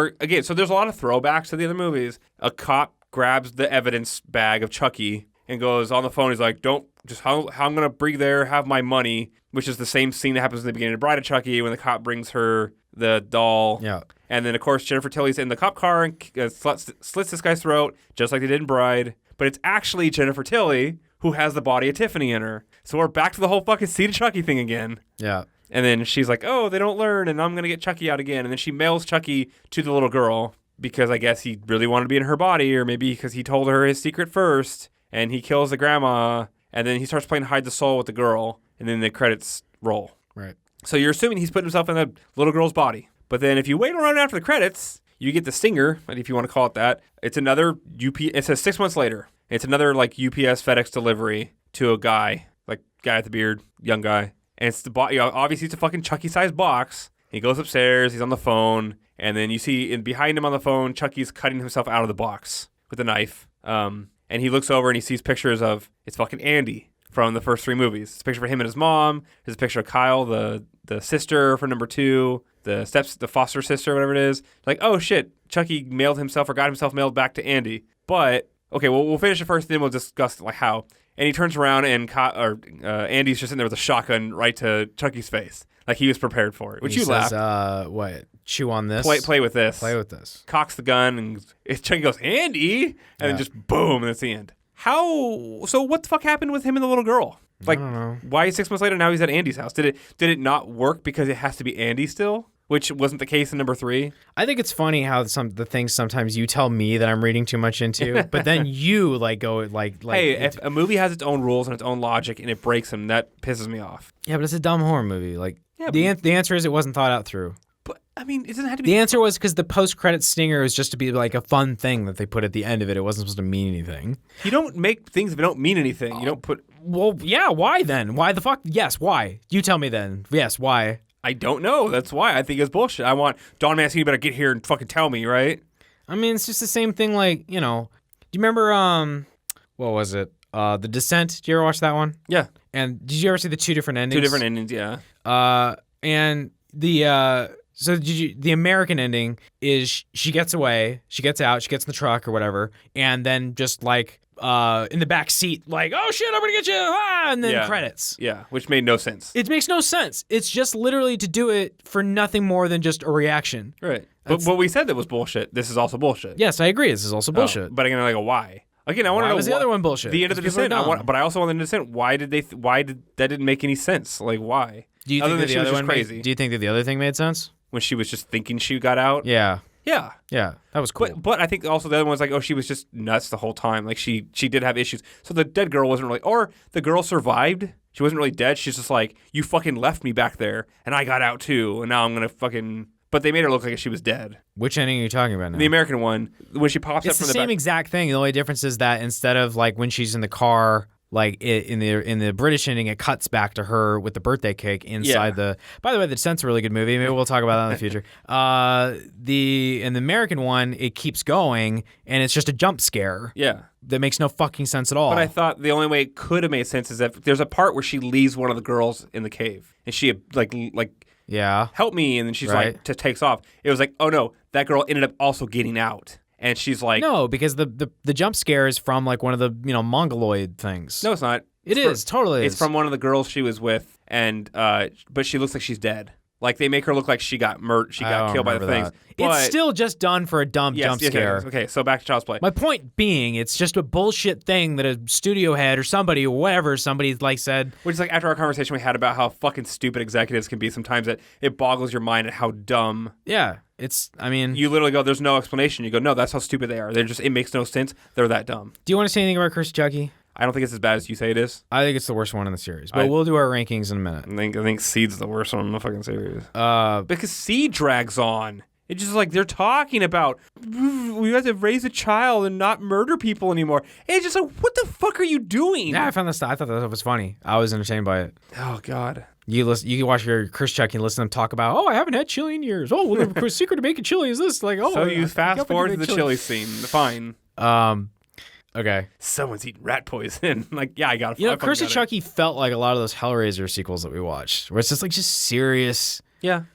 so there's a lot of throwbacks to the other movies. A cop grabs the evidence bag of Chucky and goes on the phone. He's like, how I'm going to bring there, have my money, which is the same scene that happens in the beginning of Bride of Chucky when the cop brings her the doll. Yeah. And then, of course, Jennifer Tilly's in the cop car and slits this guy's throat, just like they did in Bride. But it's actually Jennifer Tilly who has the body of Tiffany in her. So we're back to the whole fucking Seed of Chucky thing again. Yeah. And then she's like, oh, they don't learn, and I'm going to get Chucky out again. And then she mails Chucky to the little girl because I guess he really wanted to be in her body, or maybe because he told her his secret first, and he kills the grandma, and then he starts playing Hide the Soul with the girl, and then the credits roll. Right. So you're assuming he's putting himself in the little girl's body. But then if you wait around after the credits, you get the stinger, if you want to call it that. It's another it says 6 months later. It's another like UPS FedEx delivery to a guy with the beard, young guy. And it's obviously it's a fucking Chucky-sized box. He goes upstairs, he's on the phone, and then you see behind him on the phone, Chucky's cutting himself out of the box with a knife. And he looks over and he sees pictures of, it's fucking Andy from the first 3 movies. It's a picture of him and his mom. There's a picture of Kyle, the sister for number 2, the foster sister, whatever it is. Like, oh shit, Chucky mailed himself or got himself mailed back to Andy. But, okay, well, we'll finish it first, then we'll discuss like how. And he turns around and Andy's just sitting there with a shotgun right to Chucky's face. Like he was prepared for it, which you laughed. What? Chew on this? Play with this. Play with this. Cocks the gun, and Chucky goes, Andy? And then just boom, and that's the end. So what the fuck happened with him and the little girl? Like, I don't know. Why 6 months later now he's at Andy's house? Did it not work because it has to be Andy still? Which wasn't the case in number 3. I think it's funny how the things sometimes you tell me that I'm reading too much into, but then you go like. Hey, if a movie has its own rules and its own logic and it breaks them, that pisses me off. Yeah, but it's a dumb horror movie. Like Yeah, the answer is it wasn't thought out through. But I mean, it doesn't have to be. The answer was because the post-credit stinger was just to be like a fun thing that they put at the end of it. It wasn't supposed to mean anything. You don't make things if they don't mean anything. You don't put. Well, yeah. Why then? Why the fuck? Yes. Why? You tell me then. Yes. Why? I don't know. That's why I think it's bullshit. I want Don Mancini, you better get here and fucking tell me, right? I mean, it's just the same thing. Like, do you remember what was it? The Descent. Did you ever watch that one? Yeah. And did you ever see the 2 different endings? 2 different endings, yeah. And the American ending is she gets away, she gets out, she gets in the truck or whatever, and then just like in the back seat, like, oh shit, I'm gonna get you, and then credits. Yeah, which made no sense. It makes no sense. It's just literally to do it for nothing more than just a reaction. Right. But what we said that was bullshit. This is also bullshit. Yes, I agree. This is also bullshit. But again, like, why? Again, I want to know why was the other one bullshit? The end of the Descent. But I also want the Descent. Why did that didn't make any sense? Like, why? Do you Other think than that she the was other just one crazy do you think that the other thing made sense? when she was just thinking she got out? Yeah. Yeah. Yeah, that was cool. But I think also the other one's like, oh, she was just nuts the whole time. Like she did have issues. So the dead girl wasn't really, or the girl survived. She wasn't really dead. She's just like, you fucking left me back there, and I got out too, and now I'm gonna fucking. But they made her look like she was dead. Which ending are you talking about now? The American one, when she pops up It's from the the same back. exact thing. The only difference is that instead of like when she's in the car, like in the British ending, it cuts back to her with the birthday cake inside the. By the way, The Descent's a really good movie. Maybe we'll talk about that in the future. In the American one, it keeps going, and it's just a jump scare. Yeah. That makes no fucking sense at all. But I thought the only way it could have made sense is if there's a part where she leaves one of the girls in the cave, and she like yeah, help me, and then she's Right. like takes off. It was like, oh no, that girl ended up also getting out, and she's like, no, because the jump scare is from like one of the mongoloid things. no, it's not. It is totally. It's from one of the girls she was with, and but she looks like she's dead. Like they make her look like she got murdered. She got killed by the things. It's still just done for a dumb jump scare. Okay, so back to Child's Play. My point being, it's just a bullshit thing that a studio head or somebody or whatever somebody like said. Which is like after our conversation we had about how fucking stupid executives can be sometimes, that it boggles your mind at how dumb. Yeah, I mean, You literally go, there's no explanation. You go, no, that's how stupid they are. It makes no sense. They're that dumb. do you want to say anything about Curse of Chucky? I don't think it's as bad as you say it is. I think it's the worst one in the series, but we'll do our rankings in a minute. I think Seed's the worst one in the fucking series. Because Seed drags on. It's just like they're talking about we have to raise a child and not murder people anymore. And it's just like, what the fuck are you doing? Yeah, I thought that was funny. I was entertained by it. Oh God. You can watch your Curse of Chucky and listen to them talk about, I haven't had chili in years. Oh, well, the secret to making chili is this. Like, So you fast forward to the chili scene. Fine. Okay. Someone's eating rat poison. Like, yeah, I got it. You know, Curse of Chucky felt like a lot of those Hellraiser sequels that we watched, where it's just serious,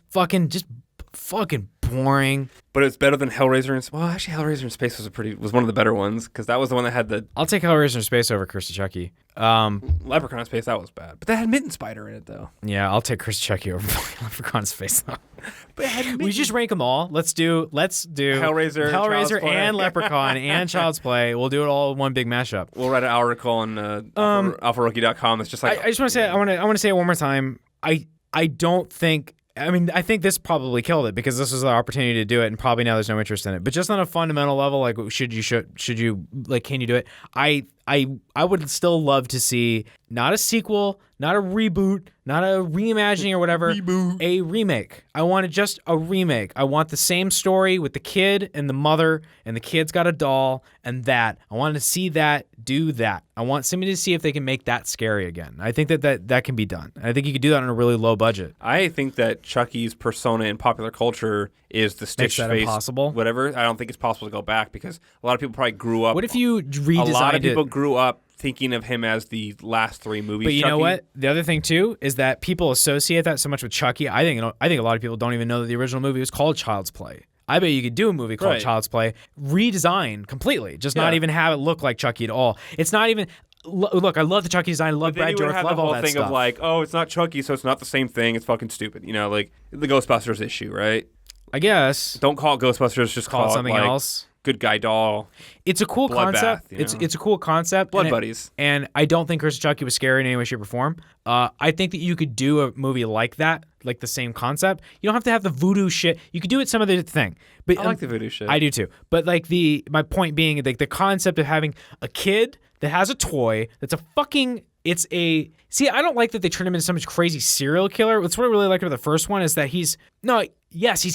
fucking boring. But it's better than Hellraiser in Well, actually, Hellraiser in Space was one of the better ones, because that was the one that had the I'll take Hellraiser in Space over Curse of Chucky. Leprechaun in Space. That was bad, but that had Mitten Spider in it though. Yeah, I'll take Curse of Chucky over Leprechaun in Space though. But it had We just rank them all. Let's do Hellraiser, Child's Play. and Leprechaun and Child's Play. We'll do it all in one big mashup. We'll write an article on alpharookie.com. That's just like I just want to say I want to say it one more time. I don't think. I mean, I think this probably killed it because this was the opportunity to do it, and probably now there's no interest in it. But just on a fundamental level, like should you like, can you do it? I would still love to see not a sequel, not a reboot, not a reimagining or whatever, a remake. I wanted just a remake. I want the same story with the kid and the mother, and the kid's got a doll, and that. I wanted to see that, do that. I want somebody to see if they can make that scary again. I think that can be done. I think you could do that on a really low budget. I think that Chucky's persona in popular culture is the Stitch that face, impossible? whatever. I don't think it's possible to go back because a lot of people probably grew up. What if you redesigned A lot of people it? grew up thinking of him as the last three movies. But you know Chucky. what? The other thing too is that people associate that so much with Chucky. I think a lot of people don't even know that the original movie was called Child's Play. I bet you could do a movie called Right. Child's Play, redesigned completely, just not even have it look like Chucky at all. It's not even. Look, I love the Chucky design. I love Then Brad you would Dourif. have Love the all whole that thing stuff. of like, oh, it's not Chucky, so it's not the same thing. It's fucking stupid. You know, like the Ghostbusters issue, right? I guess. Don't call it Ghostbusters, just Call it something like, else. Good guy doll. It's a cool Bloodbath, concept. you know? It's a cool concept. Blood and buddies. And I don't think Curse of Chucky was scary in any way, shape, or form. I think that you could do a movie like that, like the same concept. You don't have to have the voodoo shit. You could do it some other thing. But I like the voodoo shit. I do too. But like my point being, like the concept of having a kid that has a toy that's a fucking. See, I don't like that they turned him into some crazy serial killer. That's what I really like about the first one is that he's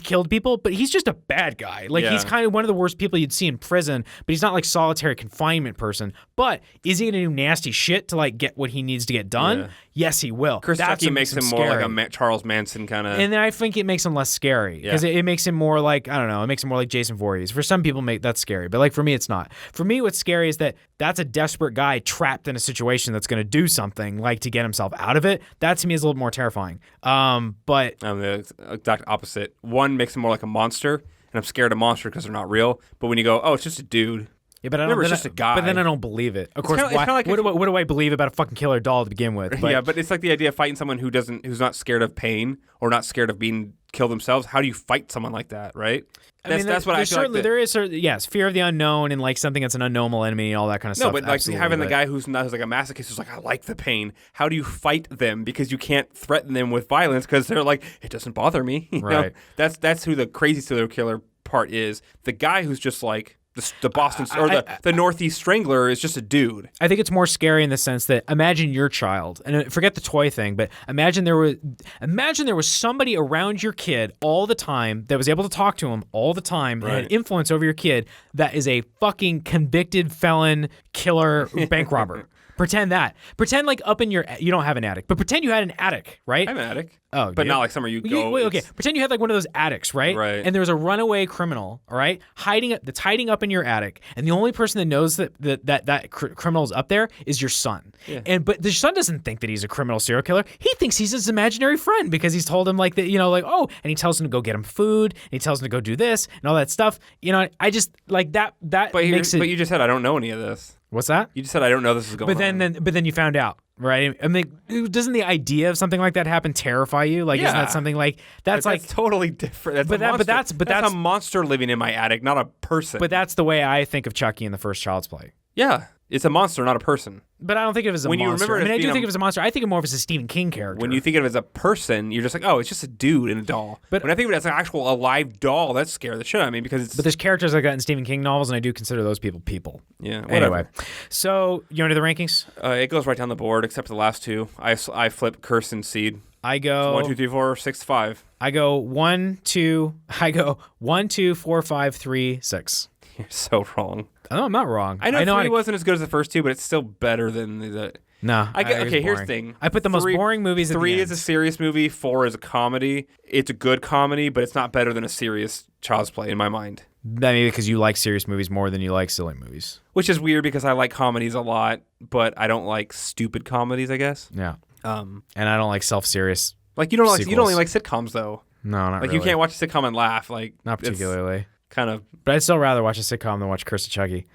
killed people, but he's just a bad guy. Like he's kind of one of the worst people you'd see in prison, but he's not like solitary confinement person. But is he gonna do nasty shit to like get what he needs to get done? Yeah. Yes, he will. Chris That's Chucky what makes him scary. more like a Charles Manson kind of. And then I think it makes him less scary because it makes him more like, I don't know, it makes him more like Jason Voorhees. For some people, that's scary, but like for me, it's not. For me, what's scary is that that's a desperate guy trapped in a situation that's going to do something like to get himself out of it. That to me is a little more terrifying. But the exact opposite. One makes him more like a monster, and I'm scared of monsters because they're not real. But when you go, oh, it's just a dude. yeah, but I Remember, don't. it's just a guy. But then I don't believe it. Of course, kinda- it's kinda like what do I believe about a fucking killer doll to begin with? But, Yeah, but it's like the idea of fighting someone who's not scared of pain or not scared of being killed themselves. How do you fight someone like that, right? That's what I feel like. There is yes, fear of the unknown and like something that's an unknowable enemy and all that kind of No, stuff. but like absolutely, having the but- guy who's like a masochist who's like, I like the pain. How do you fight them? Because you can't threaten them with violence because they're like, it doesn't bother me. You know? Right. That's who the crazy serial killer part is. The guy who's just like the Boston or the Northeast Strangler is just a dude. I think it's more scary in the sense that imagine your child, and forget the toy thing, but imagine there was somebody around your kid all the time that was able to talk to him all the time and had influence over your kid that is a fucking convicted felon, killer, bank robber. Pretend like up in you don't have an attic, but pretend you had an attic, right? I have an attic. Oh, but not like somewhere you go. Wait, okay. Pretend you had like one of those attics, right? Right. And there's a runaway criminal, all right, that's hiding up in your attic, and the only person that knows that criminal is up there is your son. Yeah. But the son doesn't think that he's a criminal serial killer. He thinks he's his imaginary friend because he's told him like that, and he tells him to go get him food, and he tells him to go do this and all that stuff. I just like that. But you just said I don't know any of this. What's that? You just said I don't know this is going on. But then you found out, right? I mean, doesn't the idea of something like that happen terrify you? Like, isn't that something like that's totally different? That's a monster living in my attic, not a person. But that's the way I think of Chucky in the first Child's Play. Yeah, it's a monster, not a person. But I don't think of it as a monster. I do think of it as a monster. I think of it more of as a Stephen King character. When you think of it as a person, you're just like, oh, it's just a dude in a doll. But when I think of it as an actual alive doll, that's scary the shit out of me because it's... But there's characters like that in Stephen King novels, and I do consider those people. Yeah, whatever. Anyway, so you want to do the rankings? It goes right down the board, except for the last two. I flip Curse and Seed. I go... 1, 2, 3, 4, 6, 5. I go 1, 2... I go 1, 2, 4, 5, 3, 6. You're so wrong. No, I'm not wrong. I know 3 wasn't as good as the first two, but it's still better than the... No. Okay, here's the thing. I put the most boring movies at the end. 3 is a serious movie. 4 is a comedy. It's a good comedy, but it's not better than a serious Child's Play in my mind. Maybe because you like serious movies more than you like silly movies. Which is weird because I like comedies a lot, but I don't like stupid comedies, I guess. Yeah. And I don't like self-serious Like you don't only like sitcoms though. No, not really. You can't watch a sitcom and laugh. Like not particularly. Kind of. But I'd still rather watch a sitcom than watch Curse of Chucky.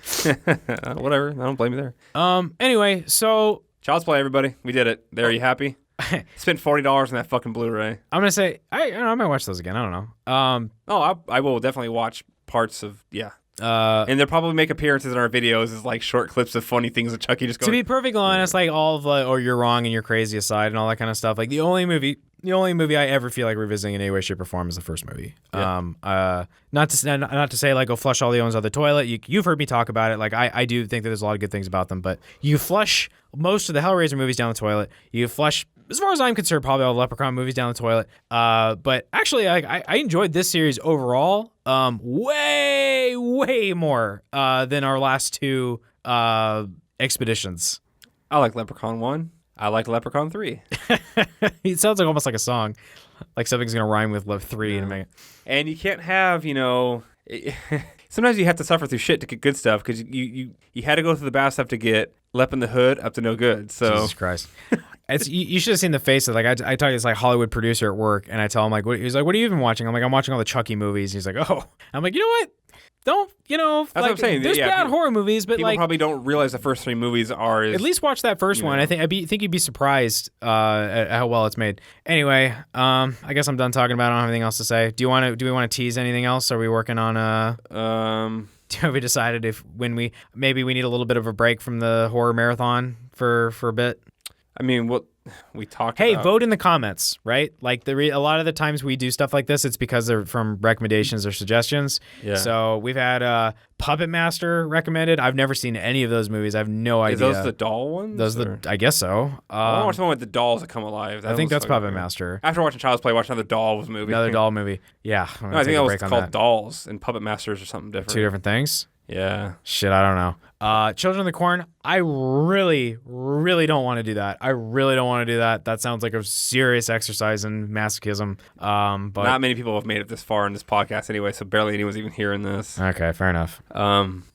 Whatever. I don't blame you there. Anyway, so Child's Play, everybody. We did it. There, are you happy? Spent $40 on that fucking Blu-ray. I'm gonna say I might watch those again. I don't know. I will definitely watch parts of and they'll probably make appearances in our videos as like short clips of funny things that Chucky just goes. To be perfectly honest, like all of like, you're wrong and you're crazy aside and all that kind of stuff. Like the only movie I ever feel like revisiting in any way, shape, or form is the first movie. Yeah. Not to say like go flush all the owns out the toilet. You've heard me talk about it. Like I do think that there's a lot of good things about them, but you flush most of the Hellraiser movies down the toilet. You flush, as far as I'm concerned, probably all the Leprechaun movies down the toilet. But actually, I enjoyed this series overall way more than our last two expeditions. I like Leprechaun 1. I like Leprechaun 3. It sounds like almost like a song. Like something's going to rhyme with 3. Yeah. And you can't have, sometimes you have to suffer through shit to get good stuff because you had to go through the bad stuff to get Lep in the Hood up to no good. So Jesus Christ. You should have seen the face of, like, I talk to this like Hollywood producer at work, and I tell him, like, he's like, what are you even watching? I'm like, I'm watching all the Chucky movies. He's like, oh. I'm like, you know what? Don't, That's what I'm saying. There's bad horror movies, but people like... probably don't realize the first 3 movies are... At least watch that first one. I think you'd be surprised at how well it's made. Anyway, I guess I'm done talking about it. I don't have anything else to say. Do we want to tease anything else? Are we working on have we decided when we need a little bit of a break from the horror marathon for a bit? I mean, what we talked about. Hey, about. vote in the comments, right? Like a lot of the times we do stuff like this, it's because they're from recommendations or suggestions. Yeah. So we've had Puppet Master recommended. I've never seen any of those movies. I have no idea. Are those the doll ones? I guess so. I want to watch the one with the dolls that come alive. I think that's Puppet Master. After watching Child's Play, watch another Dolls movie. Another doll movie. Yeah. No, I think that was called Dolls, and Puppet Masters or something different. 2 different things? Yeah. Shit, I don't know. Children of the Corn, I really, really don't want to do that. I really don't want to do that. That sounds like a serious exercise in masochism. But not many people have made it this far in this podcast anyway, so barely anyone's even hearing this. Okay, fair enough.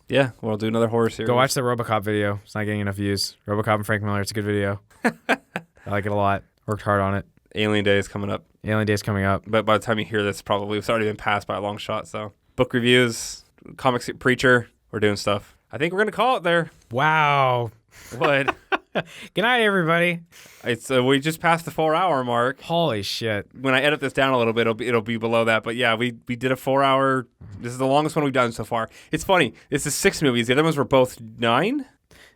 Yeah, we'll do another horror series. Go watch the RoboCop video. It's not getting enough views. RoboCop and Frank Miller, it's a good video. I like it a lot. Worked hard on it. Alien Day is coming up. Alien Day is coming up. But by the time you hear this, probably it's already been passed by a long shot. So book reviews. Comics Preacher, we're doing stuff. I think we're gonna call it there. Wow. What? Good night, everybody. It's we just passed the 4-hour mark. Holy shit! When I edit this down a little bit, it'll be below that. But yeah, we did a 4-hour. This is the longest one we've done so far. It's funny. This is 6 movies. The other ones were both 9.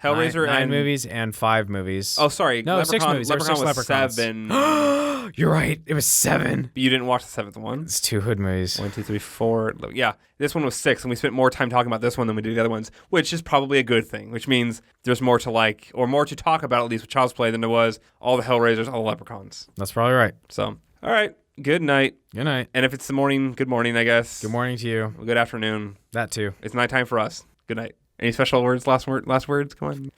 Hellraiser nine and movies and 5 movies. Oh, sorry. No, 6 movies. There were 6 Leprechaun was Leprechauns. 7. You're right. It was 7. But you didn't watch the 7th one. It's 2 hood movies. 1, 2, 3, 4. Yeah, this one was 6, and we spent more time talking about this one than we did the other ones, which is probably a good thing, which means there's more to like, or more to talk about, at least with Child's Play, than there was all the Hellraisers, all the Leprechauns. That's probably right. So, all right. Good night. Good night. And if it's the morning, good morning, I guess. Good morning to you. Good afternoon. That too. It's nighttime for us. Good night. Any special words? Last words? Come on.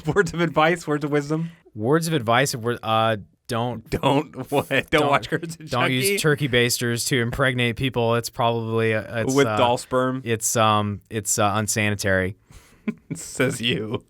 Words of advice? Words of wisdom? Words of advice. Don't watch Curse of Chucky. Don't use turkey basters to impregnate people. It's probably with doll sperm. It's unsanitary. Says you.